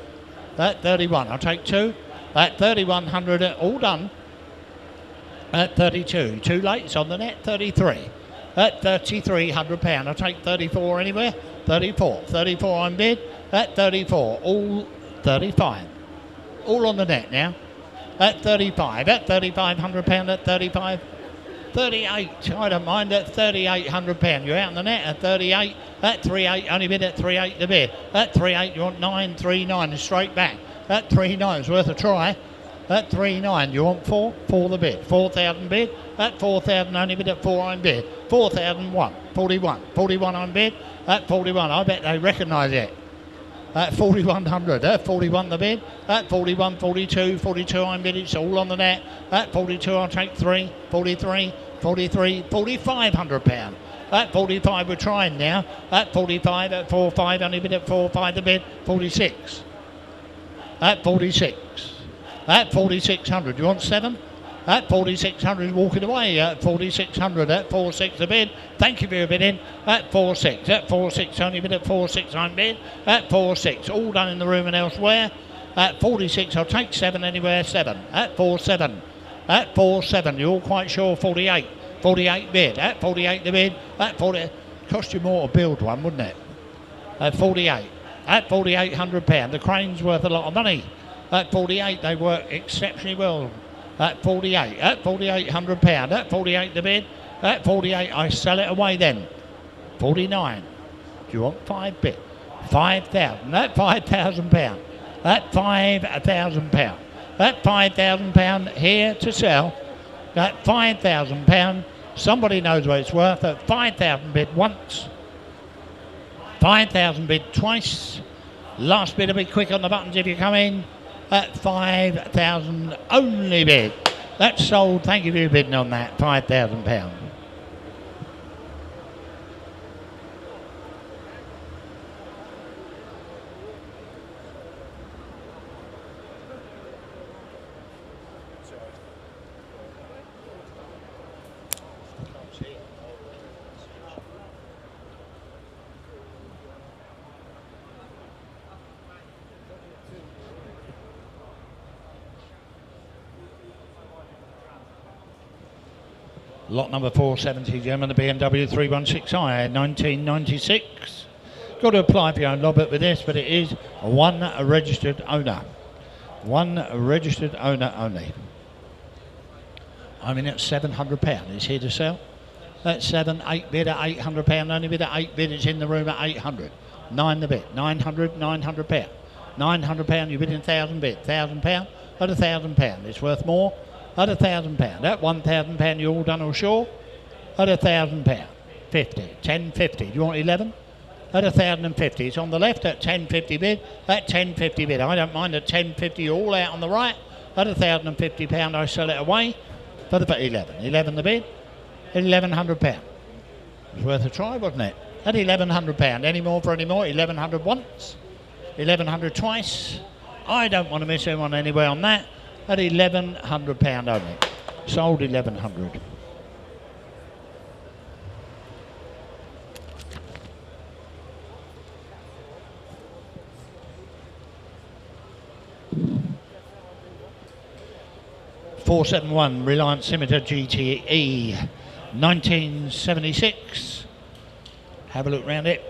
At 31 I'll take 2. At 3,100 all done. At 32. Too late, it's on the net. 33. At £3,300 I'll take 34 anywhere. 34. 34 I'm bid. At 34. All 35. All on the net now. At 35. At £3,500 at 35. 38. I don't mind at £3,800. You're out on the net at 38. At 3.8. Only bid at 3.8 the bid. At 3.8 you want 9. 3.9 straight back. At 3.9 it's worth a try. At 3.9 you want 4. 4 the bid. 4,000 bid. At 4,000 only bid at 4 I'm bid. 4,001. 41. 41 I'm bid. At 41 I bet they recognise it. At 4,100, at 41 the bid, at 41, 42, 42 I'm bid, it's all on the net. At 42 I'll take 3, 43, 43, £4,500. At 45 we're trying now. At 45, at 4.5 only bid at 4.5 the bid, 46. At 46. At 4,600, you want 7? At 4,600 walking away. At 4,600 at 4.6 a bid. Thank you for your bidding. At 4.6. At 4.6 only bid at 4.6 I'm bid. At 4.6 all done in the room and elsewhere. At 46 I'll take 7 anywhere. 7. At 4.7. At 4.7 you're all quite sure 48. 48 bid. At 48 the bid. At 40 cost you more to build one, wouldn't it? At 48. At £4,800. The crane's worth a lot of money. At 48 they work exceptionally well. At 48, at £4,800, at 48 the bid, at 48 I sell it away then. 49, do you want 5 bid? 5,000, at £5,000, at £5,000, at £5,000 here to sell, at £5,000, somebody knows what it's worth, at 5,000 bid once, 5,000 bid twice, last bid will be quick on the buttons if you come in. At 5,000 only bid. That's sold. Thank you for your bidding on that. £5,000. Lot number 470, German, the BMW 316i, 1996. Got to apply for your own logbook with this, but it is one registered owner. One registered owner only. I mean, it's £700. It's here to sell. That's 8 bid at £800. Only bid at 8 bid. It's in the room at 800. 9 the bid. £900. £900. You bid in 1,000 bid. £1,000 at £1,000. It's worth more at £1,000. At £1,000, you all done or sure? At £1,000. 50. 1050. Do you want 11? At 1,050. It's on the left at 1050 bid. At 1050 bid. I don't mind at 1050. All out on the right. At £1,050, I sell it away for the 11. 11 the bid. At £1,100. It was worth a try, wasn't it? At £1,100. Any more for any more? 1,100 once. 1,100 twice. I don't want to miss anyone anywhere on that. At £1,100 only. Sold 1,100. .471 Reliant Scimitar GTE 1976. Have a look round it.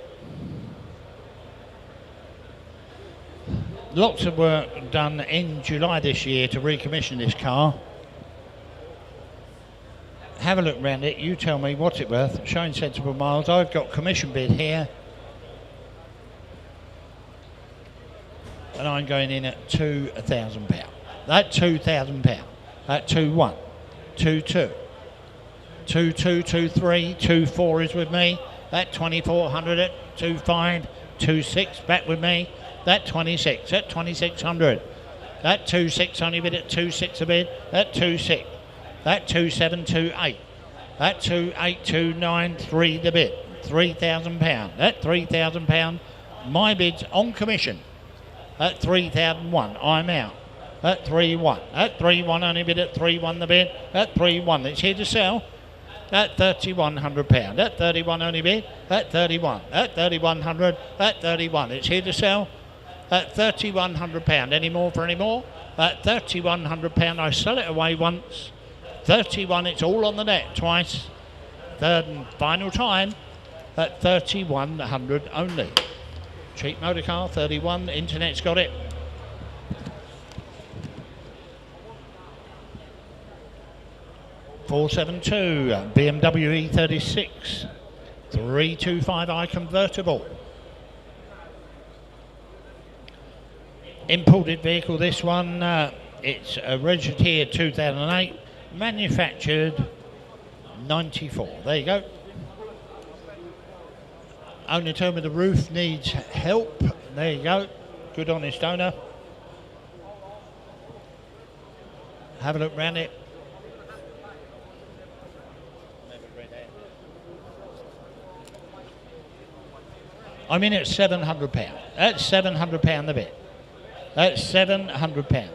Lots of work done in July this year to recommission this car. Have a look round it. You tell me what's it worth. Showing sensible miles. I've got commission bid here. And I'm going in at £2,000. That £2,000. At 2-1, 2-2, 2-2, 2-3, 2-4 is with me. That 2,400 at 2-5, 2-6 back with me. That 26 at 2,600. That 2-6 only bid at 2-6 a bid. That 2-6. That 2-7, 2-8. That 2-8, 2-9, 3 the bid. £3,000. That £3,000. My bid's on commission. At 3,001. I'm out. At 3-1. At 3-1 only bid at 3-1 the bid. At 3-1 it's here to sell. At £3,100. At 31 only bid. At 31. At 3,100. At 31 it's here to sell. At £3,100. Any more for any more? At £3,100 I sell it away once. 31 it's all on the net twice. Third and final time at 3,100 only. Cheap motor car 31. The internet's got it. .472 BMW E36 325i convertible. Imported vehicle this one. It's registered here 2008. Manufactured 94. There you go. Owner told me the roof needs help. There you go. Good honest owner. Have a look round it. I'm in at £700. That's £700 a bit. That's £700.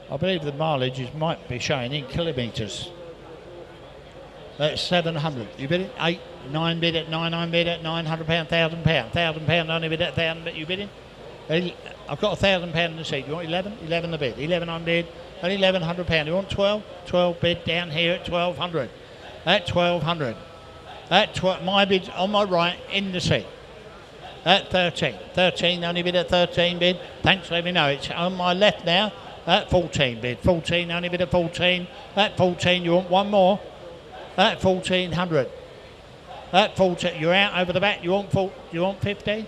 I believe the mileage might be showing in kilometres. That's 700. You bid it? 8, 9 bid it, 9 bid it, £900, £1,000. £1,000 only bid at 1,000 but you bidding? I've got £1,000 in the seat. You want 11? 11 the bid. 11 on bid. Only £1,100. You want 12? 12 bid down here at 1,200. At 1,200. At my bid's on my right in the seat. At 13. 13 only bid at 13 bid. Thanks, let me know. It's on my left now. At 14 bid. 14 only bid at 14. At 14 you want one more. At 1,400. At 14 you're out over the back. You want 15?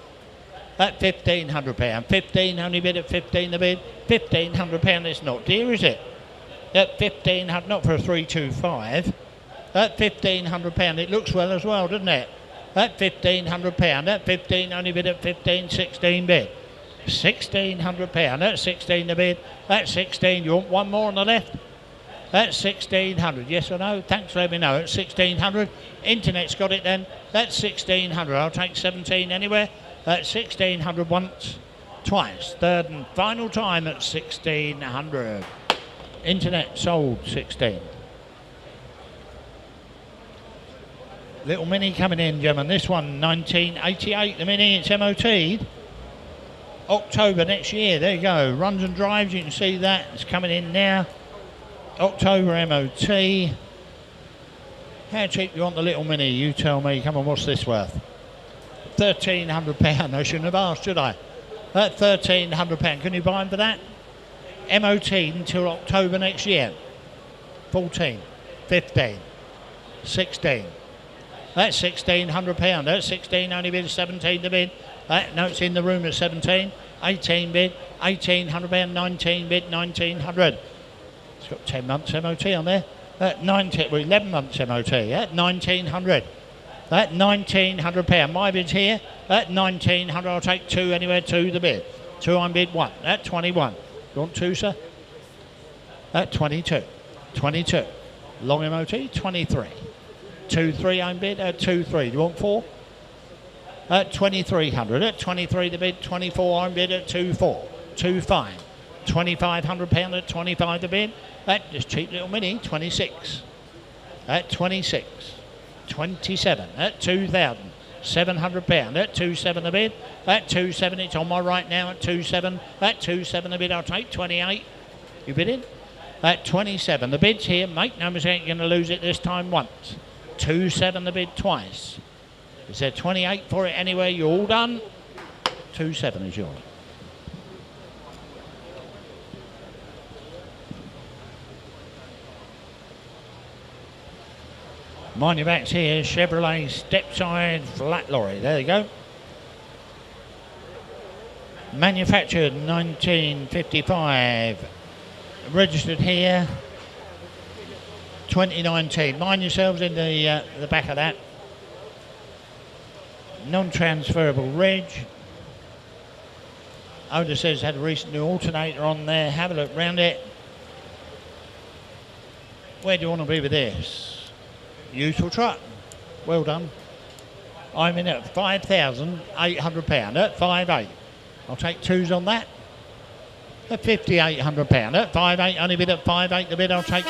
At £1,500. 15 only bid at 15 the bid. £1,500. It's not dear, is it? At 1,500, not for a 325. At £1,500. It looks well as well, doesn't it? At £1,500. At 15 only bid at 15, 16 bid. £1,600. At 16 the bid. At 16 you want one more on the left. That's 1,600. Yes or no? Thanks, let me know. At 1,600. Internet's got it then. That's 1,600. I'll take 17 anywhere. At 1,600 once, twice. Third and final time at 1,600. Internet sold 16. Little Mini coming in, gentlemen. This one, 1988. The Mini, it's MOT'd. October next year. There you go. Runs and drives. You can see that. It's coming in now. October MOT. How cheap do you want the Little Mini? You tell me. Come on, what's this worth? £1,300. I shouldn't have asked, should I? £1,300. Can you buy them for that? MOT until October next year. 14, 15, 16. That's £1,600. That's 16 only bid, 17 to bid. No, it's in the room at 17. 18 bid, £1,800. 19 bid, 1,900. It's got 10 months MOT on there. 11 months MOT. 1,900. That £1,900. My bid's here. At 1,900. I'll take 2 anywhere. 2 the bid. 2 on bid 1. At 21. You want 2, sir? At 22. 22. Long MOT 23. 2-3 on bid at 2-3. Do you want 4? At 2,300. At 23 the bid. 24 on bid at 2-4. 2-5. £2,500 at 25 the bid. That just cheap little mini. 26. At 26. 27 at £2,700 at 2.7 the bid. At 2.7 it's on my right now at 2.7. At 2.7 the bid I'll take 28. You bid in? At 27 the bid's here. Make no mistake, you're going to lose it this time once. 2.7 the bid twice. Is there 28 for it anywhere? You're all done. 2.7 is yours. Mind your backs here, Chevrolet step-side flat lorry. There you go. Manufactured 1955. Registered here 2019. Mind yourselves in the back of that. Non-transferable reg. Owner says had a recent new alternator on there. Have a look round it. Where do you want to be with this? Useful truck. Well done. I'm in at £5,800 at 5.8. I'll take 2s on that. At £5,800 at 5.8. Only bid at 5.8 the bid. I'll take.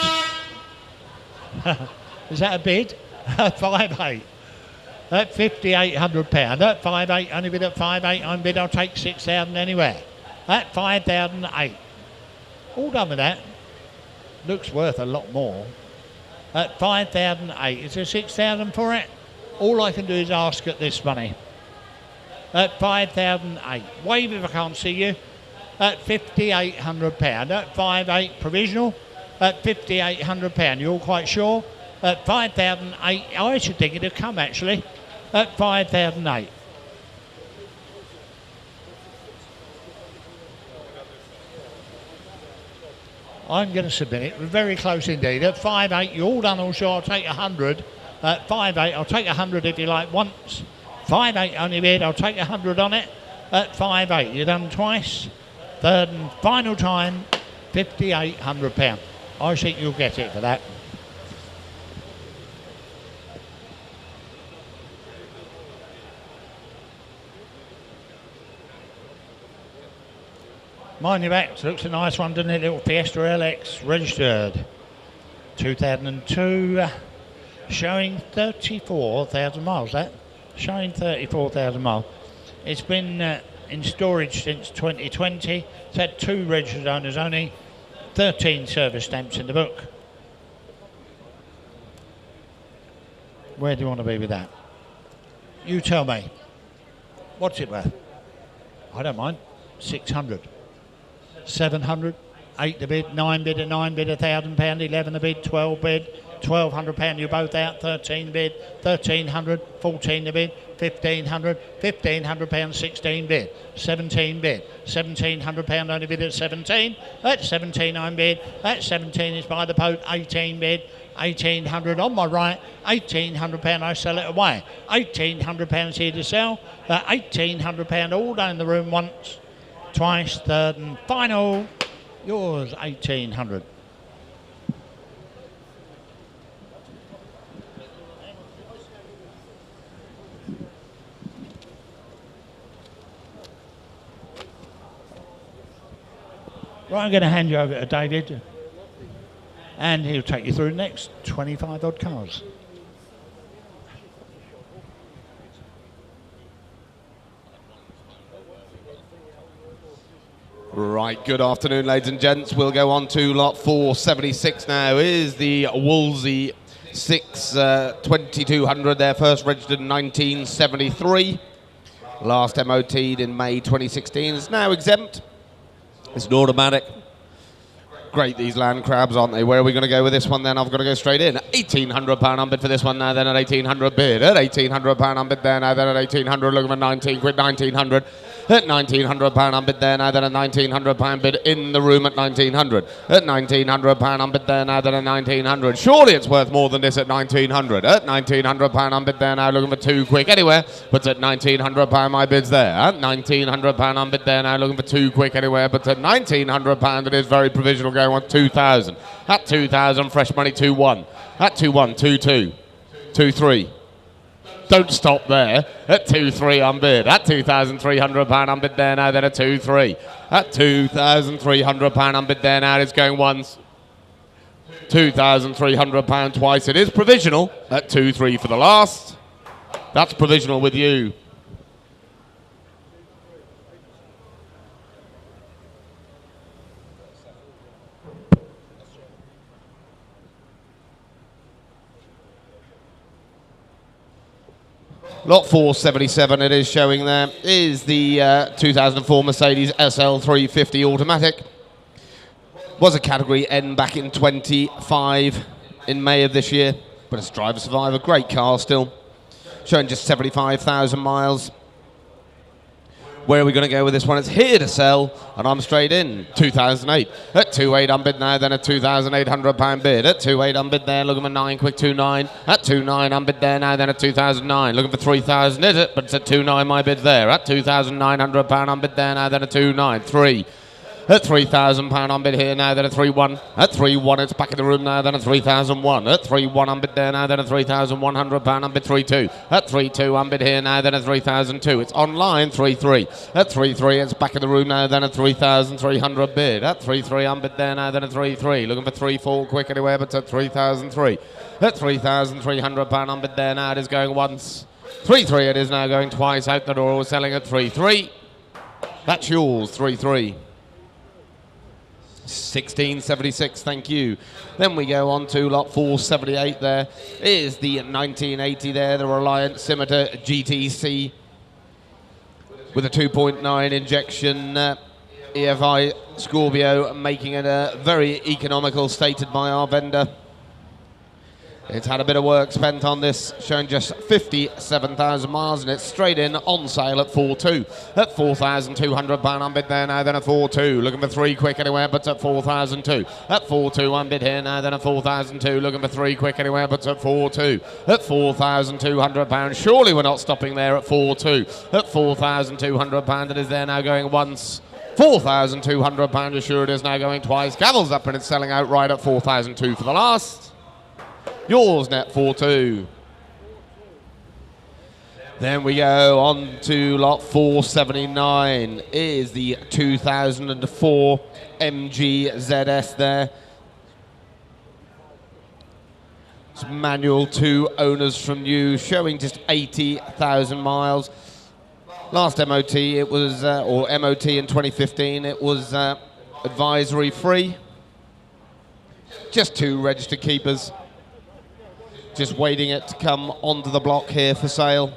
Is that a bid? 5.8. At £5,800 at 5.8. Only bid at 5.8. I'm bid. I'll take 6,000 anywhere. At 5,008. All done with that. Looks worth a lot more. At 5,008. Is there 6,000 for it? All I can do is ask at this money. At 5,008. Wave if I can't see you. At £5,800. At 5.8 provisional. At £5,800. You're all quite sure? At 5,008. I should think it'd have come actually. At 5,008. I'm going to submit it. We're very close indeed. At 5.8, you're all done all sure. I'll take 100. At 5.8, I'll take 100 if you like once. 5.8 only bid. I'll take 100 on it. At 5.8, you're done twice. Third and final time, £5,800. I think you'll get it for that. Mind your back, looks a nice one, doesn't it? Little Fiesta LX, registered 2002, showing 34,000 miles. That showing 34,000 miles. It's been in storage since 2020. It's had 2 registered owners only, 13 service stamps in the book. Where do you want to be with that? You tell me. What's it worth? I don't mind. 600. 700, 8 the bid, 9 bid, a 9 bid, £1,000, 11 the bid, 12 bid, £1,200, you're both out, 13 bid, 1,300, 14 the bid, 1,500, £1,500, 16 bid, 17 bid, £1,700 only bid at 17, at 17 I'm bid, at 17 is by the post, 18 bid, 1,800 on my right, £1,800 I sell it away, £1,800 here to sell, £1,800 all down in the room once, twice, third and final, yours 1,800. Right, I'm going to hand you over to David and he'll take you through the next 25 odd cars. Right, good afternoon, ladies and gents. We'll go on to lot 476 now. Is the Woolsey 6 2200, their first registered in 1973. Last MOT'd in May 2016. It's now exempt. It's an automatic. Great, these land crabs, aren't they? Where are we going to go with this one then? I've got to go straight in. £1,800 unbid for this one now, then at 1,800 bid. At £1,800 unbid there now, then at 1,800, looking for 19 quid, 1,900. At £1,900 unbid there now, then a £1,900 bid in the room at 1,900. At £1,900 unbid there now, then a 1,900. Surely it's worth more than this at 1,900. At £1,900 unbid there now, looking for 2 quick anywhere, but at £1,900 my bid's there. At £1,900 unbid there now, looking for 2 quick anywhere, but at £1,900 it is very provisional, going on 2,000. At 2,000, fresh money 2-1. At 2-1, 2-2, 2-3. Don't stop there. At 2-3 unbid. At £2,300 unbid there now, then a 2-3. At £2,300 unbid there now, it's going once. £2,300 twice. It is provisional. At 2-3 for the last. That's provisional with you. Lot 477 it is showing there is the 2004 Mercedes SL350 automatic. Was a category N back in 25 in May of this year, but it's driver survivor, great car still. Showing just 75,000 miles. Where are we going to go with this one? It's here to sell, and I'm straight in. 2008. At 2.8 unbid now, then a £2,800 bid. At 2.8 unbid there, looking for 9 quick, 2.9. At 2.9 unbid there now, then a 2009. Looking for 3,000, is it? But it's at 2.9 my bid's there. At £2,900 unbid there now, then a 2.9. 3. At £3,000 unbid here now, then a 3-1. At 3-1, it's back in the room now, then a 3,001. At 3-1 unbid there now, then a £3,100 unbid 3-2. At 3-2 unbid here now, then a 3,002. It's online 3-3. At 3-3, it's back in the room now, then a 3,300 bid. At 3-3 unbid there now, then a 3-3. Looking for 3-4 quick anywhere, but at 3,003. At £3,300 unbid there now, it is going once. 3-3, it is now going twice out the door. We're selling at 3-3. That's yours, 3-3. 1676, thank you. Then we go on to lot 478 there. Is the 1980 there, the Reliant Scimitar GTE with a 2.9 injection EFI Scorpio, making it a very economical, stated by our vendor. It's had a bit of work spent on this, showing just 57,000 miles, and it's straight in on sale at 4.2. At £4,200 unbid there now, then a 4.2. Looking for 3 quick anywhere, but at 4,002. At 4.2 unbid here now, then a 4,002. Looking for 3 quick anywhere, but at 4.2. At £4,200. Surely we're not stopping there at 4.2. At £4,200 it is there now, going once. £4,200 assured is now going twice. Gavel's up and it's selling out right at 4,002 for the last. Yours net 4-2. Then we go on to lot 479. Is the 2004 MG ZS there. It's manual, 2 owners from new, showing just 80,000 miles. Last MOT it was, or MOT in 2015, it was advisory free. Just 2 registered keepers. Just waiting it to come onto the block here for sale.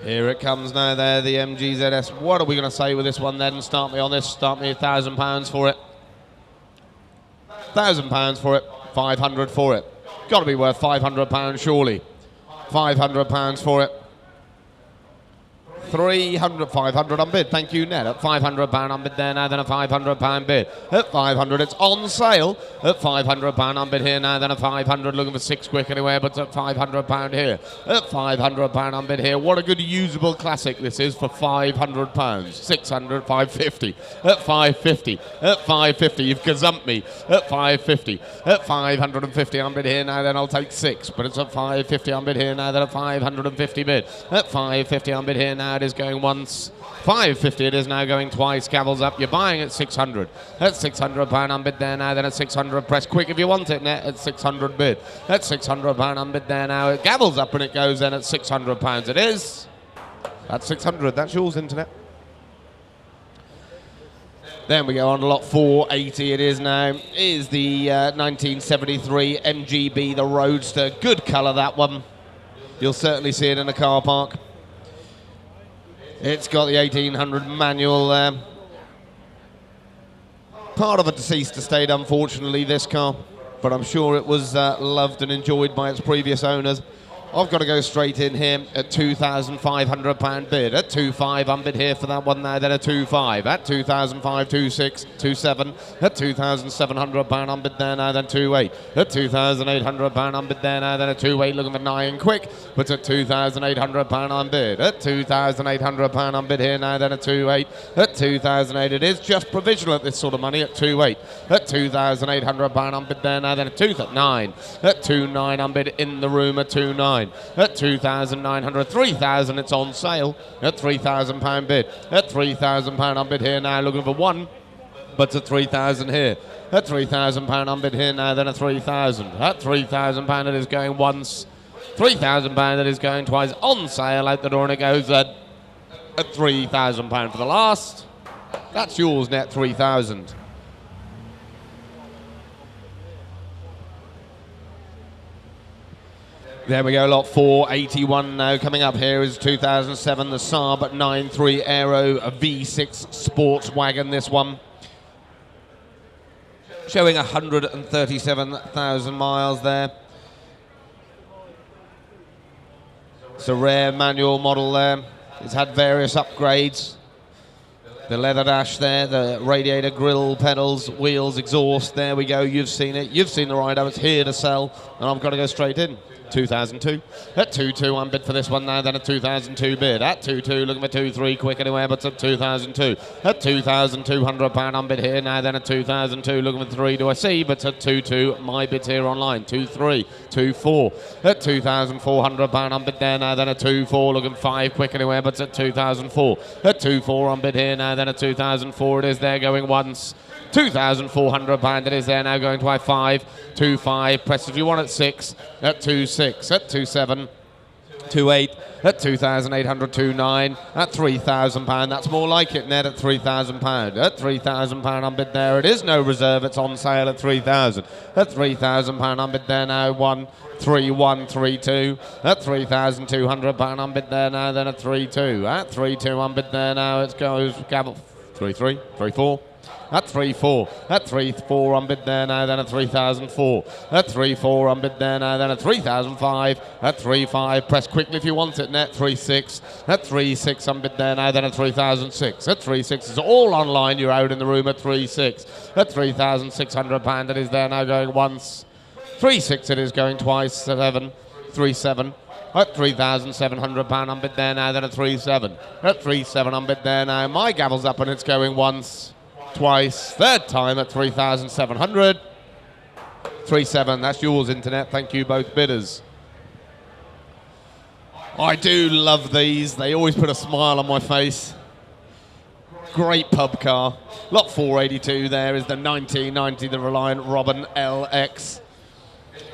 Here it comes now there, the MG ZS. What are we going to say with this one then? Start me on this, start me £1,000 for it. £1,000 for it, 500 for it. Got to be worth £500 surely. £500 for it. 300, 500 unbid. Thank you, Ned. At £500 unbid there now, then a £500 bid. At 500, it's on sale. At £500 unbid here now, then a 500. Looking for 6 quick anywhere, but at £500 here. At £500 unbid here. What a good usable classic this is for £500. 600, 550. At 550. At 550, you've gazumped me. At 550. At 550 unbid here now, then I'll take 6. But it's at 550 unbid here now, then a 550 bid. At 550 unbid here now, it is going once. 550 it is now going twice. Gavel's up. You're buying at 600. At £600 unbid there now, then at 600. Press quick if you want it, net. At 600 bid. At £600 unbid there now. Gavel's up and it goes then at £600. It is That's 600. That's yours, Internet. Then we go on to lot 480. It is now. Is the 1973 MGB, the Roadster. Good colour, that one. You'll certainly see it in a car park. It's got the 1800 manual there. Part of a deceased estate, unfortunately, this car. But I'm sure it was loved and enjoyed by its previous owners. I've got to go straight in here at £2,500 bid. At 2.5, I'm bid here for that one now, then a 2.5. At 2,500, 2.6, 2.7. At £2,700, I'm bid there now, then 2.8. At £2,800, I'm bid there now, then a 2.8, looking for 9 quick. But at £2,800, I'm bid. At £2,800, I'm bid here now, then a 2.8. At 2,008, it is just provisional at this sort of money at 2.8. At £2,800, I'm bid there now, then a 2.9. At 2.9, I'm bid in the room at 2.9. At 2,900, 3,000, it's on sale. At £3,000 bid. At £3,000, I'm bid here now, looking for 1. But at 3,000 here. At £3,000, I'm bid here now, then a 3,000. At £3,000, it is going once. £3,000, it is going twice. On sale, out the door, and it goes at £3,000 for the last. That's yours, net 3,000. There we go, lot 481 now. Coming up here is 2007, the Saab 9.3 Aero, a V6 sports wagon, this one. Showing 137,000 miles there. It's a rare manual model there. It's had various upgrades. The leather dash there, the radiator, grille, pedals, wheels, exhaust. There we go, you've seen it. You've seen the rider, it's here to sell. And I've got to go straight in. 2002. At 2.2, I'm bid for this one now, then a 2002 bid. At 2.2, looking for 2.3 quick anywhere, but at 2002. At £2,200, I'm bid here now, then at 2002, looking for 3 do I see, but at 2.2, my bid's here online. 2.3, 2.4. At £2,400, I'm bid there now, then at 2.4, looking 5 quick anywhere, but at 2004. At 2.4, I'm bid here now, then at 2004, it is there going once. £2,400, it is there now going to I5, 2.5, press if you want at 6, at 2.6, at 2.7, 2.8, at 2,800, 2.9, at £3,000, that's more like it, net at £3,000. At £3,000, I'm bid there, it is no reserve, it's on sale at 3,000. At £3,000, I'm bid there now, 13132. At £3,200, I'm bid there now, then at 3.2. At 3.2, I'm bid there now, it goes, gavel, 3.3, 3.4. At 3.4, at 3.4, I'm bid there now, then at 3,004. At 3.4, I'm bid there now, then at 3,005. At 3.5, press quickly if you want it, net 3.6. At 3.6, I'm bid there now, then at 3,006. At 3.6, it's all online, you're out in the room at 3.6. At £3,600, it is there now going once. 3.6, it is going twice, 7, 3.7. At £3,700, I'm bid there now, then at 3.7. At 3.7, I'm bid there now, my gavel's up and it's going once. Twice, third time at 3,700. 3.7, that's yours, Internet. Thank you, both bidders. I do love these. They always put a smile on my face. Great pub car. Lot 482 there is the 1990, the Reliant Robin LX.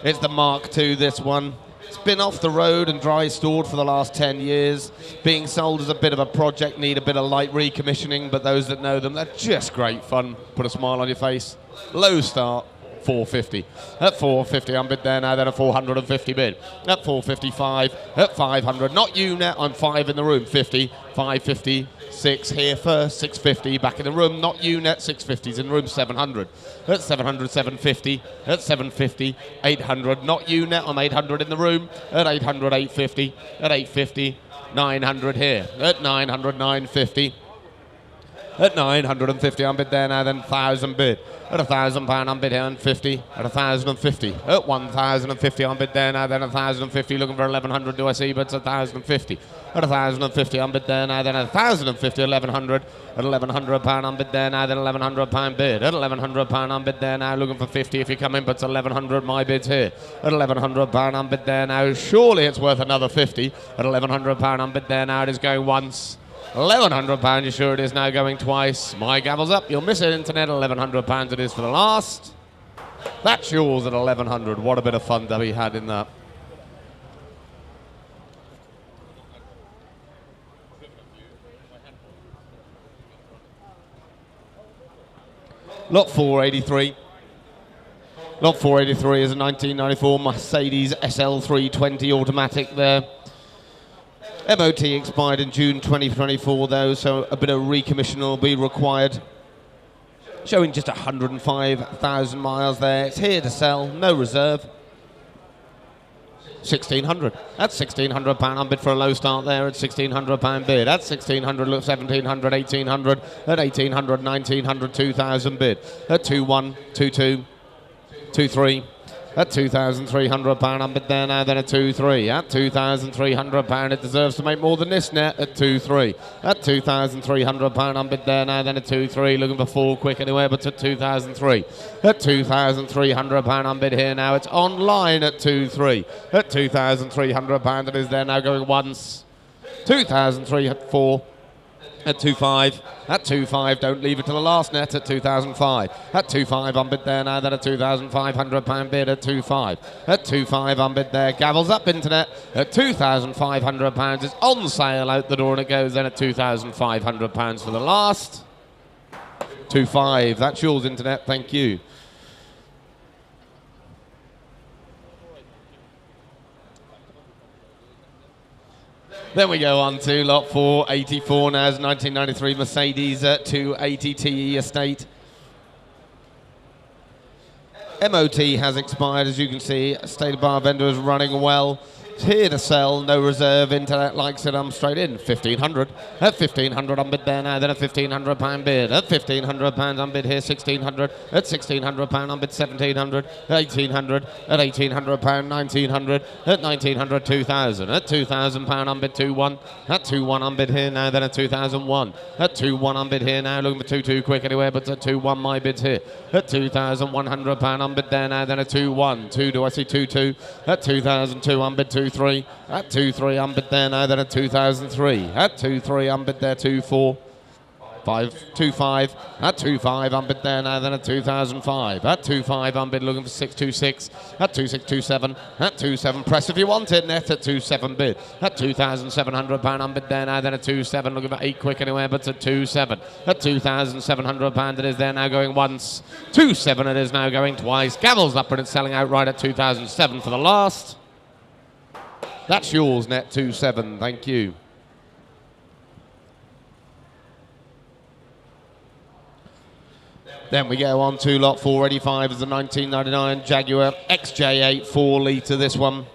It's the Mark II, this one. It's been off the road and dry stored for the last 10 years. Being sold as a bit of a project, need a bit of light recommissioning, but those that know them, they're just great fun. Put a smile on your face. Low start, 450. At 450, I'm bid there now, then a 450 bid. At 455, at 500. Not you now, I'm 5 in the room. 50, 550, 6 here first, 650 back in the room. Not you net, 650s in room, 700. At 700, 750. At 750, 800. Not you net, I'm 800 in the room. At 800, 850. At 850, 900 here. At 900, 950. At 950, I'm bid there now, then 1,000 bid. At £1,000, I'm bid here on 50. At 1,050. At 1,050, I'm bid there now, then 1,050. Looking for 1,100, do I see? But it's 1,050. At 1,050, I'm bid there now, then 1,050. 1,100. At £1,100, I'm bid there now, then £1,100 bid. At £1,100, I'm bid there now, looking for 50 if you come in, but it's 1,100, my bid's here. At £1,100, I'm bid there now. Surely it's worth another 50. At £1,100, I'm bid there now. It is going once. £1,100, you sure it is now going twice. My gavel's up, you'll miss it, Internet. £1,100 it is for the last. That's yours at 1,100. What a bit of fun that we had in that. Lot 483. Lot 483 is a 1994 Mercedes SL320 automatic there. MOT expired in June 2024 though, so a bit of recommission will be required. Showing just 105,000 miles there. It's here to sell, no reserve. 1,600. That's £1,600 unbid for a low start there at £1,600 bid. That's 1,600, look, 1,700, 1,800, at 1,800, 1,900, 2,000 bid. At 2,1, 2,2, 2,3. At £2,300 unbid there now, then at 2,3. At £2,300, it deserves to make more than this net at 2,3. At £2,300 unbid there now, then at 2,3. Looking for 4 quick anywhere, but at 2,003. At £2,300 unbid here now. It's online at 2,3. At £2,300, it is there now going once. 2,304. At 2.5, at 2.5, don't leave it to the last net at 2005. At 2.5 unbid there now, then a £2,500 bid at 2.5. At 2.5 unbid there, gavels up internet at £2,500. It's on sale out the door and it goes then at £2,500 for the last. 2.5, that's yours internet, thank you. Then we go on to lot 484 now, is 1993 Mercedes 280 TE Estate. MOT has expired, as you can see. State of bar vendor is running well. It's here to sell, no reserve. Internet likes it, I'm straight in. 1,500. At 1,500 unbid there now, then a £1,500 bid. At £1,500 unbid here, 1,600. At £1,600 unbid, 1,700. At 1,800. At £1,800, 1,900. At 1,900, 2,000. At £2,000 unbid, 2,1. At 2,1 unbid here now, then a 2,001. At 2,1 unbid here now, looking for 2,2 quick anywhere, but at 2,1 my bid's here. At £2,100 unbid there now, then a 2,1. 2, do I see 2,2? At 2,002 unbid, 2,3. At 2,3 unbid there now, then at 2,003. At 2,3 unbid there, 2,4. 2.5. At 2.5 unbid there now, then at 2005. At 2.5 unbid looking for 626. At 2627. At 27 press if you want it. Net at 27 bid. At £2,700 unbid there now, then at 27 looking for 8 quick anywhere, but at 27. At £2,700 it is there now going once. 27 it is now going twice. Gavels up and it's selling outright at 2007 for the last. That's yours, net 27. Thank you. Then we go on to lot 485 is the 1999 Jaguar XJ6 4 litre, this one.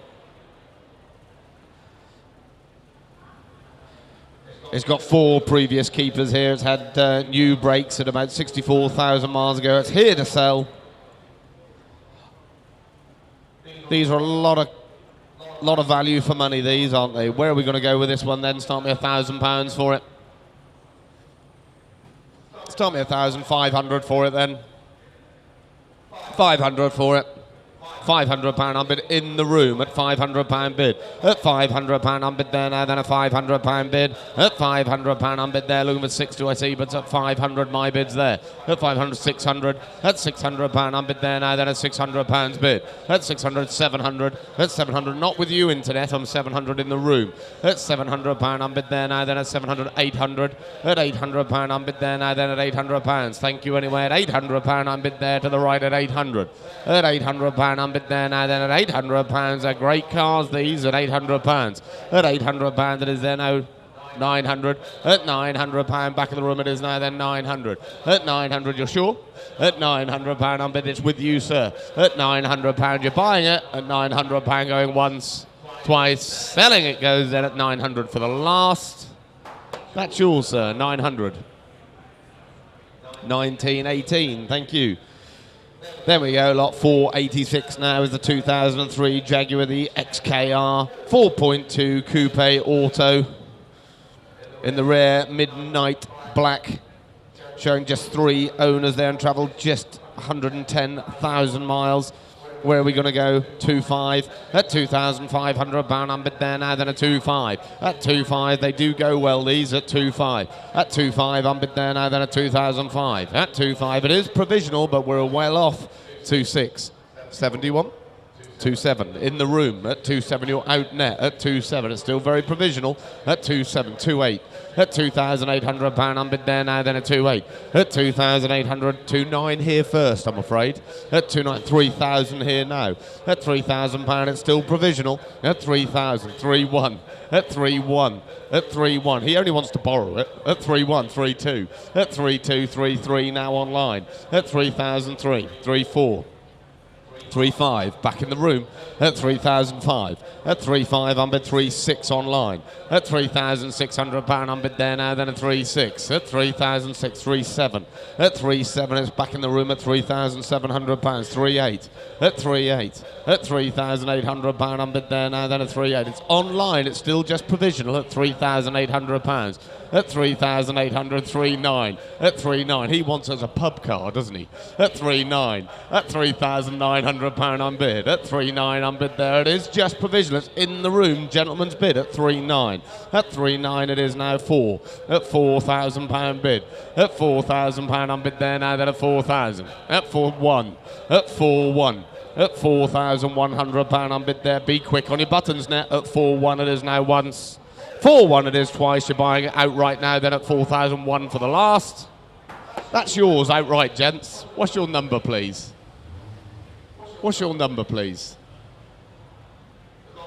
It's got 4 previous keepers here. It's had new brakes at about 64,000 miles ago. It's here to sell. These are a lot of value for money, these, aren't they? Where are we going to go with this one then? Start me £1,000 for it. Start me 1,500 for it then. 500 for it. £500 unbid in the room at £500 bid. At £500 unbid there now, then a £500 bid. At £500 unbid there, looking for 6 do I see, but at 500 my bid's there. At 500, 600. At £600 unbid there now, then a £600 bid. At 600, 700. At 700, not with you internet, I'm 700 in the room. At £700 unbid there now, then at 700, 800. At £800 unbid there now, then at £800. Thank you anyway. At £800 unbid there to the right at 800. At £800 unbid there now, then at £800. They're great cars, these, at £800. At £800 it is there now. 900. At £900 back in the room it is now, then 900. At 900, you're sure? At £900 unbid, it's with you, sir. At £900 you're buying it. At £900 going once, twice, selling it goes then at 900 for the last. That's yours, sir. 900. 1918, thank you. There we go, lot 486 now is the 2003 Jaguar, the XKR 4.2 Coupe Auto. In the rear, midnight black, showing just 3 owners there and travelled just 110,000 miles. Where are we going to go? 2.5 at £2,500 unbid there now, then a 2.5 at 2.5. They do go well, these, at 2.5 at 2.5 unbid there now, then a 2005 at 2.5. It is provisional, but we're well off. 2.6 71 2.7 in the room at 2.7. You're out net at 2.7. It's still very provisional at 2.7. 2.8 at £2,800 unbid there now. Then at 2.8 at 2,800. 2.9 here first, I'm afraid. At 2.9, 3,000 here now. At £3,000, it's still provisional at 3,000. 3.1 at 3.1 at 3.1. He only wants to borrow it at 3.1. 3.2 at 3.2. 3.3 now online at 3,003. 3.4. 3.5 back in the room at 3,005. At 3.5 unbid. 3.6 online at £3,600 unbid there now. Then at 3.6 at 3,006. 3.7 at 3.7. It's back in the room at £3,700. 3.8 at 3.8 at £3,800 unbid there now. Then at 3.8. It's online. It's still just provisional at £3,800. At 3,800. 3.9 at 3.9. He wants as a pub car, doesn't he? At 3.9 at £3,900 unbid. At 3.9 unbid there. It is just provisional. It's in the room. Gentleman's bid at 3.9. At 3.9 it is now 4. At £4,000 bid. At £4,000 unbid there now. Then at 4,000. At 4.1. At 4.1. At £4,100 unbid there. Be quick on your buttons net. At 4.1 it is now once. 4.1 it is twice. You're buying it outright now. Then at 4,001 for the last. That's yours outright, gents. What's your number, please? What's your number, please?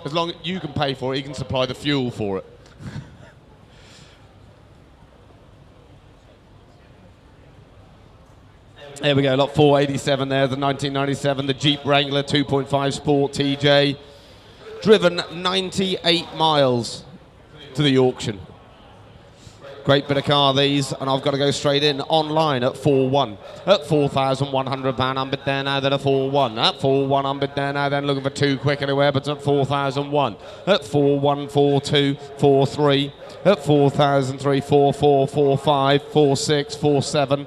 As long as you can pay for it, you can supply the fuel for it. There we go, lot 487 there, the 1997, the Jeep Wrangler 2.5 Sport TJ. Driven 98 miles to the auction. Great bit of car these, and I've got to go straight in online at 4.1. At £4,100 unbid there now, then at 4.1. At 4.1 unbid there now, then looking for 2 quick anywhere, but at 4,001. At 4.1, 4.2, 4.3. At 4,003, 4.4, 4.5, 4.6, 4.7.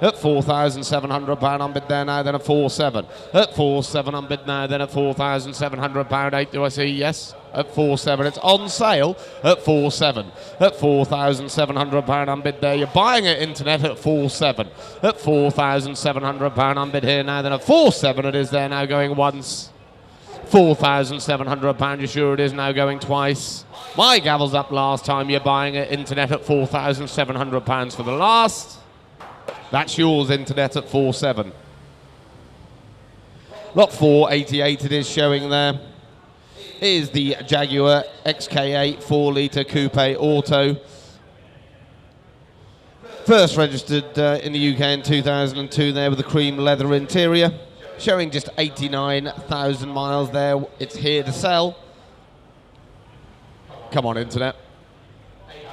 At £4,700 unbid there now, then at 4.7. At 4.7 unbid now, then at £4,700. 8, do I see? Yes. At 4.7, it's on sale at 4.7. At £4,700 unbid there. You're buying it internet at 4.7. At £4,700 unbid here now, then at 4.7 it is there now going once. £4,700, you're sure it is now going twice. My gavel's up last time. You're buying it internet at £4,700 for the last. That's yours, internet at 4.7. Lot 488 it is showing there. Is the Jaguar XJ6 4-litre coupe auto. First registered in the UK in 2002 there with a cream leather interior. Showing just 89,000 miles there. It's here to sell. Come on, internet.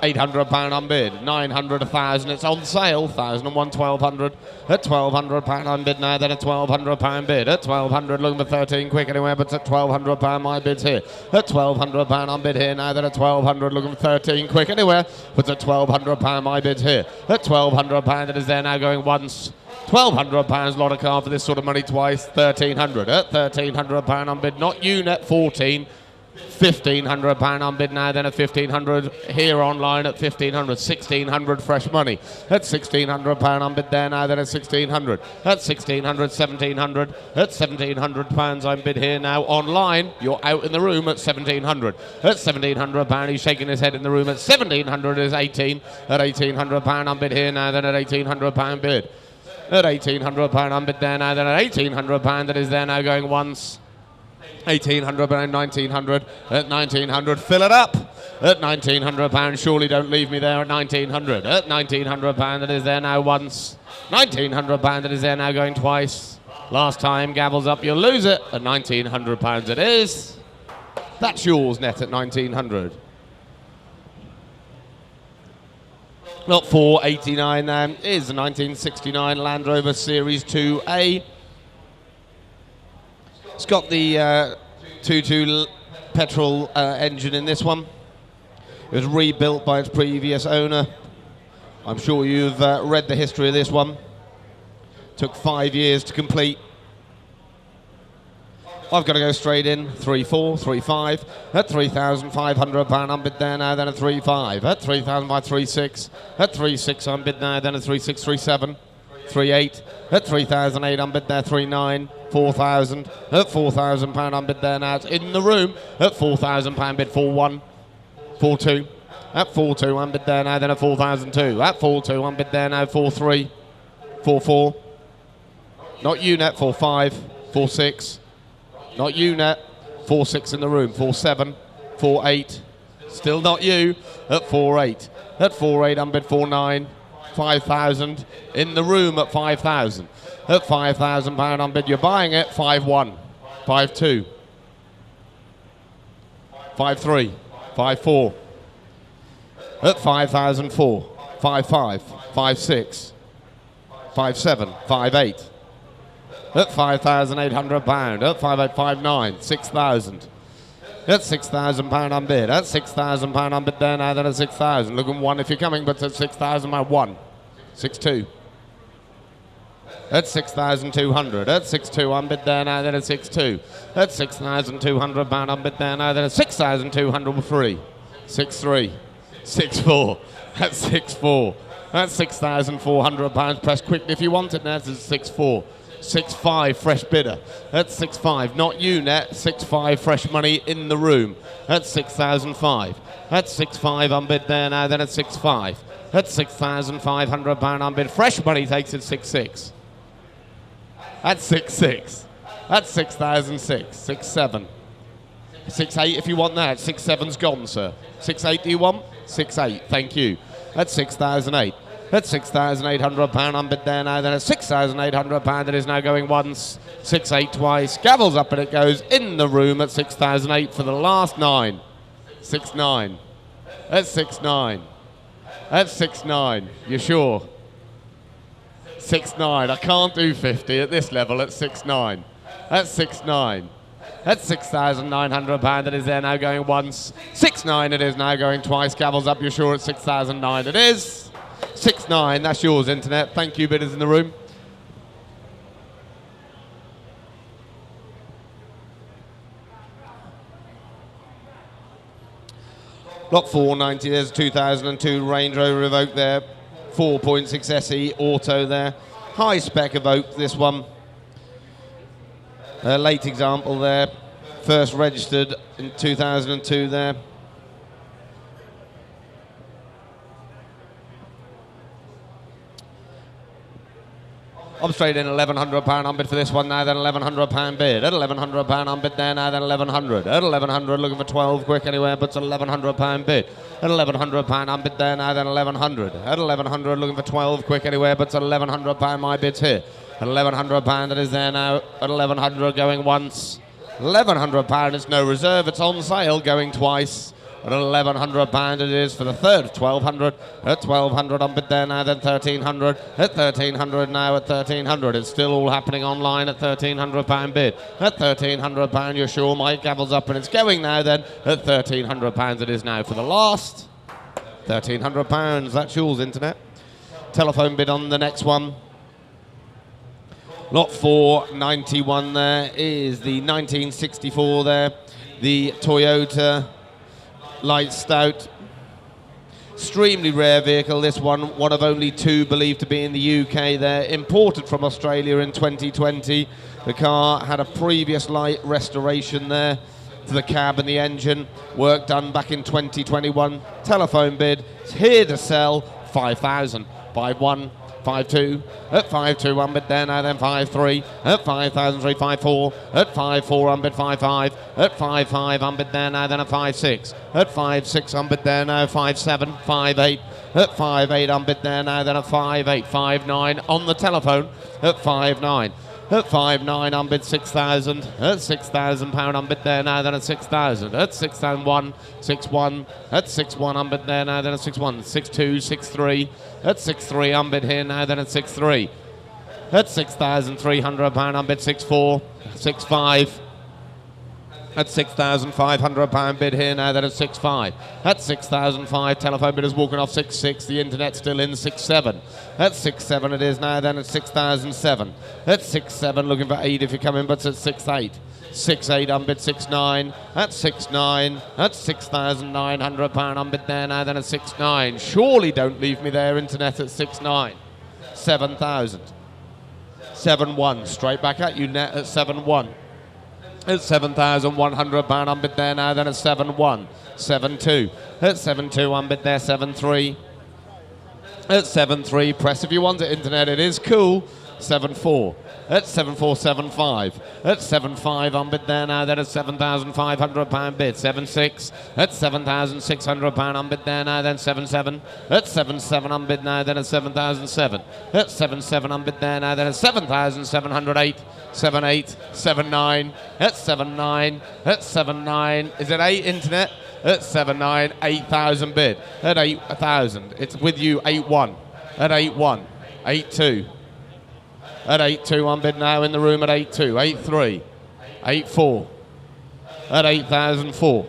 £800 unbid, 900, 1,000, it's on sale, 1,001, 1,200, at £1,200 unbid now, then a £1,200 bid, at 1,200 looking for 13 quick anywhere, but at £1,200 my bid's here, at £1,200 unbid here now, then at 1,200 looking for 13 quick anywhere, but at £1,200 my bid's here, at £1,200 it is there now going once. £1,200 lot of car for this sort of money twice, 1,300 at £1,300 unbid, not you net 14. £1,500 unbid now, then at 1,500 here online at 1,500, 1,600 fresh money at £1,600 unbid there now, then at 1,600 at 1,600, 1,700 at £1,700 I'm bid here now online. You're out in the room at 1,700 at £1,700. He's shaking his head in the room at 1,700 is 18 at £1,800 unbid here now, then at £1,800 bid at £1,800 unbid there now, then at £1,800 that is there now going once. 1,800 and 1,900 at 1,900. Fill it up at £1,900. Surely don't leave me there at 1,900. At £1,900 that is there now once. £1,900 that is there now going twice. Last time gavels up, you'll lose it at £1,900 it is. That's yours net at 1,900. Lot 489 then is a 1969 Land Rover Series 2A. It's got the 2.2 petrol engine in this one. It was rebuilt by its previous owner. I'm sure you've read the history of this one. Took 5 years to complete. I've got to go straight in. 3.4, 3.5 at £3,500 unbid there now, then at 3.5 at 3,000 by 3.6 at 3.6 unbid now, then at 3.6, 3.7, 3.8 at 3,008 unbid there, 3.9 4,000. At £4,000 unbid there now. It's in the room. At £4,000 bid 4-1. 4-2. At 4-2 unbid there now. Then at 4,002. At 4-2 unbid there now. 4-3. 4-4. Not you net. 4-5. 4-6. Not you net. 4-6 in the room. 4-7. 4-8. Still not you. At 4-8. At 4-8 unbid 4-9. 5,000 in the room at 5,000. At £5,000 unbid, you're buying it. 5-1, 5-2, 5-3, 5-4. At 5,004, 5-5, 5-6, 5-7, 5-8. At £5,800. At 5-8, 5-9, 6,000. At £6,000 unbid. At £6,000 unbid there now, then at 6,000. Looking one if you're coming, but at 6,000 by 1. 6-2. At 6,200. At 6-2 unbid there now, then at 6-2. At £6,200 unbid there now, then at 6,200 with 3. 6-3. 6-4. At 6-4. At £6,400. Press quickly if you want it now. It's 6-4. 6-5 fresh bidder. At 6-5, not you net. 6-5 fresh money in the room. At 6,005. At 6-5 unbid there now, then at 6-5. At £6,500 unbid. Fresh money takes it 6-6. At 6-6. At 6,006. 6-7. 6-8 if you want that. 6-7's gone, sir. 6-8 do you want? 6-8, thank you. At 6,008. At £6,800 unbid there now, then at £6,800 it is now going once, 6-8 twice, gavels up and it goes in the room at 6,008 for the last 9. 6-9. At 6-9. At 6-9. You sure? 6-9. I can't do 50 at this level at 6-9. At 6-9. At £6,900 it is there now going once, 6-9 it is now going twice, gavels up, you're sure at 6,009 it is. 6-9, that's yours, Internet. Thank you, bidders in the room. Lot 490, there's a 2002 Range Rover Evoque there. 4.6 SE Auto there. High spec Evoque, this one. A late example there. First registered in 2002 there. I'm straight in £1,100 unbid for this one now, then £1,100 bid. At £1,100 unbid there now, then 1,100. At 1,100 looking for 12 quick anywhere, but it's £1,100 bid. At £1,100 unbid there now, then 1,100. At 1,100 looking for 12 quick anywhere, but it's £1,100 my bid's here. At £1,100 that is there now. At 1,100 going once. £1,100 it's no reserve, it's on sale going twice. At £1,100 it is for the third, 1,200. At 1,200 unbid there now, then 1,300. At 1,300 now, at 1,300. It's still all happening online at £1,300 bid. At £1,300 you're sure, Mike gavels up and it's going now then. At £1,300 it is now for the last. £1,300, that's yours, Internet. Telephone bid on the next one. Lot 491 there is the 1964 there. The Toyota Light Stout. Extremely rare vehicle, this one of only 2 believed to be in the UK there. Imported from Australia in 2020. The car had a previous light restoration there to the cab and the engine. Work done back in 2021. Telephone bid. It's here to sell 5,000. 5-1. 5-2, at 5-2 unbid there now, then 5-3, at 5,003, 5-4, at 5-4 unbid 5-5, at 5-5 unbid there now, then at 5-6, at 5-6 unbid there now, 5-7, 5-8, at 5-8 unbid there now, then at 5-8, 5-9 on the telephone, at 5-9. At 5-9 unbid 6,000. At £6,000 unbid there now, then at 6,000. At 6,001, 6-1. At 6-1 unbid there now, then at 6-1. 6-2, 6-3. At 6-3 unbid here now, then at 6-3. At £6,300 unbid 6-4. 6-5. At £6,500 bid here now, then at 6.5. At 6,005, telephone bidders walking off 6.6. The internet still in 6.7. At 6.7 it is now, then at 6,007. At 6.7 looking for 8 if you're coming, but it's at 6.8. 6.8 unbid 6.9. At 6.9. At £6,900 unbid there now, then at 6.9. Surely don't leave me there, internet, at 6.9. 7,000. 7-1. Straight back at you, net at 7-1. At £7,100 on bid there now, then at 7-1. 7-2. At 7-2 on bid there, 7-3. At 7-3. Press if you want it, internet. It is cool. 7-4. At 7-4-7-5. At 7-5 on bid there now, then at £7,500 bid. 7-6. At £7,600 on bid there now, then 7-7. At 7-7 on bid now, then at 7,007. At 7-7 on bid there now, then at 7,708. 7-8. 7-9. At 7-9. At 7-9. Is it 8, internet? At 7-9. 8,000 bid. At 8,000. It's with you, 8-1. At 8-1. 8-2. At 8-2 on bid now in the room at 8-2, 8-3, 8-4, at 8,004,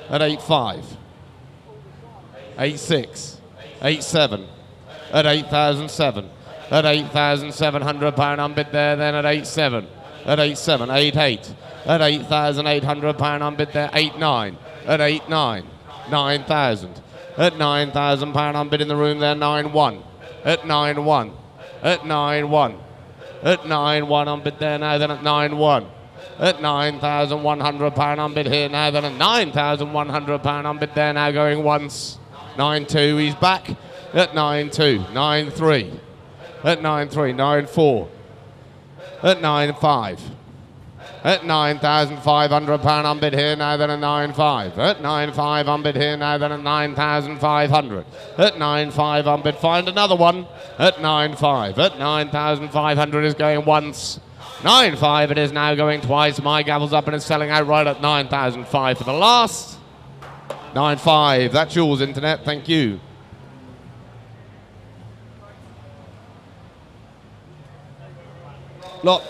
at 8-5, 8-6, 8-7, at 8,007, at 8,700 pound on bid there, then at 8-7, at 8-7, 8-8, at 8,800 pound on bid there, 8-9, at 8-9, 9,000, at 9,000 pound on bid in the room there, 9-1, at 9-1, at 9-1. At 9-1 on bid there now, then at 9-1. At £9,100 on bid here now, then at £9,100 on bid there now, going once. 9-2, he's back. At 9-2, 9-3. At 9-3, 9-4. At 9-5. At £9,500 on bid here now, then at 9.5. At 9.5 on bid here now, then at 9,500. At 9.5 on bid, find another one. At 9.5. At 9,500 is going once. 9.5 it is now going twice. My gavel's up and it's selling out right at 9,005 for the last. 9.5. That's yours, internet. Thank you. Lot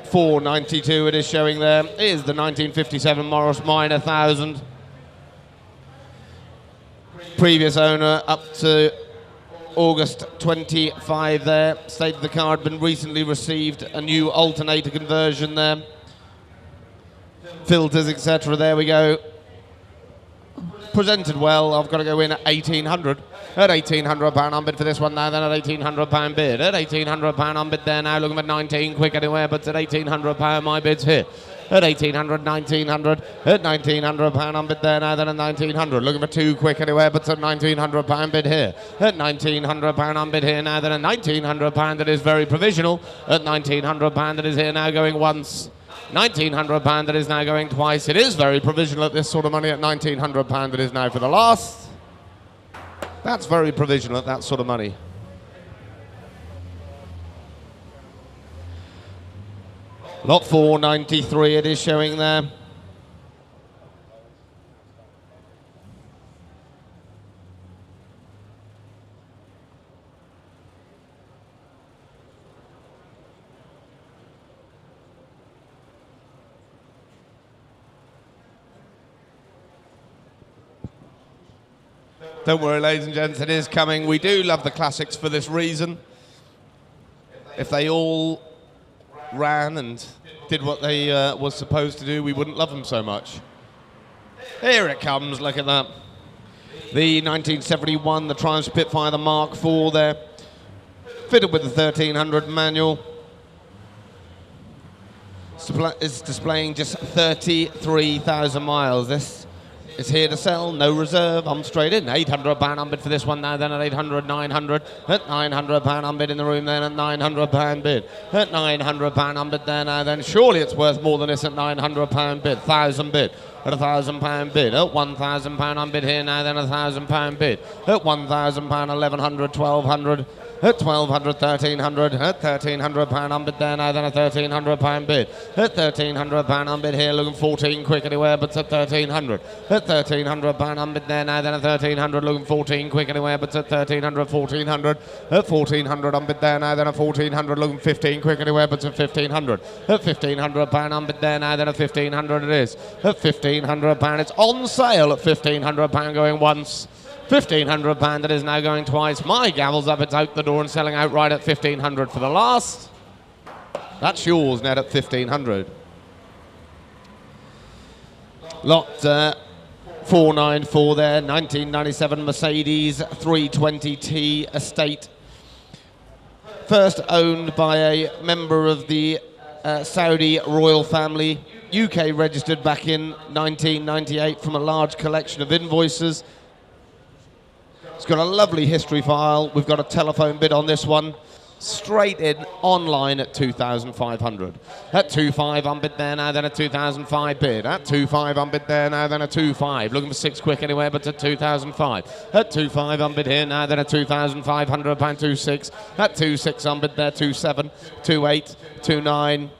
492 it is showing there. It is the 1957 Morris Minor 1000. Previous owner up to August 25 there. State of the car had been recently received a new alternator conversion there. Filters, etc. There we go. Presented well. I've got to go in at 1,800. At £1,800 on bid for this one now, then at £1,800 bid. At £1,800 on bid there now, looking at 19 quick anywhere, but at £1,800 my bid's here. At 1,800, 1,900. At £1,900 on bid there now, then at 1,900. Looking for 2 quick anywhere, but at £1,900 bid here. At £1,900 on bid here now, then at £1,900 that is very provisional. At £1,900 that is here now going once. £1,900 that is now going twice. It is very provisional at this sort of money. At £1,900 that is now for the last. That's very provisional at that sort of money. Lot 493 it is showing there. Don't worry, ladies and gents, it is coming. We do love the classics for this reason. If they all ran and did what they was supposed to do, we wouldn't love them so much. Here it comes, look at that. The 1971, the Triumph Spitfire, the Mark IV there. Fitted with the 1300 manual. It's displaying just 33,000 miles. This is here to sell, no reserve. I'm straight in. £800 on bid for this one now, then at 800, 900. At £900 on bid in the room, then at £900 bid. At £900 on bid there now, then surely it's worth more than this at £900 bid. 1,000 bid. At £1,000 bid. At £1,000 on bid here now, then £1,000 bid. At £1,000, 1,100, 1,200. At 1,200, 1,300. At £1,300 on bid there now, then a £1,300 bid. At £1,300 on bid here, looking 14 quick anywhere, but at 1,300. At £1,300 on bid there now, then a 1,300, looking 14 quick anywhere, but at 1,300, 1,400. At 1,400 on bid there now, then a 1,400, looking 15 quick anywhere, but at 1,500. At £1,500 on bid there now, then a 1,500 it is. At £1,500, it's on sale at £1,500 going once. £1,500 that is now going twice. My gavel's up, it's out the door and selling out right at 1,500 for the last. That's yours, Ned, at 1,500. Lot 494 there, 1997 Mercedes 320T Estate. First owned by a member of the Saudi royal family, UK registered back in 1998 from a large collection of invoices. It's got a lovely history file. We've got a telephone bid on this one. Straight in online at 2,500. At 2.5 unbid there now, then a 2,005 bid. At 2.5 unbid there now, then a 2.5. Looking for 6 quick anywhere, but at 2,005. At 2.5 unbid here now, then a 2,500 pound 2.6. At 2.6 unbid there, 2.7, 2.8, 2.9.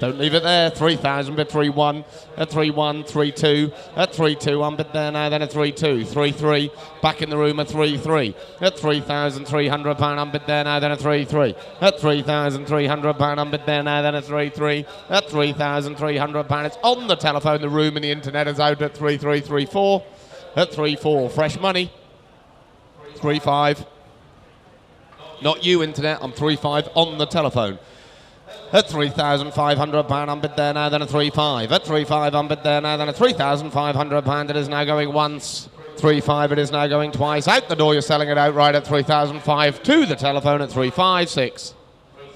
Don't leave it there. 3,000 bid 3.1. At 3.1, 3.2. At 3.2 unbid there now, then a 3.2, 3.3. Back in the room at 3.3. At 3,300 pound unbid there now, then a 3.3. At 3,300 pound unbid there now, then a 3.3. At 3,300 pound. It's on the telephone. The room and the internet is out at 3.3, 3.4. At 3.4, fresh money. 3.5. Not you, internet. I'm 3.5 on the telephone. At 3,500 pound unbid there now, then a 3.5. At 3.5 unbid there now, then a 3,500 pound. It is now going once. 3.5. It is now going twice. Out the door, you're selling it outright at 3,005. To the telephone at 3.5, 6.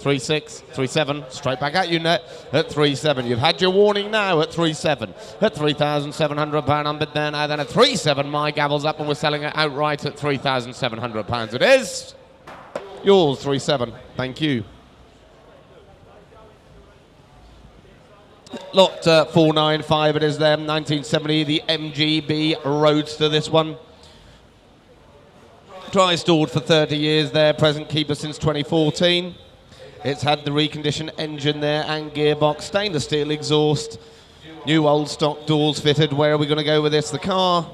3.6, 3.7. Straight back at you, net at 3.7. You've had your warning now at 3.7. At 3,700 pound unbid there now, then a 3.7. My gavel's up, and we're selling it outright at 3,700 pounds. It is yours. 3.7. Thank you. Lot 495, it is them, 1970, the MGB Roadster, this one. Dry stored for 30 years there, present keeper since 2014. It's had the reconditioned engine there and gearbox, stainless steel exhaust, new old stock doors fitted. Where are we going to go with this? The car?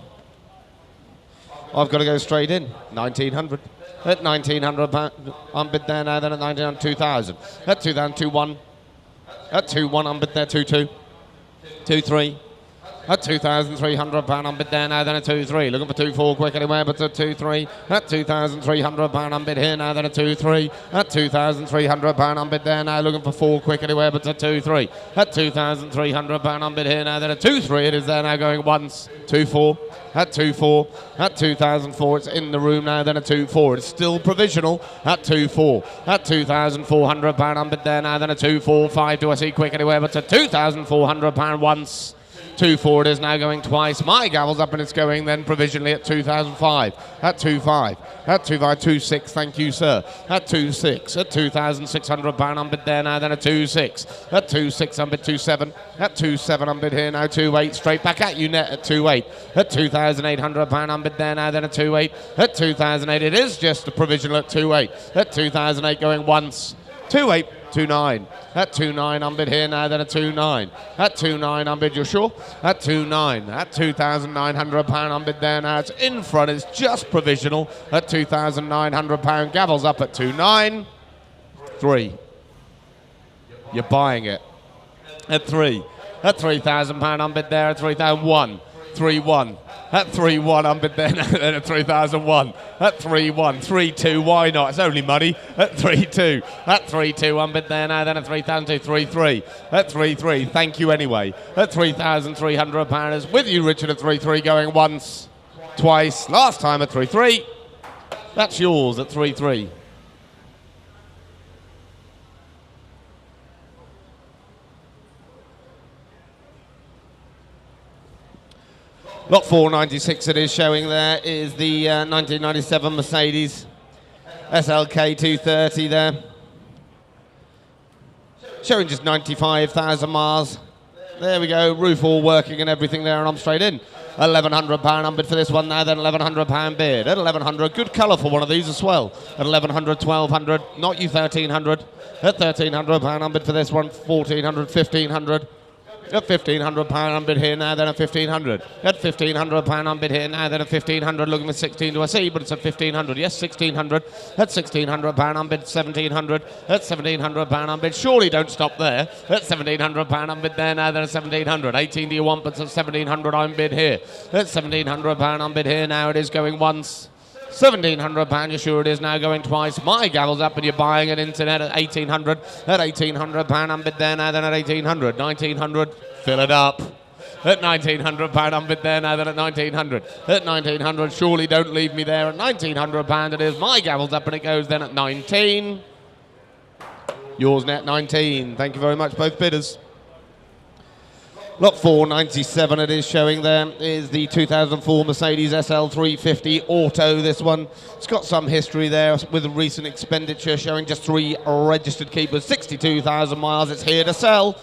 I've got to go straight in, 1,900. At 1,900 pound, unbid there now, then at 1,900, 2,000. At 2,000, 2,1. At 2.1 unbid there, 2.2, 2.3. At 2,300 pound unbid there now, then a 2.3. Looking for 2.4 quick anywhere, but a 2.3. At 2,300 pound unbid here now, then a 2.3. At 2,300 pound unbid there now, looking for 4 quick anywhere, but a 2.3. At 2,300 pound unbid here now, then a 2.3. It is there now going once, 2.4. At 2.4. At 2,004, it's in the room now, then a 2.4. It's still provisional at 2.4. At 2,400 pound unbid there now, then a 2.45. Do I see quick anywhere, but a 2,400 pound once. 2.4. It is now going twice. My gavel's up, and it's going then provisionally at 2,005. At 2.5. At 2.5, 2.6. Thank you, sir. At 2.6. At 2,600 pound unbid there now, then a 2.6. At 2.6 unbid 2.7. At 2.7 unbid here now, 2.8. Straight back at you, net at 2.8. At 2,800 pound unbid there now, then a 2.8. At 2,008. It is just a provisional at 2.8. At 2,008 going once. 2.8. 2.9. At 2.9 unbid here now, then a 2.9. At 2.9 unbid, you're sure? At 2.9. At 2,900 pound unbid there now. It's in front. It's just provisional at 2,900 pound. Gavel's up at 2.9. 3. You're buying it. At 3. At 3,000 pound unbid there. At 3,001. 3.1. At 3.1 unbid there, then at 3,001. At 3.1, 3.2, why not? It's only money. At 3.2. At 3.2 unbid there now, then at 3,002. 3.3. At 3.3, thank you anyway. At 3,300 pounds. With you, Richard, at 3.3, going once, twice. Last time at 3.3. That's yours at 3.3. Lot 496 it is showing there is the 1997 Mercedes SLK 230 there. Showing just 95,000 miles. There we go, roof all working and everything there, and I'm straight in. £1,100 unbid for this one now, then £1,100 bid. At £1,100, good colour for one of these as well. At £1,100, £1,200, not you £1,300. At £1,300 unbid for this one, £1,400, £1,500. At £1,500 unbid here now, then at 1,500. At £1,500 unbid here now, then at 1,500. Looking for 16 to I see, but it's at 1,500. Yes, 1,600. At £1,600 unbid, 1,700. At £1,700 unbid. Surely don't stop there. At £1,700 unbid there now, then at 1,700. 18 do you want, but it's at 1,700 unbid here. At £1,700 unbid here now, it is going once. £1,700, you're sure it is now going twice. My gavel's up, and you're buying it internet at 1,800. At £1,800 unbid there now, then at 1,800. 1,900, fill it up. At £1,900 on bid there now, then at 1,900. At 1,900, surely don't leave me there. At £1,900 it is. My gavel's up and it goes then at 19. Yours net 19. Thank you very much, both bidders. Lot 497 it is showing there is the 2004 Mercedes SL 350 Auto. This one, it's got some history there with a recent expenditure showing just 3 registered keepers, 62,000 miles. It's here to sell.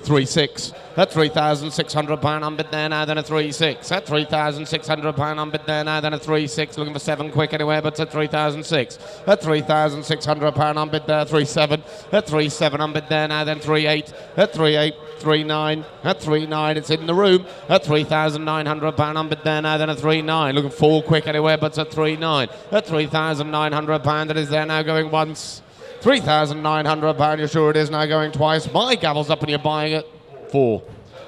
3.6 at £3,600 on bid there now, then a 3.6 at £3,600 on bid there now, then a 3.6. Looking for 7 quick anywhere, but at 3,006 at £3,600 on bid there, 3.7 at 3.7 on bid there now, then 3.8 at 3.8. 3.9 at 3.9. It's in the room at £3,900 on bid there now, then a 3.9. Looking 4 quick anywhere, but at 3.9 at £3,900. It is there now going once. £3,900, you're sure it is now going twice. My gavel's up and you're buying it 4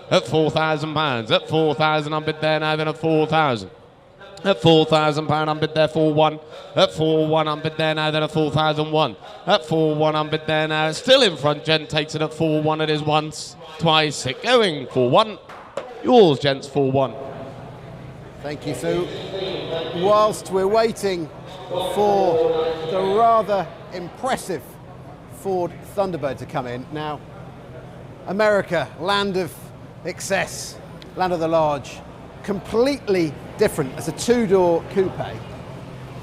at £4,000. At 4,000 on bid there now, then at 4,000. At £4,000 on bid there, 4-1. At 4-1 on bid there now, then at 4,001. At 4-1 on bid there now. Still in front, Gent takes it at 4-1. It is once, twice, it going 4-1. Yours, gents, 4-1. Thank you, Sue. Whilst we're waiting for the rather impressive Ford Thunderbird to come in. Now, America, land of excess, land of the large, completely different as a 2-door coupe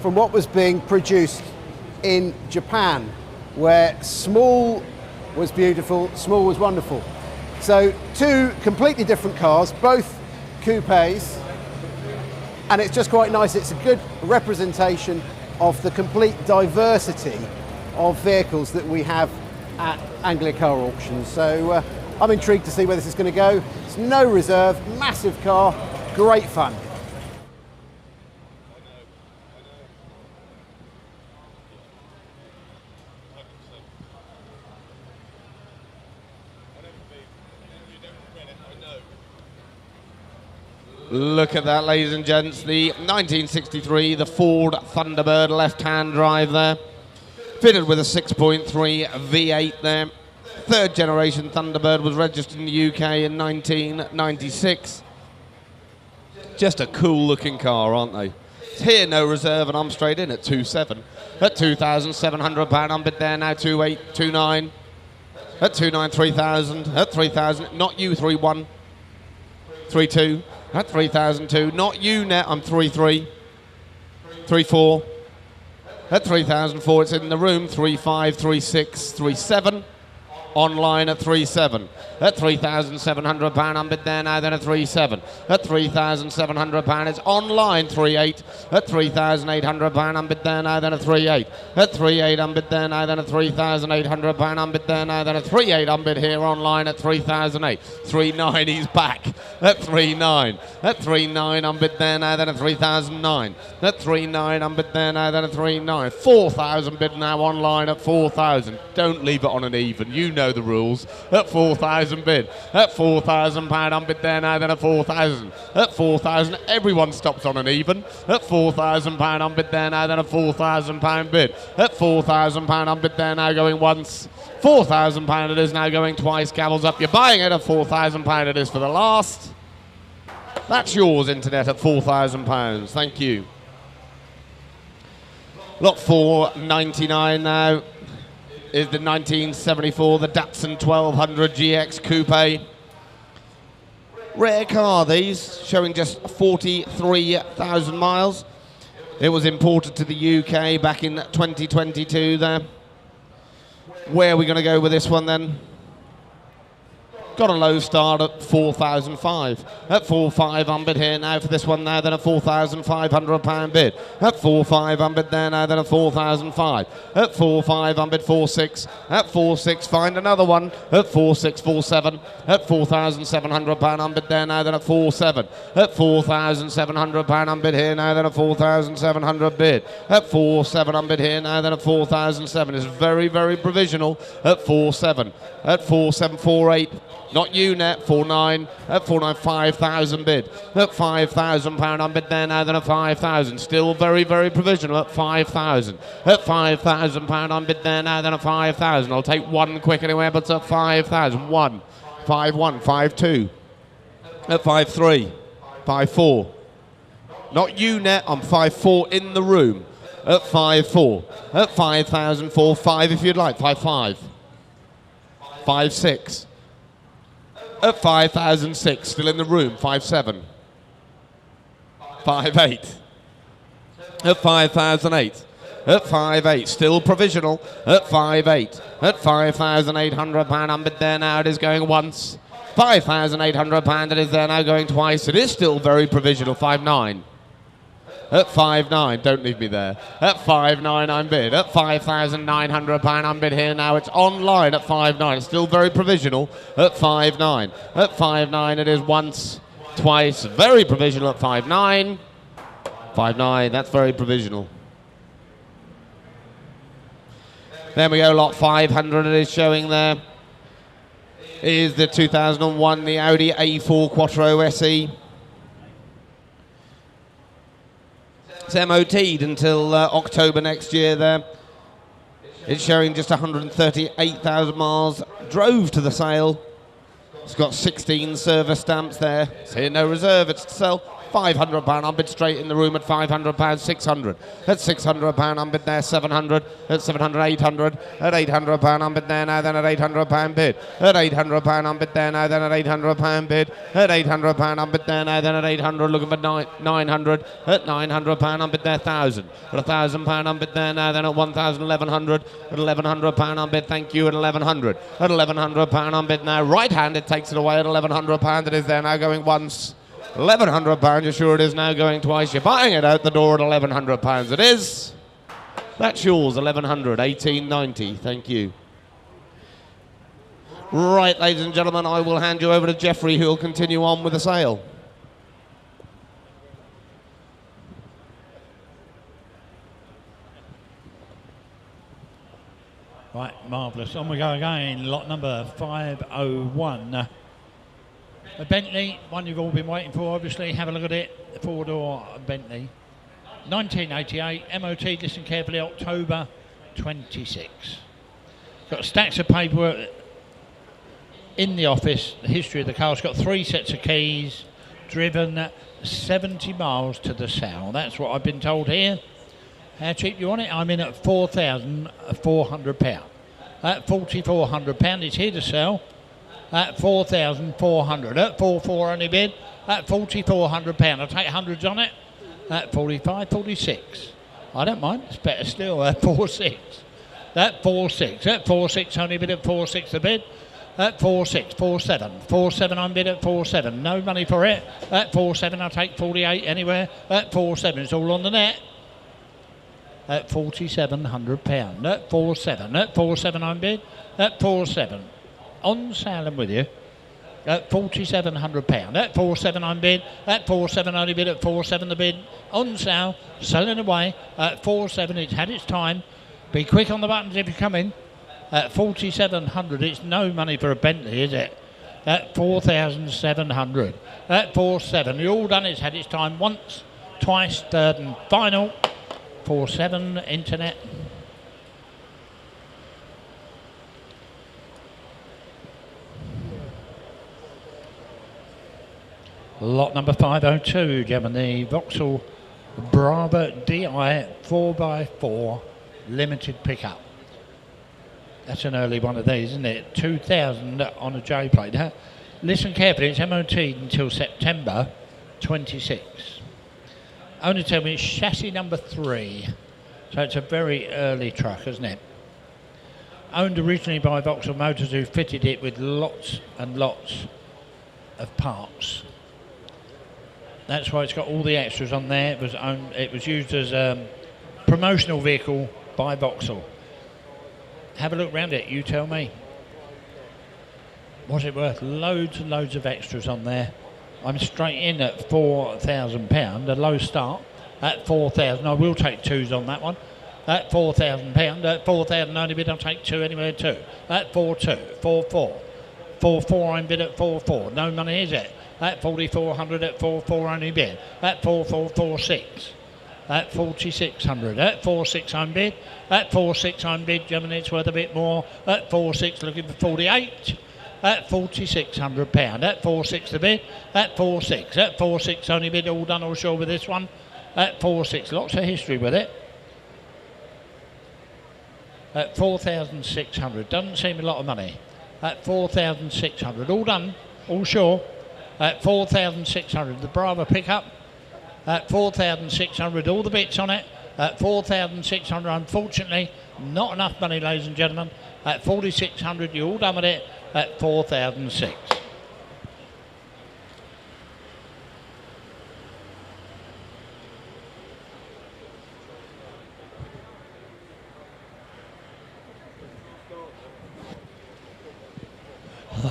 from what was being produced in Japan, where small was beautiful, small was wonderful. So 2 completely different cars, both coupes, and it's just quite nice. It's a good representation of the complete diversity of vehicles that we have at Anglia Car Auctions. So I'm intrigued to see where this is going to go. It's no reserve, massive car, great fun. Look at that, ladies and gents, the 1963, the Ford Thunderbird left-hand drive there. Fitted with a 6.3 V8 there. 3rd generation Thunderbird was registered in the UK in 1996. Just a cool looking car, aren't they? It's here, no reserve, and I'm straight in at 2.7. At £2,700 on bid there now, 2.8, 2.9. At 2.9, 3,000. At 3,000, not you, 3.1. 3.2. At 3,002, not you net, I'm 3.3. 3.4. At 3,004, it's in the room, 3.5, 3.6, 3.7. Online at 3.7. At £3,700 on bid there now, then at 3.7. At £3,700, it's online 3.8. At £3,800 on bid there now, then at 3.8. At 3.8 on bid there now, then at £3,800 on bid there now, then at 3.8 on bid here online at 3,008. 3.9, he's back at 3.9. At 3.9 on bid there now, then at 3,009. At 3.9 on bid there now, then at 3.9. 4,000 bid now online at 4,000. Don't leave it on an even. You know the rules. At 4,000 bid. At £4,000 on bid there now, then at 4,000. At 4,000, everyone stops on an even. At £4,000 on bid there now, then at £4,000 bid. At £4,000 on bid there now, going once. £4,000 it is now going twice. Gavels up. You're buying it at £4,000 it is for the last. That's yours, internet, at £4,000. Thank you. Lot 499 now is the 1974, the Datsun 1200 GX Coupe. Rare car, these, showing just 43,000 miles. It was imported to the UK back in 2022 there. Where are we going to go with this one then? Got a low start at 4,005. At 4,500 on bid here now for this one now, then a £4,500 bid. At 4,500 on bid there now, then a 4,005. At 4,500 on bid 4,600. At 4,600 find another one. At 4,600, 4,700. At £4,700 on bid there now, then a 4,700. At £4,700 on bid here now, then a 4,700 bid. At 4,700 on bid here now, then a 4,007. It's very, very provisional at 4,700. At 4,700, 4,800. Not you net, 4.9. At 4.9, 5,000 bid. At £5,000 on bid there now, then a 5,000. Still very, very provisional at 5,000. At £5,000 on bid there now, then a 5,000. I'll take one quick anywhere, but at 5,000. 1, 5, 1, 5, 2. at 5.3, 5.4. Not you net, I'm 5.4 in the room. At 5.4, at 5,004, 5 if you'd like, 5.5, 5.6. At 5,006, still in the room, 5.7, 5.8. At 5,008, at 5.8, still provisional, at 5.8, at £5,800 unbid there now, it is going once. £5,800 it is there now going twice, it is still very provisional, 5.9. At 5.9, don't leave me there. At 5.9 I'm bid. At £5,900 I'm bid here now. It's online at 5.9. It's still very provisional at 5.9. At 5.9 it is once, twice, very provisional at 5.9. 5.9, that's very provisional. There we go, lot 500 it is showing there. Is the 2001, the Audi A4 Quattro SE. It's MOT'd until October next year there. It's showing just 138,000 miles. Drove to the sale. It's got 16 service stamps there. It's here, no reserve, it's to sell. £500 unbid straight in the room at £500, 600. At £600 unbid there, 700. At 700, 800. At £800 unbid there now, then at £800 bid. At £800 unbid there now, then at £800 bid. At £800 unbid there now, then at 800. Looking for 900. At £900 unbid there, 1,000. At £1,000 unbid there now, then at 1,000, 1,100. At £1,100 unbid, thank you, at 1,100. At £1,100 unbid now, right-handed takes it away at £1,100. It is there now going once. £1,100, you're sure it is now going twice. You're buying it out the door at £1,100. It is. That's yours, 1,100, 1890. Thank you. Right, ladies and gentlemen, I will hand you over to Jeffrey, who will continue on with the sale. Right, marvellous. On we go again. Lot number 501. A Bentley, one you've all been waiting for, obviously. Have a look at it. The four-door Bentley. 1988, MOT, listen carefully, October 26. Got stacks of paperwork in the office, the history of the car. It's got 3 sets of keys, driven 70 miles to the south. That's what I've been told here. How cheap you want it? I'm in at £4,400. At £4,400, it's here to sell. At 4,400. At 4.4 only bid. At £4,400. I'll take hundreds on it. At 45, 46. I don't mind. It's better still. At 4.6. At 4.6. At 4.6 only bid. At 4.6 the bid. At 4.6. 4.7. 4.7 I'm bid at 4.7. No money for it. At 4.7 I'll take 48 anywhere. At 4.7 it's all on the net. At £4,700. At 4.7. At 4.7 I'm bid. At 4.7. On sale and with you at £4,700. At 4.7 I'm bid. At 4.7 only bid. At 4.7 the bid. On sale, selling away at 4.7. It's had its time. Be quick on the buttons if you come in. At 4,700. It's no money for a Bentley, is it? At 4,700. At 4.7. You're all done. It's had its time once, twice, third and final. 4.7 internet. Lot number 502, gentlemen, the Vauxhall Brava DI 4x4 limited pickup. That's an early one of these, isn't it? 2,000 on a J plate. Listen carefully, it's MOT until September 26. Only tell me it's chassis number 3, so it's a very early truck, isn't it? Owned originally by Vauxhall Motors, who fitted it with lots and lots of parts. That's why it's got all the extras on there. It was used as a promotional vehicle by Vauxhall. Have a look around it, you tell me. What's it worth? Loads and loads of extras on there. I'm straight in at £4,000, a low start at 4,000. I will take 2s on that one. At £4,000, at 4,000 only bid, I'll take 2 anywhere 2. At 4.2, 4.4. 4.4 I'm bid at 4.4. No money, is it? At 4,400 at 4.4 only bid. At 4.4, 4.6. At 4,600. At 4.6 I'm bid. At 4.6 I'm bid, gentlemen, it's worth a bit more. At 4.6 looking for 48. at £4,600. At 4.6 the bid. At 4.6. At 4.6 only bid. All done, all sure with this one. At 4.6. Lots of history with it. At 4,600. Doesn't seem a lot of money. At 4,600. All done, all sure. At 4,600. The Brava pickup. At 4,600. All the bits on it. At 4,600. Unfortunately, not enough money, ladies and gentlemen. At 4,600. You're all done with it. At 4,006.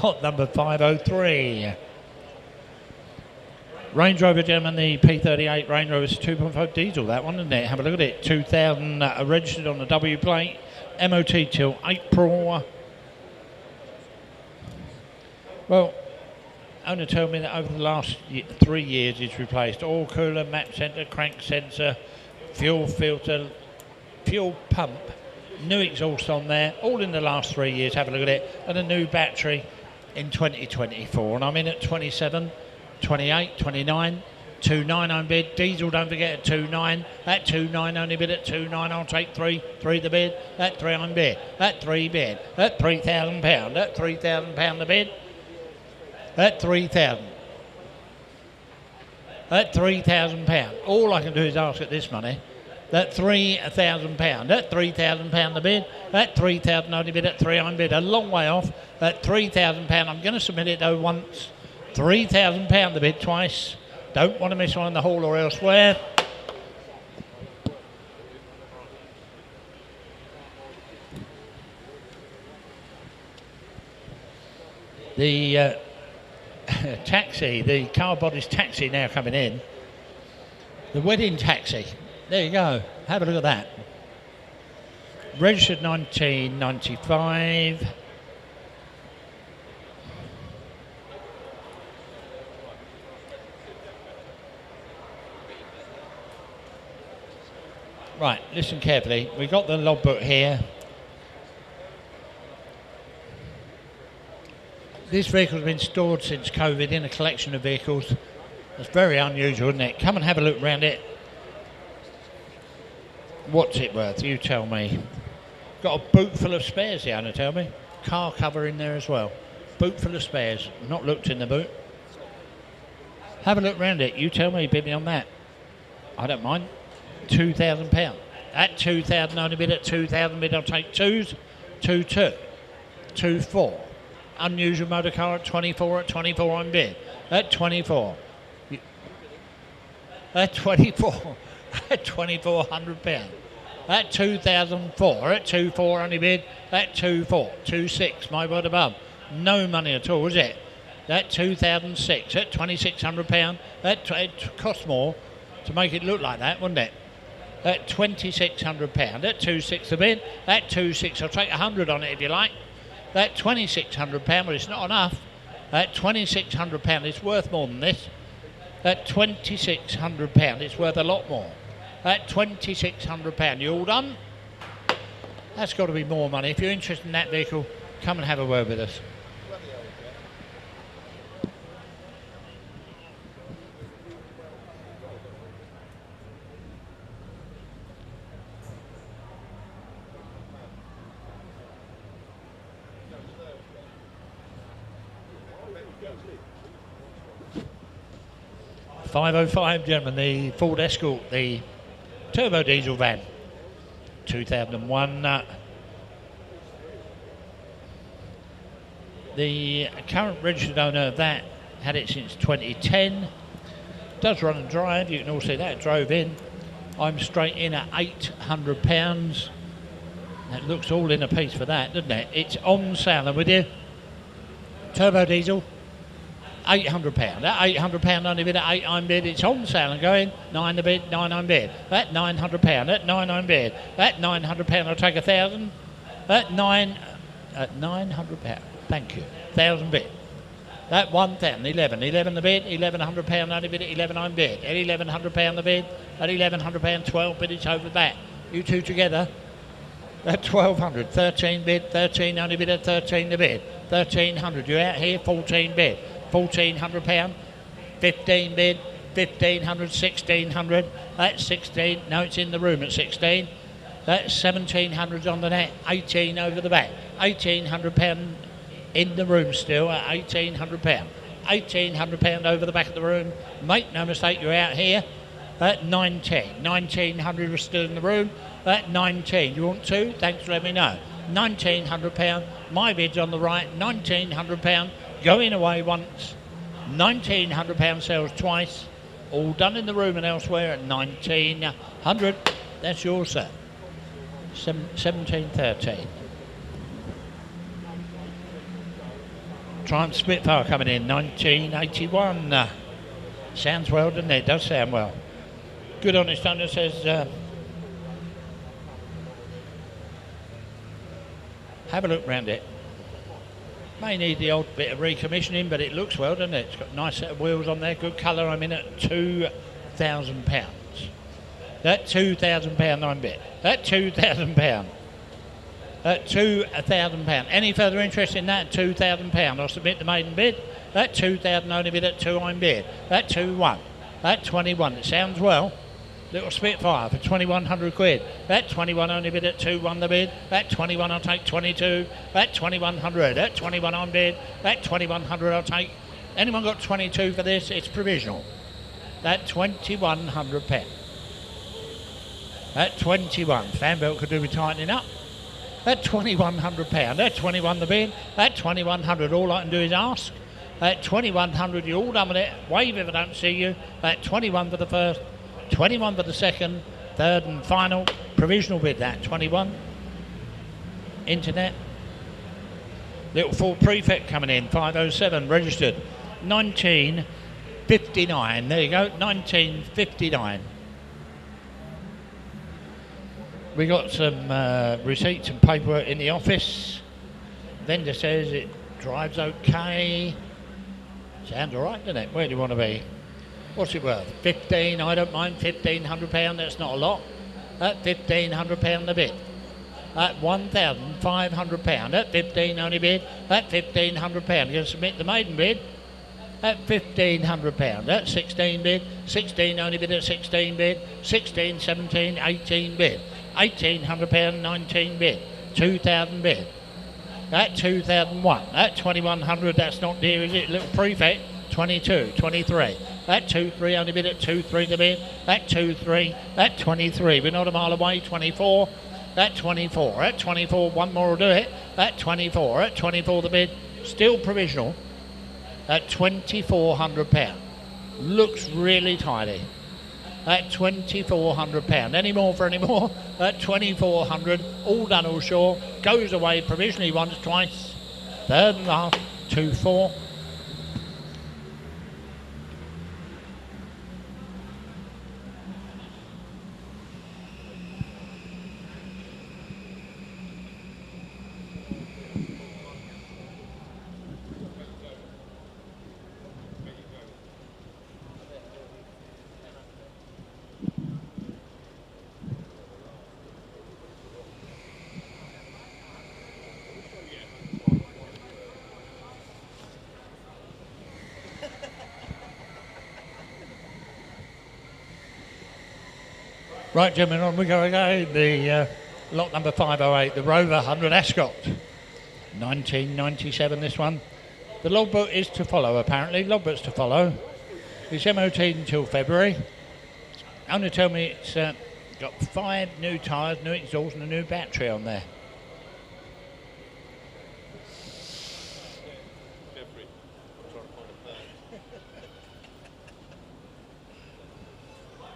Lot number 503. Range Rover, gentlemen, the P38 Range Rover is 2.5 diesel, that one, isn't it? Have a look at it. 2000 registered on the W plate. MOT till April. Well, owner told me that over the last 3 years it's replaced oil cooler, map sensor, crank sensor, fuel filter, fuel pump, new exhaust on there, all in the last 3 years. Have a look at it. And a new battery in 2024. And I'm in at 27, 28, 29, 2.9 on bid. Diesel, don't forget, at 2.9. At 2.9 only bid. At 2.9 I'll take 3. 3 the bid. At 3 on bid. At 3 bid. At £3,000. At £3,000 the bid. At 3,000. At £3,000. All I can do is ask at this money. At £3,000. At £3,000 the bid. At 3,000 only bid. At 3 on bid. A long way off. At £3,000. I'm going to submit it though once. £3,000 the bid twice. Don't want to miss one in the hall or elsewhere. The taxi, the car body's taxi now coming in. The wedding taxi. There you go. Have a look at that. Registered 1995. Right, listen carefully. We've got the logbook here. This vehicle's been stored since COVID in a collection of vehicles. It's very unusual, isn't it? Come and have a look around it. What's it worth? You tell me. Got a boot full of spares, the owner tell me. Car cover in there as well. Boot full of spares. Not looked in the boot. Have a look around it. You tell me, bid me on that. I don't mind. £2,000. At 2,000 only bid. At 2,000 bid I'll take 2s. 2-2. 2-4. Unusual motor car at 24. At 24 on bid. At 24. At 24. At £2,400. At 2,004. At 2.4 only bid. At 2.4. 2.6. My word above. No money at all, is it? At 2,006. At £2,600. It costs more to make it look like that, wouldn't it? At £2,600. At 2.6 a bid. At 2.6. I'll take 100 on it if you like. At £2,600, but it's not enough. At £2,600, it's worth more than this. At £2,600, it's worth a lot more. At £2,600, you all done? That's got to be more money. If you're interested in that vehicle, come and have a word with us. .505, gentlemen, the Ford Escort, the turbo diesel van, 2001. The current registered owner of that had it since 2010. Does run and drive, you can all see that, drove in. I'm straight in at £800. That looks all in a piece for that, doesn't it? It's on sale, and with you, turbo diesel. £800. That £800 only bid at 8 on bid. It's on sale and going. 9 the bid, 9 on bid. At £900. At 9 on bid. At £900 I'll take 1,000. At £900. Thank you. 1,000 bid. At 1,000. 11. 11 the bid. £1,100 only bid at 11 on bid. At £1,100 the bid. At £1,100 12 bid. It's over that. You two together. At 1,200. 13 bid. 13 only bid at 13 the bid. 1300. You're out here, 14 bid. £1,400. 15 bid. 1500, 1600. That's 16. No, it's in the room at 16. That's 1700 on the net. 18 over the back. £1,800 in the room still at £1,800. £1,800 over the back of the room. Make no mistake, you're out here at 19. 1900 is still in the room at 19. You want two? Thanks for letting me know. £1,900. My bid's on the right. £1,900. Going away once. £1,900 sells twice. All done in the room and elsewhere at 1900. That's yours, sir. 1713. Triumph Spitfire coming in, 1981. Sounds well, doesn't it? Does sound well. Good honest owner says, have a look round it. May need the odd bit of recommissioning, but it looks well, doesn't it? It's got a nice set of wheels on there, good colour. I'm in at £2,000. That £2,000 I'm bid. That £2,000. At £2,000. Any further interest in that? £2,000. I'll submit the maiden bid. That 2,000 only bid at 2 I'm bid. That 2-1. That 21. It sounds well. Little Spitfire for 2,100 quid. That 21 only bid at 2-1 the bid. That 21 I'll take 22. That 2,100. That 21 on bid. That 2,100 I'll take. Anyone got 22 for this? It's provisional. That £2,100. That 21. Fan belt could do with tightening up. That £2,100. That 21 the bid. That 2,100. All I can do is ask. That 2,100. You're all done with it. Wave if I don't see you. That 21 for the first. 21 for the second. Third and final. Provisional bid. That 21. Internet. Little Ford Prefect coming in. 507 registered. 1959. There you go. 1959. We got some receipts and paperwork in the office. Vendor says it drives okay. Sounds all right, doesn't it? Where do you want to be? What's it worth? 15. I don't mind. £1,500. That's not a lot. At £1,500 the bid. At £1,500. At 15 only bid. At £1,500. You're going to submit the maiden bid. At £1,500. At 16 bid. 16 only bid at 16 bid. 16, 17, 18 bid. £1,800, 19 bid, 2,000 bid. That 2,001, that 2,100, that's not dear, is it? Little Prefect, 22, 23. That 2-3 only bid at 2-3 the bid. That 2-3, that 23. We're not a mile away, 24. That 24, that 24, one more will do it. That 24, that 24 the bid. Still provisional. At £2,400. Looks really tidy. At £2,400. Any more for any more? At 2,400. All done, all sure. Goes away provisionally once, twice. Third and last. 2-4. Right, gentlemen, on we go again. The lot number 508, the Rover 100 Ascot. 1997, this one. The logbook is to follow, apparently. Logbook's to follow. It's MOT until February. Only tell me it's got 5 new tyres, new exhaust and a new battery on there.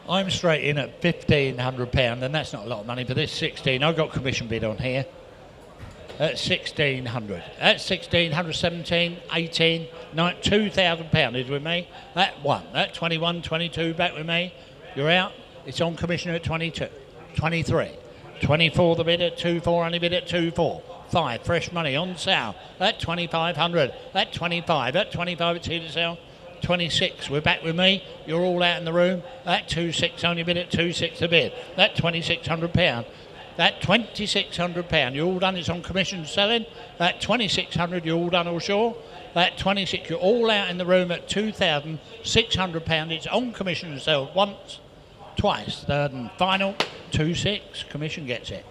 I'm straight in at £1,500, and that's not a lot of money for this 16. I've got commission bid on here at 1,600. At 1,600, 17, 18, £2,000 is with me. That one, that 21, 22 back with me. You're out. It's on commission at 22, 23, 24 the bid at 2-4, only bid at 2-4. 5 fresh money on sale at 2,500. At 25, at 25 it's here to sell. 26, we're back with me. You're all out in the room. That 2-6 only bid at 2-6 a bid. That £2,600. At £2,600, you're all done. It's on commission selling. At £2,600, you're all done all sure. At 26, you're all out in the room at £2,600. It's on commission and sold once, twice, third and final. 26, commission gets it.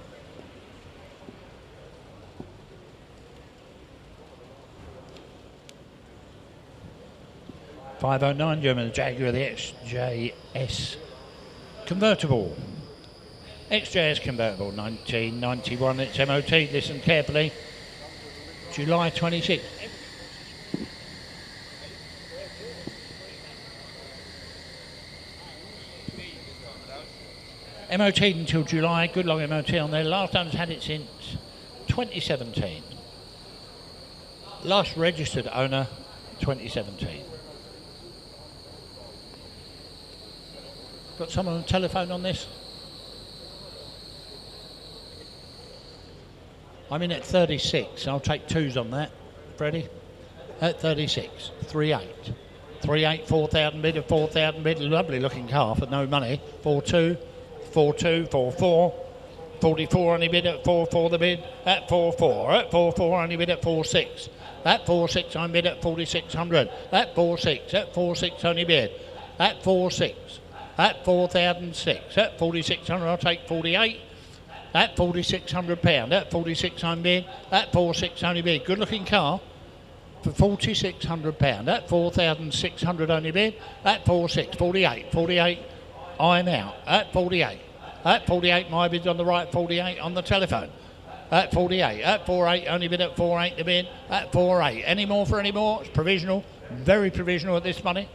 £509, German, the Jaguar, the XJ6 convertible. XJS convertible, 1991, it's MOT, listen carefully. July 26. MOT until July, good long MOT on there. Last time it's had it since 2017. Last registered owner, 2017. Got someone on the telephone on this? I'm in at 36. I'll take twos on that. Freddie? At 36. 3.8. 3.8, 4,000 bid, a 4,000 bid. Lovely looking car for no money. 4.2, 4.2, 4.4. 44 only bid at 4.4 the bid. At 4.4. At 4.4 only bid at 4.6. At 4.6 I'm bid at 4,600. At 4.6. At 4.6 only bid. At 4.6. At 4,006. At 4,600 I'll take 48. At £4,600. At 46 I'm bid. At 4.6 only bid. Good looking car for £4,600. At 4,600 only bid. At 4.6. 48. 48 I'm out. At 48. At 48 my bid's on the right. 48 on the telephone. At 48. At 4.8 only bid at 4.8 the bid. At 4.8. Any more for any more? It's provisional. Very provisional at this money.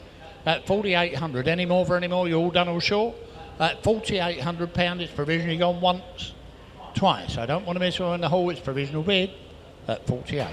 At 4,800. Any more for any more? You're all done all short. At £4,800 it's provisionally gone once. Twice. I don't want to miss one in the whole. It's provisional bid at 48.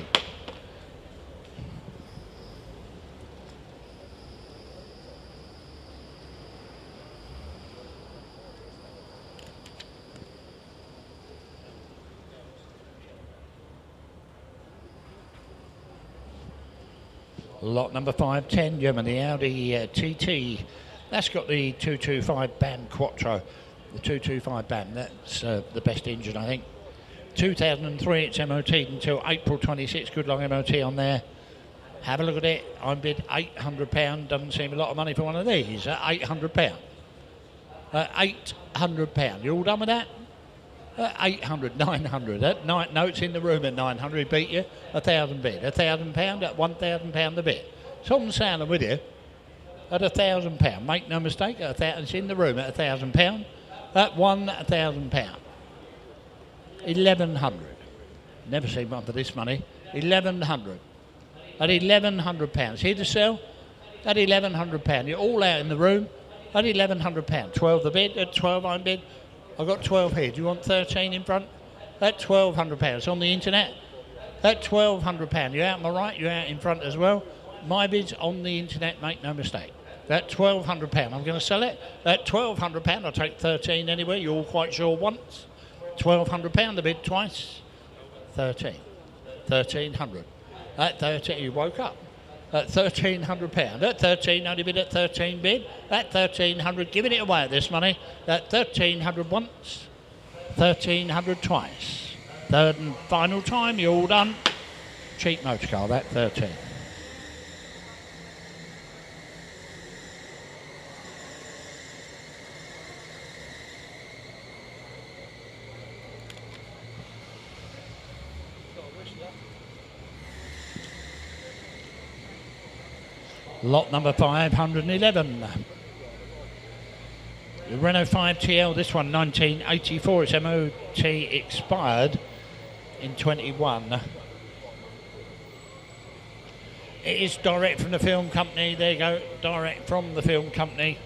Lot number 510, German, the Audi TT. That's got the 225 BAM Quattro. The 225 BAM, that's the best engine, I think. 2003, it's MOT until April 26. Good long MOT on there. Have a look at it. I'm bid £800. Doesn't seem a lot of money for one of these. £800. £800. You all done with that? 800, 900. No, it's in the room at 900. Beat you. 1,000 bid. £1,000 at £1,000 a bid. So I'm saying with you at £1,000. Make no mistake. It's in the room at £1,000. At £1,000. 1,100. Never seen one for this money. 1,100. At £1,100. Here to sell? At £1,100. You're all out in the room. At £1,100. 12 the bid. At 12 I'm bid. I've got 12 here. Do you want 13 in front? At £1,200. It's on the internet. At £1,200. You're out on my right. You're out in front as well. My bid's on the internet. Make no mistake. At £1,200, I'm going to sell it. At £1,200, I'll take 13 anyway. You're all quite sure once. £1,200, the bid twice. 13. 1,300. At 13, you woke up. At £1,300. At 13, only bid at 13 bid. At 1,300, giving it away at this money. At 1,300 once. 1,300 twice. Third and final time, you're all done. Cheap motor car, that 13. Lot number 511. The Renault 5 TL, this one 1984, its MOT expired in 21. It is direct from the film company, there you go, direct from the film company.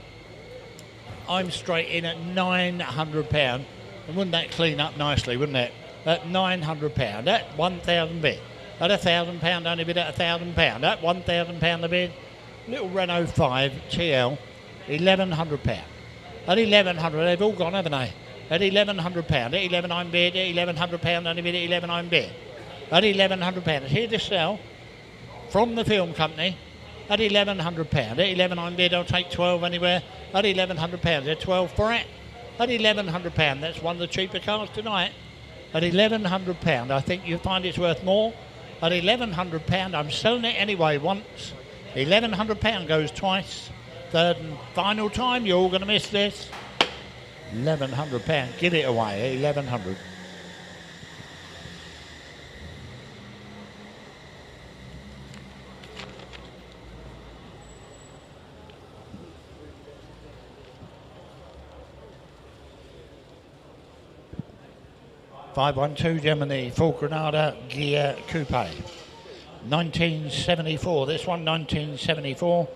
I'm straight in at £900, and wouldn't that clean up nicely, wouldn't it? At £900, at 1,000 bid, at £1,000 only bid at £1,000, at £1,000 a bid. Little Renault 5 TL, £1,100. At £1,100, they've all gone, haven't they? At £1,100, at 11 I'm bid, at £1,100 only bid, at 11 I'm bid. At £1,100, it's here to sell from the film company at £1,100. At 11 I'm bid, I'll take 12 anywhere. At £1,100, there's 12 for it. at £1,100. That's one of the cheaper cars tonight. At £1,100, I think you'll find it's worth more. At £1,100, I'm selling it anyway once. £1,100 goes twice. Third and final time, you're all going to miss this. £1,100, give it away, £1,100. $512 Germany, Ford Granada Gear Coupe. 1974, this one 1974.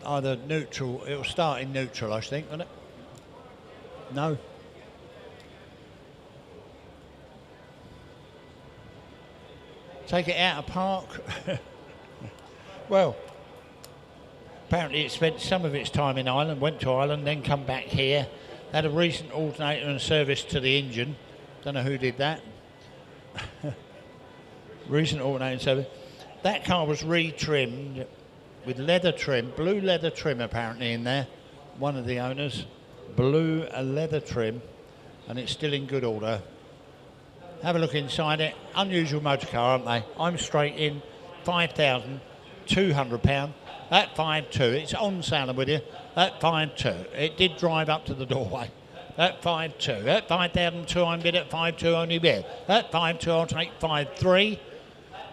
Either neutral, it'll start in neutral, I think, won't it? No. Take it out of park. Well, apparently it spent some of its time in Ireland, went to Ireland, then come back here. Had a recent alternator and service to the engine. Don't know who did that. Recent alternator and service. That car was retrimmed with leather trim, blue leather trim apparently in there. One of the owners, blue leather trim, and it's still in good order. Have a look inside it. Unusual motor car, aren't they? I'm straight in, £5,200 at 5.2. It's on sale with you at 5.2. It did drive up to the doorway at 5.2. At 5,200 I'm bid at 5.2 only bid. At 5.2 I'll take 5.3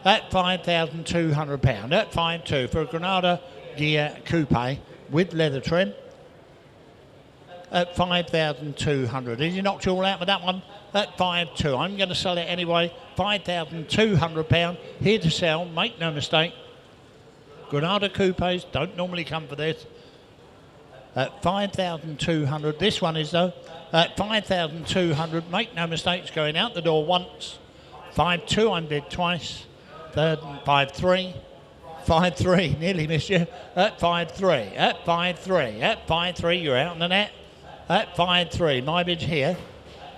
at £5,200 at 5.2 for a Granada Gear Coupe with leather trim. At 5,200. Did you knock you all out with that one? At 5.2. I'm going to sell it anyway. £5,200. Here to sell. Make no mistake. Granada Coupes don't normally come for this. At 5,200. This one is though. At 5,200. Make no mistakes. Going out the door once. 5.2. I'm bid twice. Third and 5.3. 5.3. Nearly missed you. At 5.3. At 5.3. At 5.3. You're out on the net. At 5.3, my bid's here.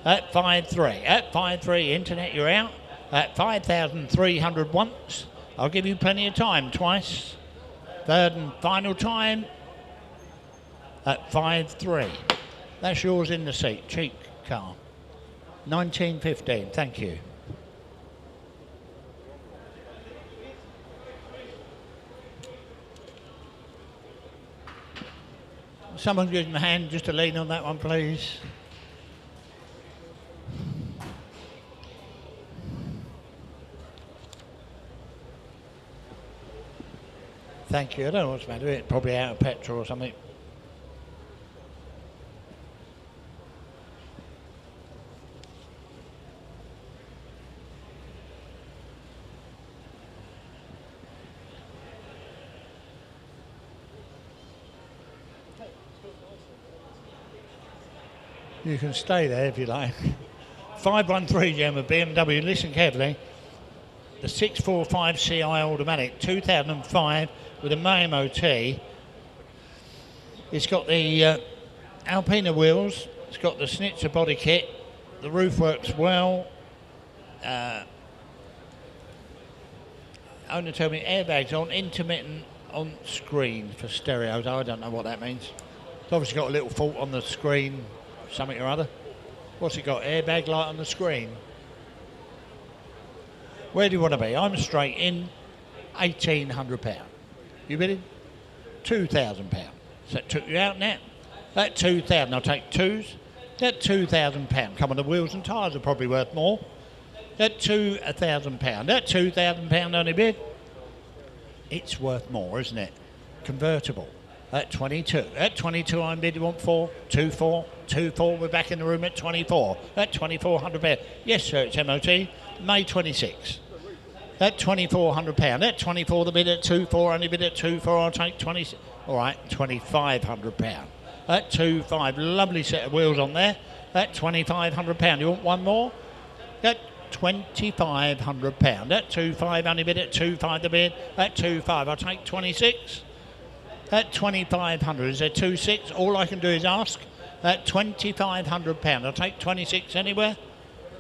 At 5.3, at 5.3, internet, you're out. At 5,300 once. I'll give you plenty of time, twice. Third and final time. At 5.3. That's yours in the seat, cheap car. 1915, thank you. Someone give him a hand just to lean on that one, please. Thank you. I don't know what's the matter with it. Probably out of petrol or something. You can stay there if you like. 513 Gemma BMW, listen carefully. The 645Ci automatic, 2005 with a May MOT. It's got the Alpina wheels, it's got the Schnitzer body kit, the roof works well. Owner told me airbags on, intermittent on screen for stereos. I don't know what that means. It's obviously got a little fault on the screen. Something or other. What's it got? Airbag light on the screen. Where do you want to be? I'm straight in. £1,800. You bidding? £2,000. So that took you out now. At 2,000, I'll take twos. At £2,000. Come on, the wheels and tyres are probably worth more. At £1,000. At £2,000 only bid. It's worth more, isn't it? Convertible. At 22. At 22, I'm bid. You want 4, 2, 4, 2, 4. We're back in the room at 24. At £2,400. Yes, sir, it's MOT. May 26. At £2,400. At 24, the bid at 2.4. Only bid at 2.4. I'll take 20. All right, £2,500. At 2.5. Lovely set of wheels on there. At £2,500. You want one more? At £2,500. At 2.5. Only bid at 2.5. The bid at 2.5. I'll take 26. At £2,500. Is there 2.6? All I can do is ask. At £2,500. I'll take 26 anywhere.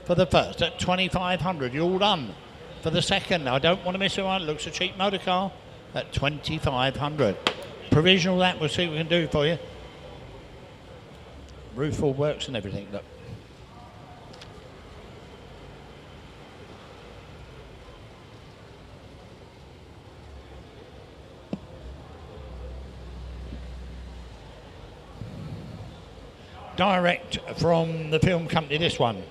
for the first at 2,500. You're all done for the second. I don't want to miss one. It looks a cheap motor car at 2,500. Provisional that. We'll see what we can do for you. Roof all works and everything. Look. Direct from the film company, this one.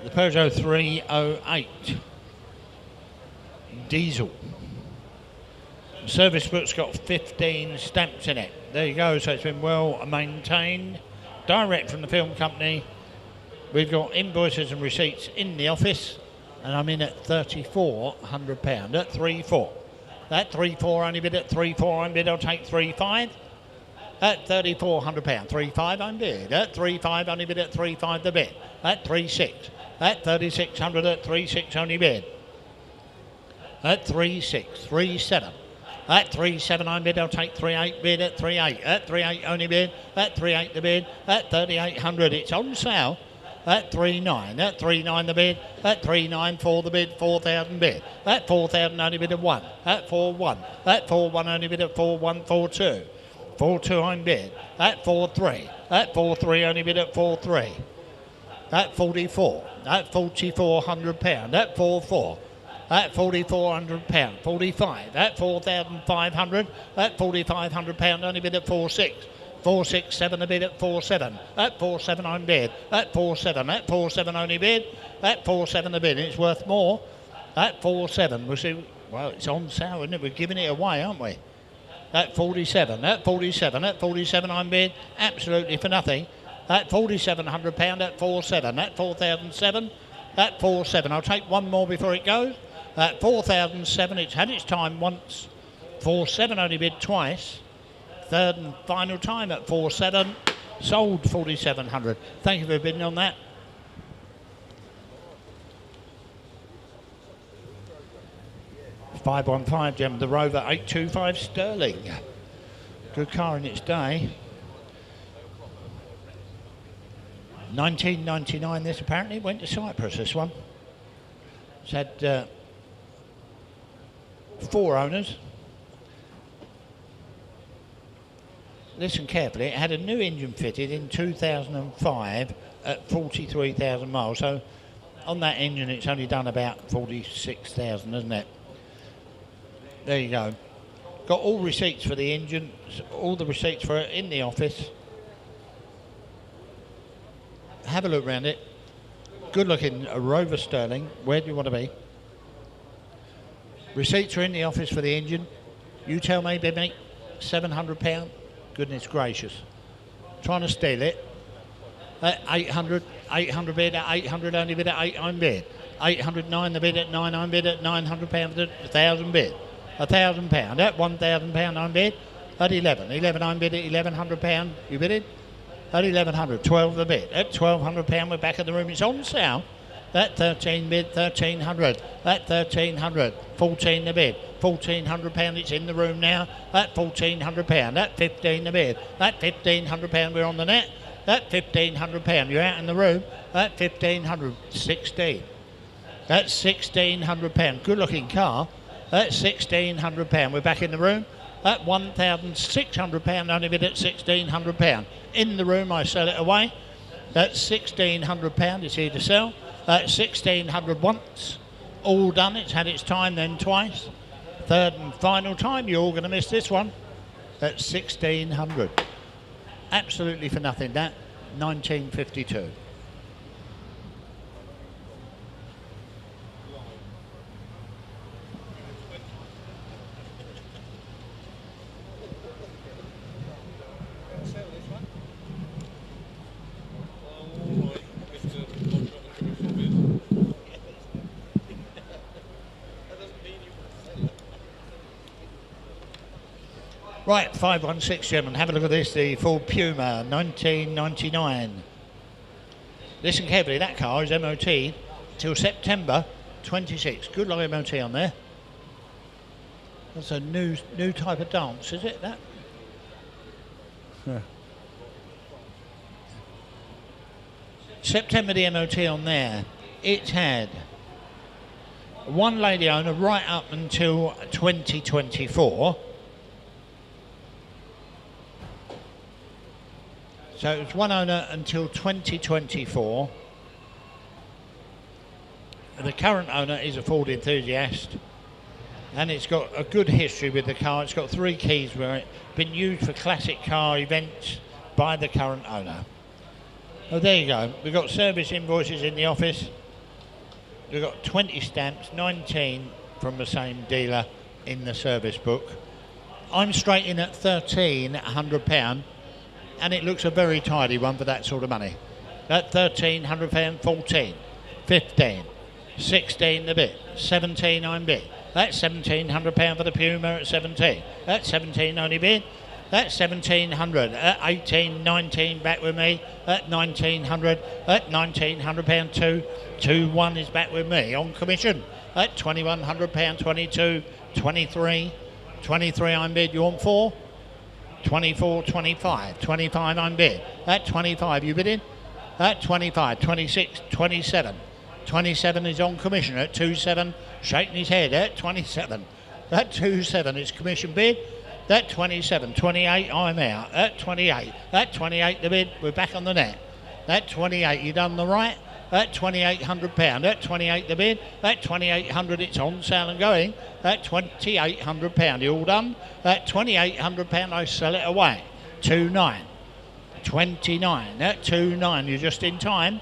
The Peugeot 308 diesel. Service book's got 15 stamps in it. There you go, so it's been well maintained. Direct from the film company. We've got invoices and receipts in the office, and I'm in at £3,400 at 3,400. That 3,400 only bid at 3,400 bid. I'll take 3,500 at £3,400. 3,500 I'm bid at 3,500 only bid at 3,500 the bid. At 3,600 at 3,600 at 3,600 only bid. At 3,600 3,700. At 3,700 I'm bid, I'll take 3,800 bid at 3,800. At 3,800 only bid, at 3,800 the bid, at 3,800 it's on sale. At 3,900, at 3,900 the bid, at 3,900 for the bid, 4,000 bid. At 4,000 only bid at 1, at 4,100. At 4,100 only bid at 4,100, 4,200. 4,200 I'm bid, at 4,300. At 4,300 only bid at 4,300. At 44, at £4,400, at 4,400. At £4,400, 45, at 4,500, at £4,500 only bid at 4,600. 4,670 a bid at 4,700. At 4,700 I'm bid, at 4,700. At 4,700 only bid, at 4,700 the bid. It's worth more. At 4,700, we'll see. Well, it's on sale, isn't it? We're giving it away, aren't we? At 47, at 47, at 47 I'm bid, absolutely for nothing. At £4,700, at 4,700, at 4,007, at 4,700. I'll take one more before it goes. At 4,007, it's had its time once. 4,700 only bid twice. Third and final time at 4,700. Sold 4,700. Thank you for bidding on that. $515, Gem, the Rover 825 Sterling. Good car in its day. 1999 this apparently. Went to Cyprus, this one. It's had 4 owners. Listen carefully, it had a new engine fitted in 2005 at 43,000 miles. So on that engine it's only done about 46,000, isn't it? There you go. Got all receipts for the engine, all the receipts for it in the office. Have a look around it. Good looking, a Rover Sterling. Where do you want to be? Receipts are in the office for the engine. You tell me, bid me, £700. Goodness gracious. Trying to steal it. 800 bid at 800 only bid at 800 bid. 809 the bid at 900 bid at £900 for 1,000 bid. £1,000 at £1,000 I'm bid at 11 I'm bid at £1,100. You bid it? At 1,100, 12 the bid. At £1,200 we're back at the room. It's on sale. At 13 bid, 1,300. At 1,300, 14 the bid. £1,400 it's in the room now. At £1,400. At 15 the bid. At £1,500 we're on the net. At £1,500 you're out in the room. At 1,500, 16. At £1,600. Good looking car. At £1,600 we're back in the room. At £1,600 only bid at £1,600. In the room I sell it away. At £1,600 it's here to sell. At 1,600 once, all done. It's had its time then twice. Third and final time, you're all going to miss this one. At 1,600. Absolutely for nothing, that. 1952. Right, 516 German, have a look at this, the Ford Puma, 1999. Listen carefully, that car is MOT till September 26. Good luck MOT on there. That's a new type of dance, is it, that? Yeah. September the MOT on there, it had one lady owner right up until 2024. So it was one owner until 2024. The current owner is a Ford enthusiast, and it's got a good history with the car. It's got 3 keys where it's been used for classic car events by the current owner. Oh, there you go. We've got service invoices in the office. We've got 20 stamps, 19 from the same dealer in the service book. I'm straight in at £1,300, and it looks a very tidy one for that sort of money. At £1,300, 14, 15, 16 the bid, 17 I'm bid. That's £1,700 for the Puma at 17. That's 17 only bid. That's 1,700. At 18, 19 back with me. At 1,900. At £1,900, 2-1 is back with me on commission. At £2,100, 22, 23, 23 I'm bid. You want 4? 24, 25, 25 I'm bid. At 25 you bidding? At 25, 26, 27. 27 is on commission at 2.7, shaking his head at 27. At 2.7 is commission bid. At 27, 28 I'm out. At 28, at 28 the bid, we're back on the net. At 28 you done the right. At £2,800, at 28 the bid. At 2,800 it's on sale and going. At £2,800 you all done. At £2,800 I sell it away. 2.9, 29. At 2.9 you're just in time.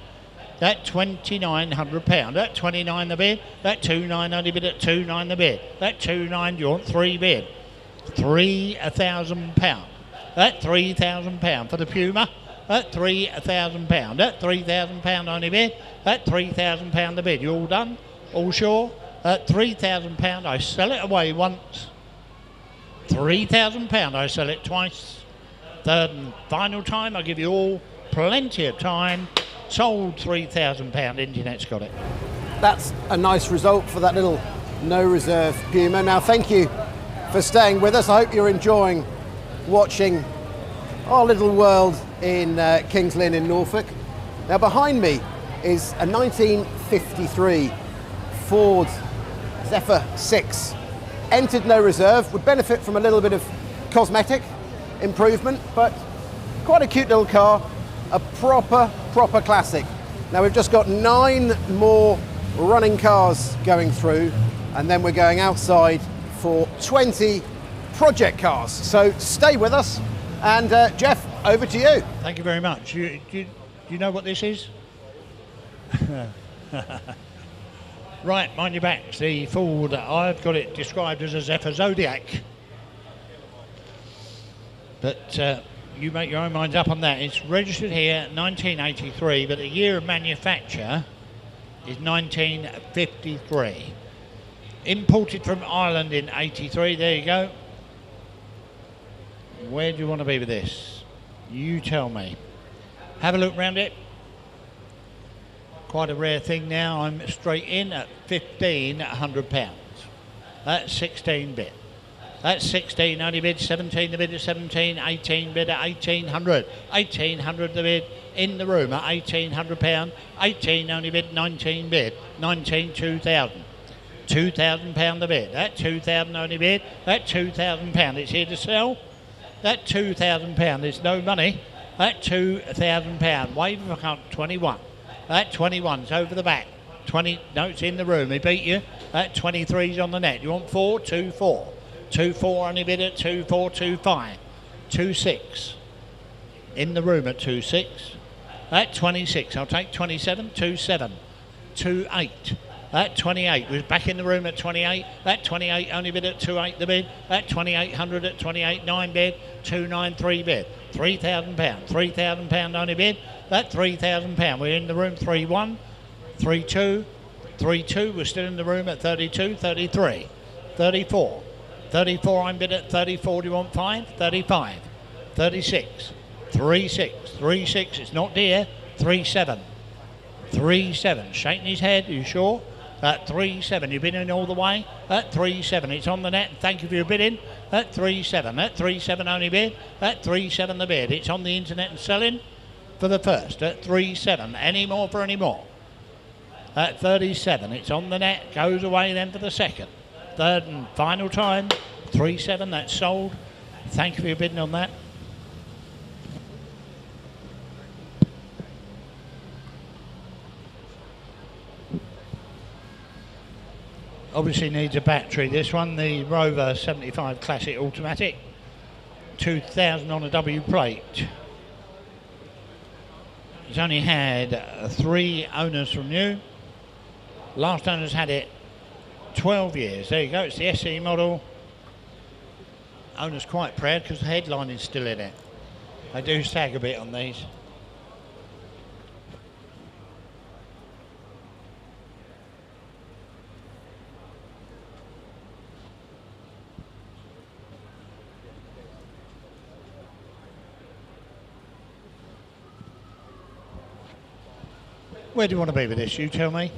At £2,900, at 29 the bid, at 2.9 only bid, at 2.9 the bid, at 2.9 you want 3 bid, £3,000, at £3,000 for the Puma, at £3,000, at £3,000 only bid, at £3,000 the bid. You all done? All sure? At £3,000 I sell it away once, £3,000 I sell it twice, third and final time I give you all plenty of time. Sold £3,000, Internet's got it. That's a nice result for that little no reserve Puma. Now, thank you for staying with us. I hope you're enjoying watching our little world in Kings Lynn in Norfolk. Now, behind me is a 1953 Ford Zephyr 6. Entered no reserve, would benefit from a little bit of cosmetic improvement, but quite a cute little car. A proper classic. Now we've just got 9 more running cars going through, and then we're going outside for 20 project cars. So stay with us, and Jeff, over to you. Thank you very much. You know what this is? Right, mind your backs. The Ford, I've got it described as a Zephyr Zodiac. But you make your own minds up on that. It's registered here 1983, but the year of manufacture is 1953. Imported from Ireland in 83. There you go. Where do you want to be with this? You tell me. Have a look round it. Quite a rare thing now. I'm straight in at £1,500. That's 16 bit. That's 16 only bid, 17 the bid at 17, 18 bid at 1,800. 1,800 the bid in the room at £1,800. 18 only bid, 19 bid, 19, 2,000. £2,000 the bid. That 2,000 only bid. That £2,000 it's here to sell. That £2,000 is no money. That £2,000 wave of account 21. That 21's over the back. 20 no, it's in the room. He beat you. That 23's on the net. You want 4, 2, 4. 2.4 only bid at 2.4, 2.5, 2.6 in the room at 2.6. At 26, I'll take 27, 2.7, 2.8. At 28, was back in the room at 28. At 28 only bid at 2.8 the bid. At 2,800 at 28.9 bid, 2.93 bid. £3,000, £3,000 only bid. At £3,000, we're in the room 3.1, 3.2, 3.2. We're still in the room at 32, 33, 34. 34 I'm bid at 34, do you want 5? 35, 36, 36, 36, it's not dear, 37, 37, shaking his head, are you sure? At 37, you've been in all the way, at 37, it's on the net, thank you for your bidding, at 37, at 37 only bid, at 37 the bid, it's on the internet and selling, for the first at 3.7. Any more for any more? At 37, it's on the net, goes away then for the second. Third and final time, 3.7, that's sold. Thank you for your bidding on that. Obviously needs a battery, this one, the Rover 75 Classic Automatic. 2000 on a W plate. It's only had 3 owners from new. Last owners had it 12 years. There you go, it's the SE model. Owner's quite proud because the headline is still in it. They do sag a bit on these. Where do you want to be with this? You tell me.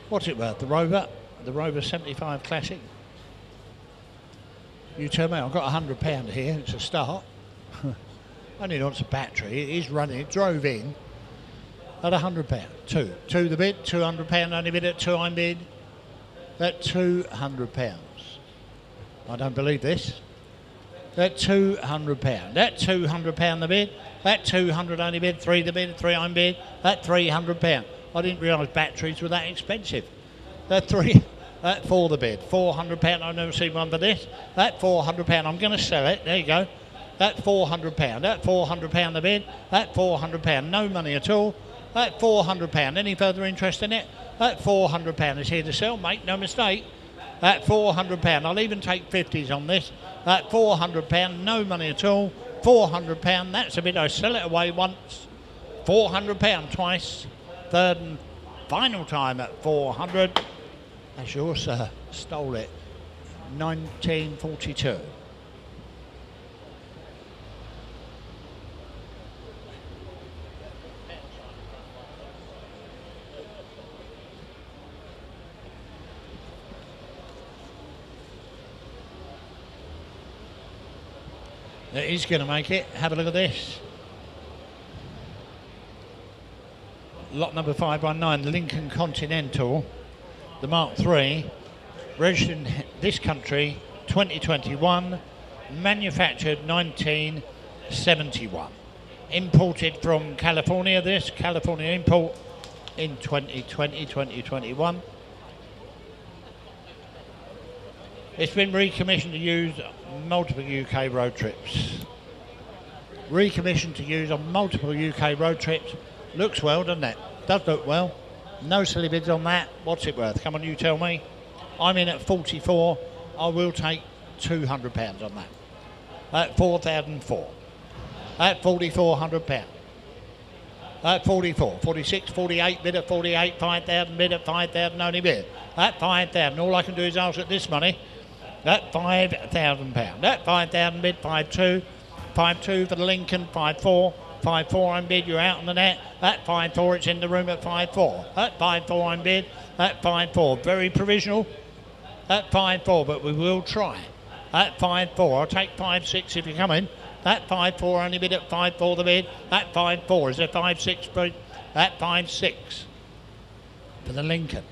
What's it worth? The Rover 75 Classic. You tell me. I've got £100 here. It's a start. Only wants a battery. It is running. It drove in at £100. Two the bid. £200 only bid at 2 I'm bid. At £200. I don't believe this. At £200. At £200 the bid. At 200 only bid, 3 the bid, 3 I'm bid, at £300. I didn't realise batteries were that expensive. At 4 the bid, £400. I've never seen one for this. At £400, I'm going to sell it. There you go. At £400. At £400 the bid. At £400, no money at all. At £400. Any further interest in it? At £400. It's here to sell. Make no mistake. At £400. I'll even take 50s on this. At £400, no money at all. £400, that's a bid. I sell it away once. £400 twice. Third and final time at 400. That's yours, sir. Stole it. 1942. He's going to make it. Have a look at this. Lot number 519, the Lincoln Continental, the Mark III, registered in this country 2021, manufactured 1971. Imported from California, this California import in 2020, 2021. It's been recommissioned to use multiple UK road trips. Recommissioned to use on multiple UK road trips. Looks well, doesn't it? Does look well. No silly bids on that. What's it worth? Come on, you tell me. I'm in at 44. I will take £200 on that. At 4,004. At £4,400. At 44, 46, 48, bid at 48, 5,000, bid at 5,000, only bid. At 5,000, all I can do is ask at this money. At £5,000. At 5,000 bid, 5.2. 5.2 for the Lincoln, 5.4. 5.4 I'm bid, you're out on the net. At 5.4, it's in the room at 5.4. At 5.4 I'm bid. At 5.4, very provisional. At 5.4, but we will try. At 5.4, I'll take 5.6 if you come in. At 5.4, only bid at 5.4 the bid. At 5.4, is there 5.6 bid? At 5.6 for the Lincoln.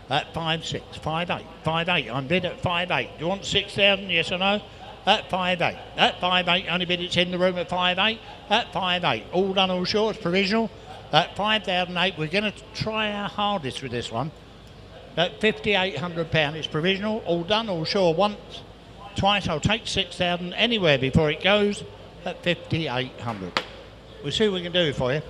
At 5.6, 5.8, 5.8, I'm bid at 5.8. Do you want 6,000, yes or no? At 5.8. At 5.8, only bid, it's in the room at 5.8. At 5.8, all done, all sure, it's provisional. At 5,008, we're going to try our hardest with this one. At £5,800, it's provisional, all done, all sure, once. Twice, I'll take 6,000 anywhere before it goes at 5,800. We'll see what we can do for you.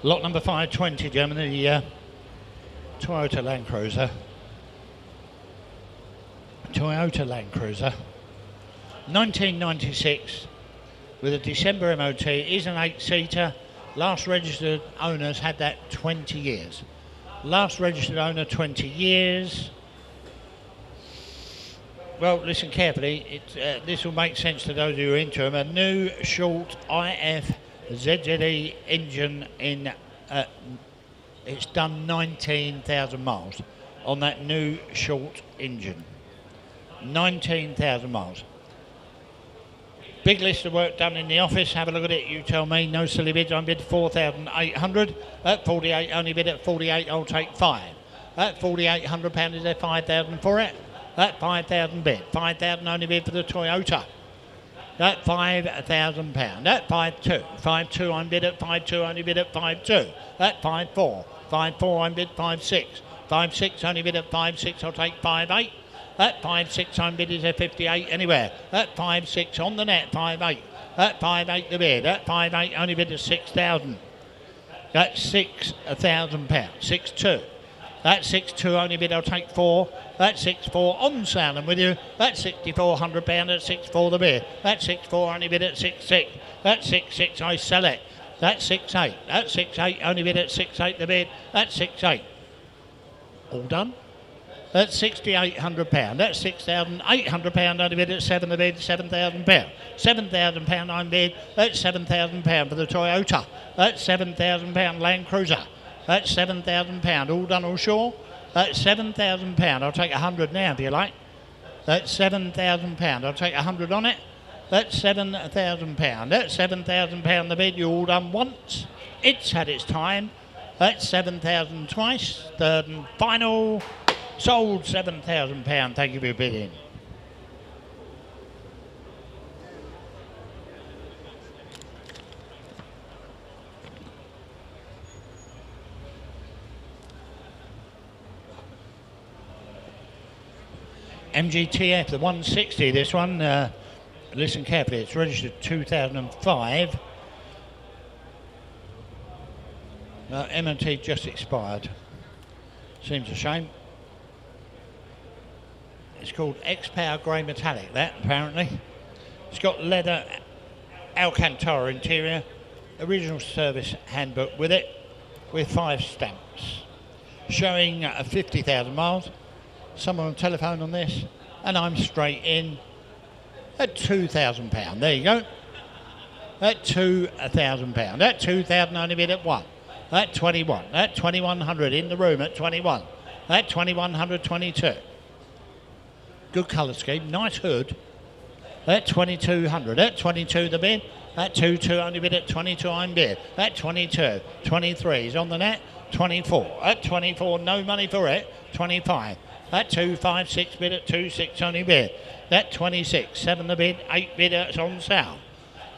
Lot number 520, Germany, the Toyota Land Cruiser. Toyota Land Cruiser. 1996 with a December MOT. It is an 8-seater. Last registered owners had that 20 years. Last registered owner 20 years. Well, listen carefully. This will make sense to those who are into them. A new short IF ZZE engine in. It's done 19,000 miles on that new short engine. 19,000 miles. Big list of work done in the office. Have a look at it. You tell me. No silly bids. I bid 4,800. At 48, only bid at 48. I'll take 5. At £4,800, is there 5,000 for it? At 5,000 bid. 5,000 only bid for the Toyota. At £5,000. At 5,2. 5,2 I'm bid at 5,2. Only bid at 5,2. At 5,4. 5,4 I'm bid 5,6. 5,6 only bid at 5,6. I'll take 5,8. At 5,6 I'm bid is there 58 anywhere. At 5,6 on the net 5,8. At 5,8 the bid. At 5,8 only bid at 6,000. That's £6,000. 6,2. That's 6,2 only bid. I'll take 4. That's 6,4 on sale and with you. That's £6,400 at 6,4 the bid. That's 6,4 only bid at 6,6. That's 6,6 I sell it. That's 6,8. That's 6,8 only bid at 6,8 the bid. That's 6,8. All done. That's £6,800. That's £6,800 only bid at 7 the bid. £7,000. £7,000 I'm bid. That's £7,000 for the Toyota. That's £7,000 Land Cruiser. That's £7,000. All done, all sure? That's £7,000. I'll take 100 now if you like. That's £7,000. I'll take 100 on it. That's £7,000. That's £7,000 the bid. You all done once. It's had its time. That's 7,000 twice. Third and final. Sold £7,000. Thank you for your bidding. MGTF, the 160, this one, listen carefully, it's registered 2005. MOT just expired. Seems a shame. It's called X-Power Grey Metallic, that, apparently. It's got leather Alcantara interior, original service handbook with it, with 5 stamps. Showing 50,000 miles. Someone on telephone on this, and I'm straight in at £2,000. There you go. At £2,000. At 2,000 only bid at 1. At 21. At 2,100 in the room at 21. At 2,100, 22. Good colour scheme. Nice hood. At 2,200. At 22 the bid. At 22 only bid at 22 I'm bid. At 22. 23 is on the net. 24. At 24 no money for it. 25. At 256 bid at 26 only bid. At 26, 7 the bid, 8 bid it's on sale.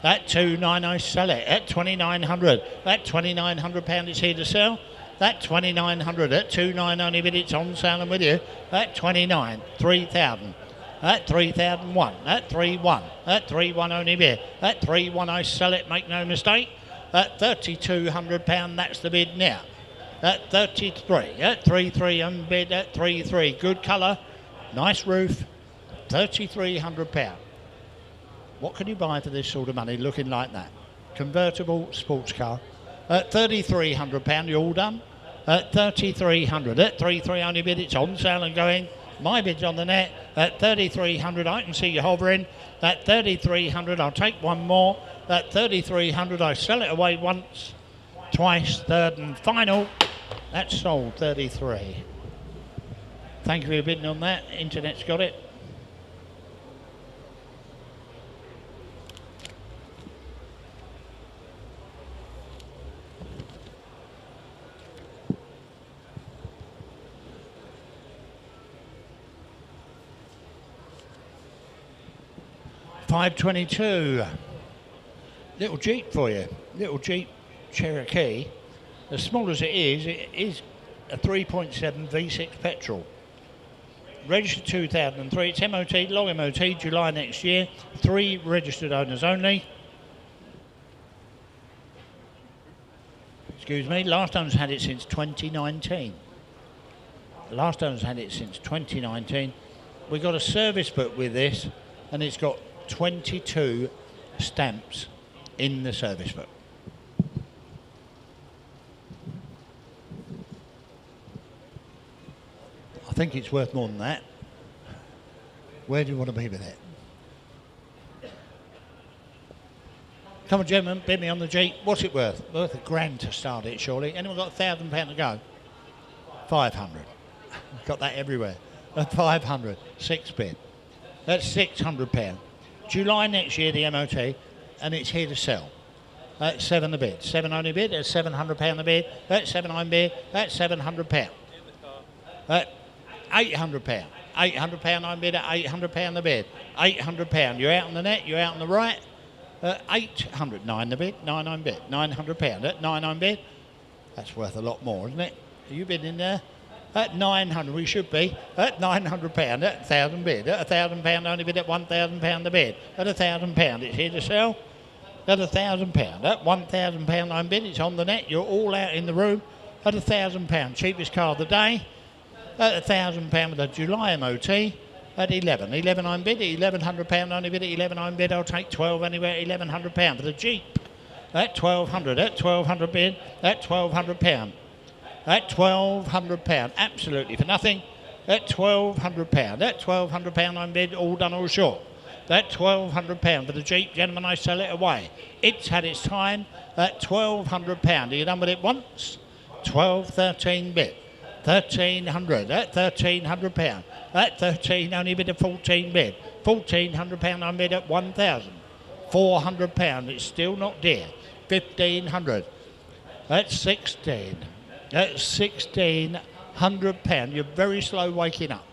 At 29 I sell it. At 2,900. At £2,900 it's here to sell. At 2,900. At 29 only bid it's on sale and with you. At 29, 3,000. At 3,001. At 3,1. At 3,1 only bid. At 3,1 I sell it, make no mistake. At £3,200 that's the bid now. At 33, at 3,3 unbid at 3,3. Good colour, nice roof, £3,300. What can you buy for this sort of money looking like that? Convertible sports car. At £3,300, you're all done. At 3,300, at 3,3 only bid, it's on sale and going. My bid's on the net. At 3,300, I can see you hovering. At 3,300, I'll take one more. At 3,300, I sell it away once, twice, third and final. That's sold 33. Thank you for your bidding on that. Internet's got it. $522. Little Jeep for you. Little Jeep Cherokee. As small as it is a 3.7 V6 petrol. Registered 2003. It's MOT, long MOT, July next year. 3 registered owners only. Excuse me, last owner's had it since 2019. Last owner's had it since 2019. We got a service book with this, and it's got 22 stamps in the service book. I think it's worth more than that. Where do you want to be with it? Come on, gentlemen, bid me on the Jeep. What's it worth? Worth £1,000 to start it, surely. Anyone got £1,000 to go? 500. Got that everywhere. 500. 6 bid. That's £600. July next year, the MOT, and it's here to sell. That's 7 a bid. 7 only bid. That's £700 a bid. That's 7 on bid. That's £700. £800. £800 on bid at £800 a bid. £800. You're out on the net. You're out on the right. 800. 9 the bid. 9 on bid. £900 at 9 on bid. That's worth a lot more, isn't it? Are you bidding there? At 900, we should be at £900 at 1,000 bid. At £1,000 only bid at £1,000 a bid. At £1,000, it's here to sell. At £1,000, at £1,000 on bid, it's on the net. You're all out in the room. At £1,000, cheapest car of the day. At £1,000 with a July MOT. At 11 on bid. £1,100 only bid. At 11 on bid, I'll take 12 anywhere. £1,100 for the Jeep. At 1,200, at 1,200 bid. At £1,200. At £1,200, absolutely for nothing. At £1,200, at £1,200 on bid, all done, all short. At £1,200 for the Jeep, gentlemen, I sell it away. It's had its time at £1,200. Are you done with it once? 12, 13 bid. 1,300, at £1,300. At 13, only bid at 14 bid. £1,400 on bid at £1,400. It's still not dear. 1,500. At 16. At £1,600. You're very slow waking up.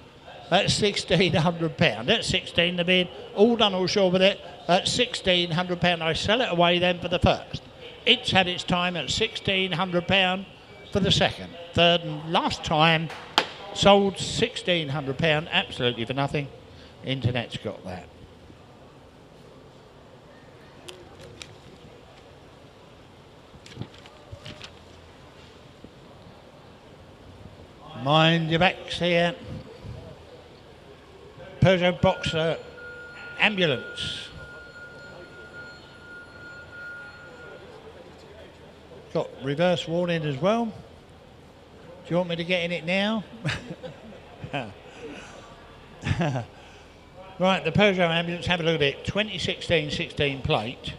At £1,600. At 16 the bid. All done, all sure with it. At £1,600. I sell it away then for the first. It's had its time at £1,600 for the second. Third and last time. Sold £1,600. Absolutely for nothing. Internet's got that. Mind your backs here. Peugeot Boxer ambulance. Got reverse warning as well. Do you want me to get in it now? Right, the Peugeot ambulance, have a look at it. 2016 16 plate.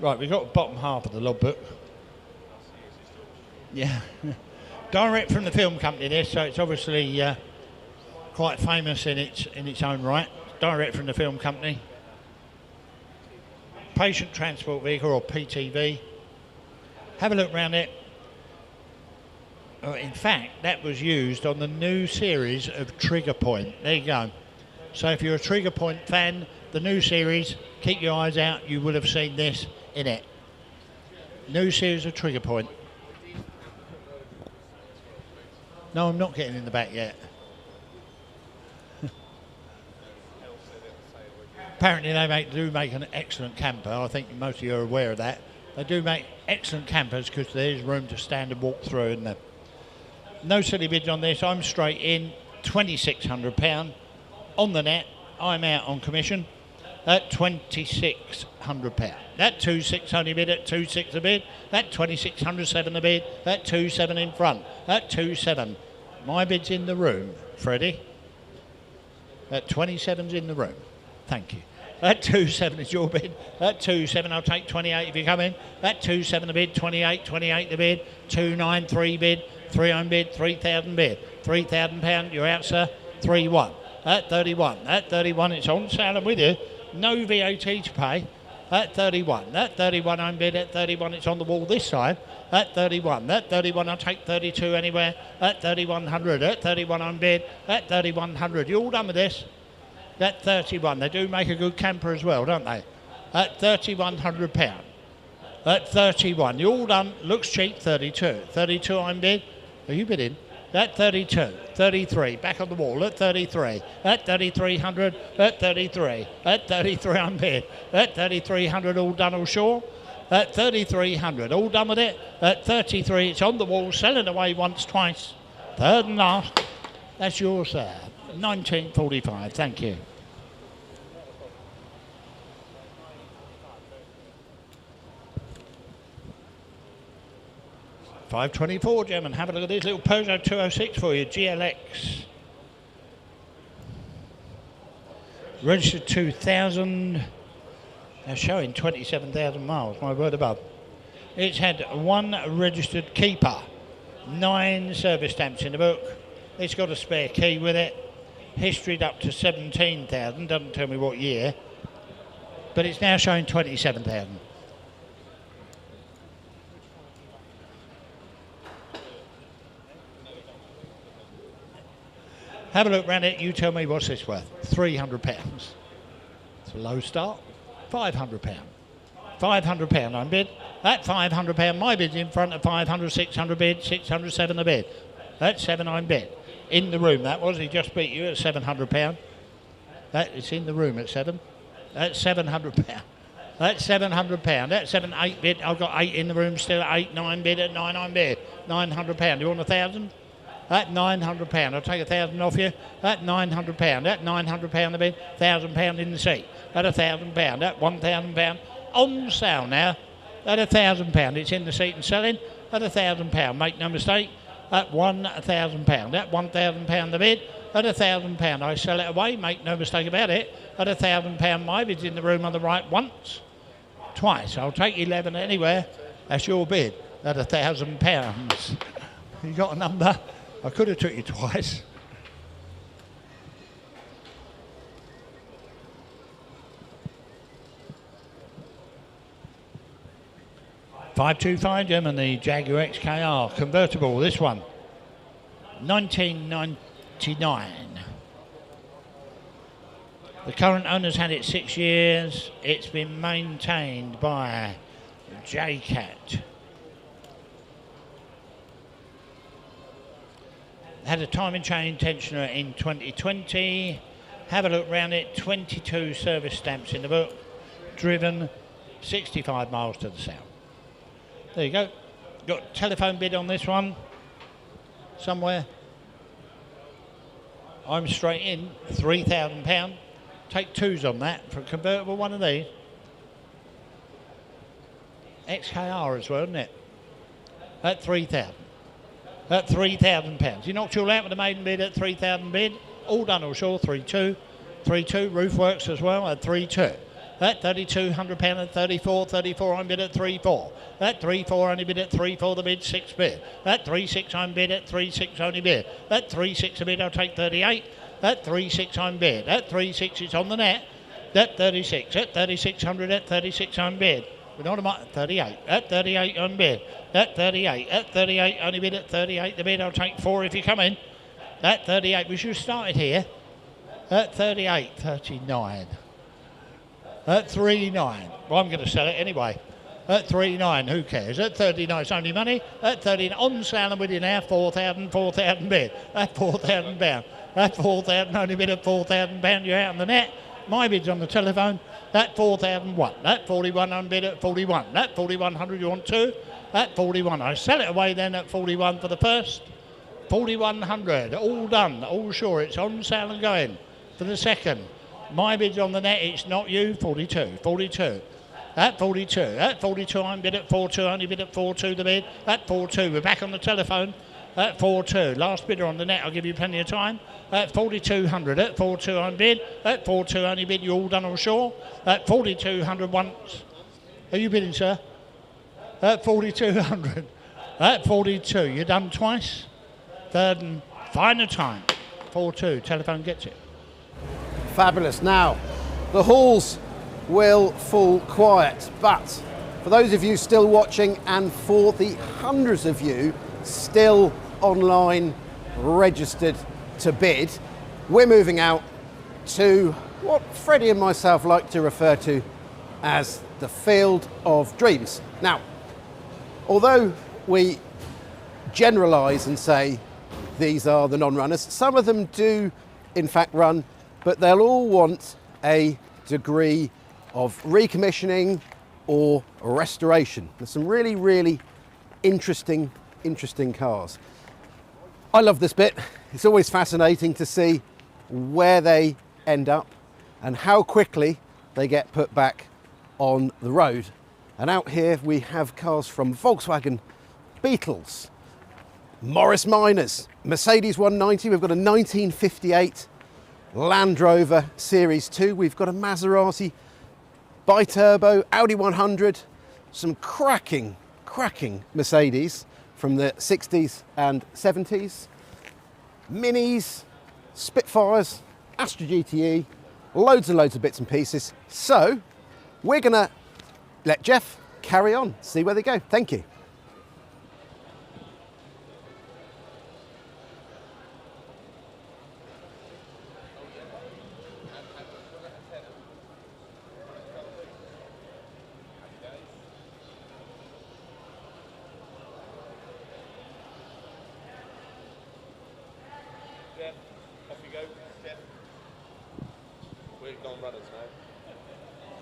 Right, we've got the bottom half of the logbook. Yeah. Direct from the film company this, so it's obviously quite famous in its own right. Direct from the film company. Patient Transport Vehicle, or PTV. Have a look around it. In fact, that was used on the new series of Trigger Point. There you go. So if you're a Trigger Point fan, the new series, keep your eyes out, you will have seen this in it. New series of Trigger Point. No, I'm not getting in the back yet. Apparently they do make an excellent camper. I think most of you are aware of that. They do make excellent campers because there's room to stand and walk through. And no silly bids on this. I'm straight in. £2,600 on the net. I'm out on commission at £2,600. That 2.6 only bid at 2.6 a bid. That 2,607 a bid. That 2.7 in front. That 2.7. My bid's in the room, Freddie. That 27's in the room. Thank you. That 2.7 is your bid. That 2.7, I'll take 28 if you come in. That 2.7 a bid, 28 the bid. 2.93 bid, 3 on bid, 3,000 bid. £3,000, you're out, sir. 3.1. At 31. At 31, it's on sale and with you. No VAT to pay. At 31. At 31, I'm bid. At 31, it's on the wall this side. At 31. At 31, I'll take 32 anywhere. At 3,100. At 31, I'm bid. At 3,100. You all done with this? At 31. They do make a good camper as well, don't they? At £3,100. At 31. You all done. Looks cheap. 32. 32, I'm bid. Are you bidding? at 32, 33, back on the wall at 33, at 3,300, at 33, at 33 on bid, at 3,300 all done all sure, at 3,300 all done with it, at 33 it's on the wall, selling away once, twice, third and last, that's yours sir, 1945, thank you. $524, gentlemen. Have a look at this little Peugeot 206 for you, GLX. Registered 2000. They're showing 27,000 miles, my word above. It's had one registered keeper, 9 service stamps in the book. It's got a spare key with it. Historied up to 17,000, doesn't tell me what year. But it's now showing 27,000. Have a look round it, you tell me what's this worth. £300. It's a low start. £500. £500 on bid. At £500, my bid's in front of 500, 600 bid, 607 a bid. That's 7 on bid. In the room, that was. He just beat you at £700. It's in the room at 7. That's £700. That's £700. That's 7, 8 bid. I've got 8 in the room still at 8, 9 bid at 9 on bid. £900. You want 1,000? At £900, I'll take 1,000 off you. At £900, at £900 a bid, £1,000 in the seat. At £1,000, at £1,000 on sale now. At £1,000, it's in the seat and selling. At £1,000, make no mistake. At £1,000, at £1,000 the bid. At £1,000, I sell it away, make no mistake about it. At £1,000, my bid's in the room on the right once, twice. I'll take 11 anywhere. That's your bid. At £1,000. You got a number? I could have took you twice. $525, German, the Jaguar XJ6 convertible, this one. 1999. The current owner's had it 6 years. It's been maintained by JCat. Had a timing chain tensioner in 2020. Have a look round it. 22 service stamps in the book. Driven 65 miles to the south. There you go. Got a telephone bid on this one. Somewhere. I'm straight in. £3,000. Take 2s on that for a convertible one of these. XKR as well, isn't it? At 3,000. At £3,000. You knocked you all out with a maiden bid at 3,000 bid. All done all sure, 3-2. 3-2, roof works as well at 3-2. At £3,200 at 34, 34 on bid at 3-4. At 3-4 only bid at 3-4 the bid, 6 bid. At 3-6 on bid at 3-6 only bid. At 3-6 a bid I'll take 38. At 3-6 on bid. At 3-6 it's on the net. At 36. At 3,600 at 36 on bid. We're not about 38. At 38 on bid. At 38. At 38 only bid at 38 the bid. I'll take 4 if you come in. At 38. We should have started here. At 38. 39. At 39. Well, I'm going to sell it anyway. At 39. Who cares? At 39. It's only money. At 39. On sale and with you now. 4,000. 4,000 bid. At £4,000. At 4,000. Only bid at £4,000. You're out on the net. My bid's on the telephone. That 4,001. That 41 on bid at 41. That 4,100 you want 2. That 41. I sell it away then at 41 for the first. 4,100. All done. All sure. It's on sale and going for the second. My bid's on the net. It's not you. 42. 42. At 42. At 42 I'm bid at 4-2. Only bid at 4-2 the bid. At 4-2. We're back on the telephone. At 4-2. Last bidder on the net. I'll give you plenty of time. At 4,200. At 4-2 on bid. At 4-2 only bid. You all done all sure. At 4,200 once. Are you bidding, sir? At 4,200. At 42. You're done twice. Third and final time. 4-2. Telephone gets it. Fabulous. Now, the halls will fall quiet, but for those of you still watching and for the hundreds of you still online registered to bid, we're moving out to what Freddie and myself like to refer to as the Field of Dreams. Now, although we generalise and say these are the non-runners. Some of them do in fact run, but they'll all want a degree of recommissioning or restoration. There's some really, really interesting cars. I love this bit. It's always fascinating to see where they end up and how quickly they get put back on the road. And out here we have cars from Volkswagen Beetles, Morris Minors, Mercedes 190, we've got a 1958 Land Rover Series 2, we've got a Maserati Biturbo, Audi 100, some cracking Mercedes from the 60s and 70s, Minis, Spitfires, Astra GTE, loads and loads of bits and pieces. So we're gonna let Jeff carry on, see where they go. Thank you.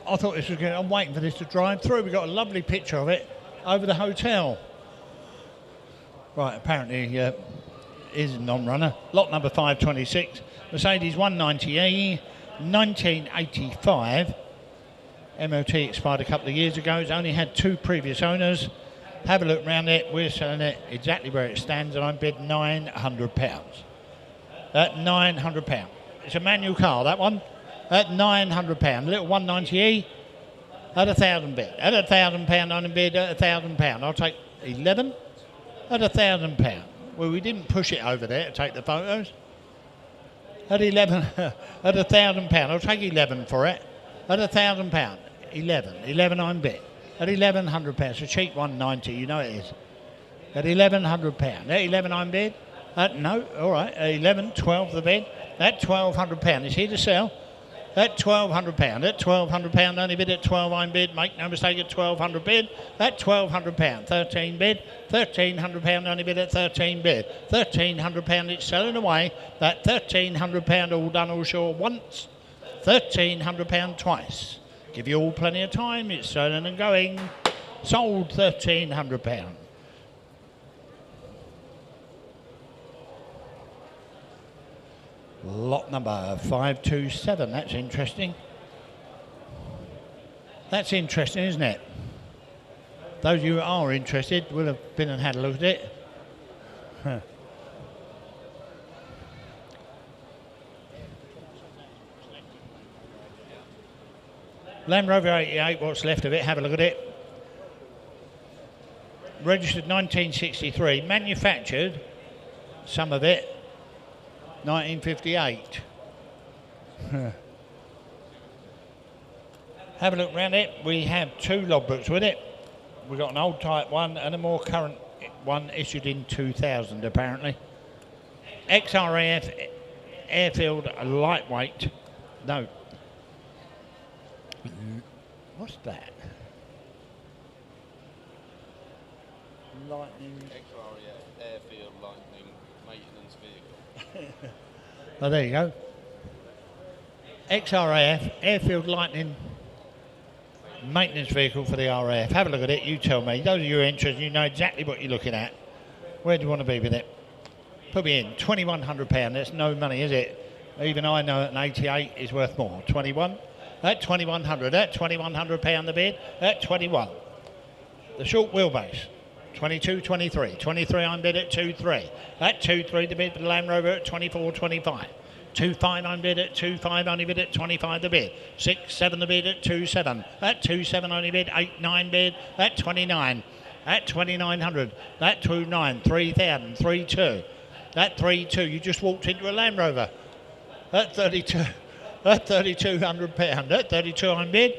I thought this was good. I'm waiting for this to drive through. We've got a lovely picture of it over the hotel. Right, apparently is a non-runner. Lot number 526, Mercedes 190E, 1985. MOT expired a couple of years ago. It's only had 2 previous owners. Have a look round it. We're selling it exactly where it stands, and I'm bid £900. At £900. It's a manual car, that one. At £900, little 190E, at £1,000 bid. At £1,000 on a bid, at £1,000. I'll take 11 at £1,000. Well, we didn't push it over there to take the photos. At 11, at £1,000. I'll take 11 for it. At £1,000, 11 on bid. At £1,100, it's a cheap 190, you know it is. At £1,100, at 11 on bid. No, all right, at 11, 12 the bid. At £1,200, it's here to sell. At £1,200, at £1,200, only bid at 12 on bid, make no mistake, at £1,200 bid, at £1,200, 13 bid, £1,300, only bid at 13 bid, £1,300, it's selling away, that £1,300 all done all sure once, £1,300 twice. Give you all plenty of time, it's selling and going, sold £1,300. Lot number 527, that's interesting. That's interesting, isn't it? Those of you who are interested will have been and had a look at it. Huh. Land Rover 88, what's left of it, have a look at it. Registered 1963, manufactured, some of it, 1958. Have a look around it. We have 2 logbooks with it. We've got an old type one and a more current one issued in 2000 apparently. XRAF airfield lightweight. No. What's that? Lightning. XRAF airfield lightning maintenance vehicle. Oh, there you go. XRAF, Airfield Lightning maintenance vehicle for the RAF. Have a look at it, you tell me. Those of you who are interested, you know exactly what you're looking at. Where do you want to be with it? Put me in, £2,100. That's no money, is it? Even I know that an 88 is worth more. 21, at 2,100, at £2,100 the bid, at 21. The short wheelbase. 22, 23. 23 on bid at 2.3. At 2.3 the bid for the Land Rover at 24, 25. 2.5 on bid at 2.5, only bid at 25 the bid. 6, 7 the bid at 2.7. At 2.7 only bid, 8, 9 bid at 29. At 2,900. At 2.9, 3,000, 3.2. At 3.2 you just walked into a Land Rover. At 32. At £3,200. At 32 on bid.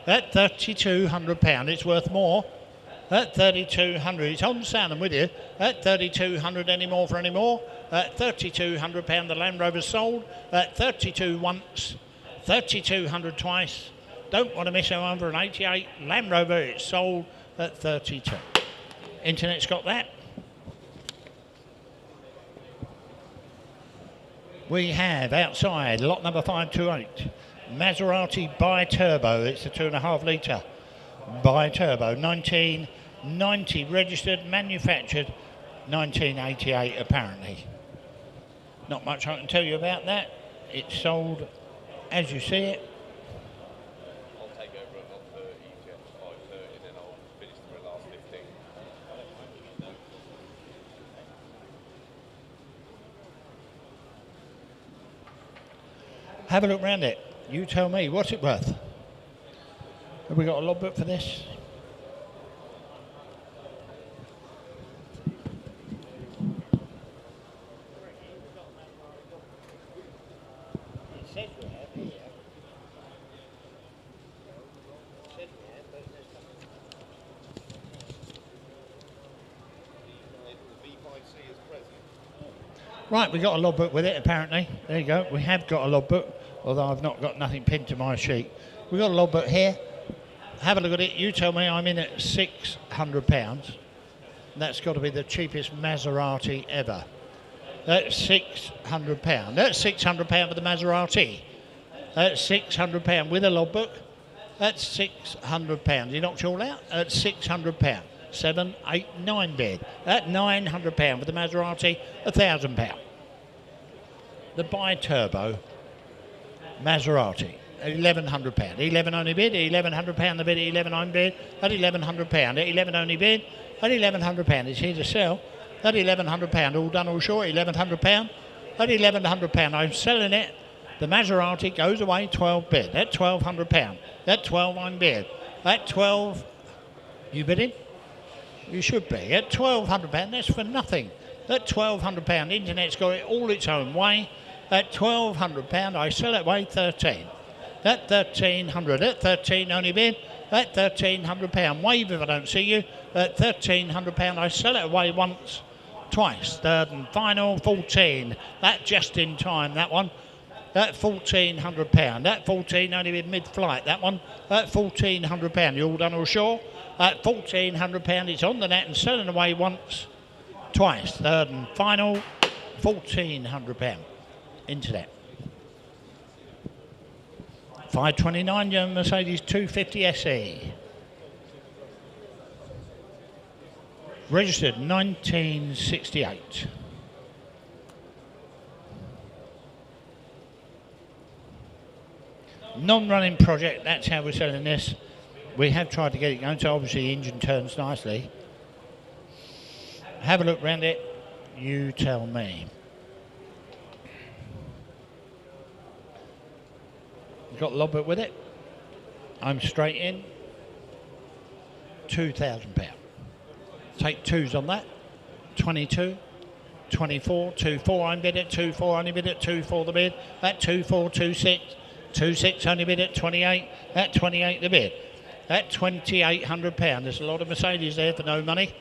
At £3,200. It's worth more. At 3,200, it's on sound, I'm with you. At 3,200 any more for any more. At £3,200 the Land Rover sold. At 32 once, 3,200 twice. Don't want to miss out over an 88 Land Rover, it's sold at 32. Internet's got that. We have outside lot number 528, Maserati bi-turbo. It's a 2.5 litre bi-turbo, 1990 registered, manufactured 1988 apparently. Not much I can tell you about that. It's sold as you see it. I'll take over at 1:30, get 5:30, then I'll finish the last 15. Have a look round it. You tell me, what's it worth? Have we got a logbook for this? Right, we got a logbook with it apparently. There you go. We have got a logbook, although I've not got nothing pinned to my sheet. We got a logbook here. Have a look at it. You tell me. I'm in at £600. That's got to be the cheapest Maserati ever. That's £600. That's £600 for the Maserati. That's £600 with a logbook. That's £600. You knocked it all out. That's £600. 7, 8, 9 bid. At £900 for the Maserati, £1,000. The bi-turbo Maserati, £1,100. 11 only bid, £1,100 the bid, 11 on bid, at £1,100. 11 only bid, at £1,100. It's here to sell. At £1,100, all done, all short, £1,100. At £1,100, I'm selling it. The Maserati goes away 12 bid. At £1,200. At 12 on bid. At 12, you bidding? You should be. At £1,200, that's for nothing. At £1,200, internet's got it all its own way. At £1,200, I sell it away 13. At 1,300, at 13 only bid. At £1,300, wave if I don't see you. At £1,300, I sell it away once, twice. Third and final, 14. That just in time, that one. At £1,400. That 14 only bid mid-flight, that one. At £1,400, you all done all sure? At £1,400, it's on the net and selling away once, twice. Third and final, £1,400. Internet. 529, your Mercedes 250 SE. Registered 1968. Non-running project, that's how we're selling this. We have tried to get it going, so obviously the engine turns nicely. Have a look round it, you tell me. You've got the logbook with it. I'm straight in. £2,000. Take twos on that. 22, 24, 24 I'm bid at, 24 only bid at, 24 the bid. At 24, 26, 26 only bid at 28, at 28 the bid. At £2,800, there's a lot of Mercedes there for no money.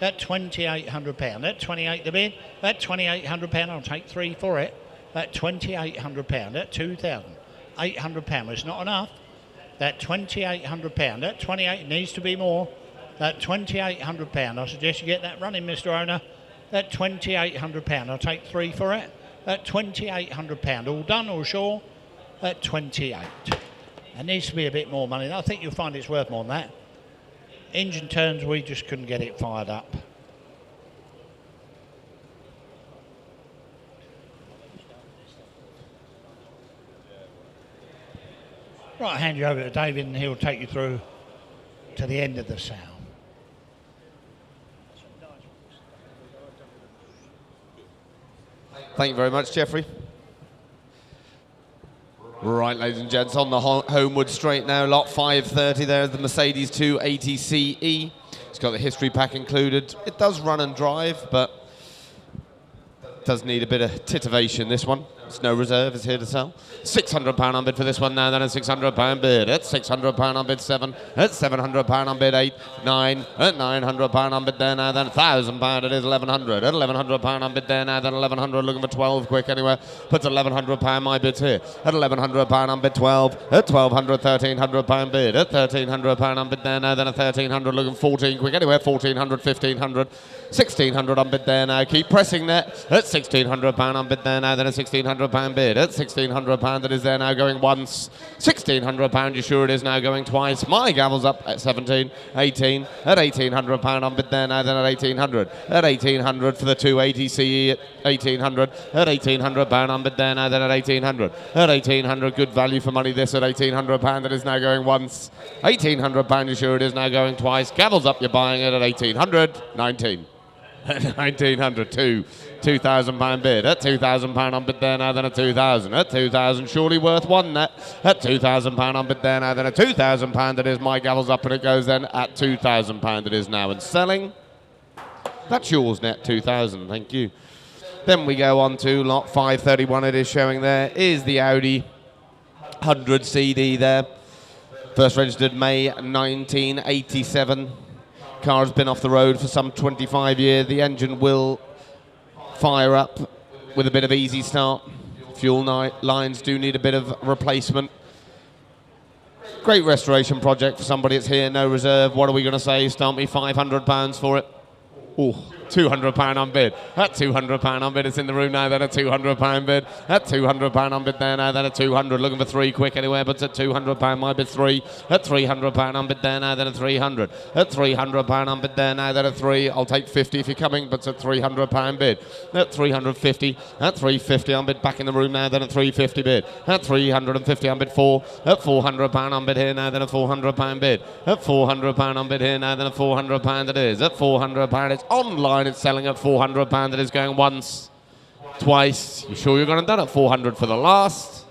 At £2,800, at 28 the bid. At £2,800, I'll take 3 for it. At £2,800, at £2,800, it's not enough. At £2,800, at 28 needs to be more. At £2,800, I suggest you get that running, Mr. Owner. At £2,800, I'll take 3 for it. At £2,800, all done, all sure. At 28. It needs to be a bit more money. I think you'll find it's worth more than that. Engine turns, we just couldn't get it fired up. Right, I'll hand you over to David and he'll take you through to the end of the sale. Thank you very much, Jeffrey. Right, ladies and gents, on the homeward straight now, lot 530 there, the Mercedes 280 CE. It's got the history pack included. It does run and drive, but does need a bit of titivation, this one. It's no reserve, it's here to sell. £600 on bid for this one now, then a £600 bid. At £600 on bid 7. At £700 on bid 8, 9. At £900 on bid there now, then £1,000 it is £1,100. At £1,100 on bid there now, then £1,100 looking for 12 quick anywhere. Puts £1,100 my bid's here. At £1,100 on bid 12. At £1,200, £1,300 bid. At £1,300 on bid there now, then a £1,300 looking 14 quick anywhere. £1,400, £1,500. 1,600 unbid there now. Keep pressing there. At £1,600 unbid there now. Then a £1,600 bid. At £1,600 that is there now going once. £1,600. You sure it is now going twice. My gavel's up at 17, 18. At £1,800 unbid there now. Then at 1,800. At 1,800 for the 280 CE at 1,800. At £1,800 unbid there now. Then at 1,800. At 1,800. Good value for money. This at £1,800 that is now going once. £1,800. You sure it is now going twice. Gavel's up. You're buying it at 1,800. 19. 1,900, £2,000 bid. At £2,000 on bid there now, then a 2,000. At 2,000, surely worth one net. At £2,000 on bid there now, then a £2,000 it is. My gavel's up and it goes then at £2,000 it is now and selling. That's yours net, 2,000, thank you. Then we go on to lot 531 it is showing there is the Audi 100 CD there. First registered May 1987. Car's been off the road for some 25 years. The engine will fire up with a bit of easy start. Fuel lines do need a bit of replacement. Great restoration project for somebody that's here, no reserve. What are we going to say? Start me £500 for it. Ooh, £200 on bid. At £200 on bid, it's in the room now, then a £200 bid. At £200 on bid there now, then a 200. Looking for three quick anywhere, but at £200, my bid three. At £300 on bid there now, then a 300. At £300 on bid there now, then a 3. I'll take 50 if you're coming, but at £300 bid. At 350. At 350 on bid, back in the room now, then a 350 bid. At 350 on bid 4. At £400 on bid here now, then a £400 bid. At £400 on bid here now, then a £400 it is. At £400 it's online, it's selling at £400 it is going once, twice. You sure you're going to done at 400 for the last?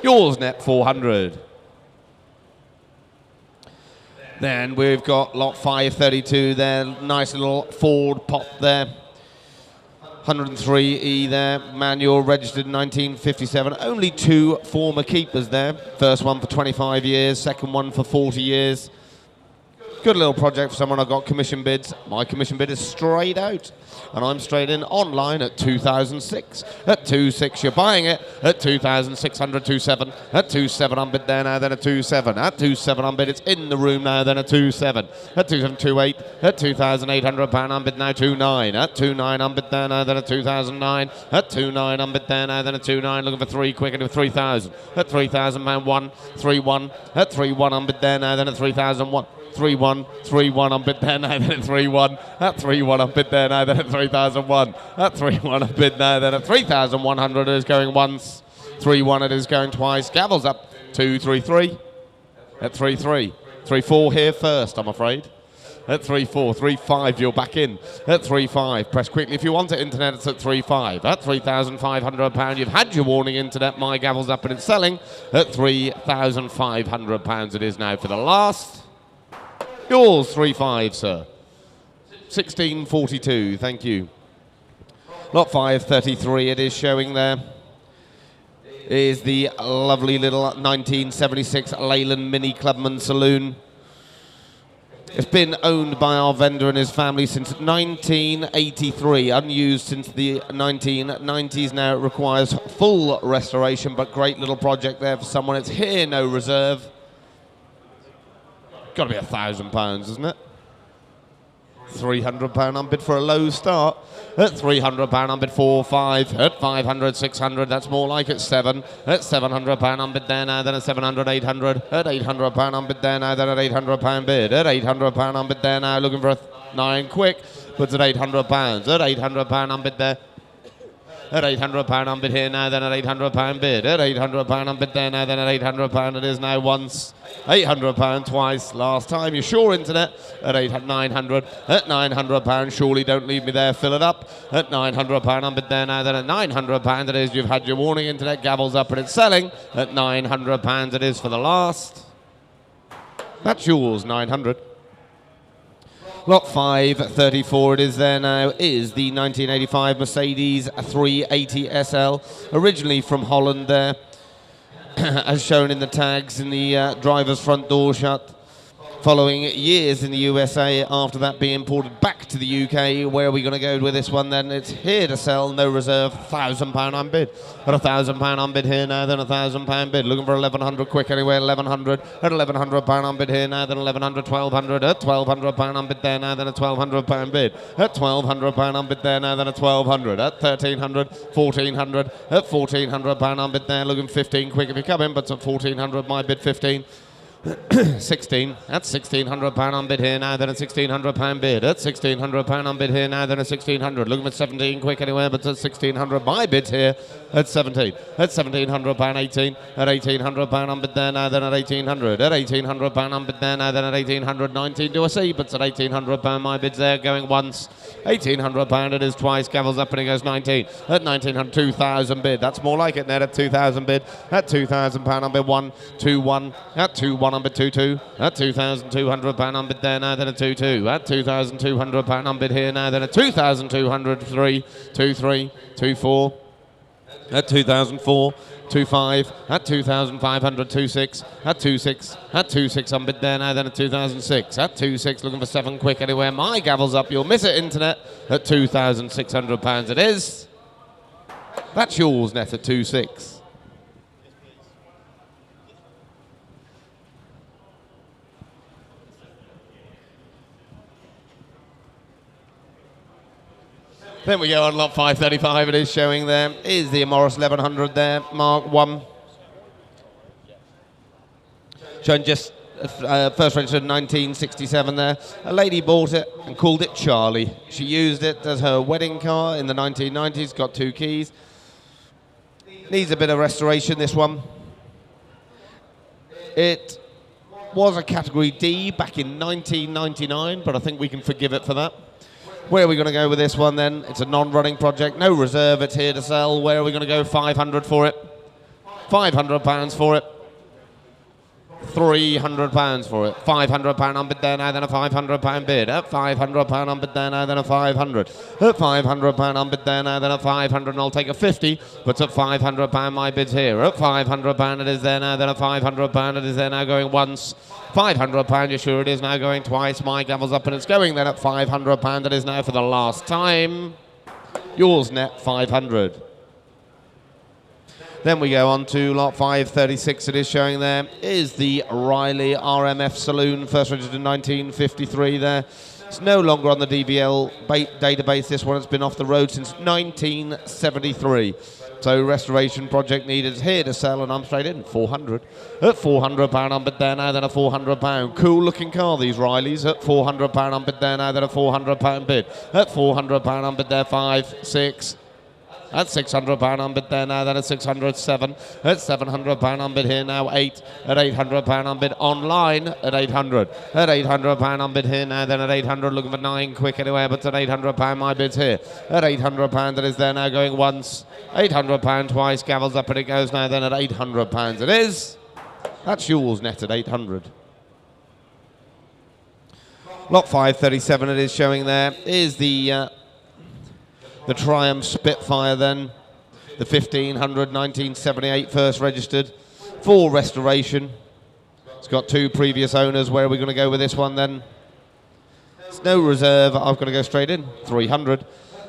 Yours net 400. Then we've got lot 532 there, nice little Ford pop there. 103E there, manual, registered in 1957. Only two former keepers there. First one for 25 years, second one for 40 years. Good little project for someone. I got commission bids. My commission bid is straight out. And I'm straight in online at 2006. At 2.6 you're buying it. At 2,600, 2.7. At 2.7 on bid there now, then a 2.7. At 2.7 on bid, it's in the room now, then a 2.7. At 2.7, 2.8. At £2,800 on bid now, 2.9. At 2.9 on bid there now, then a 2,009. At 2.9 on bid there now, then a 2.9. Looking for three quick into 3,000. At 3,000 man 1. 3.1. At 3.1 on bid there now, then a 3,001. 3-1, 3-1 on bid there now, then at 3-1. At 3-1 on bid there now, then at 3,001. At 3-1 on bid now, then at 3,100 it is going once. 3-1 it is going twice. Gavel's up 2-3-3. At 3-3. 3-4 here first, I'm afraid. At 3-4, 3-5 you're back in. At 3-5, press quickly if you want it. Internet, it's at 3-5. At £3,500 you've had your warning internet. My gavel's up and it's selling. At £3,500 it is now for the last. Yours, 3.5, sir. 1642, thank you. Lot 533, it is showing there. Is the lovely little 1976 Leyland Mini Clubman Saloon. It's been owned by our vendor and his family since 1983, unused since the 1990s. Now it requires full restoration, but great little project there for someone. It's here, no reserve. Got to be £1,000, isn't it? £300 on bid for a low start. At £300 on bid 4, 5. At 500, 600. That's more like it. 7. At £700 on bid there now. Then at 700, 800. At £800 on bid there now. Then at £800 bid. At £800 on bid there now. Looking for a 9 quick. Puts at £800. At £800 on bid there. At £800 on bid here now, then at £800 bid. At £800 on bid there now, then at £800 it is now once. £800 twice. Last time, you're sure internet. At 900. At £900, surely don't leave me there, fill it up. At £900 on bid there now, then at £900 it is. You've had your warning internet, gavel's up and it's selling. At £900 it is for the last. That's yours, 900. Lot 534 it is there now, is the 1985 Mercedes 380 SL, originally from Holland there, as shown in the tags in the driver's front door shut. following years in the USA, after that being imported back to the UK. Where are we going to go with this one then? It's here to sell, no reserve, £1,000 unbid. At £1,000 unbid here now, then £1,000 bid. Looking for 1,100 quick anyway, 1,100. At £1,100 unbid here now, then 1,100, 1,200. At £1,200 unbid there now, then a £1,200 bid. At £1,200 unbid there now, then a £1,200. At 1,300, 1,400. At £1,400 unbid there, looking 15 quick if you come in, but at 1,400 my bid 15. 16. That's £1,600 unbid here now, then a £1,600 bid. At £1,600 unbid here now, then a 1,600. Looking at 17 quick anywhere, but at 1,600 my bids here at 17. At £1,700 18. At £1,800 unbid there now, then at 1,800. At £1,800 unbid there now, then at 1,800 19 to a C, but at £1,800 my bids there going once. £1,800 it is twice. Gavels up and it goes 19. At 1,900, 2,000 bid. That's more like it there at 2,000 bid. At £2,000 unbid 1, 2, 1. At 2, 1 unbid 2, 2. At £2,200 unbid there now, then a 2, 2. At £2,200 unbid here now, then a 2,200 3, 2, 3, 2, 4. At 2,004. 2.5 at 2,500, 2.6 at 2.6 at 2.6 unbid there now, then at 2,006 at 2.6 looking for 7 quick anywhere. My gavel's up, you'll miss it internet at £2,600 it is. That's yours net at 2.6. Then we go on lot 535, it is showing there, is the Morris 1100 there, Mark 1. Showing just first registered 1967 there. A lady bought it and called it Charlie. She used it as her wedding car in the 1990s, got 2 keys. Needs a bit of restoration, this one. It was a category D back in 1999, but I think we can forgive it for that. Where are we going to go with this one then? It's a non-running project, no reserve, it's here to sell. Where are we going to go? 500 for it. £500 for it. £300 for it. £500 unbid there now, then a £500 bid. At £500 unbid there now, then a 500. At £500 unbid there now, then a 500, and I'll take a 50. But at £500 my bid's here. At £500 it is there now, then a £500 it is there now going once. £500, you sure it is now going twice. My gavel's up and it's going then at £500. It is now for the last time. Yours net 500. Then we go on to lot 536, it is showing there, is the Riley RMF Saloon, first registered in 1953 there. It's no longer on the DVL database, this one has been off the road since 1973. So restoration project needed, here to sell, and I'm straight in, 400. At £400 unbid there now, then a £400. Cool looking car, these Rileys. At £400 unbid there now, then a £400 bid. At £400 unbid there, 5, 6. At £600 unbid there now, then at 607. At £700 unbid here now, 8. At £800 unbid online at 800. At £800 unbid here now, then at 800 looking for 9 quick anywhere, but at £800 my bid's here. At £800 that is there now going once. £800 twice, gavels up and it goes now, then at £800 it is. That's yours net at 800. Lot 537 it is showing there, is the Triumph Spitfire then, the 1500 1978 first registered for restoration. It's got 2 previous owners. Where are we going to go with this one then? It's no reserve, I'm going to go straight in, 300.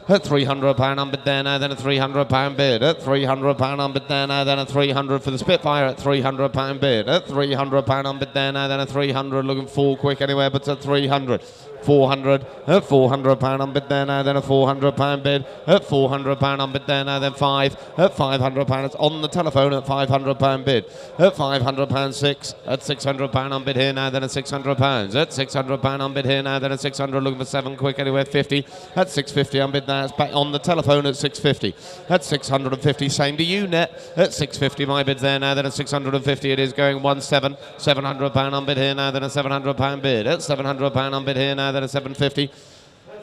At £300 unbid there now, then a £300 bid. At £300 unbid there now, then a 300 for the Spitfire. At £300 bid. At £300 unbid there now, then a 300 looking 4 quick anywhere, but at 300. 400 at £400 unbid there now, then a £400 bid. At £400 unbid there now, then 5 at £500. It's on the telephone at £500 bid. At £500 6 at £600 unbid here now, then a £600. At £600 unbid here now, then a 600 looking for 7 quick anywhere, 50 at £650 unbid there. It's back on the telephone at £650. At £650, same to you net. At £650 my bid's there now, then at £650 it is going 17. £700 unbid here now, then a £700 bid. At £700 unbid here now, then a £750.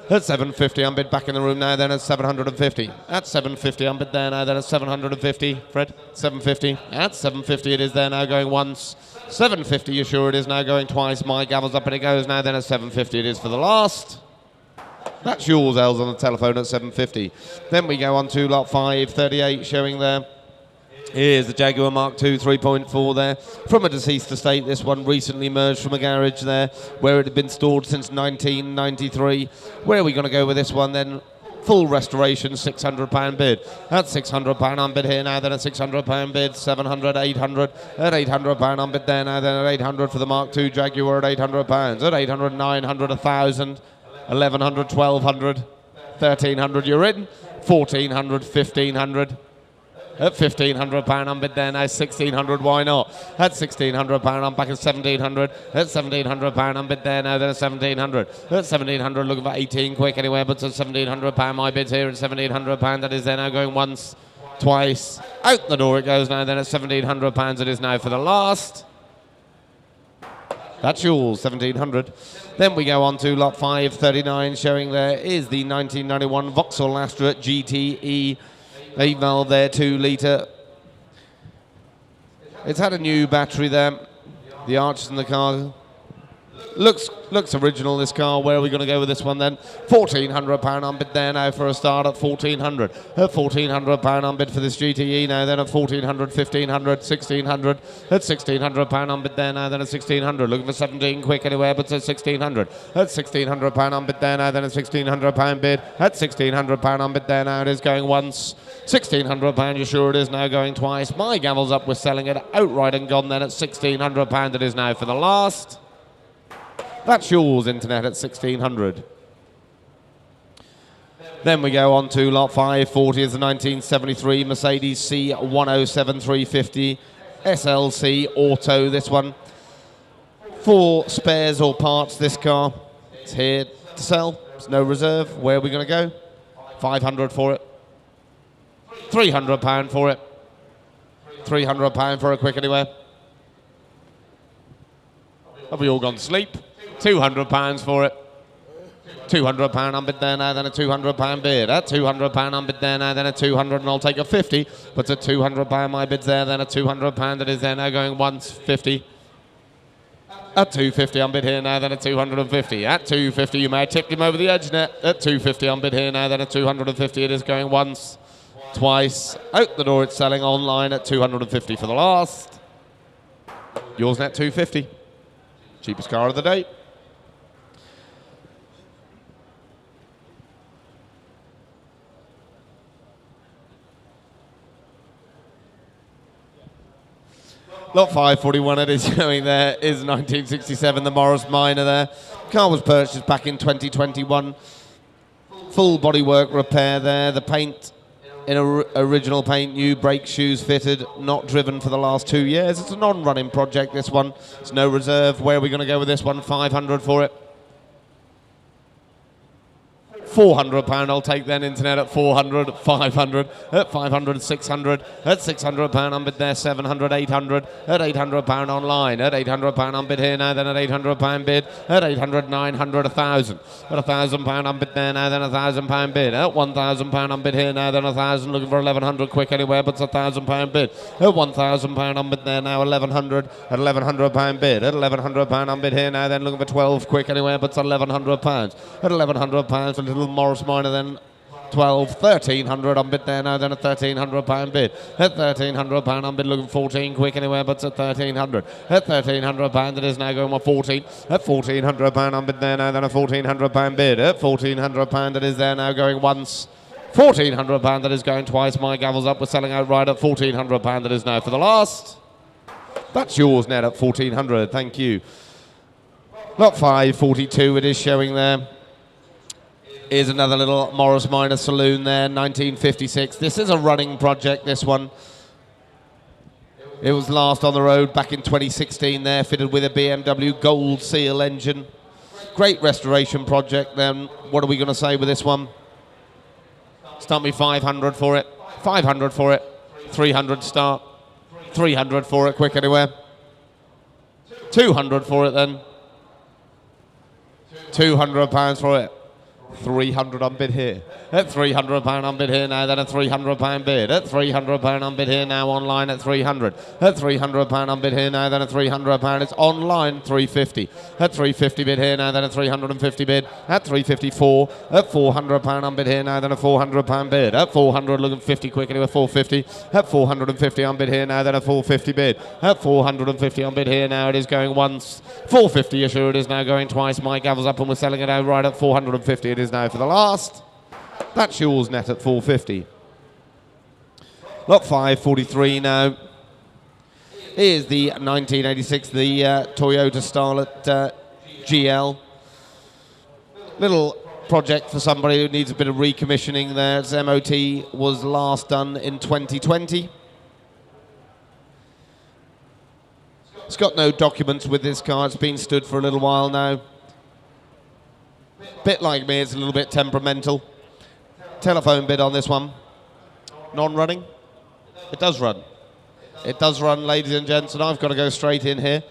At £750 unbid back in the room now, then at £750. At £750 unbid there now, then at £750. Fred, £750. At £750 it is there now going once. £750, you sure it is now going twice. My gavel's up and it goes now, then at £750 it is for the last. That's yours, Els, on the telephone at £750. Then we go on to lot 538 showing there. Here's the Jaguar Mark II 3.4 there. From a deceased estate, this one recently emerged from a garage there where it had been stored since 1993. Where are we going to go with this one then? Full restoration, £600 bid. That's £600 on bid here now, then a £600 bid, 700, 800. At £800 on bid there now, then at 800 for the Mark II Jaguar at £800. At 800, 900, 1,000, 1,100, 1,200, 1,300. You're in. 1,400, 1,500. At £1,500 on bid there now, 1,600, why not? At £1,600 on back at 1,700. At £1,700 on bid there now, then at 1,700. At 1,700, looking for 18 quick anywhere, but at £1,700 my bid's here at £1,700. That is there now going once, twice. Out the door it goes now, then at £1,700 it is now for the last. That's yours, 1,700. Then we go on to lot 539, showing there is the 1991 Vauxhall Astra GTE. 8-valve there, 2-litre. It's had a new battery there. The arches in the car. Looks original, this car. Where are we going to go with this one then? £1,400 on bid there now for a start at 1,400. At £1,400 on bid for this GTE now, then at 1,400, 1,500, 1,600. At £1,600 on bid there now, then at 1,600. Looking for 17 quick anywhere, but at 1,600. At £1,600 on bid there now, then at £1,600 bid. At £1,600 on bid there now, it is going once. £1,600, you're sure it is now going twice. My gavel's up, we're selling it outright and gone then at £1,600 it is now for the last. That's yours, Internet, at 1,600. Then we go on to lot 540 is the 1973 Mercedes C107 350 SLC Auto, this one. For spares or parts, this car. It's here to sell. There's no reserve. Where are we going to go? 500 for it. £300 for it. £300 for a quick anywhere. Have we all gone to sleep? £200 for it. £200 on bid there now, then a £200 bid. At £200 on bid there now, then a 200, and I'll take a 50. But at £200 my bid's there, then a £200 that is there now going once, 50. At 250 on bid here now, then a 250. At 250 you may have tipped him over the edge net. At 250 on bid here now, then a 250 it is going once, twice. Out the door it's selling online at 250 for the last. Yours net 250. Cheapest car of the day. Lot 541 it is showing there is 1967, the Morris Minor there. Car was purchased back in 2021. Full bodywork repair there. The paint in original paint, new brake shoes fitted, not driven for the last 2 years. It's a non-running project, this one. It's no reserve. Where are we going to go with this one? 500 for it. £400 I'll take then, Internet, at 400, 500, at 500, 600, at £600 on bid there, 700, 800, at £800 online, at £800 on bid here now, then at £800 bid, at 800, 900, 1,000, at £1,000 on bid there now, then £1,000 bid, at £1,000 on bid here now, then 1,000, looking for 1,100 quick anywhere, but it's £1,000 bid, at £1,000 on bid there now, 1,100, at £1,100 bid, at £1,100 on bid here now, then looking for 12 quick anywhere, but it's £1,100, at £1,100 for little Morris Minor, then 12, 1,300 on bid there now, then a £1,300 bid. At £1,300 on bid, looking 14 quick anywhere, but at 1,300. At £1,300 it is now going for 14. At £1,400 on bid there now, then a £1,400 bid. At £1,400 it is there now going once. £1,400 that is going twice. My gavel's up, we're selling outright at £1,400 that is now for the last. That's yours, Ned, at 1,400, thank you. Lot 542 it is showing there. Is another little Morris Minor saloon there, 1956. This is a running project, this one. It was last on the road back in 2016 there, fitted with a BMW Gold Seal engine. Great restoration project then. What are we going to say with this one? Start me 500 for it. 500 for it. 300 start. 300 for it, quick anywhere. 200 for it then. £200 for it. 300 on bid here. At £300 on bid here now, then a £300 bid. At £300 on bid here now, online at 300. At £300 on bid here now, then a £300. It's online 350. At 350 bid here now, then a 350 bid. At 354. At £400 on bid here now, then a £400 bid. At 400, looking 50 quickly with 450. At 450 on bid here now, then a 450 bid. At 450 on bid here now, it is going once. 450 assured, it is now going twice. My gavel's up and we're selling it outright at 450. It is now for the last. That's yours net at 450. Lot 543 now. Here's the 1986, the Toyota Starlet GL. Little project for somebody who needs a bit of recommissioning there. Its MOT was last done in 2020. It's got no documents with this car. It's been stood for a little while now. Bit like me, it's a little bit temperamental. Telephone bid on this one. Non-running? It does run. It does run, ladies and gents, and I've got to go straight in here.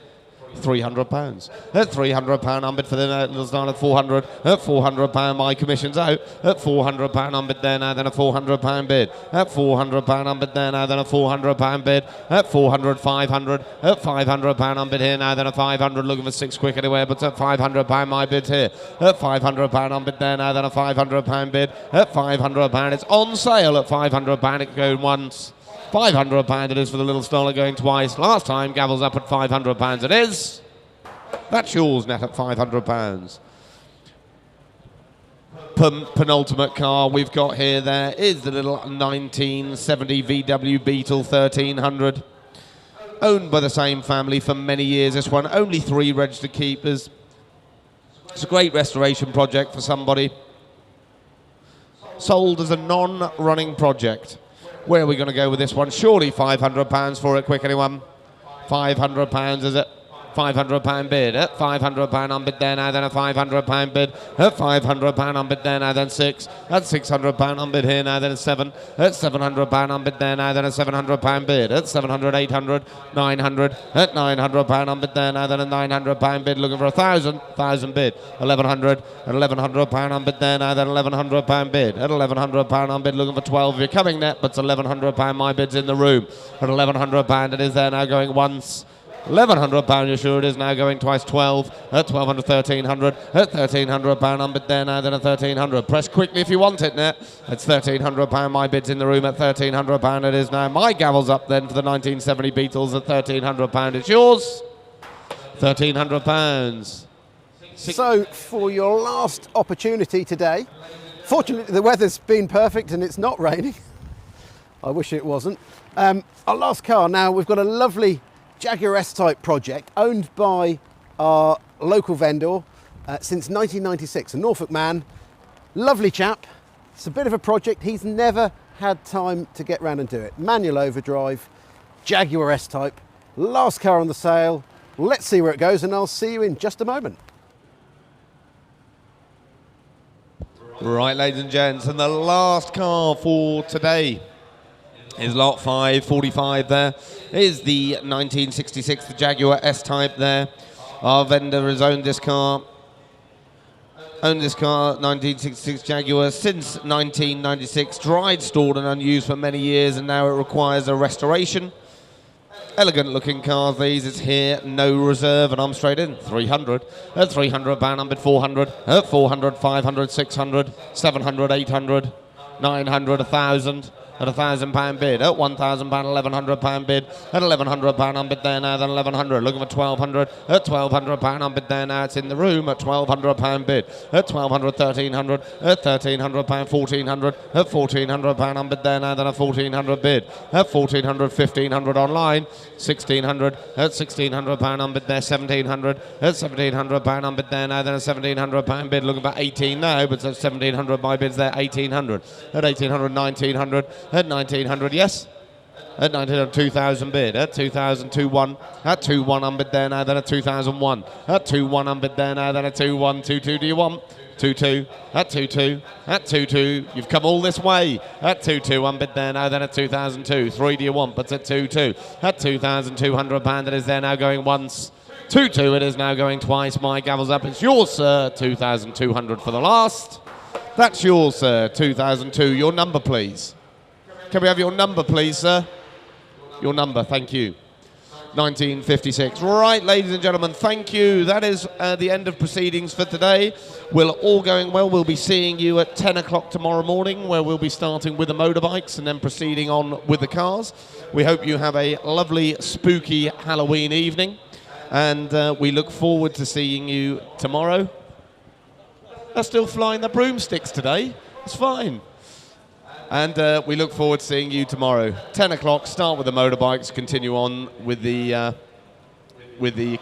£300. At £300 on bid for the little start at 400. At £400 my commission's out. At £400 on bid there now, then a £400 bid. At £400 on bid there now, then a £400 bid. At 400, 500. At £500 on bid here now, then a 500. Looking for 6 quick anywhere, but at £500 my bid's here. At £500 on bid there now, then a £500 bid. At £500 it's on sale. At £500 it goes once. £500 it is for the little Starlet going twice. Last time, gavel's up at £500 it is. That's yours net at £500. Penultimate car we've got here there is the little 1970 VW Beetle 1300. Owned by the same family for many years, this one. Only 3 registered keepers. It's a great restoration project for somebody. Sold as a non-running project. Where are we going to go with this one? Surely £500 for it, quick anyone? £500 is it? £500 bid. At £500 on bid there now, then a £500 bid. At £500 on bid there now, then 6. At £600 on bid here now, then 7. At £700 on bid there now, then a £700 bid. At 700, 800, 900. At £900 on bid there now, then a £900 bid. Looking for £1,000 bid. £1,100. At £1,100 on bid there now, then £1,100 bid. At £1,100 on bid, looking for 12. If you're coming net, but it's £1,100. My bid's in the room. At £1,100 it is there now going once. £1,100 you're sure it is now going twice. 12 at 1200, 1300 at £1,300 on bid there now, then a 1300. Press quickly if you want it net. It's £1,300. My bid's in the room at £1,300 it is now. My gavel's up then for the 1970 Beetles at £1,300. It's yours. £1,300. So for your last opportunity today, fortunately the weather's been perfect and it's not raining. I wish it wasn't. Our last car now, we've got a lovely Jaguar S-Type project owned by our local vendor since 1996, a Norfolk man, lovely chap. It's a bit of a project, he's never had time to get round and do it. Manual overdrive, Jaguar S-Type, last car on the sale. Let's see where it goes and I'll see you in just a moment. Right, ladies and gents, and the last car for today is lot 545 there. Is the 1966 the Jaguar S-Type there. Our vendor has owned this car. 1966 Jaguar since 1996. Dried, stored and unused for many years, and now it requires a restoration. Elegant looking cars these. It's here, no reserve, and I'm straight in. 300. At 300 bound, I'm bid 400. At 400, 500, 600, 700, 800, 900, 1,000. At £1,000 bid. At £1,000, £1,100 bid. At £1,100 on bid there now, then 1,100. Looking for 1,200. At £1,200 on bid there now, it's in the room. At £1,200 bid. At £1,200, 1,300. At £1,300, 1,400. At £1,400 on bid there now, then a 1,400 bid. At £1,400, 1,500 online. 1,600. At £1,600 on bid there, 1,700. At £1,700 on bid there now, then a £1,700 bid. Looking for 18 now, but it's 1,700 my bids there, 1,800. At 1,800, 1,900. At 1,900, yes. At 1,900, 2,000 bid. At 2,000, 2-1. At 2-1 on bid there now, then at 2,001. At 2-1 on bid there now, then at 2-1. 2-2 do you want? 2-2. At 2-2. At 2-2. You've come all this way. At 2-2 on bid there now, then at 2,002. 3 do you want? But at 2-2. At £2,200 it is there now going once. 2-2 it is now going twice. My gavel's up. It's yours, sir. 2,200 for the last. That's yours, sir, 2002. Your number, please. Can we have your number, please, sir? Your number, thank you. 1956. Right, ladies and gentlemen, thank you. That is the end of proceedings for today. We're all going well. We'll be seeing you at 10 o'clock tomorrow morning, where we'll be starting with the motorbikes and then proceeding on with the cars. We hope you have a lovely, spooky Halloween evening, and we look forward to seeing you tomorrow. They're still flying the broomsticks today. It's fine. And we look forward to seeing you tomorrow. 10 o'clock, start with the motorbikes, continue on with the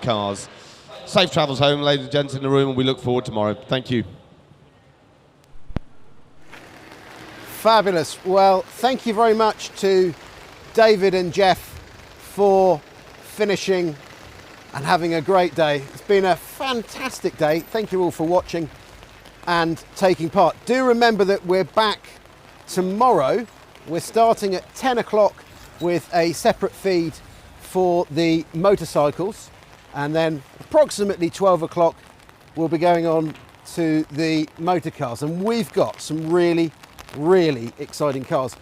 cars. Safe travels home, ladies and gents in the room, and we look forward tomorrow. Thank you. Fabulous. Well, thank you very much to David and Jeff for finishing and having a great day. It's been a fantastic day. Thank you all for watching and taking part. Do remember that we're back tomorrow. We're starting at 10 o'clock with a separate feed for the motorcycles, and then approximately 12 o'clock we'll be going on to the motor cars, and we've got some really exciting cars.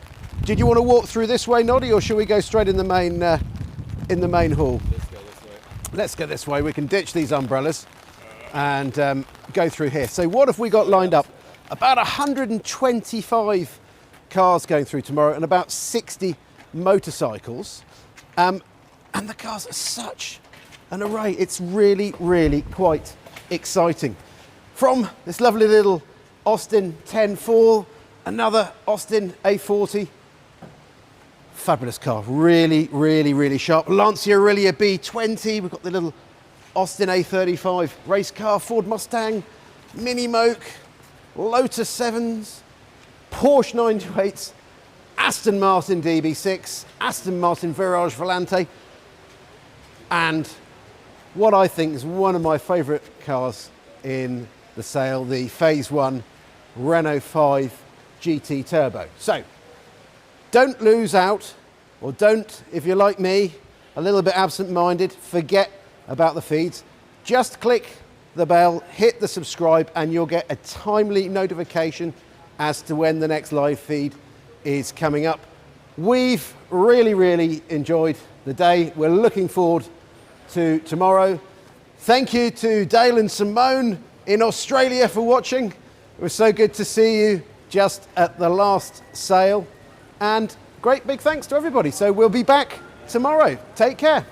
Did you want to walk through this way, Noddy, or shall we go straight in the main hall? Let's go this way. We can ditch these umbrellas and go through here. So what have we got lined up? About 125 cars going through tomorrow and about 60 motorcycles. And the cars are such an array. It's really quite exciting. From this lovely little Austin 10-4, another Austin A40. Fabulous car, really sharp. Lancia Aurelia B20. We've got the little Austin A35 race car, Ford Mustang, Mini Moke, Lotus 7s, Porsche 928s, Aston Martin DB6, Aston Martin Virage Volante, and what I think is one of my favourite cars in the sale, the Phase 1 Renault 5 GT Turbo. So, don't lose out, or don't, if you're like me, a little bit absent-minded, forget about the feeds. Just click the bell, hit the subscribe, and you'll get a timely notification as to when the next live feed is coming up. We've really enjoyed the day. We're looking forward to tomorrow. Thank you to Dale and Simone in Australia for watching. It was so good to see you just at the last sale. And great big thanks to everybody. So we'll be back tomorrow. Take care.